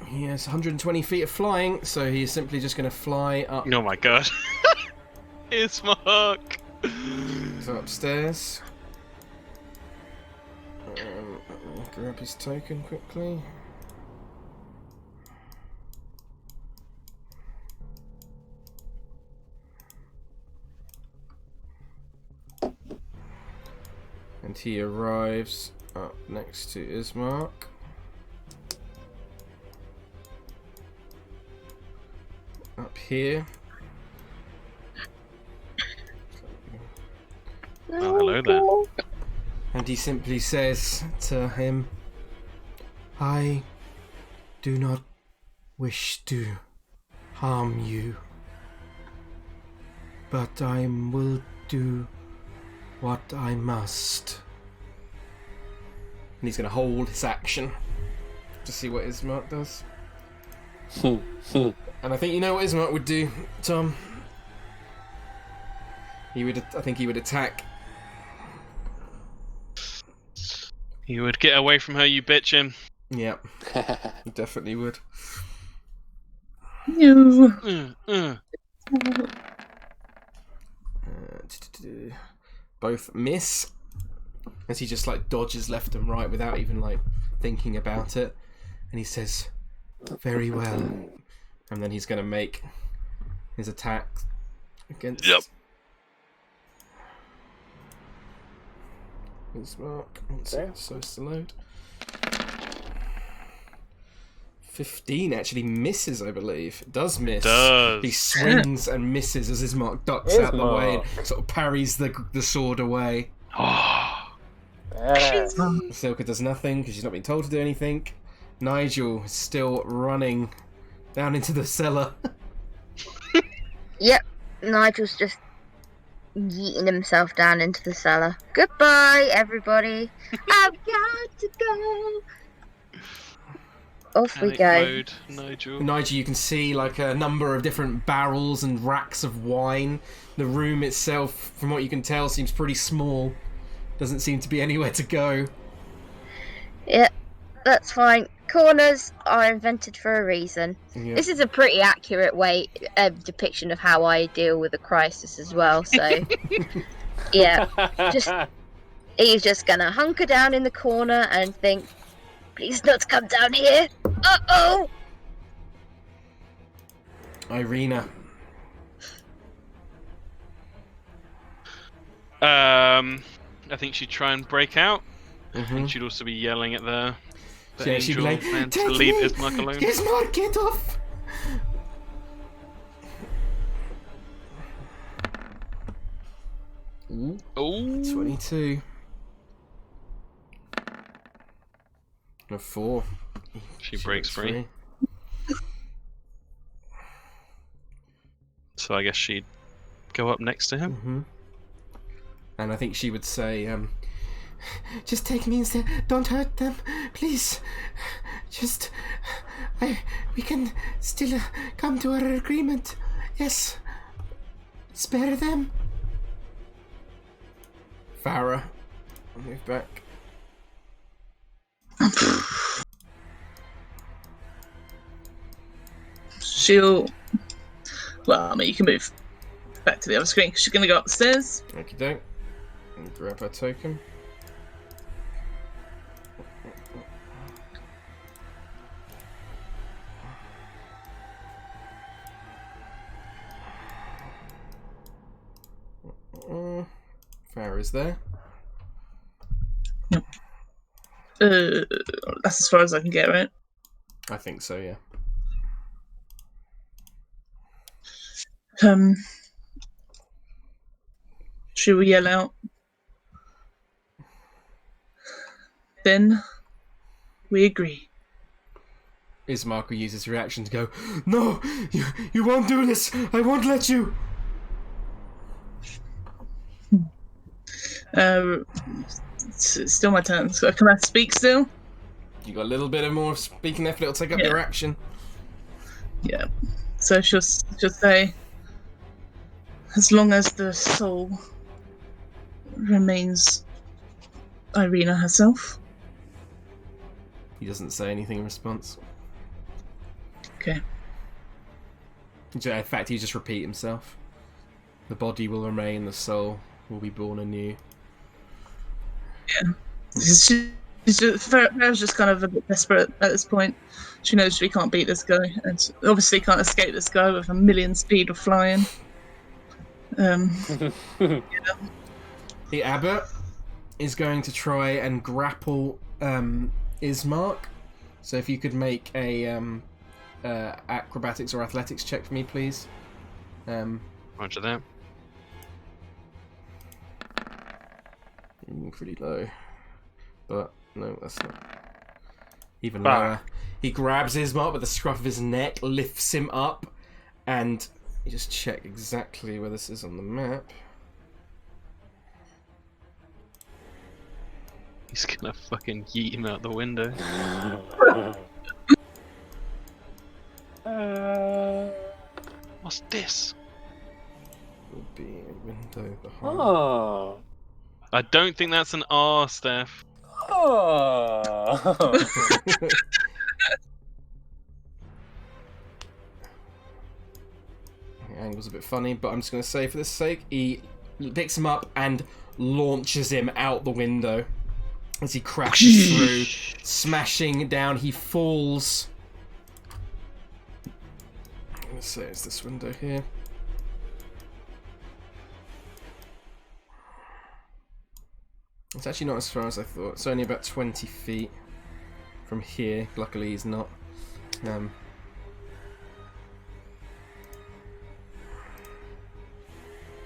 S1: He has 120 feet of flying, so he's simply just going to fly up.
S4: Oh my god. It's Mark.
S1: So upstairs. I'll grab his token quickly. And he arrives up next to Ismark. Up here.
S4: Oh, hello there.
S1: And he simply says to him, I do not wish to harm you, but I will do what I must. And he's going to hold his action to see what Ismark does. And I think you know what Ismark would do, Tom. I think he would attack.
S4: You would get away from her, you bitch him.
S1: Yep, he definitely would.
S3: No.
S1: Both miss, as he just like dodges left and right without even like thinking about it, and he says, "Very well," and then he's going to make his attack against.
S4: Yep.
S1: Ismark. So it's to load. 15 actually misses, I believe. It does miss. He swings and misses as Ismark ducks out the way and sort of parries the sword away. Silka does nothing because she's not been told to do anything. Nigel is still running down into the cellar.
S6: Yep, Nigel's just yeeting himself down into the cellar. Goodbye, everybody. I've got to go. Off we go.
S4: Nigel.
S1: Nigel, you can see like a number of different barrels and racks of wine. The room itself, from what you can tell, seems pretty small. Doesn't seem to be anywhere to go.
S6: Yep, that's fine. Corners are invented for a reason.
S1: Yep.
S6: This is a pretty accurate depiction of how I deal with a crisis as well. So, yeah, he's just gonna hunker down in the corner and think, "Please not come down here." Uh-oh.
S1: Irina.
S4: I think she'd try and break out.
S1: Mm-hmm.
S4: And she'd also be yelling at the
S1: Yeah, she'd be
S4: angel
S1: like,
S4: and to
S1: "Take
S4: leave
S1: me!
S4: Ismark alone.
S1: Ismark, get off!" Ooh,
S4: Oh,
S1: 22. A 4.
S4: she breaks free. So I guess she'd go up next to him.
S1: Mm-hmm. And I think she would say, "Just take me instead. Don't hurt them, please. Just, we can still come to our agreement. Yes, spare them." Farrah, I'll move back.
S3: She'll. Well, I mean, you can move back to the other screen because she's going to go upstairs.
S1: Okie doke. And grab her token. Farrah's there.
S3: That's as far as I can get, right?
S1: I think so, yeah.
S3: She will yell out, Then we agree.
S1: Ismark will use his reaction to go, "No! You won't do this! I won't let you!"
S3: It's still my turn. So can I speak still?
S1: You got a little bit of more speaking effort, it'll take up your action.
S3: Yeah. So she'll say, as long as the soul remains Irina herself.
S1: He doesn't say anything in response.
S3: Okay.
S1: In fact, he just repeat himself. The body will remain, the soul will be born anew.
S3: Yeah. Farrah's just kind of a bit desperate at this point. She knows she can't beat this guy, and obviously can't escape this guy with a million speed of flying.
S1: The abbot is going to try and grapple Ismark. So if you could make a acrobatics or athletics check for me, please.
S4: Roger that.
S1: Pretty low. But no, that's not. Even lower. He grabs Ismark with the scruff of his neck, lifts him up, and you just check exactly where this is on the map.
S4: He's gonna fucking yeet him out the window. What's this?
S1: Will be a window behind.
S5: Oh.
S4: I don't think that's an R, Steph.
S5: Oh.
S1: The angle's a bit funny, but I'm just going to say for this sake, he picks him up and launches him out the window as he crashes through, smashing down. He falls. I'm going to say it's this window here. It's actually not as far as I thought. It's only about 20 feet from here. Luckily, he's not.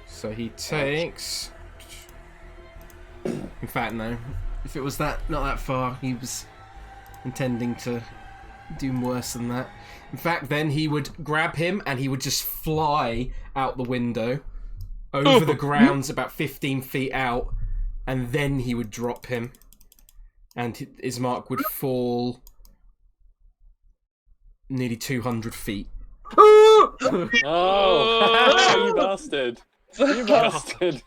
S1: So he takes. In fact, no. If it was not that far, he was intending to do worse than that. In fact, then he would grab him and he would just fly out the window over the grounds about 15 feet out. And then he would drop him, and Ismark would fall nearly 200 feet.
S5: Oh, you bastard! You bastard!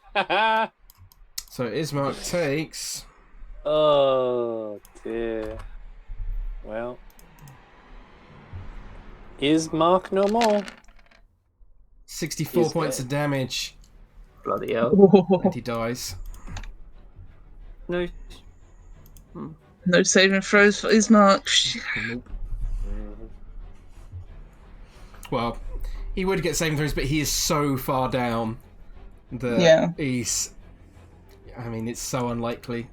S1: So Ismark takes...
S5: Oh, dear. Well... Ismark no more.
S1: 64
S5: He's
S1: points
S5: dead.
S1: of damage,
S7: Bloody hell.
S1: and he dies.
S7: No.
S3: No saving throws for Ismark.
S1: Nope. Well, he would get saving throws, but he is so far down that he's... I mean, it's so unlikely.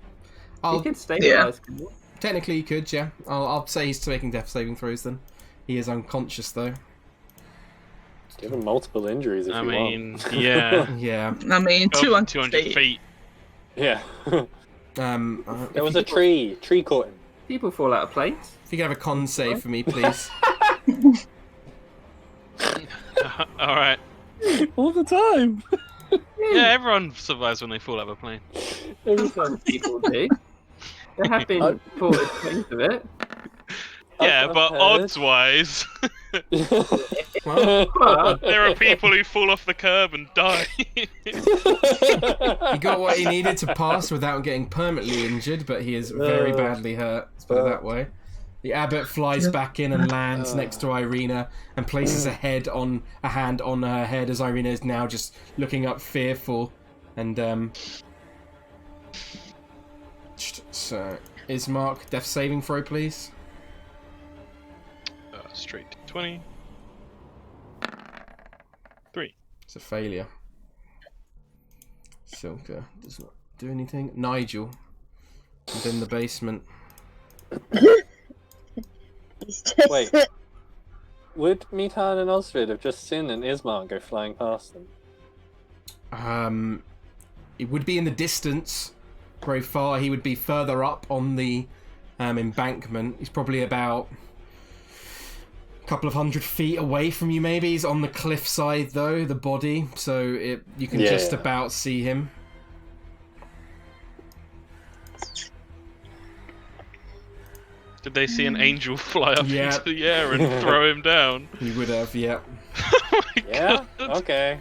S7: He could stabilise. Yeah.
S1: Technically, he could, yeah. I'll say he's making death saving throws then. He is unconscious, though.
S5: Give him multiple injuries if you want.
S4: Yeah.
S1: Yeah.
S3: I mean,
S4: 200 feet.
S5: Yeah.
S1: There
S5: was a tree caught him.
S7: People fall out of planes.
S1: If you could have a con save for me, please.
S4: Alright.
S5: All the time.
S4: Yeah, everyone survives when they fall out of a plane.
S5: Every
S7: Some
S5: time.
S7: people do. There have been reported things of it.
S4: Yeah,
S5: I've
S4: but
S5: heard.
S4: odds-wise,
S1: Well,
S4: there are people who fall off the curb and die.
S1: he got what he needed to pass without getting permanently injured, but he is very badly hurt. Let's put it that way. The abbot flies back in and lands next to Irina and places a hand on her head as Irina is now just looking up fearful. And so Ismark, death saving throw, please.
S4: Straight to 20. 3.
S1: It's a failure. Silka does not do anything. Nigel, and in the basement.
S6: He's just...
S5: Wait. Would Meadhan and Osdred have just seen an Ismark go flying past them?
S1: It would be in the distance, very far. He would be further up on the embankment. He's probably about a couple of 100 feet away from you, maybe. He's on the cliff side, though, the body, so you can just about see him.
S4: Did they see an angel fly up into the air and throw him down?
S1: You would have, yeah.
S4: Oh my God.
S5: Okay.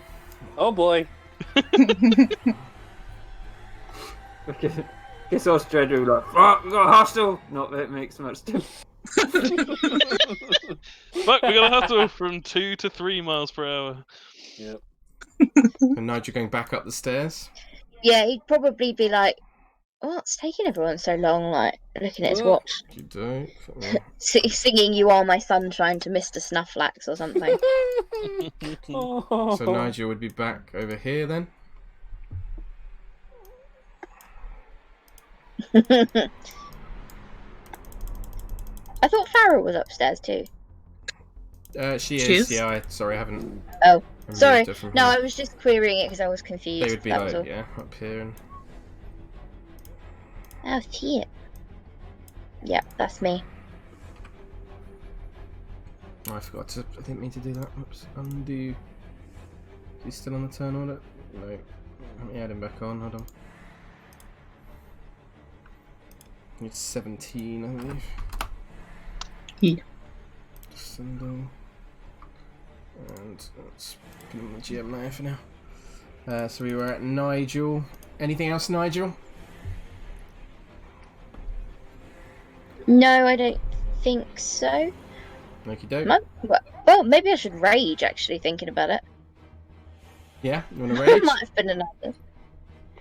S5: Oh boy.
S7: Guess Osdred will be like, fuck, we got a hostel! Not that it makes much difference.
S4: Fuck, we got a hustle from 2 to 3 miles per hour.
S5: Yep.
S1: And Nigel going back up the stairs.
S6: Yeah, he'd probably be like, what's taking everyone so long? Like, looking at his watch.
S1: You don't.
S6: Singing You Are My Sunshine to Mr. Snufflax or something.
S1: So Nigel would be back over here then.
S6: I thought Farrah was upstairs too.
S1: She is. Yeah, sorry, I haven't.
S6: Oh,
S1: removed
S6: sorry.
S1: her from
S6: No,
S1: here.
S6: I was just querying it because I was confused.
S1: They would be
S6: that was
S1: like,
S6: all.
S1: yeah, up here. And...
S6: Oh, shit. Yep, that's me.
S1: Oh, I forgot to. I didn't mean to do that. Oops. Undo. Is he still on the turn order? No. Let me add him back on. Hold on. It's 17, I believe.
S3: Yeah.
S1: Sending. And let's put him on the GM now for now. So we were at Nigel. Anything else, Nigel?
S6: No, I don't think so.
S1: Okie doke.
S6: Well, maybe I should rage, actually, thinking about it.
S1: Yeah, you want to rage?
S6: Might have been another.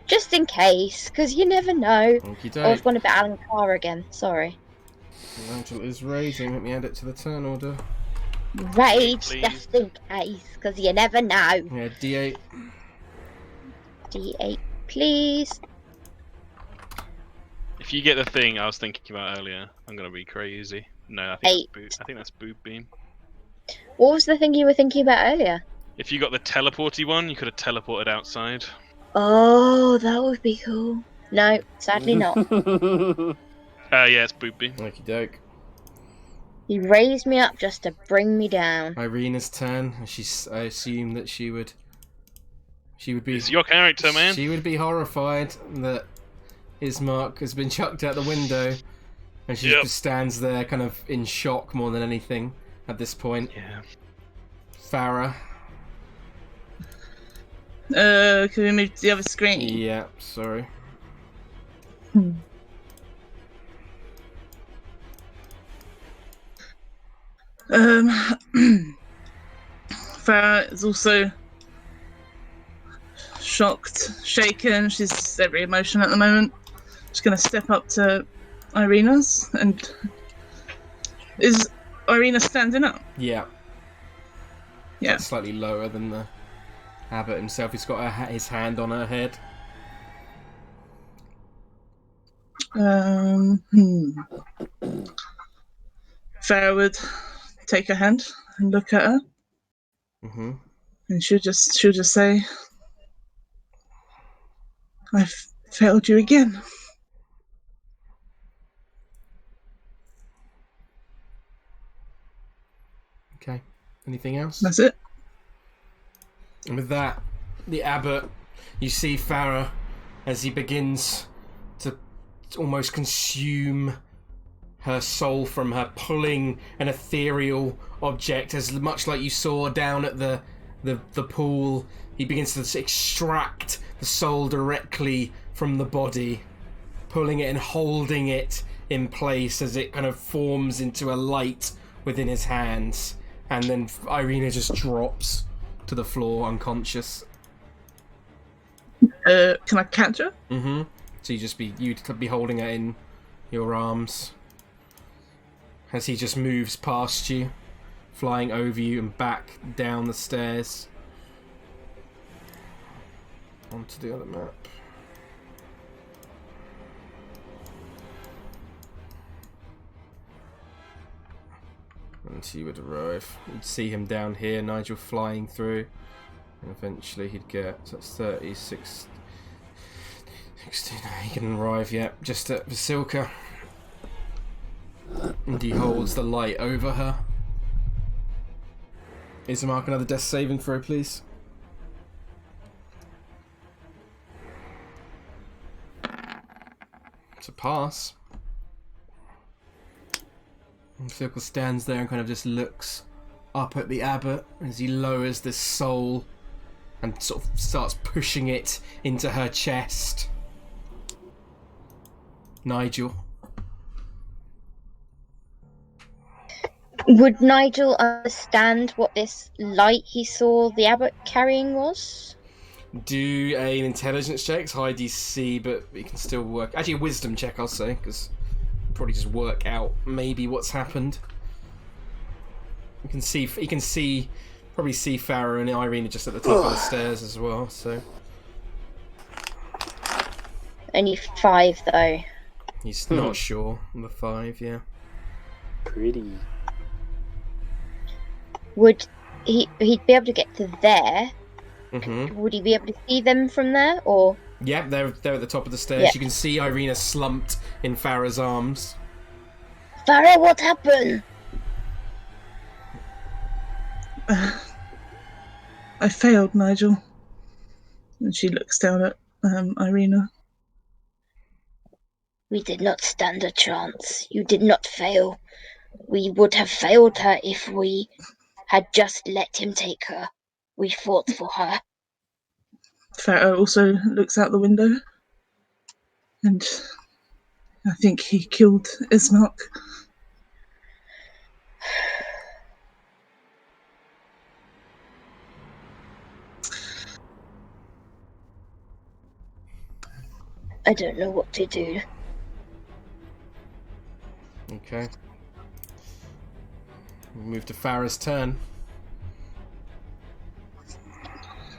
S6: Just in case, because you never know.
S1: Okie
S6: I
S1: doke.
S6: was going to bet Alan Carr again, sorry.
S1: Nigel is raging. Let me add it to the turn order.
S6: Rage,
S4: Please.
S6: just in case, because you never know.
S1: Yeah, D8.
S6: D8, please.
S4: If you get the thing I was thinking about earlier, I'm gonna be crazy. No, I think that's boob beam.
S6: What was the thing you were thinking about earlier?
S4: If you got the teleporty one, you could have teleported outside.
S6: Oh, that would be cool. No, sadly not.
S4: Yeah, it's boob beam.
S1: Okie doke.
S6: He raised me up just to bring me down.
S1: Irina's turn. I assume that she would be.
S4: It's your character, man.
S1: She would be horrified that his mark has been chucked out the window, and she just stands there, kind of in shock more than anything at this point.
S4: Yeah.
S1: Farrah.
S3: Can we move to the other screen?
S1: Yeah, sorry.
S3: Farrah is also shocked, shaken. She's every emotion at the moment. She's going to step up to Irina's and is Irina standing up?
S1: Yeah.
S3: Yeah.
S1: That's slightly lower than the abbot himself. He's got his hand on her head.
S3: Farrah would take her hand and look at her, and she'll just say, "I've failed you again."
S1: Okay. Anything else?
S3: That's it.
S1: And with that, the abbot, you see Farrah as he begins to almost consume her soul from her, pulling an ethereal object, as much like you saw down at the pool. He begins to extract the soul directly from the body, pulling it and holding it in place as it kind of forms into a light within his hands. And then Irina just drops to the floor, unconscious.
S3: Can I catch her?
S1: So you'd be holding her in your arms as he just moves past you, flying over you and back down the stairs onto the other map. And he would arrive. You'd see him down here, Nigel flying through, and eventually he'd get, so that's 36, He can arrive yet, just at Vasilka. And he holds the light over her. Ismark, another death saving throw, please. It's a pass. And Vasilka stands there and kind of just looks up at the abbot as he lowers this soul and sort of starts pushing it into her chest. Nigel.
S6: Would Nigel understand what this light he saw the abbot carrying was?
S1: Do an intelligence check. It's high DC, but you can still work. Actually, a wisdom check, I'll say, because probably just work out maybe what's happened. You can see, probably see Farrah and Irene just at the top of the stairs as well. So
S6: Only 5 though.
S1: he's not sure. Number 5, yeah.
S5: Pretty.
S6: Would he'd be able to get to there?
S1: Mhm.
S6: Would he be able to see them from there, or?
S1: Yep, they're at the top of the stairs.
S6: Yeah.
S1: You can see Irina slumped in Farrah's arms.
S6: Farrah, what happened?
S3: I failed, Nigel. And she looks down at Irina.
S6: We did not stand a chance. You did not fail. We would have failed her if we had just let him take her. We fought for her.
S3: Farrah also looks out the window. And I think he killed Ismark.
S6: I don't know what to do.
S1: Okay. We move to Farrah's turn.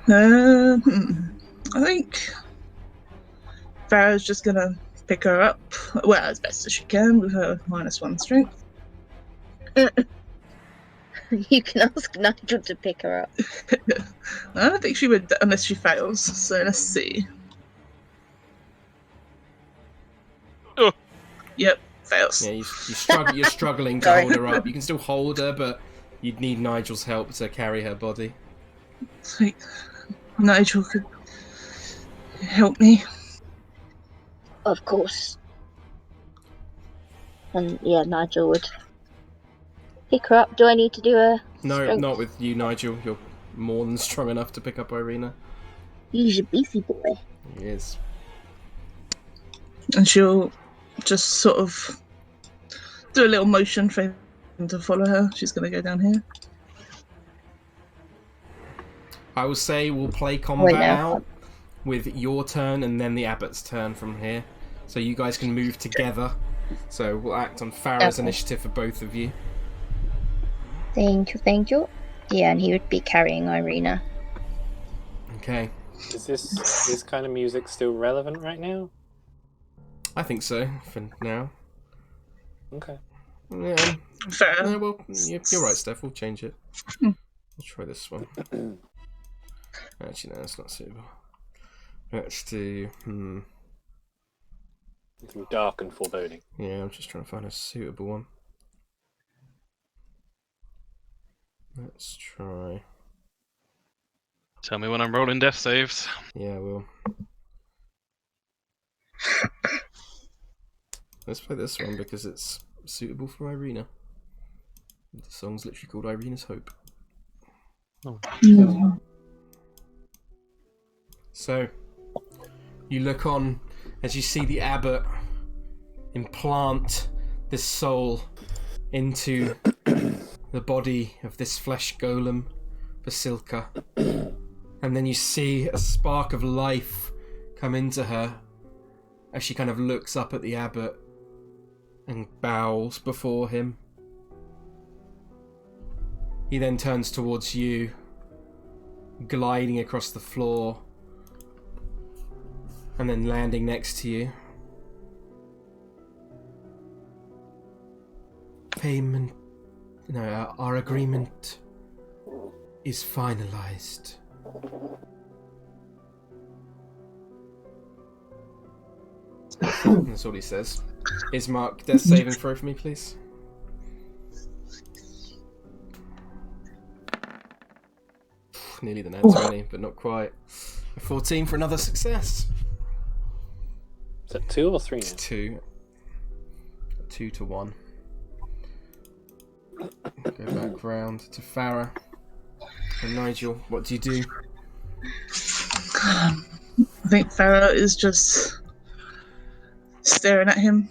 S3: I think Farrah's just gonna pick her up, well, as best as she can with her -1 strength.
S6: You can ask Nigel to pick her up.
S3: I don't think she would unless she fails, so let's see.
S4: Oh.
S3: Yep, fails.
S1: Yeah, you're struggling to hold her up. You can still hold her, but you'd need Nigel's help to carry her body.
S3: It's like, Nigel could help me.
S6: Of course. And yeah, Nigel would pick her up. Do I need to do a
S1: No,
S6: strength?
S1: not with you, Nigel. You're more than strong enough to pick up Irina.
S6: He's a beefy boy.
S1: He is.
S3: And she'll just sort of do a little motion for him to follow her. She's going to go down here.
S1: I will say we'll play combat
S6: no.
S1: out with your turn and then the abbot's turn from here. So you guys can move together. So we'll act on Farrah's
S6: Okay.
S1: initiative for both of you.
S6: Thank you. Yeah, and he would be carrying Irina.
S1: Okay.
S5: Is this kind of music still relevant right now?
S1: I think so, for now.
S5: Okay.
S1: Yeah.
S3: Fair.
S1: No, well, you're right, Steph. We'll change it. We'll try this one. Actually, no, that's not suitable. Let's do...
S5: Something dark and foreboding.
S1: Yeah, I'm just trying to find a suitable one. Let's try...
S4: Tell me when I'm rolling death saves.
S1: Yeah, I will. Let's play this one because it's suitable for Irina. The song's literally called Irina's Hope.
S4: Oh.
S1: So, you look on as you see the abbot implant this soul into the body of this flesh golem, Vasilka. And then you see a spark of life come into her as she kind of looks up at the abbot and bows before him. He then turns towards you, gliding across the floor, and then landing next to you. Payment... No, our agreement is finalized. That's all he says. Ismark, death saving throw for me, please. Nearly the nat 20, but not quite. A 14 for another success.
S5: Is that 2 or 3 now?
S1: It's 2. 2 to 1. Go back round to Farrah. And Nigel, what do you do?
S3: I think Farrah is just staring at him.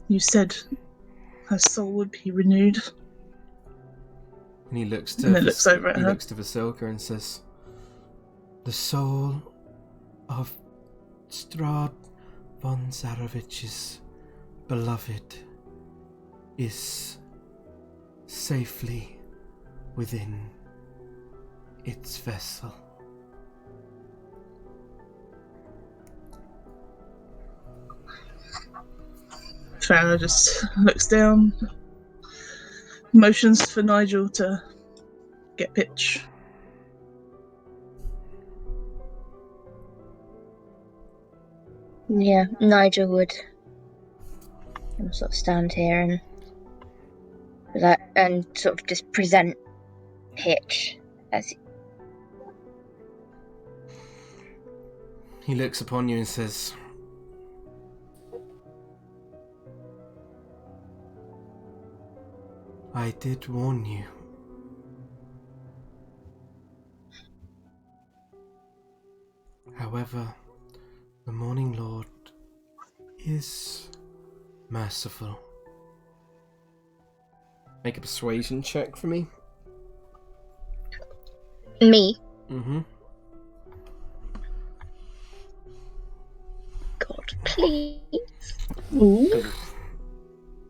S3: You said her soul would be renewed.
S1: And he looks to
S3: And then looks over at
S1: he
S3: her.
S1: looks to Vasilka and says, "The soul of Strahd von Zarovich's beloved is safely within its vessel."
S3: Farrah just looks down, motions for Nigel to get pitch.
S6: Yeah, Nigel would sort of stand here and sort of just present pitch as
S1: He looks upon you and says, "I did warn you. However, the Morning Lord is merciful." Make a persuasion check for me.
S6: me.
S1: Mm-hmm.
S6: God, please.
S3: Ooh.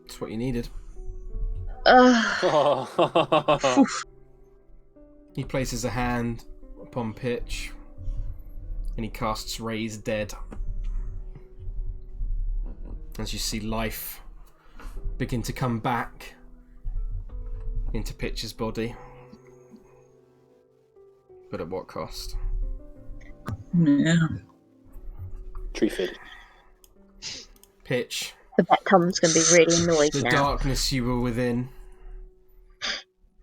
S1: That's what you needed.
S3: Oof.
S1: He places a hand upon pitch and he casts Raise Dead. As you see life begin to come back into Pitch's body. But at what cost?
S3: Yeah.
S5: Tree Fiddle.
S1: Pitch,
S6: The bet Tom's going to be really annoyed
S1: the
S6: now.
S1: darkness you were within,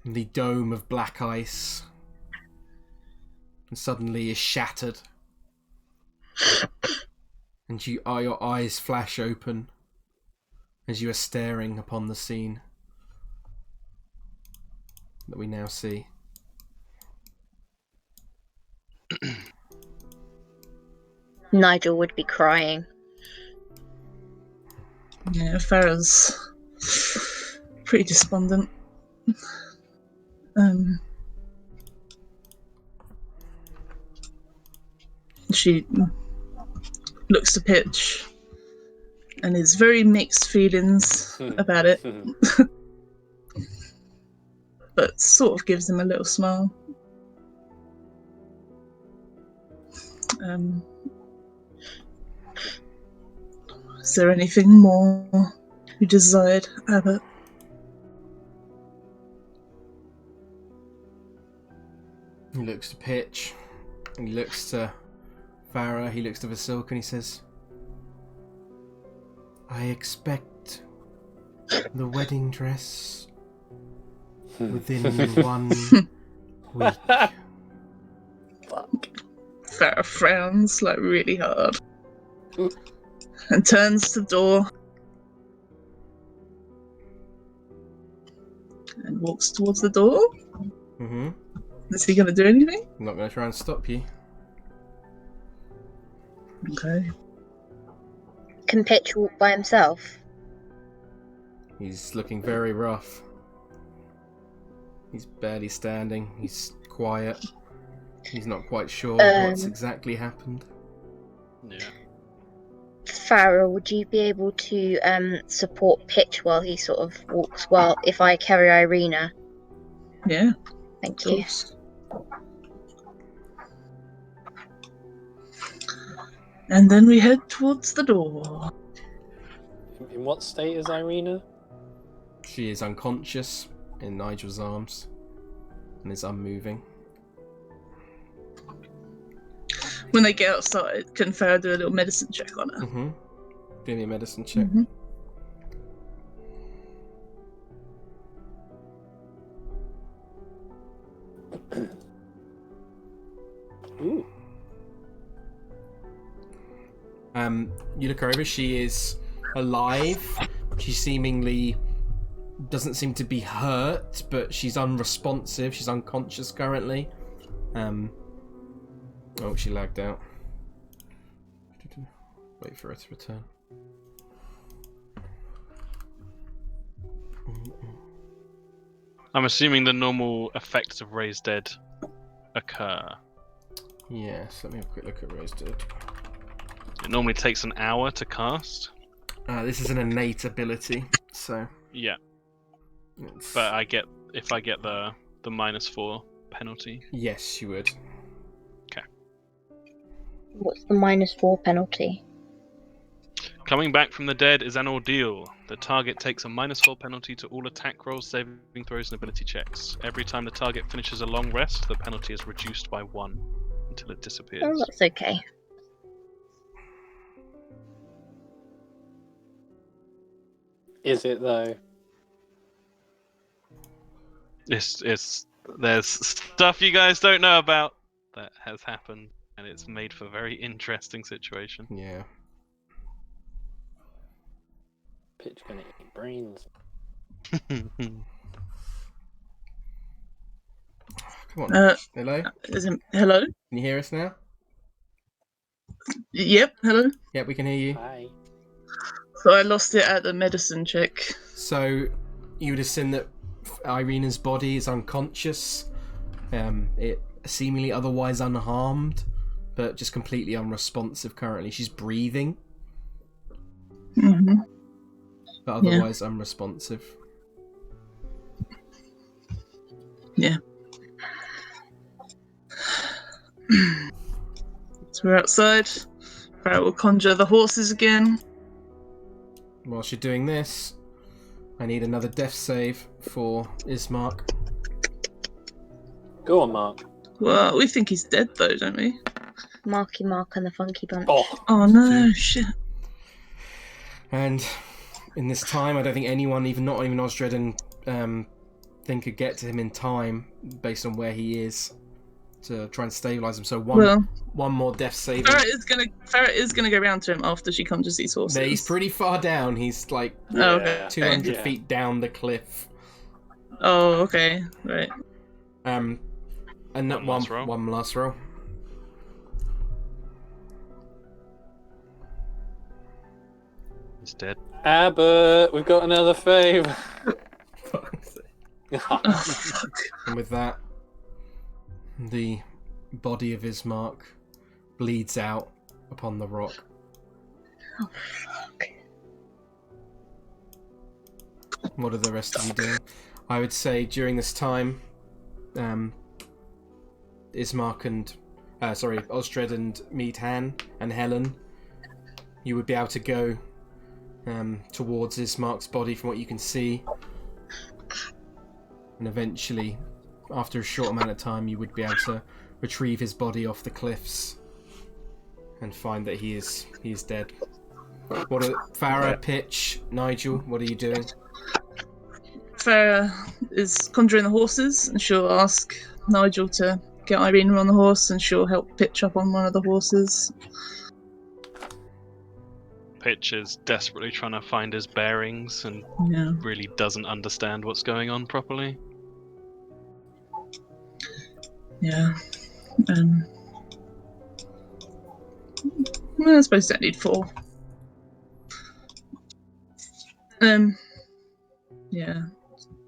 S1: the dome of black ice, and suddenly is shattered. And your eyes flash open as you are staring upon the scene that we now see.
S6: Nigel would be crying.
S3: Yeah, Farrah's pretty despondent. She looks to Pitch and has very mixed feelings about it, but sort of gives him a little smile. Is there anything more you desired, Abbot?
S1: He looks to Pitch, and he looks to Farrah, he looks to Vasilka, and he says, "I expect the wedding dress within 1 week."
S5: Fuck.
S3: Farrah frowns like really hard and turns to the door and walks towards the door.
S1: Mm-hmm.
S3: Is he going to do anything?
S1: I'm not going to try and stop you.
S3: Okay.
S6: Can Pitch walk by himself?
S1: He's looking very rough. He's barely standing. He's quiet. He's not quite sure what's exactly happened.
S4: Yeah.
S6: Farrah, would you be able to support Pitch while he sort of walks? Well, if I carry Irina,
S3: Yeah,
S6: thank
S3: of
S6: you.
S3: course. And then we head towards the door.
S5: In what state is Irina?
S1: She is unconscious in Nigel's arms and is unmoving.
S3: When they get outside, can Farrah do a little medicine check on her?
S1: Mm-hmm. Do me a medicine check.
S3: Mm-hmm.
S5: Ooh.
S1: You look her over. She is alive. She seemingly doesn't seem to be hurt, but she's unresponsive. She's unconscious currently. Oh, she lagged out. Wait for her to return.
S4: I'm assuming the normal effects of Raised Dead occur.
S1: Yes, let me have a quick look at Raised Dead.
S4: It normally takes an hour to cast.
S1: This is an innate ability, so
S4: Yeah,
S1: it's...
S4: but if I get the -4 penalty.
S1: Yes, you would.
S6: What's the -4 penalty?
S4: Coming back from the dead is an ordeal. The target takes a -4 penalty to all attack rolls, saving throws, and ability checks. Every time the target finishes a long rest, the penalty is reduced by 1 until it disappears.
S6: Oh, that's okay.
S5: Is it though?
S4: There's stuff you guys don't know about that has happened, and it's made for a very interesting situation.
S1: Yeah.
S5: Pitch gonna eat brains.
S1: Come on. Hello?
S3: Hello?
S1: Can you hear us now?
S3: Yep, hello.
S1: Yep, we can hear you.
S5: Hi.
S3: So I lost it at the medicine check.
S1: So you would assume that Irina's body is unconscious. It seemingly otherwise unharmed, but just completely unresponsive currently. She's breathing,
S3: Mm-hmm.
S1: but otherwise unresponsive.
S3: Yeah. So we're outside. Farrah will conjure the horses again.
S1: Whilst you're doing this, I need another death save for Ismark.
S5: Go on, Mark.
S3: Well, we think he's dead though, don't we?
S6: Marky Mark and the Funky Bunch.
S3: Oh no, shit.
S1: And in this time, I don't think anyone, not even Osdred and thing could get to him in time based on where he is to try and stabilise him. So one more death save.
S3: Farrah is gonna go round to him after she conjures these horses.
S1: He's pretty far down. He's like 200 feet down the cliff.
S3: Oh, okay, right.
S1: And that one last roll.
S4: He's dead.
S5: Abbott, we've got another fave.
S3: Oh, fuck.
S1: And with that, the body of Ismark bleeds out upon the rock.
S6: Oh, fuck.
S1: What are the rest of you doing? I would say during this time, Ismark and Osdred and Meadhan and Helen, you would be able to go towards Ismark's body from what you can see, and eventually, after a short amount of time, you would be able to retrieve his body off the cliffs and find that he is dead. What are Farrah, Pitch, Nigel? What are you doing?
S3: Farrah is conjuring the horses, and she'll ask Nigel to get Irina on the horse, and she'll help Pitch up on one of the horses.
S4: Pitch is desperately trying to find his bearings and really doesn't understand what's going on properly.
S3: Yeah. I suppose I need 4. Yeah.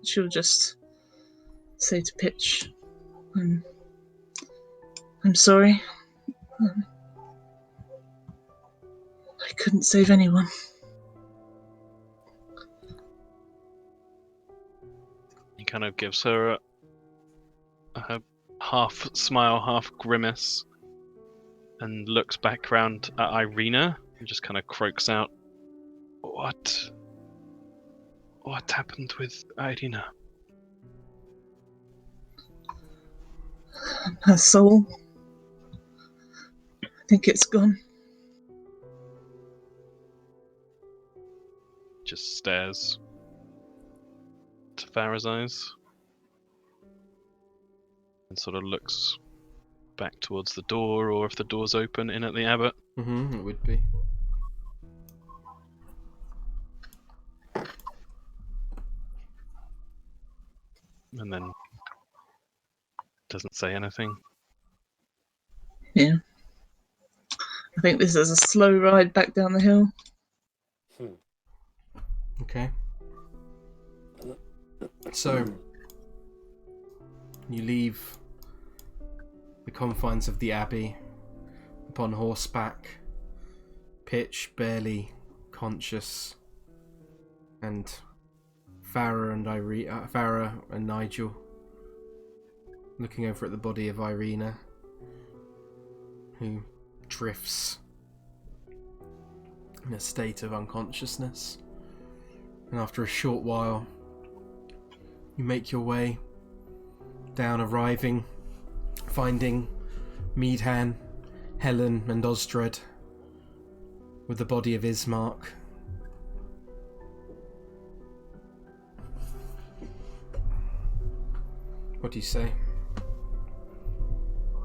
S3: She'll just say to Pitch, I'm sorry. I couldn't save anyone.
S4: He kind of gives her a half smile, half grimace, and looks back around at Irina and just kind of croaks out, What happened with Irina?
S3: Her soul think it's gone.
S4: Just stares to Farrah's eyes and sort of looks back towards the door, or if the door's open, in at the abbot.
S1: It would be.
S4: And then doesn't say anything.
S3: Yeah. I think this is a slow ride back down the hill.
S1: Okay. So, you leave the confines of the abbey upon horseback, Pitch barely conscious, and Farrah and Nigel looking over at the body of Irina, who drifts in a state of unconsciousness. And after a short while, you make your way down, finding Meadhan, Helen and Osdred with the body of Ismark. What do you say?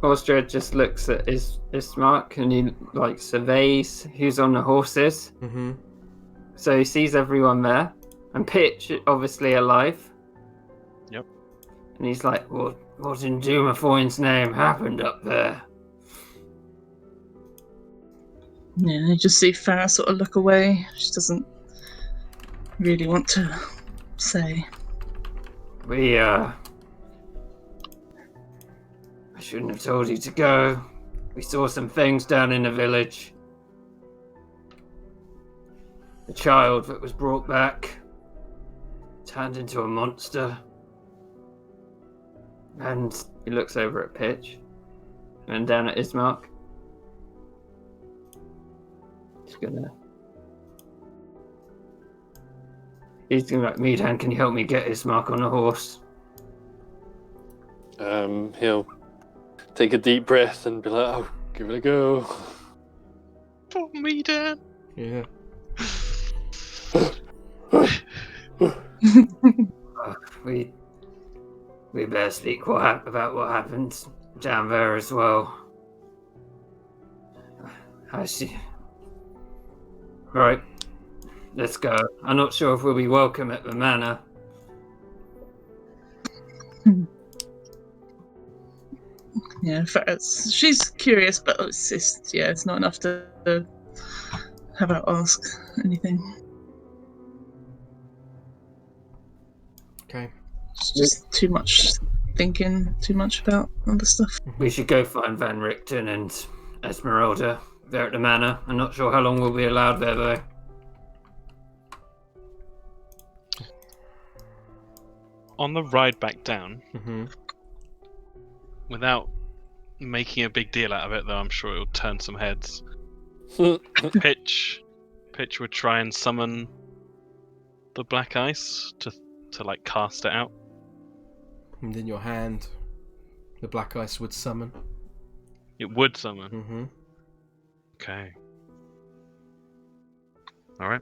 S7: Osdred just looks at Ismark and he surveys who's on the horses. So he sees everyone there, and Pitch obviously alive.
S4: Yep.
S7: And he's like, "What in Dumafoyn's name happened up there?"
S3: Yeah, you just see Farrah sort of look away. She doesn't really want to say.
S7: I shouldn't have told you to go. We saw some things down in the village. The child that was brought back turned into a monster. And he looks over at Pitch and down at Ismark. He's gonna like, Meadhan, can you help me get Ismark on the horse?
S5: He'll take a deep breath and be like, "Oh, give it a go."
S4: Poor Meadhan.
S1: Yeah.
S7: We better speak about what happened down there as well. I see. Right, let's go. I'm not sure if we'll be welcome at the manor.
S3: Yeah, she's curious, but it's not enough to have her ask anything.
S1: Okay.
S3: It's just too much thinking, too much about other stuff.
S7: We should go find Van Richten and Esmeralda. They're at the manor. I'm not sure how long we'll be allowed there, though.
S4: On the ride back down, without making a big deal out of it, though I'm sure it'll turn some heads, Pitch would try and summon the black ice to cast it out.
S1: And in your hand, the black ice would summon.
S4: It would summon? Okay. Alright.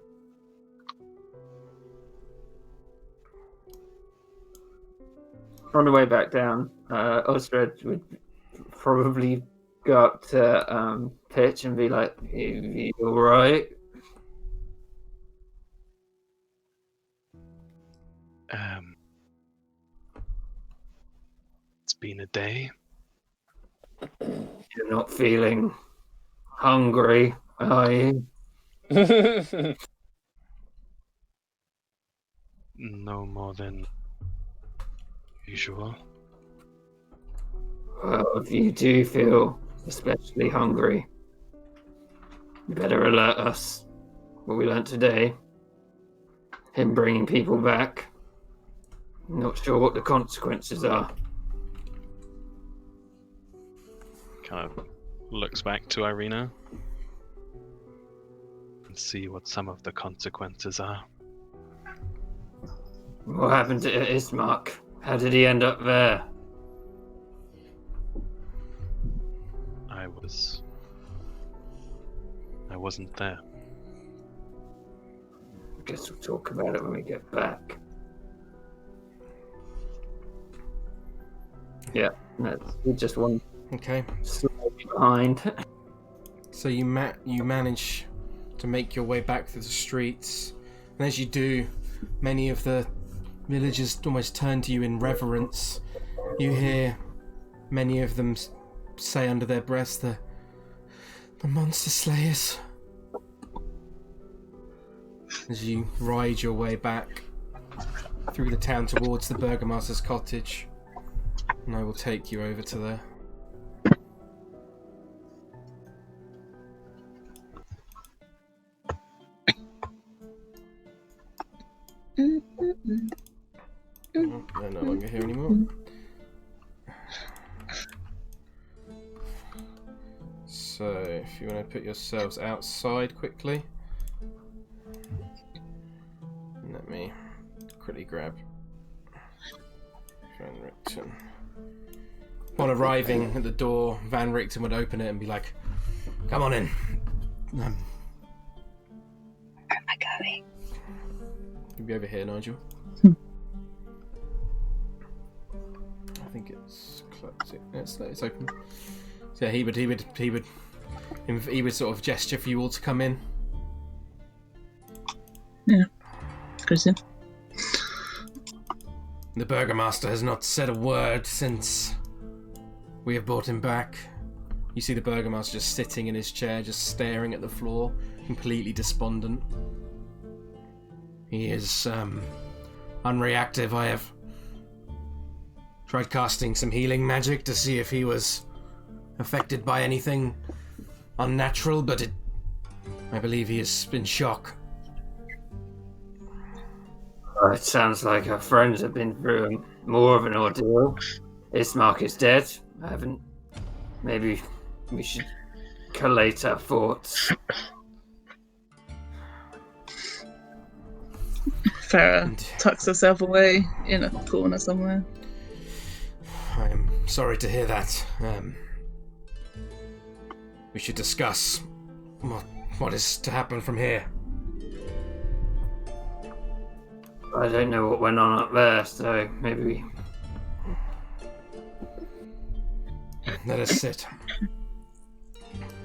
S7: On the way back down, Osdred would probably go up to Pitch and be like, "You alright?"
S4: It's been a day.
S7: You're not feeling hungry, are you?
S4: No more than usual.
S7: Well, if you do feel especially hungry, you better alert us. What we learnt today, him bringing people back. Not sure what the consequences are.
S4: Kind of looks back to Irina and see what some of the consequences are.
S7: What happened to Ismark? How did he end up there?
S4: I was I wasn't there.
S7: I guess we'll talk about it when we get back. Yeah, we just one
S1: Okay.
S7: slightly behind.
S1: So you manage to make your way back through the streets, and as you do, many of the villagers almost turn to you in reverence. You hear many of them say under their breaths, the monster slayers. As you ride your way back through the town towards the Burgomaster's cottage, and I will take you over to there. They're no longer here anymore. So, if you want to put yourselves outside quickly, let me quickly grab Van Richten. Upon arriving at the door, Van Richten would open it and be like, "Come on in."
S6: Where am I going?
S1: You'll be over here, Nigel. I think it's closed. It's open. So yeah, he would sort of gesture for you all to come in.
S3: Yeah. Goes in.
S1: The Burgomaster has not said a word since we have brought him back. You see the Burgomaster just sitting in his chair, just staring at the floor, completely despondent. He is unreactive. I have tried casting some healing magic to see if he was affected by anything unnatural, but I believe he is in shock.
S7: It sounds like our friends have been through more of an ordeal. Ismark is dead. Maybe we should collate our thoughts.
S3: Farrah tucks herself away in a corner somewhere.
S1: I am sorry to hear that. We should discuss what is to happen from here.
S7: I don't know what went on up there, so maybe we...
S1: Let us sit.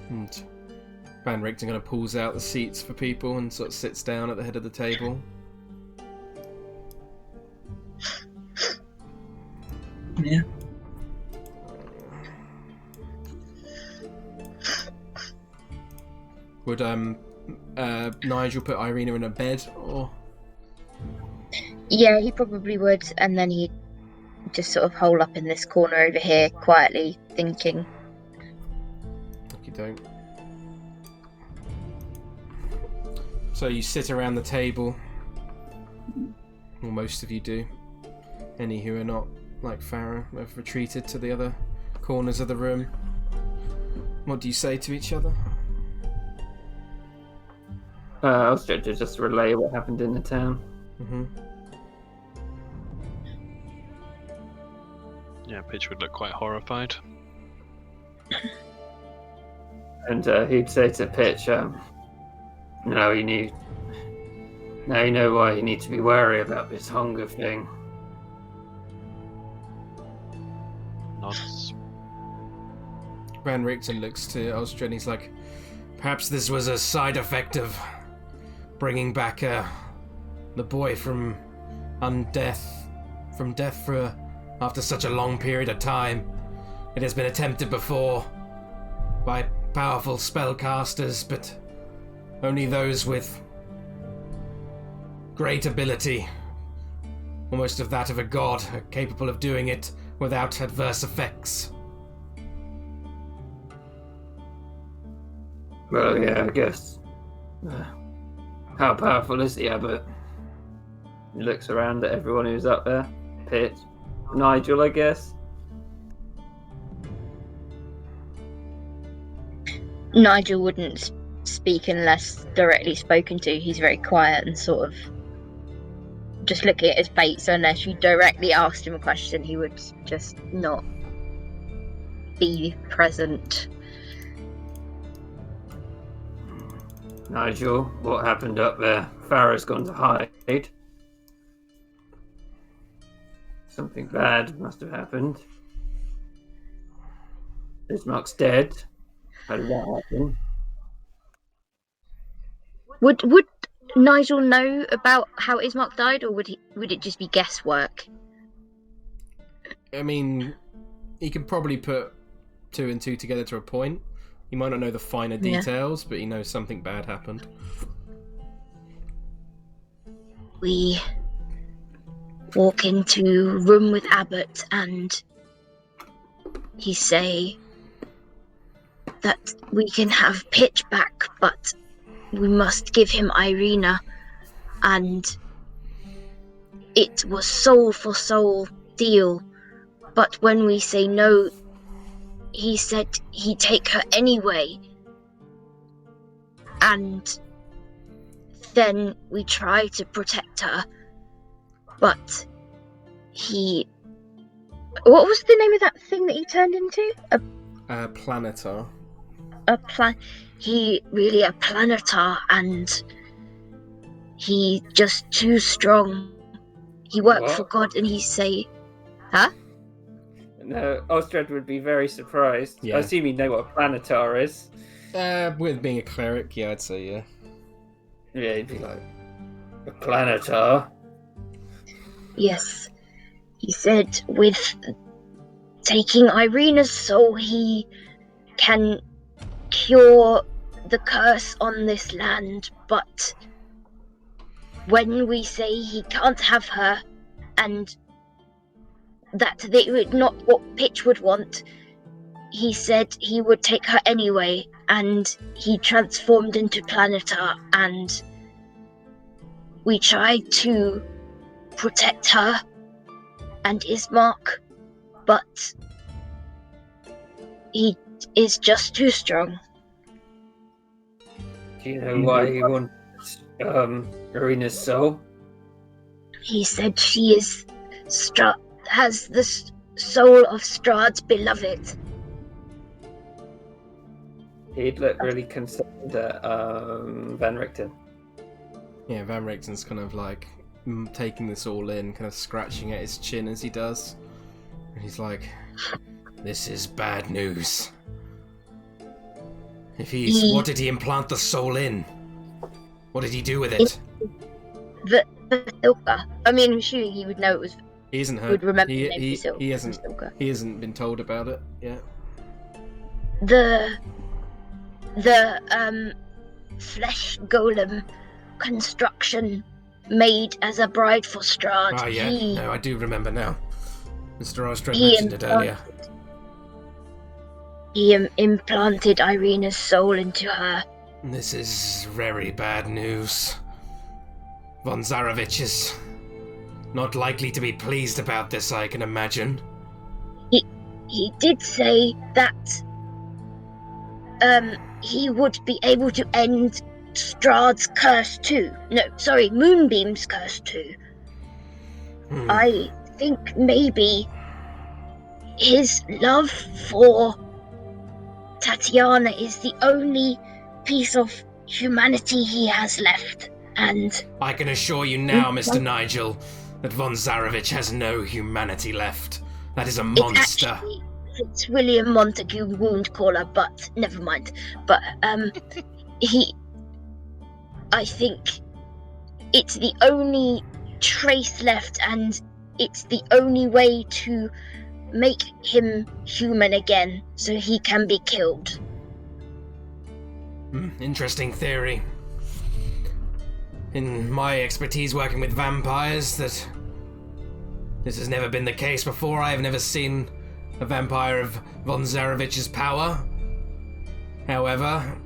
S1: And Van Richten kind of pulls out the seats for people and sort of sits down at the head of the table.
S3: Yeah.
S1: Would Nigel put Irina in a bed, or?
S6: Yeah, he probably would, and then he'd just sort of hole up in this corner over here, quietly thinking.
S1: You don't. So you sit around the table. Well, most of you do. Any who are not like Farrah have retreated to the other corners of the room. What do you say to each other?
S7: I was trying to just relay what happened in the town.
S1: Mm-hmm.
S4: Yeah, Pitch would look quite horrified.
S7: And he'd say to Pitch, now you know why you need to be wary about this hunger thing.
S4: Nods.
S1: Van Richten looks to Osdred and he's like, perhaps this was a side effect of bringing back the boy from death after such a long period of time. It has been attempted before by powerful spellcasters, but only those with great ability, almost of that of a god, are capable of doing it without adverse effects.
S7: Well, yeah, I guess. How powerful is the abbot? He looks around at everyone who's up there. Pitch. Nigel, I guess.
S6: Nigel wouldn't speak unless directly spoken to. He's very quiet and sort of just looking at his face, so unless you directly asked him a question, he would just not be present.
S7: Nigel, what happened up there? Farrah's gone to hide. Something bad must have happened. Ismark's dead. How did that happen?
S6: Would Nigel know about how Ismark died, or would it just be guesswork?
S1: I mean, he can probably put 2 and 2 together to a point. He might not know the finer details, but he knows something bad happened.
S6: We walk into room with Abbott, and he say that we can have Pitch back, but we must give him Irina, and it was soul for soul deal. But when we say no, he said he'd take her anyway. And then we try to protect her, but he... What was the name of that thing that he turned into?
S1: Planetar.
S6: He really a planetar, and he just too strong. He worked for God, and he say, huh?
S7: No, Osdred would be very surprised.
S1: Yeah.
S7: I assume you know what a planetar is.
S1: With being a cleric, yeah, I'd say yeah.
S7: Yeah, he'd be like, a planetar?
S6: Yes. He said with taking Irina's soul, he can cure the curse on this land, but when we say he can't have her, and that they would not what Pitch would want, he said he would take her anyway, and he transformed into Planetar, and we tried to protect her and Ismark, but he is just too strong.
S7: Do you know why he wants Irina's soul?
S6: He said she is has the soul of Strahd's beloved.
S7: He'd look really concerned at Van Richten.
S1: Yeah, Van Richten's kind of like taking this all in, kind of scratching at his chin as he does. And he's like, this is bad news. If what did he implant the soul in? What did he do with it?
S6: The Silka. I mean, I'm assuming he would know it was.
S1: He hasn't heard.
S6: Would remember the name
S1: he
S6: Silka.
S1: He hasn't been told about it yet.
S6: The flesh golem construction made as a bride for Strahd.
S1: Oh yeah, no, I do remember now. Mr. Osdred
S6: He
S1: mentioned it earlier.
S6: He implanted Irina's soul into her.
S1: This is very bad news. Von Zarevich is not likely to be pleased about this, I can imagine.
S6: He did say that he would be able to end Strahd's curse too. No, sorry, Moonbeam's curse too. I think maybe his love for Tatiana is the only piece of humanity he has left, and
S1: I can assure you now, Mr. Nigel, that Von Zarevich has no humanity left. That is a monster.
S6: It's William Montague Woundcaller, but never mind. But I think it's the only trace left, and it's the only way to make him human again, so he can be killed.
S1: Interesting theory. In my expertise working with vampires, that this has never been the case before. I have never seen a vampire of Von Zarevich's power. However,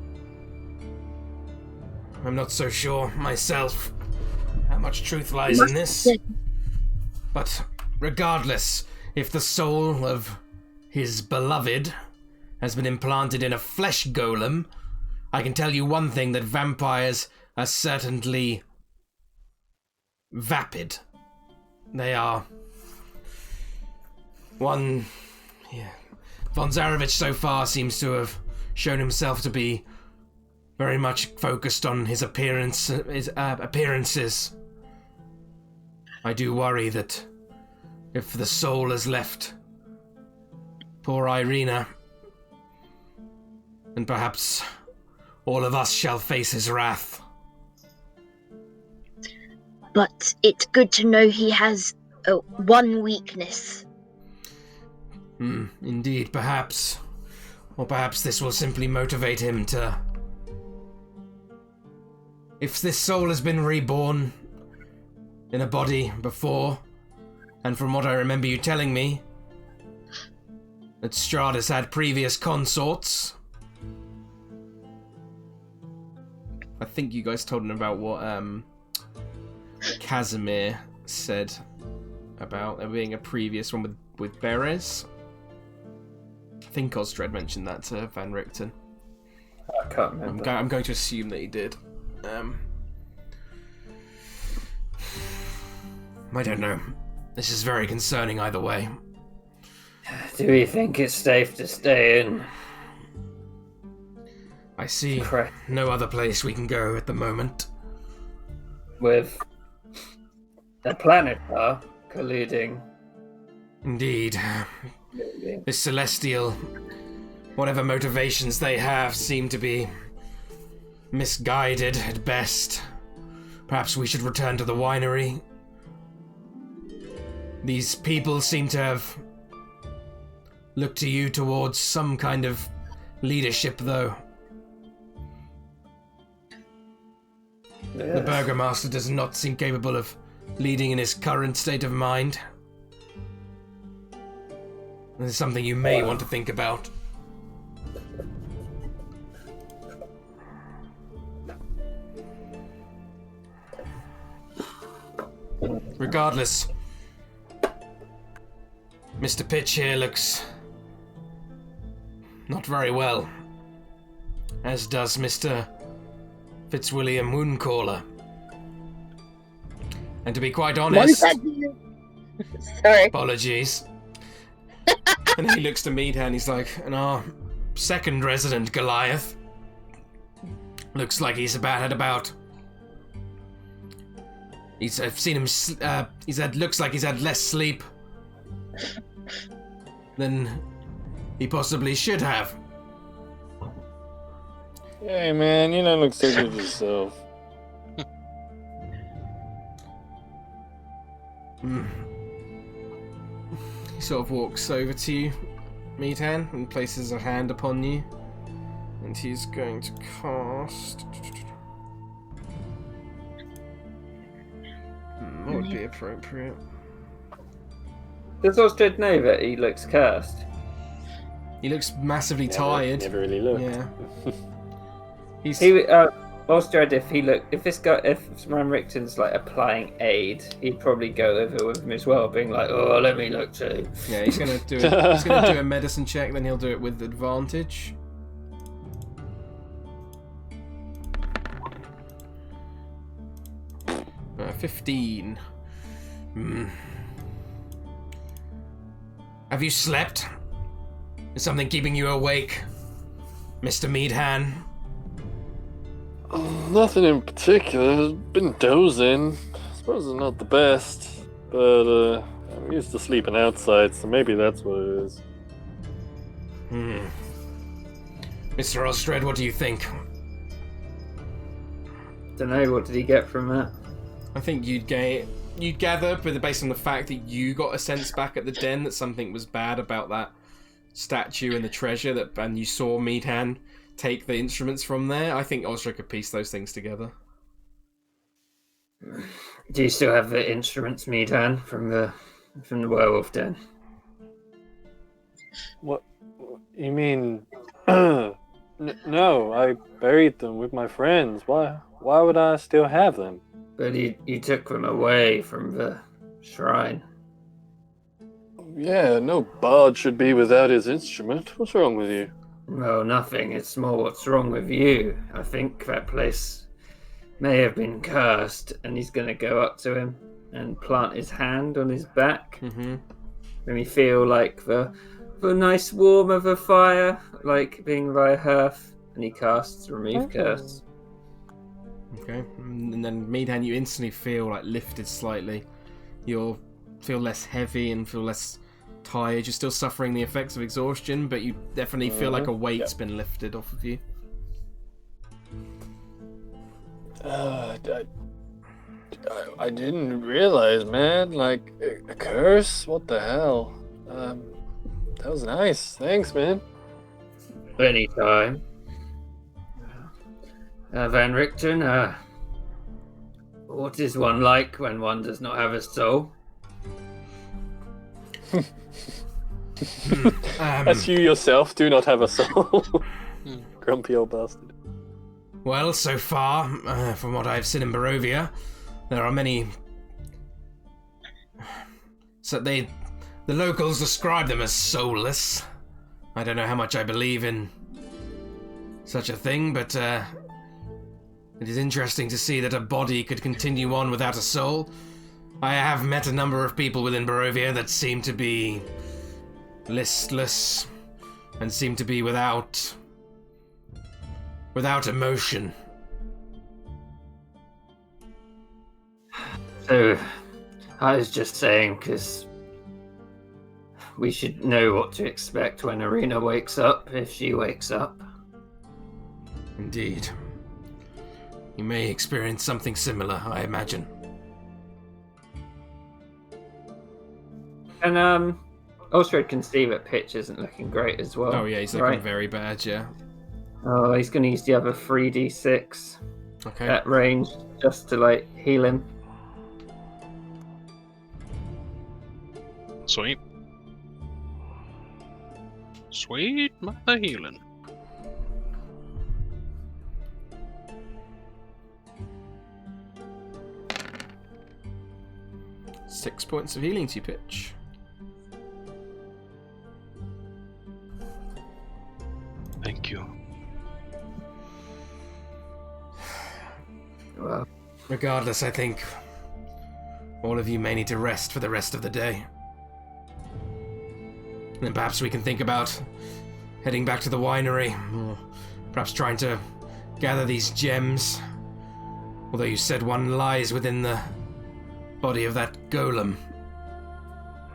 S1: I'm not so sure myself how much truth lies in this. But regardless, if the soul of his beloved has been implanted in a flesh golem, I can tell you one thing, that vampires are certainly vapid. They are Von Zarevich so far seems to have shown himself to be very much focused on his appearances. I do worry that if the soul has left poor Irina, then perhaps all of us shall face his wrath.
S6: But it's good to know he has one weakness.
S1: Indeed, perhaps. Or perhaps this will simply motivate him to... If this soul has been reborn in a body before, and from what I remember you telling me, that Strahd has had previous consorts. I think you guys told him about what Casimir said about there being a previous one with Beres. I think Osdred mentioned that to Van Richten.
S7: I can't remember.
S1: I'm going to assume that he did. I don't know. This is very concerning either way.
S7: Do we think it's safe to stay in?
S1: I see no other place we can go at the moment.
S7: With the planet colluding.
S1: Indeed. This celestial, whatever motivations they have, seem to be misguided at best. Perhaps we should return to the winery. These people seem to have looked to you towards some kind of leadership, though.
S7: Yes.
S1: The Burgomaster does not seem capable of leading in his current state of mind. This is something you may want to think about. Regardless, Mr. Pitch here looks not very well, as does Mr. Fitzwilliam Woundcaller. And to be quite honest...
S6: Sorry.
S1: Apologies. And he looks to Meadhan, he's like, and our second resident, Goliath, looks like he's I've seen him, looks like he's had less sleep than he possibly should have.
S5: Hey man, you don't look so good yourself.
S1: He sort of walks over to you, Meadhan, and places a hand upon you. And he's going to cast... what would be appropriate?
S7: Does Osdred know that he looks cursed?
S1: He looks massively tired.
S5: Never really looked.
S1: Yeah.
S7: Osdred, if Van Richten's like applying aid, he'd probably go over with him as well, being like, "Oh, let me look too."
S1: Yeah, he's gonna do a medicine check, then he'll do it with advantage. Uh, 15. Have you slept? Is something keeping you awake, Mr. Meadhan?
S5: Nothing in particular. I've been dozing. I suppose it's not the best, but I'm used to sleeping outside, so maybe that's what it is.
S1: Mr. Osdred, what do you think?
S7: Don't know. What did he get from that?
S1: I think you'd gather, but based on the fact that you got a sense back at the den that something was bad about that statue and the treasure, and you saw Meadhan take the instruments from there, I think Osdred could piece those things together.
S7: Do you still have the instruments, Meadhan, from the werewolf den?
S5: What? You mean? No, I buried them with my friends. Why would I still have them?
S7: But you took them away from the shrine.
S5: Yeah, no bard should be without his instrument. What's wrong with you?
S7: Well, nothing. It's more what's wrong with you. I think that place may have been cursed, and he's going to go up to him and plant his hand on his back.
S1: Mm-hmm.
S7: Let me feel like the nice warmth of a fire, like being by a hearth, and he casts Remove Curse.
S1: Okay, and then Meadhan, you instantly feel like lifted slightly. You'll feel less heavy and feel less tired. You're still suffering the effects of exhaustion, but you definitely feel like a weight's been lifted off of you.
S5: I didn't realize, man. Like, a curse? What the hell? That was nice. Thanks, man.
S7: Anytime. Van Richten, what is one like when one does not have a soul?
S5: As you yourself do not have a soul. Grumpy old bastard.
S1: Well, so far, from what I've seen in Barovia, there are many... the locals describe them as soulless. I don't know how much I believe in such a thing, but it is interesting to see that a body could continue on without a soul. I have met a number of people within Barovia that seem to be listless and seem to be without emotion.
S7: So, I was just saying, because we should know what to expect when Arena wakes up, if she wakes up.
S1: Indeed. You may experience something similar, I imagine.
S7: And, Osdred can see that Pitch isn't looking great as well.
S1: Oh yeah, he's looking very bad, yeah.
S7: Oh, he's going to use the other 3d6
S1: Okay.
S7: at range just to, like, heal him.
S4: Sweet. Sweet mother healing.
S1: Six points of healing to you, Pitch.
S4: Thank you.
S7: Well,
S1: Regardless, I think all of you may need to rest for the rest of the day. And then perhaps we can think about heading back to the winery, or perhaps trying to gather these gems. Although you said one lies within the body of that golem.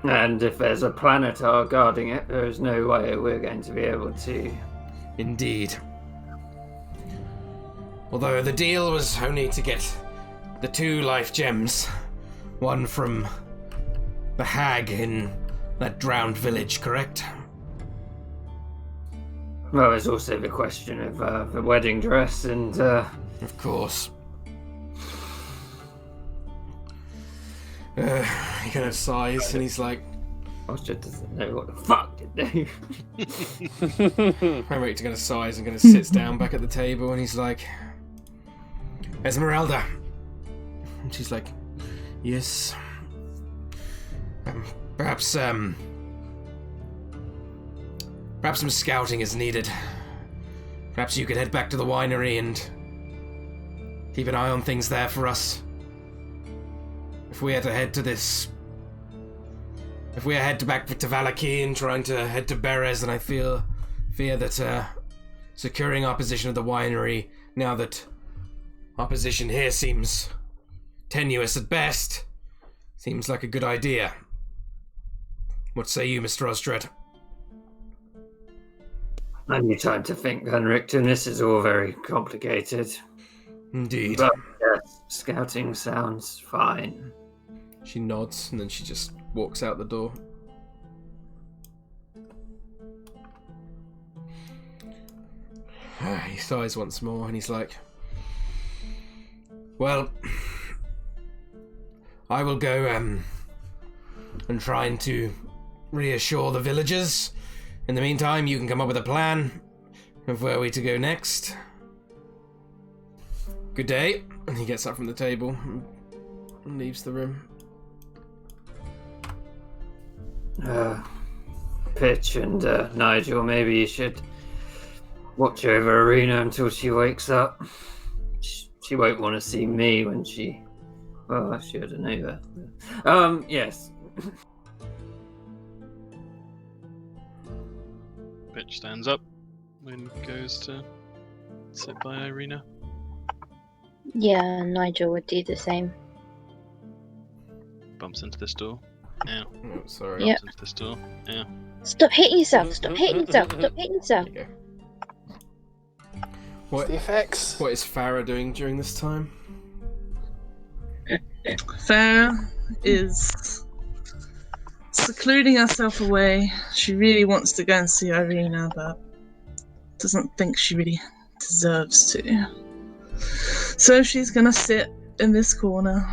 S7: and if there's a planetar guarding it, there is no way we're going to be able to.
S1: Indeed. Although the deal was only to get the 2 life gems. One from the hag in that drowned village, correct?
S7: Well, there's also the question of the wedding dress and...
S1: Of course. He kind of sighs and he's like...
S7: Osdred doesn't know what the fuck to do.
S1: Henrik kind of sighs and kind of sits down back at the table and he's like... Esmeralda. And she's like... Yes. Perhaps some scouting is needed. Perhaps you could head back to the winery and keep an eye on things there for us. If we had to head to this... If we head back to Valaki and trying to head to Berez, then I fear that securing our position at the winery, now that our position here seems tenuous at best, seems like a good idea. What say you, Mr. Osdred?
S7: I need time to think, Henrikton. This is all very complicated.
S1: Indeed.
S7: But yes, scouting sounds fine.
S1: She nods and then she just walks out the door. He sighs once more and he's like, well, I will go and try to reassure the villagers. In the meantime, you can come up with a plan of where we're to go next. Good day. And he gets up from the table and leaves the room.
S7: Pitch and Nigel, maybe you should watch over Arena until she wakes up. She won't want to see me when she... Well, actually, I don't know that. Yes.
S4: Bitch stands up and goes to sit by Irina.
S6: Yeah, Nigel would do the same.
S4: Bumps into this door. Yeah.
S1: Oh, sorry.
S6: Yep.
S4: Bumps into this door. Yeah.
S6: Stop hitting yourself! Stop hitting yourself! Stop hitting yourself!
S1: There you go.
S2: It's the effects.
S1: What is Farrah doing during this time?
S3: Farrah is secluding herself away. She really wants to go and see Irina, but doesn't think she really deserves to. So she's gonna sit in this corner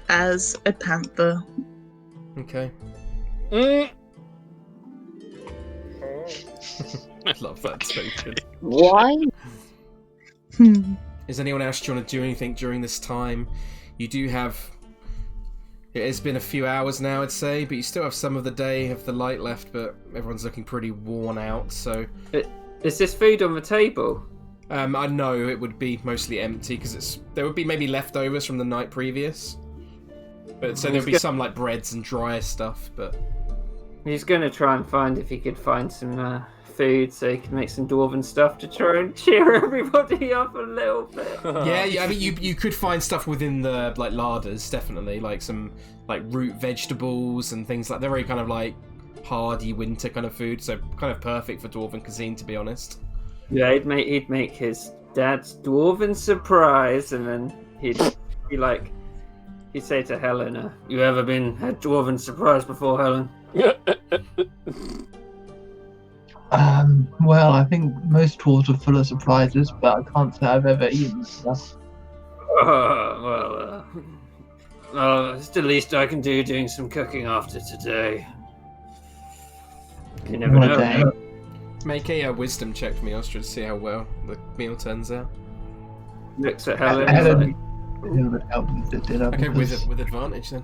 S3: as a panther.
S1: Okay.
S5: Mm.
S1: I love that token.
S6: Why?
S1: Is anyone else trying to do anything during this time? You do have... It has been a few hours now, I'd say, but you still have some of the day of the light left, but everyone's looking pretty worn out, so...
S7: Is this food on the table?
S1: I know it would be mostly empty, because there would be maybe leftovers from the night previous. But so there would be some, like, breads and dry stuff, but...
S7: He's going to try and find if he could find some food so he can make some dwarven stuff to try and cheer everybody up a little bit.
S1: Yeah, I mean, you could find stuff within the, like, larders, definitely, like some, like, root vegetables and things like... They're very kind of, like, hardy winter kind of food, so kind of perfect for dwarven cuisine, to be honest.
S7: Yeah, he'd make his dad's dwarven surprise, and then he'd be like... He'd say to Helen, you ever had dwarven surprise before, Helen?
S8: Well, I think most tours are full of surprises, but I can't say I've ever eaten stuff.
S7: Well, it's the least I can do doing some cooking after today. You never
S8: What a
S7: know.
S8: day.
S1: Make a wisdom check for me, Osdred, to see how well the meal turns out.
S7: Looks at Helen.
S8: Helen would help with the dinner.
S1: Okay,
S8: because-
S1: with advantage then.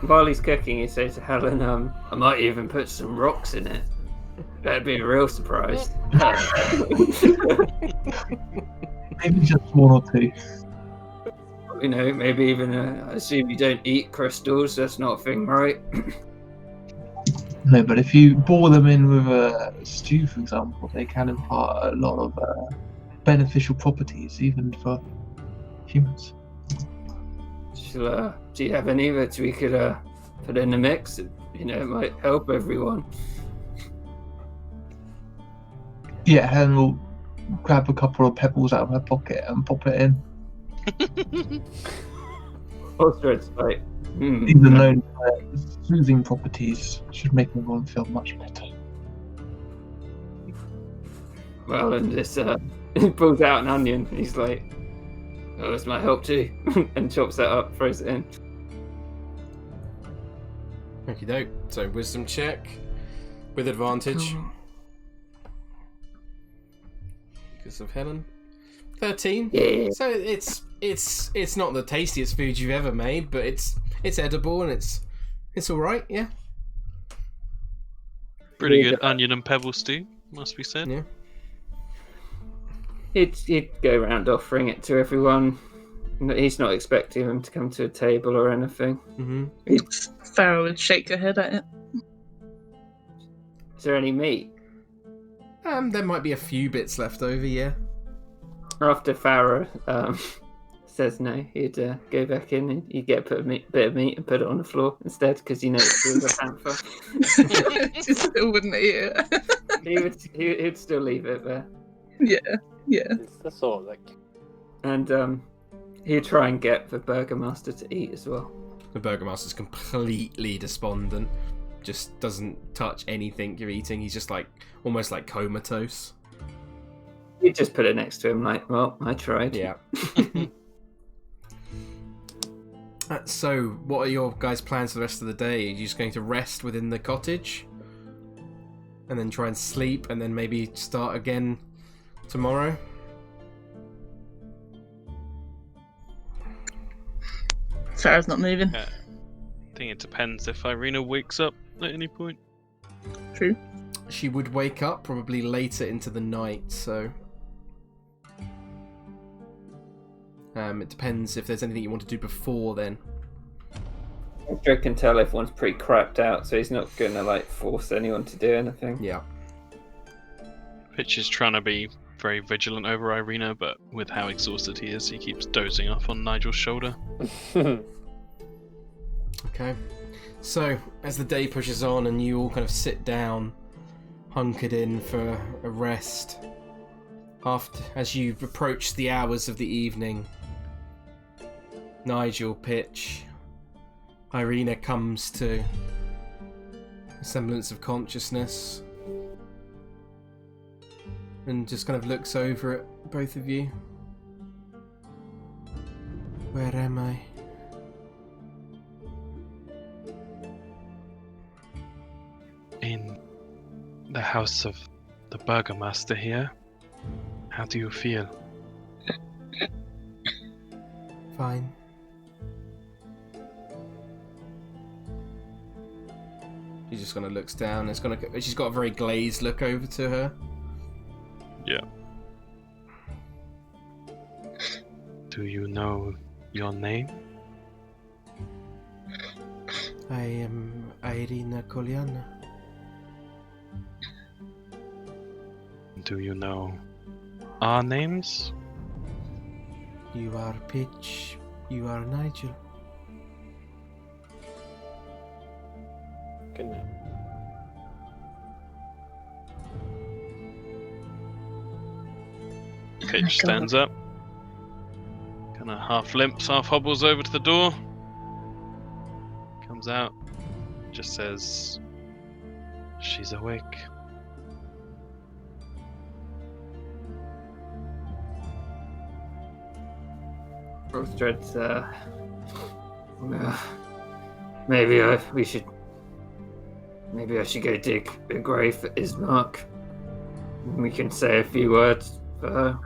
S7: While he's cooking, you say to Helen, I might even put some rocks in it. That'd be a real surprise.
S8: Maybe just one or two.
S7: You know, maybe even, I assume you don't eat crystals, that's not a thing, right?
S8: No, but if you boil them in with a stew, for example, they can impart a lot of beneficial properties, even for humans.
S7: Do you have any that we could put in the mix? You know, it might help everyone.
S8: Yeah, Helen will grab a couple of pebbles out of her pocket and pop it in.
S7: Osdred's like,
S8: These are known for their soothing properties, should make everyone feel much better.
S7: well, and this, he pulls out an onion, and he's like, oh, this might help too, and chops that up, throws it in.
S1: Okie doke. So wisdom check with advantage. Because of Helen. 13.
S7: Yeah.
S1: So it's not the tastiest food you've ever made, but it's edible and it's all right. Yeah.
S4: Pretty good onion and pebble stew, must be said.
S1: Yeah.
S7: He'd go around offering it to everyone. He's not expecting them to come to a table or anything.
S1: Mm-hmm.
S3: Farrah would shake her head at it.
S7: Is there any meat?
S1: There might be a few bits left over. Yeah.
S7: After Farrah says no, he'd go back in and he'd get a bit of meat and put it on the floor instead, because he knows it was a panther.
S3: She still wouldn't eat it.
S7: He'd still leave it there.
S3: Yeah.
S5: It's the sort of like.
S7: And he'd try and get the Burgomaster to eat as well.
S1: The Burgomaster's completely despondent. Just doesn't touch anything you're eating. He's just like almost like comatose.
S7: He'd just put it next to him like, well, I tried.
S1: Yeah. So, what are your guys' plans for the rest of the day? Are you just going to rest within the cottage? And then try and sleep, and then maybe start again tomorrow?
S3: Farrah's not moving.
S4: I think it depends if Irina wakes up at any point.
S3: True.
S1: She would wake up probably later into the night, so... it depends if there's anything you want to do before then.
S7: Osdred can tell everyone's pretty crapped out, so he's not gonna like force anyone to do anything.
S1: Yeah.
S4: Pitch is trying to be very vigilant over Irina, but with how exhausted he is, he keeps dozing off on Nigel's shoulder.
S1: Okay. So, as the day pushes on and you all kind of sit down, hunkered in for a rest, as you approach the hours of the evening, Nigel, Pitch, Irina comes to a semblance of consciousness and just kind of looks over at both of you. Where am I?
S4: In the house of the Burgomaster here. How do you feel?
S1: Fine. She just kind of looks down. She's got a very glazed look over to her.
S4: Yeah. Do you know your name?
S1: I am Irina Kolyana.
S4: Do you know our names?
S1: You are Pitch. You are Nigel.
S5: Good night.
S4: Pitch stands up. Kind of half limps, half hobbles over to the door. Comes out. Just says, she's awake.
S7: Osdred, maybe I should go dig a grave for Ismark. We can say a few words for her.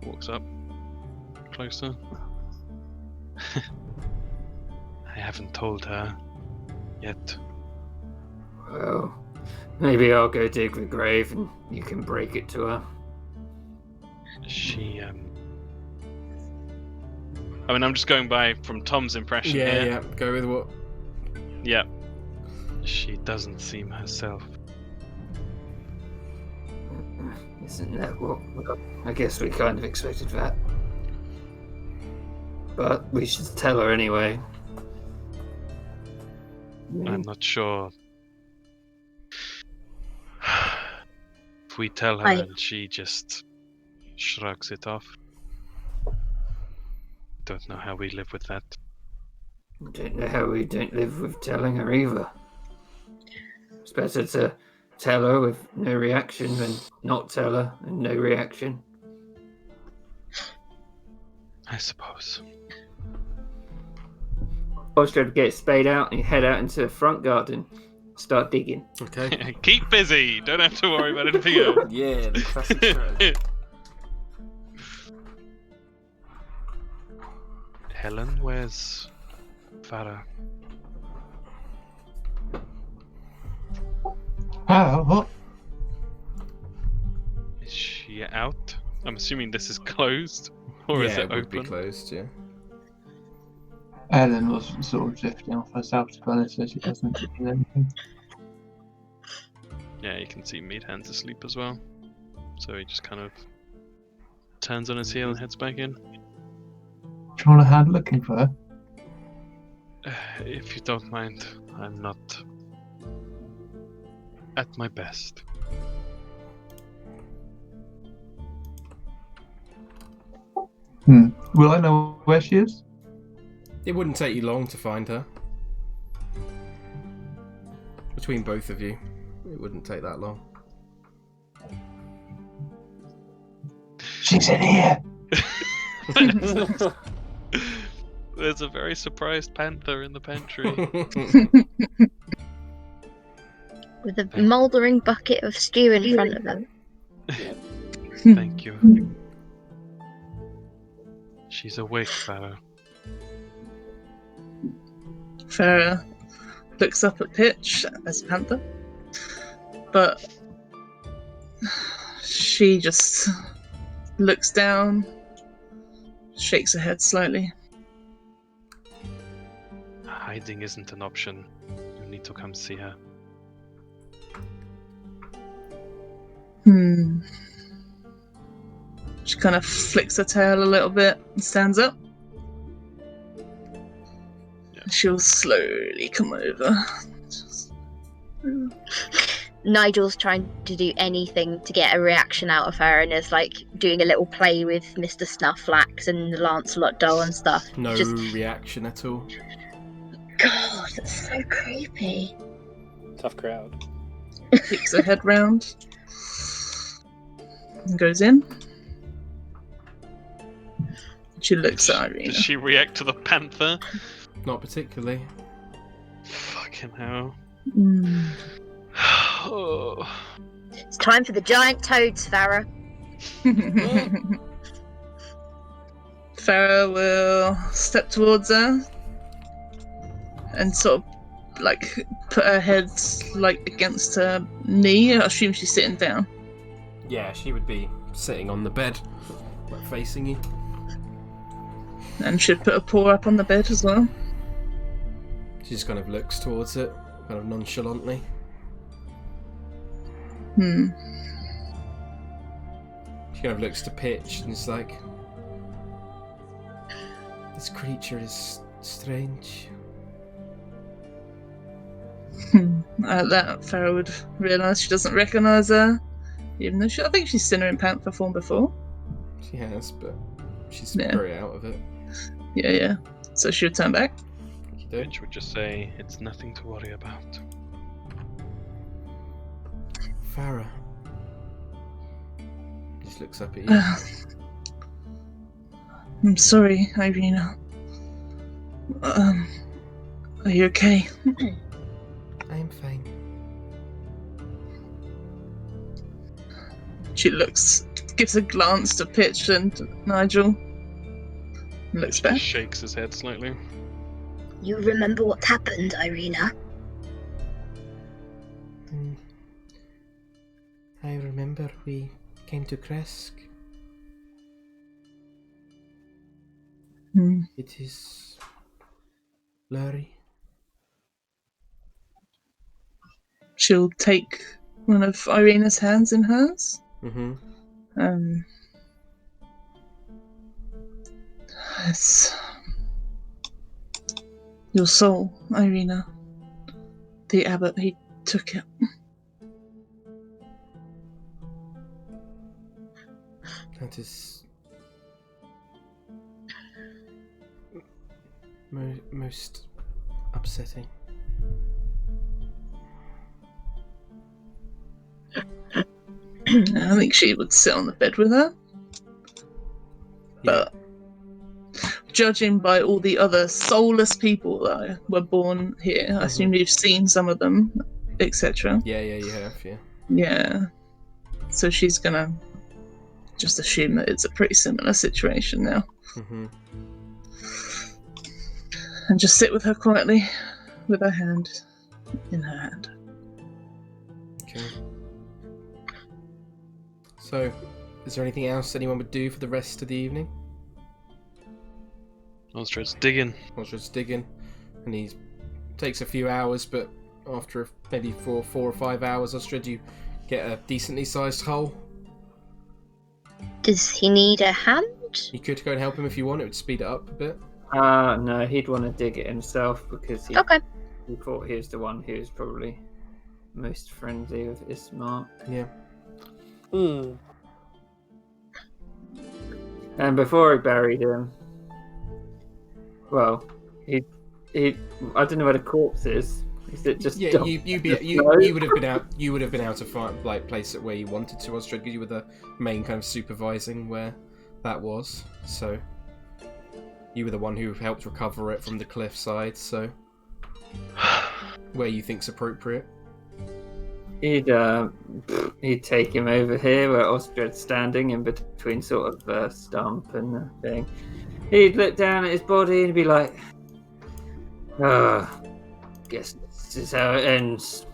S4: Walks up closer. I haven't told her yet.
S7: Well, maybe I'll go dig the grave and you can break it to her.
S4: She, I mean, I'm just going by from Tom's impression here.
S1: Yeah, go with what?
S4: Yeah. She doesn't seem herself.
S7: Isn't that what? I guess we kind of expected that. But we should tell her anyway.
S4: I'm not sure. If we tell her and she just shrugs it off. Don't know how we live with that.
S7: I don't know how we don't live with telling her either. It's better to tell her with no reaction than not tell her and no reaction.
S4: I suppose.
S7: Osdred gets spade out and you head out into the front garden. Start digging.
S1: Okay.
S4: Keep busy. Don't have to worry about anything else.
S9: Yeah, the classic strategy.
S4: Helen, where's Farrah?
S8: What?
S4: Is she out? I'm assuming this is closed, or is it
S1: would be
S4: open?
S1: closed, yeah.
S8: Helen was sort of drifting off herself, to be honest, so she doesn't do anything.
S4: Yeah, you can see Meadhan's asleep as well. So he just kind of turns on his heel and heads back in.
S8: Do you want a hand looking for her?
S4: If you don't mind, I'm not at my best.
S8: Will I know where she is?
S1: It wouldn't take you long to find her. Between both of you, it wouldn't take that long.
S8: She's in here!
S4: There's a very surprised panther in the pantry.
S6: With a mouldering bucket of stew in front of them.
S4: Thank you. She's awake, Farrah.
S3: Farrah looks up at Pitch as a panther, but she just looks down, shakes her head slightly.
S4: Hiding isn't an option. You need to come see her.
S3: kind of flicks her tail a little bit and stands up.
S4: Yeah.
S3: She'll slowly come over.
S6: Nigel's trying to do anything to get a reaction out of her and is like doing a little play with Mr. Snufflax and the Lancelot doll and stuff.
S1: No
S6: Just,
S1: reaction at all.
S6: God, that's so creepy.
S5: Tough crowd.
S3: Peeks her head round and goes in. She looks at Irina.
S4: Does she react to the panther?
S1: Not particularly.
S4: Fucking hell.
S3: Mm.
S4: Oh.
S6: It's time for the giant toads, Farrah.
S3: Farrah will step towards her and sort of like put her head like against her knee. I assume she's sitting down.
S1: Yeah, she would be sitting on the bed, like facing you.
S3: And she'd put a paw up on the bed as well.
S1: She just kind of looks towards it, kind of nonchalantly. She kind of looks to Pitch and is like, "This creature is strange."
S3: At that, Farrah would realise she doesn't recognise her, even though I think she's seen her in panther form before.
S1: She has, but she's
S3: Yeah.
S1: very out of it.
S3: Yeah. So she would turn back.
S4: Bitch would just say, "It's nothing to worry about."
S1: Farrah just looks up at you.
S3: I'm sorry, Irina. Are you okay?
S1: I'm fine.
S3: She gives a glance to Pitch and Nigel. Looks
S4: He
S3: back.
S4: just shakes his head slightly.
S6: You remember what happened, Irina?
S1: I remember we came to Krezk. It is blurry.
S3: She'll take one of Irina's hands in hers.
S1: Mm-hmm.
S3: It's your soul, Irina. The abbot, he took it.
S1: That is most upsetting.
S3: I think she would sit on the bed with her. But judging by all the other soulless people that were born here, I assume you've seen some of them, etc.
S1: Yeah, you have, yeah.
S3: Yeah. So she's gonna just assume that it's a pretty similar situation now.
S1: Mm-hmm.
S3: And just sit with her quietly, with her hand in her hand.
S1: Okay. So, is there anything else anyone would do for the rest of the evening?
S4: Osdred's digging.
S1: Osdred's digging, and he takes a few hours, but after maybe 4 or 5 hours, Osdred, you get a decently sized hole.
S6: Does he need a hand?
S1: You could go and help him if you want. It would speed it up a bit.
S7: No, he'd want to dig it himself because he thought he was the one who was probably most friendly with Ismark.
S1: Yeah.
S7: And before he buried him, well, he I don't know where the corpse is. Is it just
S1: you would have been out. You would have been able to find place it where you wanted to, Osdred, because you were the main kind of supervising where that was. So you were the one who helped recover it from the cliffside. So where you think's appropriate.
S7: He'd take him over here where Osdred's standing in between sort of the stump and the thing. He'd look down at his body and be like, guess this is how it ends.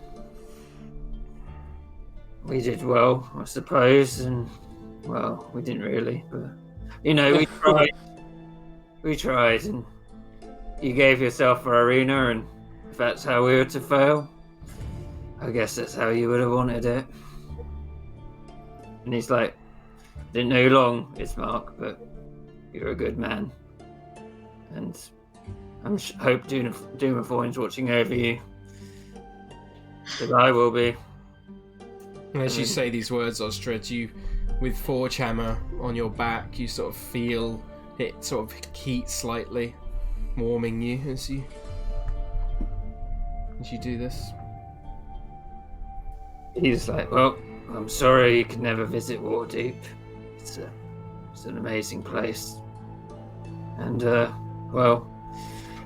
S7: We did well, I suppose, and well, we didn't really, but you know, we tried. We tried, and you gave yourself for Irina, and if that's how we were to fail, I guess that's how you would have wanted it. And he's like, Didn't know you long, Ismark, but you're a good man. And hope Doomafoyn's watching over you. Because I will be.
S1: And as you say these words, Osdred, you, with Forge Hammer on your back, you sort of feel it sort of heat slightly, warming you as you do this.
S7: He's like, well, I'm sorry you could never visit Waterdeep. It's an amazing place. And, well,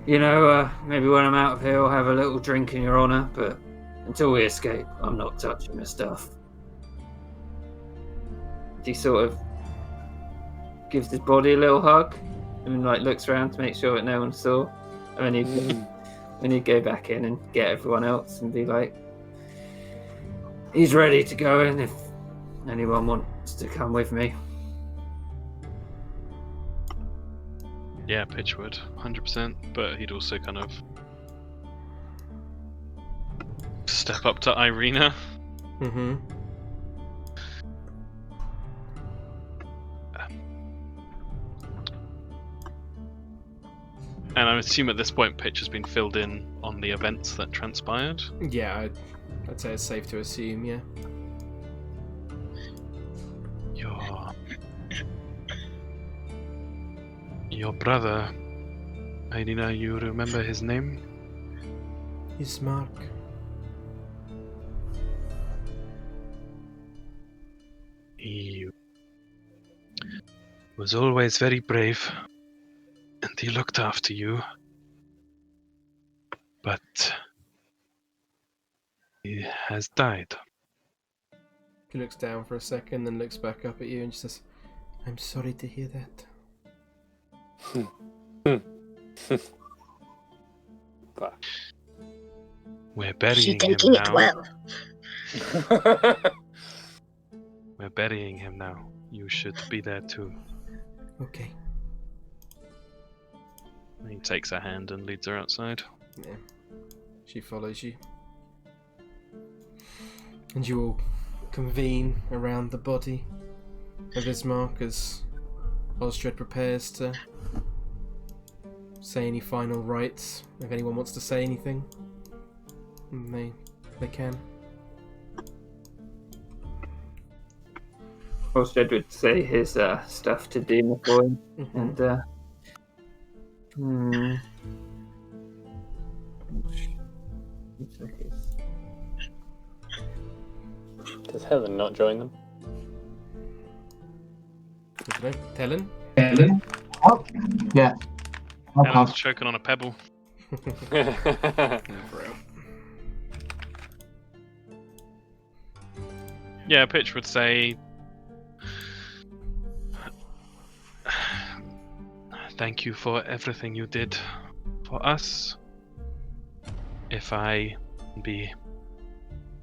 S7: maybe when I'm out of here I'll have a little drink in your honour, but until we escape, I'm not touching the stuff. He sort of gives his body a little hug and looks around to make sure that no one saw. And then he'd go back in and get everyone else and be like, he's ready to go in if anyone wants to come with me.
S4: Yeah, Pitch would, 100%, but he'd also kind of step up to Irina.
S1: Mm-hmm.
S4: And I assume at this point Pitch has been filled in on the events that transpired.
S1: Yeah, I'd say it's safe to assume, yeah.
S4: Your brother, Irina, you remember his name?
S1: Ismark.
S4: He was always very brave, and he looked after you. But he has died.
S1: He looks down for a second, then looks back up at you and just says, I'm sorry to hear that.
S4: We're burying
S6: She's
S4: him
S6: taking
S4: now.
S6: it well.
S4: We're burying him now. You should be there too.
S1: Okay.
S4: He takes her hand and leads her outside.
S1: Yeah. She follows you. And you all convene around the body of Ismark as Osdred prepares to say any final rites. If anyone wants to say anything, they can.
S7: Osdred would say his stuff to Doomafoyn, and
S5: Does Helen not join them?
S1: Helen?
S8: Helen? Oh, yeah.
S4: Helen's choking on a pebble. Yeah, Pitch would say, thank you for everything you did for us. If I be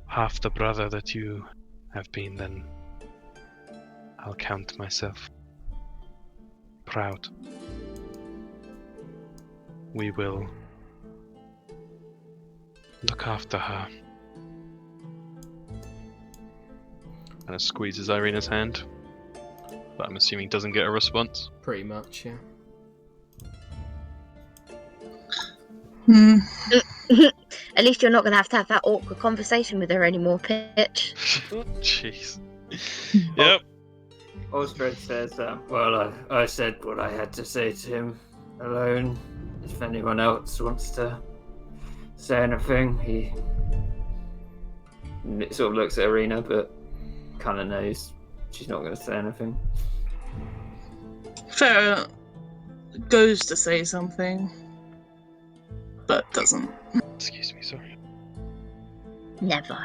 S4: half the brother that you have been, then I'll count myself proud. We will look after her. Kind of squeezes Irina's hand, but I'm assuming doesn't get a response.
S1: Pretty much, yeah.
S6: At least you're not going to have that awkward conversation with her anymore, Pitch.
S4: Jeez. Yep.
S7: Osdred says, well, I said what I had to say to him alone. If anyone else wants to say anything, he sort of looks at Irina, but kind of knows she's not going to say anything.
S3: Farrah goes to say something, but doesn't.
S4: Excuse me, sorry.
S6: Never.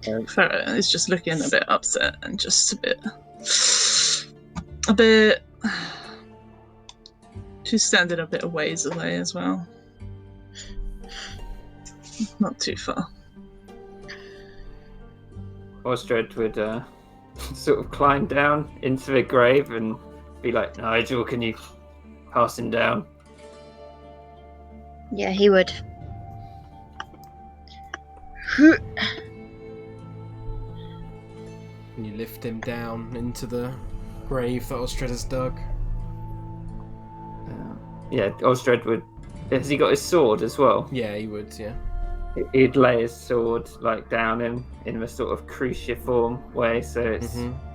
S3: Farrah is just looking a bit upset and just a bit. She's standing a bit of ways away as well. Not too far.
S7: Osdred would sort of climb down into the grave and be like, Nigel, can you pass him down?
S6: Yeah, he would.
S1: And you lift him down into the grave that Osdred has dug.
S7: Yeah, Osdred would. Has he got his sword as well?
S1: Yeah, he would. Yeah.
S7: He'd lay his sword like down in a sort of cruciform way, so it's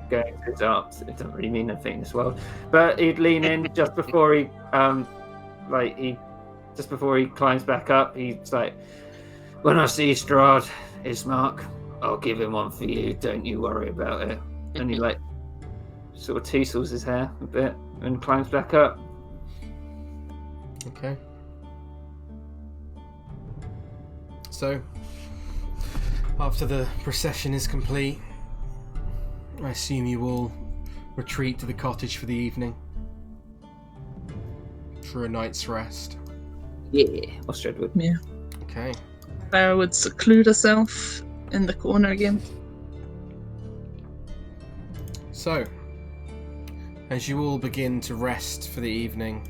S7: going to his arms. It doesn't really mean anything in this world, but he'd lean in just before he climbs back up. He's like, "When I see Strahd, his mark, I'll give him one for you. Don't you worry about it." And he like sort of teasels his hair a bit and climbs back up.
S1: Okay. So, after the procession is complete, I assume you will retreat to the cottage for the evening for a night's rest.
S7: Yeah, Osdred would.
S3: Yeah.
S1: Okay.
S3: Farrah would seclude herself in the corner again.
S1: So, as you all begin to rest for the evening,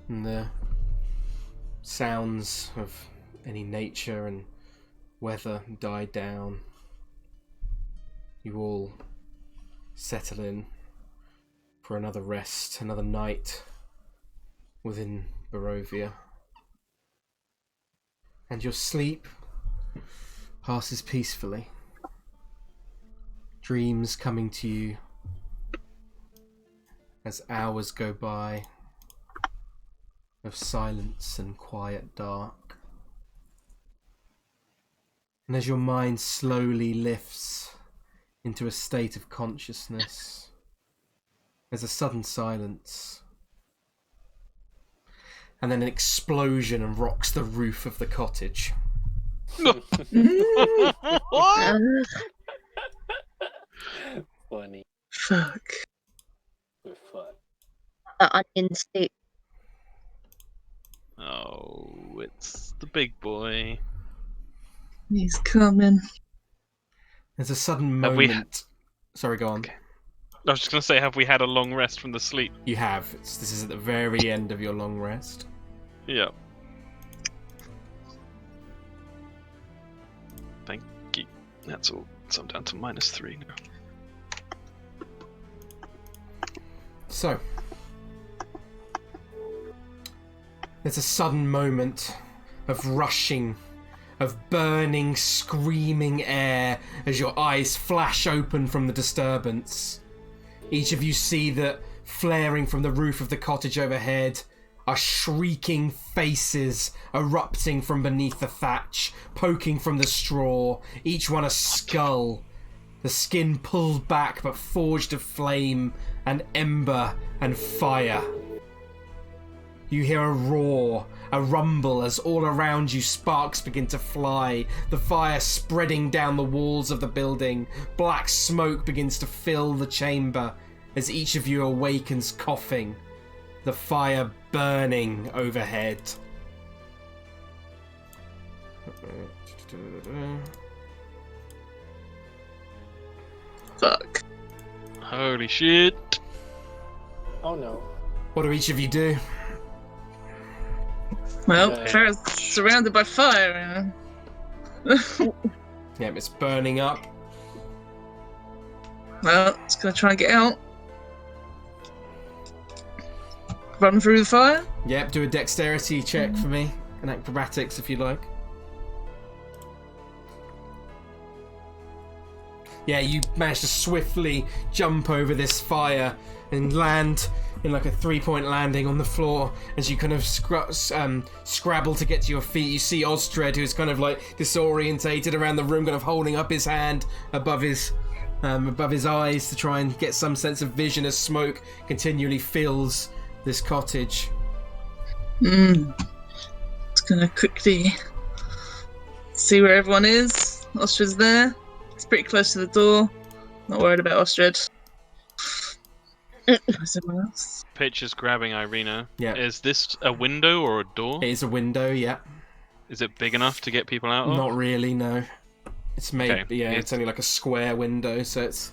S1: and the sounds of any nature and weather die down, you all settle in for another rest, another night within Barovia. And your sleep passes peacefully. Dreams coming to you as hours go by of silence and quiet dark. And as your mind slowly lifts into a state of consciousness, there's a sudden silence. And then an explosion rocks the roof of the cottage.
S4: What?
S5: Funny.
S3: Fuck.
S5: We're fun.
S6: Onion soup.
S4: Oh, it's the big boy.
S3: He's coming.
S1: There's a sudden
S4: Have we-
S1: moment. Sorry, go on.
S4: Okay. I was just going to say, have we had a long rest from the sleep?
S1: You have. This is at the very end of your long rest.
S4: Yeah. Thank you. That's all. So I'm down to -3 now.
S1: So, there's a sudden moment of rushing, of burning, screaming air as your eyes flash open from the disturbance. Each of you see that flaring from the roof of the cottage overhead are shrieking faces erupting from beneath the thatch, poking from the straw, each one a skull. The skin pulled back but forged of flame and ember and fire. You hear a roar, a rumble as all around you sparks begin to fly, the fire spreading down the walls of the building. Black smoke begins to fill the chamber as each of you awakens coughing, the fire burning overhead.
S3: Fuck.
S4: Holy shit.
S5: Oh no.
S1: What do each of you do?
S3: Well,
S5: Okay.
S3: Farrah's surrounded by fire.
S1: Yep, it's burning up.
S3: Well, it's gonna try and get out. Run through the fire.
S1: Yep, do a dexterity check for me. And acrobatics if you like. Yeah, you manage to swiftly jump over this fire and land in like a 3-point landing on the floor as you kind of scrabble to get to your feet. You see Osdred, who's kind of like disorientated around the room, kind of holding up his hand above his eyes to try and get some sense of vision as smoke continually fills this cottage.
S3: It's gonna quickly see where everyone is. Ostred's there. It's pretty close to the door. Not worried about Osdred. Is everyone else?
S4: Pitch is grabbing Irina.
S1: Yeah.
S4: Is this a window or a door?
S1: It is a window, yeah.
S4: Is it big enough to get people out of?
S1: Not really, no. It's made,
S4: Okay.
S1: yeah, it's only like a square window, so it's...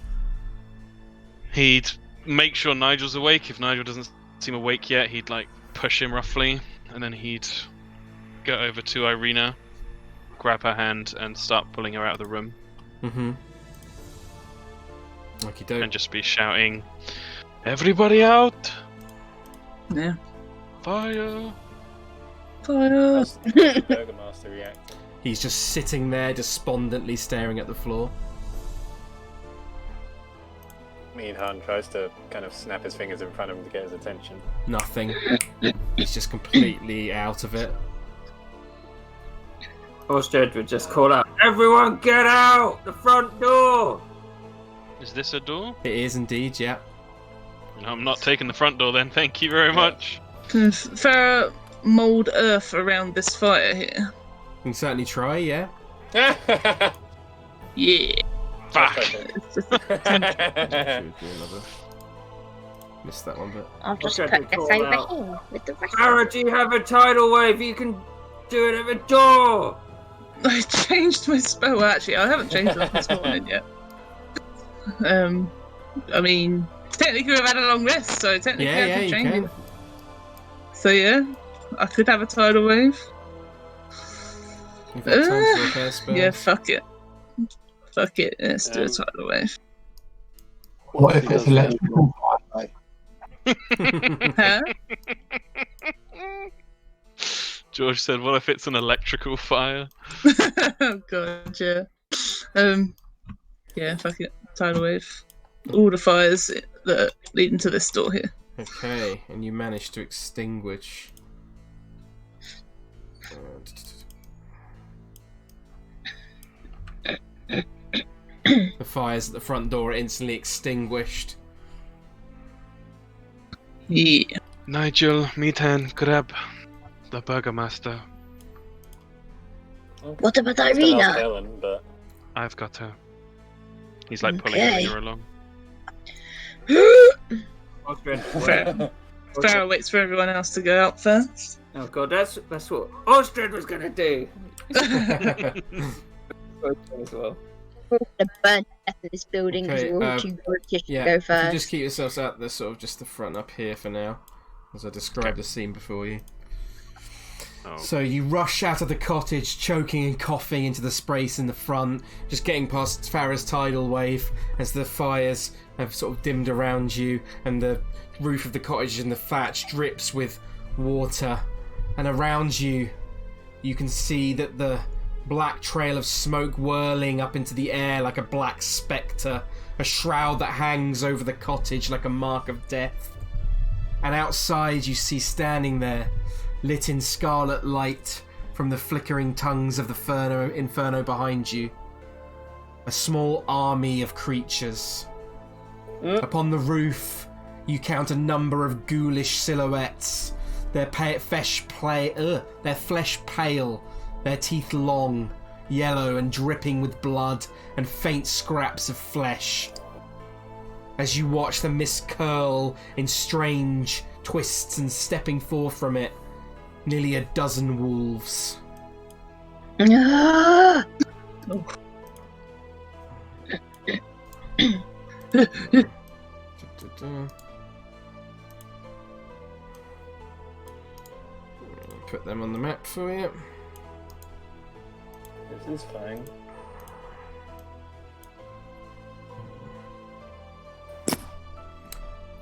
S4: He'd make sure Nigel's awake. If Nigel doesn't seem awake yet, he'd like push him roughly, and then he'd go over to Irina, grab her hand, and start pulling her out of the room.
S1: Mm-hmm. Like you don't.
S4: And just be shouting, "Everybody out!
S3: Yeah.
S4: Fire!"
S3: Fire!
S5: How's the Burgomaster reacting?
S1: He's just sitting there, despondently staring at the floor.
S5: Meadhan tries to kind of snap his fingers in front of him to get his attention.
S1: Nothing. He's just completely out of it.
S7: Osdred would just call out, "Everyone get out! The front door!"
S4: Is this a door?
S1: It is indeed, yeah.
S4: No, I'm not taking the front door then. Thank you very much.
S3: Can Farrah mould earth around this fire here?
S1: You can certainly try, yeah.
S3: Yeah.
S4: Fuck.
S3: It's just
S1: Missed that one, but
S6: I'll just
S7: Okay,
S6: put this
S7: call
S6: over
S7: out.
S6: here with the rest.
S7: Farrah, do you have a tidal wave? You can do it at the door!
S3: I changed my spell. Actually, I haven't changed it this morning yet. I mean, technically we've had a long rest, so technically
S1: yeah,
S3: I can
S1: you
S3: change
S1: can.
S3: it. So yeah, I could have a tidal wave.
S1: You've got time to repair spells.
S3: Yeah, fuck it. Fuck it. Let's do a tidal wave.
S8: What if it's electrical fire?
S3: Huh?
S4: George said, "What if it's an electrical fire?"
S3: Oh god, yeah. Yeah, fuck it. Tidal wave. All the fires that are leading to this door here.
S1: Okay, and you managed to extinguish. The fires at the front door are instantly extinguished.
S3: Yeah.
S4: Nigel, Meadhan, grab the Burgomaster.
S6: What about
S5: I was gonna ask
S6: Irina?
S5: Helen, but
S4: I've got her. He's like pulling
S6: Okay.
S4: Irina along.
S7: Osdred,
S3: Fair. Farrah waits for everyone else to go out first.
S7: oh god, that's what Osdred was gonna do. Osdred as well.
S6: We're gonna burn to death in this building because
S1: Okay,
S6: we're all too British
S1: Yeah,
S6: to go
S1: if you
S6: first.
S1: just keep yourselves at the sort of just the front up here for now, as I described the scene before you.
S4: Oh.
S1: So you rush out of the cottage, choking and coughing into the space in the front, just getting past Farrah's tidal wave as the fires have sort of dimmed around you, and the roof of the cottage and the thatch drips with water. And around you, you can see that the black trail of smoke whirling up into the air like a black spectre, a shroud that hangs over the cottage like a mark of death. And outside you see standing there, lit in scarlet light from the flickering tongues of the inferno behind you, a small army of creatures. Upon the roof, you count a number of ghoulish silhouettes, their flesh pale, their teeth long, yellow and dripping with blood and faint scraps of flesh. As you watch the mist curl in strange twists and stepping forth from it, nearly a dozen wolves.
S6: Ah!
S1: Put them on the map for you.
S5: this is fine.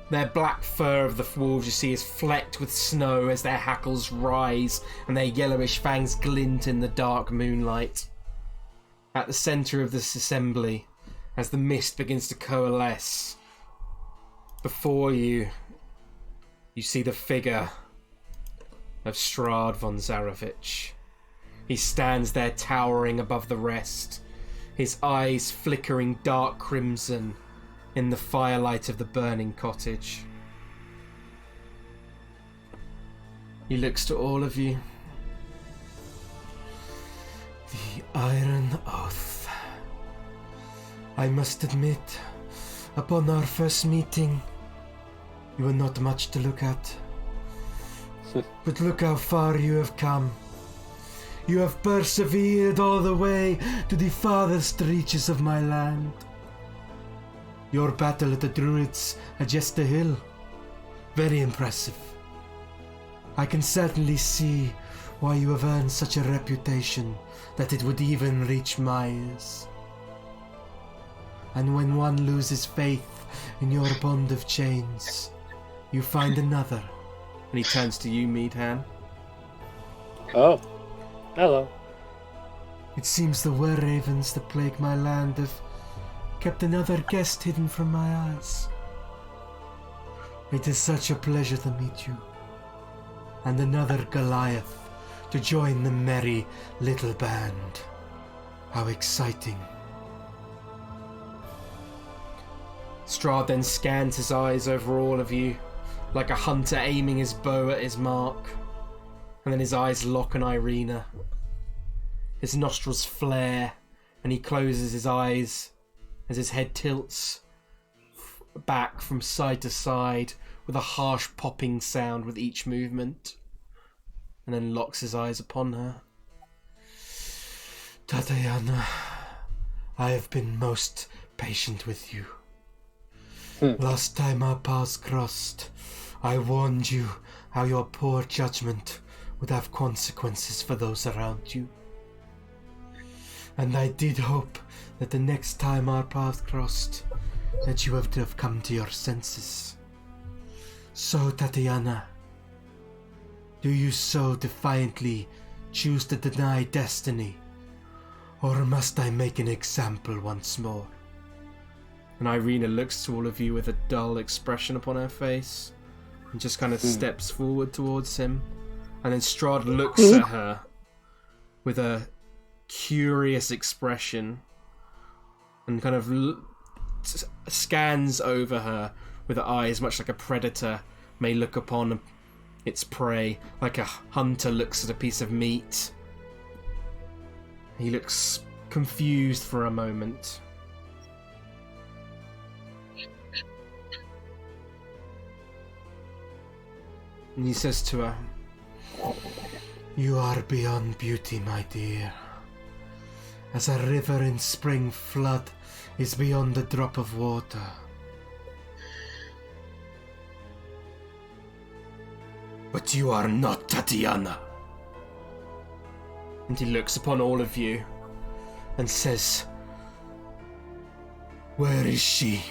S1: Their black fur of the wolves you see is flecked with snow as their hackles rise and their yellowish fangs glint in the dark moonlight. At the centre of this assembly, as the mist begins to coalesce, before you, you see the figure of Strahd von Zarovich. He stands there towering above the rest, his eyes flickering dark crimson in the firelight of the burning cottage. He looks to all of you. The Iron Oath. I must admit, upon our first meeting, you were not much to look at. But look how far you have come. You have persevered all the way to the farthest reaches of my land. Your battle at the Druids at Jester Hill, very impressive. I can certainly see why you have earned such a reputation that it would even reach my ears. And when one loses faith in your bond of chains, you find another. And he turns to you, Meadhan.
S5: Oh, hello.
S1: It seems the were-ravens that plague my land have kept another guest hidden from my eyes. It is such a pleasure to meet you. And another Goliath to join the merry little band. How exciting. Strahd then scans his eyes over all of you, like a hunter aiming his bow at his mark. And then his eyes lock on Irina. His nostrils flare, and he closes his eyes as his head tilts back from side to side with a harsh popping sound with each movement, and then locks his eyes upon her. Tatiana, I have been most patient with you. Last time our paths crossed, I warned you how your poor judgment would have consequences for those around you. And I did hope that the next time our paths crossed, that you would have come to your senses. So, Tatiana, do you so defiantly choose to deny destiny, or must I make an example once more? And Irina looks to all of you with a dull expression upon her face, and just kind of steps forward towards him. And then Strahd looks at her with a curious expression, and kind of scans over her with eyes much like a predator may look upon its prey, like a hunter looks at a piece of meat. He looks confused for a moment. And he says to her, "You are beyond beauty, my dear. As a river in spring flood is beyond a drop of water. But you are not Tatiana." And he looks upon all of you and says, "Where is she?"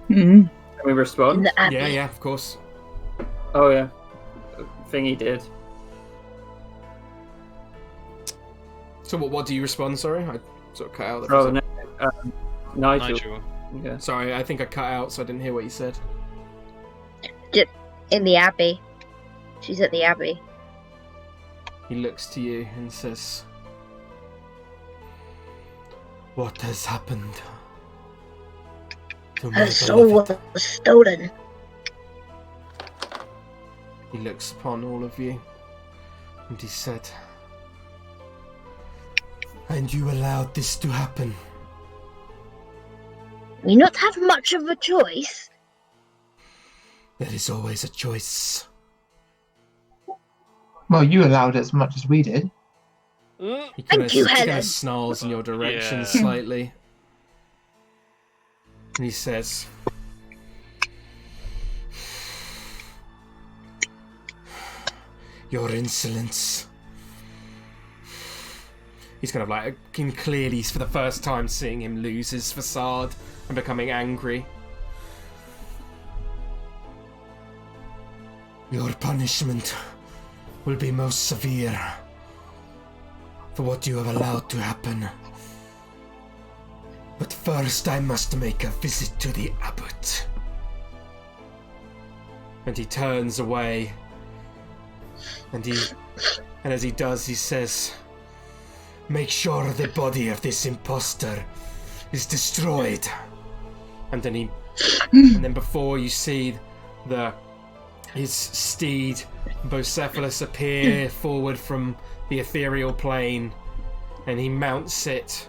S7: Can we respond?
S6: In the abbey.
S1: Yeah, of course.
S7: Oh yeah, Thingy did.
S1: So what do you respond, sorry? I sort of cut out.
S7: Oh no, Nigel.
S4: Nigel.
S7: Yeah.
S1: Sorry, I think I cut out, so I didn't hear what you said.
S6: In the abbey. She's at the abbey.
S1: He looks to you and says, "What has happened to my
S6: Her soul
S1: beloved?"
S6: was stolen.
S1: He looks upon all of you and he said, "And you allowed this to happen?"
S6: We not have much of a choice.
S1: There is always a choice.
S8: Well, you allowed it as much as we did.
S1: He
S6: Thank you,
S1: kind
S6: Helen.
S1: of snarls in your direction
S4: Yeah.
S1: slightly. And he says, "Your insolence." He's kind of like, can clearly, for the first time, seeing him lose his facade and becoming angry. "Your punishment will be most severe for what you have allowed to happen. But first I must make a visit to the abbot." And he turns away. And as he does, he says, "Make sure the body of this imposter is destroyed." And then before you see his steed, Bocephalus, appear forward from the ethereal plane, and he mounts it.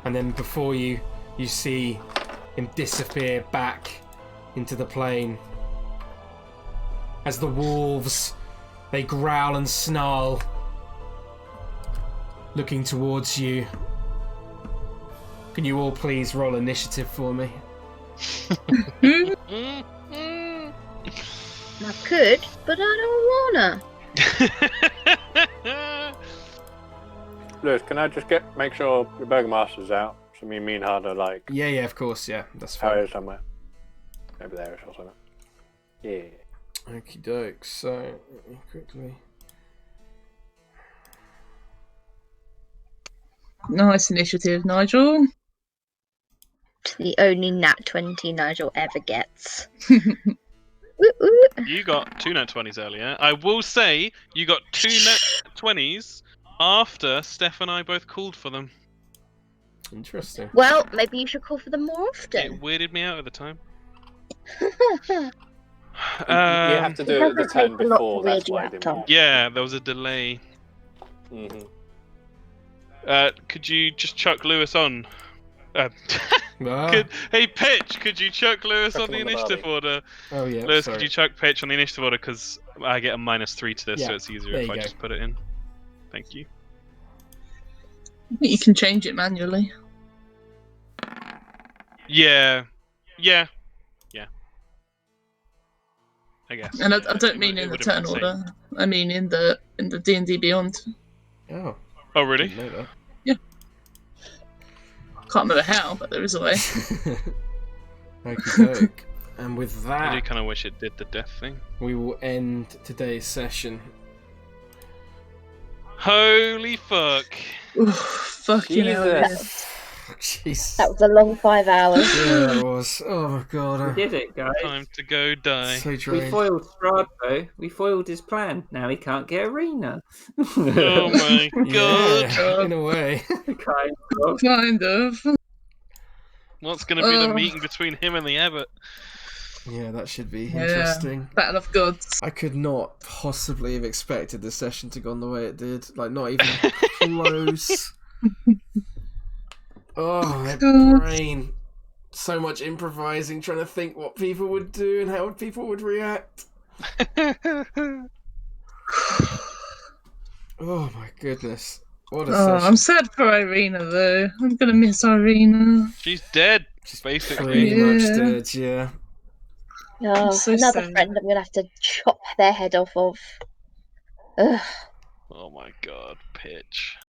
S1: And then before you see him disappear back into the plane. As the wolves, they growl and snarl, looking towards you. Can you all please roll initiative for me?
S6: I could, but I don't wanna.
S5: Lewis, can I just make sure the Burgomaster's out? So me and Meadhan are like
S1: Yeah, of course, yeah, that's
S5: out
S1: fine.
S5: here somewhere. Maybe there or something. Yeah.
S1: Okie doke, so let me quickly.
S3: Nice initiative, Nigel.
S6: It's the only nat 20 Nigel ever gets. Woo woo.
S4: You got 2 nat 20s earlier. I will say you got 2 nat 20s after Steph and I both called for them.
S1: Interesting.
S6: Well, maybe you should call for them more often.
S4: It weirded me out at the time.
S5: You have to do it at the
S6: doesn't
S5: turn
S6: take a lot
S5: before.
S6: to
S5: That's
S6: weird you
S5: why I
S6: out,
S5: didn't.
S6: Tom.
S4: Yeah, there was a delay.
S5: Mm-hmm.
S4: Could you just chuck Lewis on?
S1: Ah.
S4: Hey, Pitch, could you chuck Lewis
S5: Chuck
S4: on the
S5: him on the
S4: initiative
S5: barbie.
S4: order?
S1: Oh yeah.
S4: Lewis,
S1: sorry.
S4: could you chuck Pitch on the initiative order? Because I get a -3 to this,
S1: Yeah,
S4: so it's easier
S1: there
S4: if
S1: you
S4: I
S1: go.
S4: just put it in. Thank you.
S3: I think you can change it manually.
S4: Yeah. I guess.
S3: And I
S4: yeah,
S3: don't
S4: it
S3: mean
S4: would-
S3: in
S4: it
S3: the
S4: would have
S3: turn
S4: been the same.
S3: order. I mean in the D&D Beyond.
S1: Oh,
S4: Oh, really?
S1: didn't know
S3: Can't remember how, but there is a way.
S1: that. Okie doke. And with
S4: I do
S1: that,
S4: kind of wish it did the death thing.
S1: we will end today's session.
S4: Holy fuck!
S3: Oof, fucking hell.
S5: Jesus.
S1: Jeez.
S6: That was a long 5 hours.
S1: Yeah, it was. Oh my god.
S7: We did it, guys.
S4: Time to go die.
S1: So
S7: We
S1: drained.
S7: foiled Strahd, though. We foiled his plan. Now he can't get arena.
S4: Oh my god!
S1: Yeah, in a way.
S7: Kind of.
S3: Kind of.
S4: What's going to be the
S3: Oh.
S4: meeting between him and the abbot?
S1: Yeah, that should be
S3: Yeah.
S1: interesting.
S3: Battle of Gods.
S1: I could not possibly have expected this session to go on the way it did. Like, not even close. Oh, my
S3: God.
S1: brain. So much improvising, trying to think what people would do and how people would react. Oh my goodness. What a
S3: Oh,
S1: session.
S3: I'm sad for Irina though. I'm gonna miss Irina.
S4: She's dead,
S1: She's
S4: basically.
S1: pretty much
S3: Yeah.
S1: dead, yeah.
S6: Oh,
S3: so
S6: another
S3: sad.
S6: friend I'm gonna have to chop their head off of. Ugh.
S4: Oh my god, Pitch.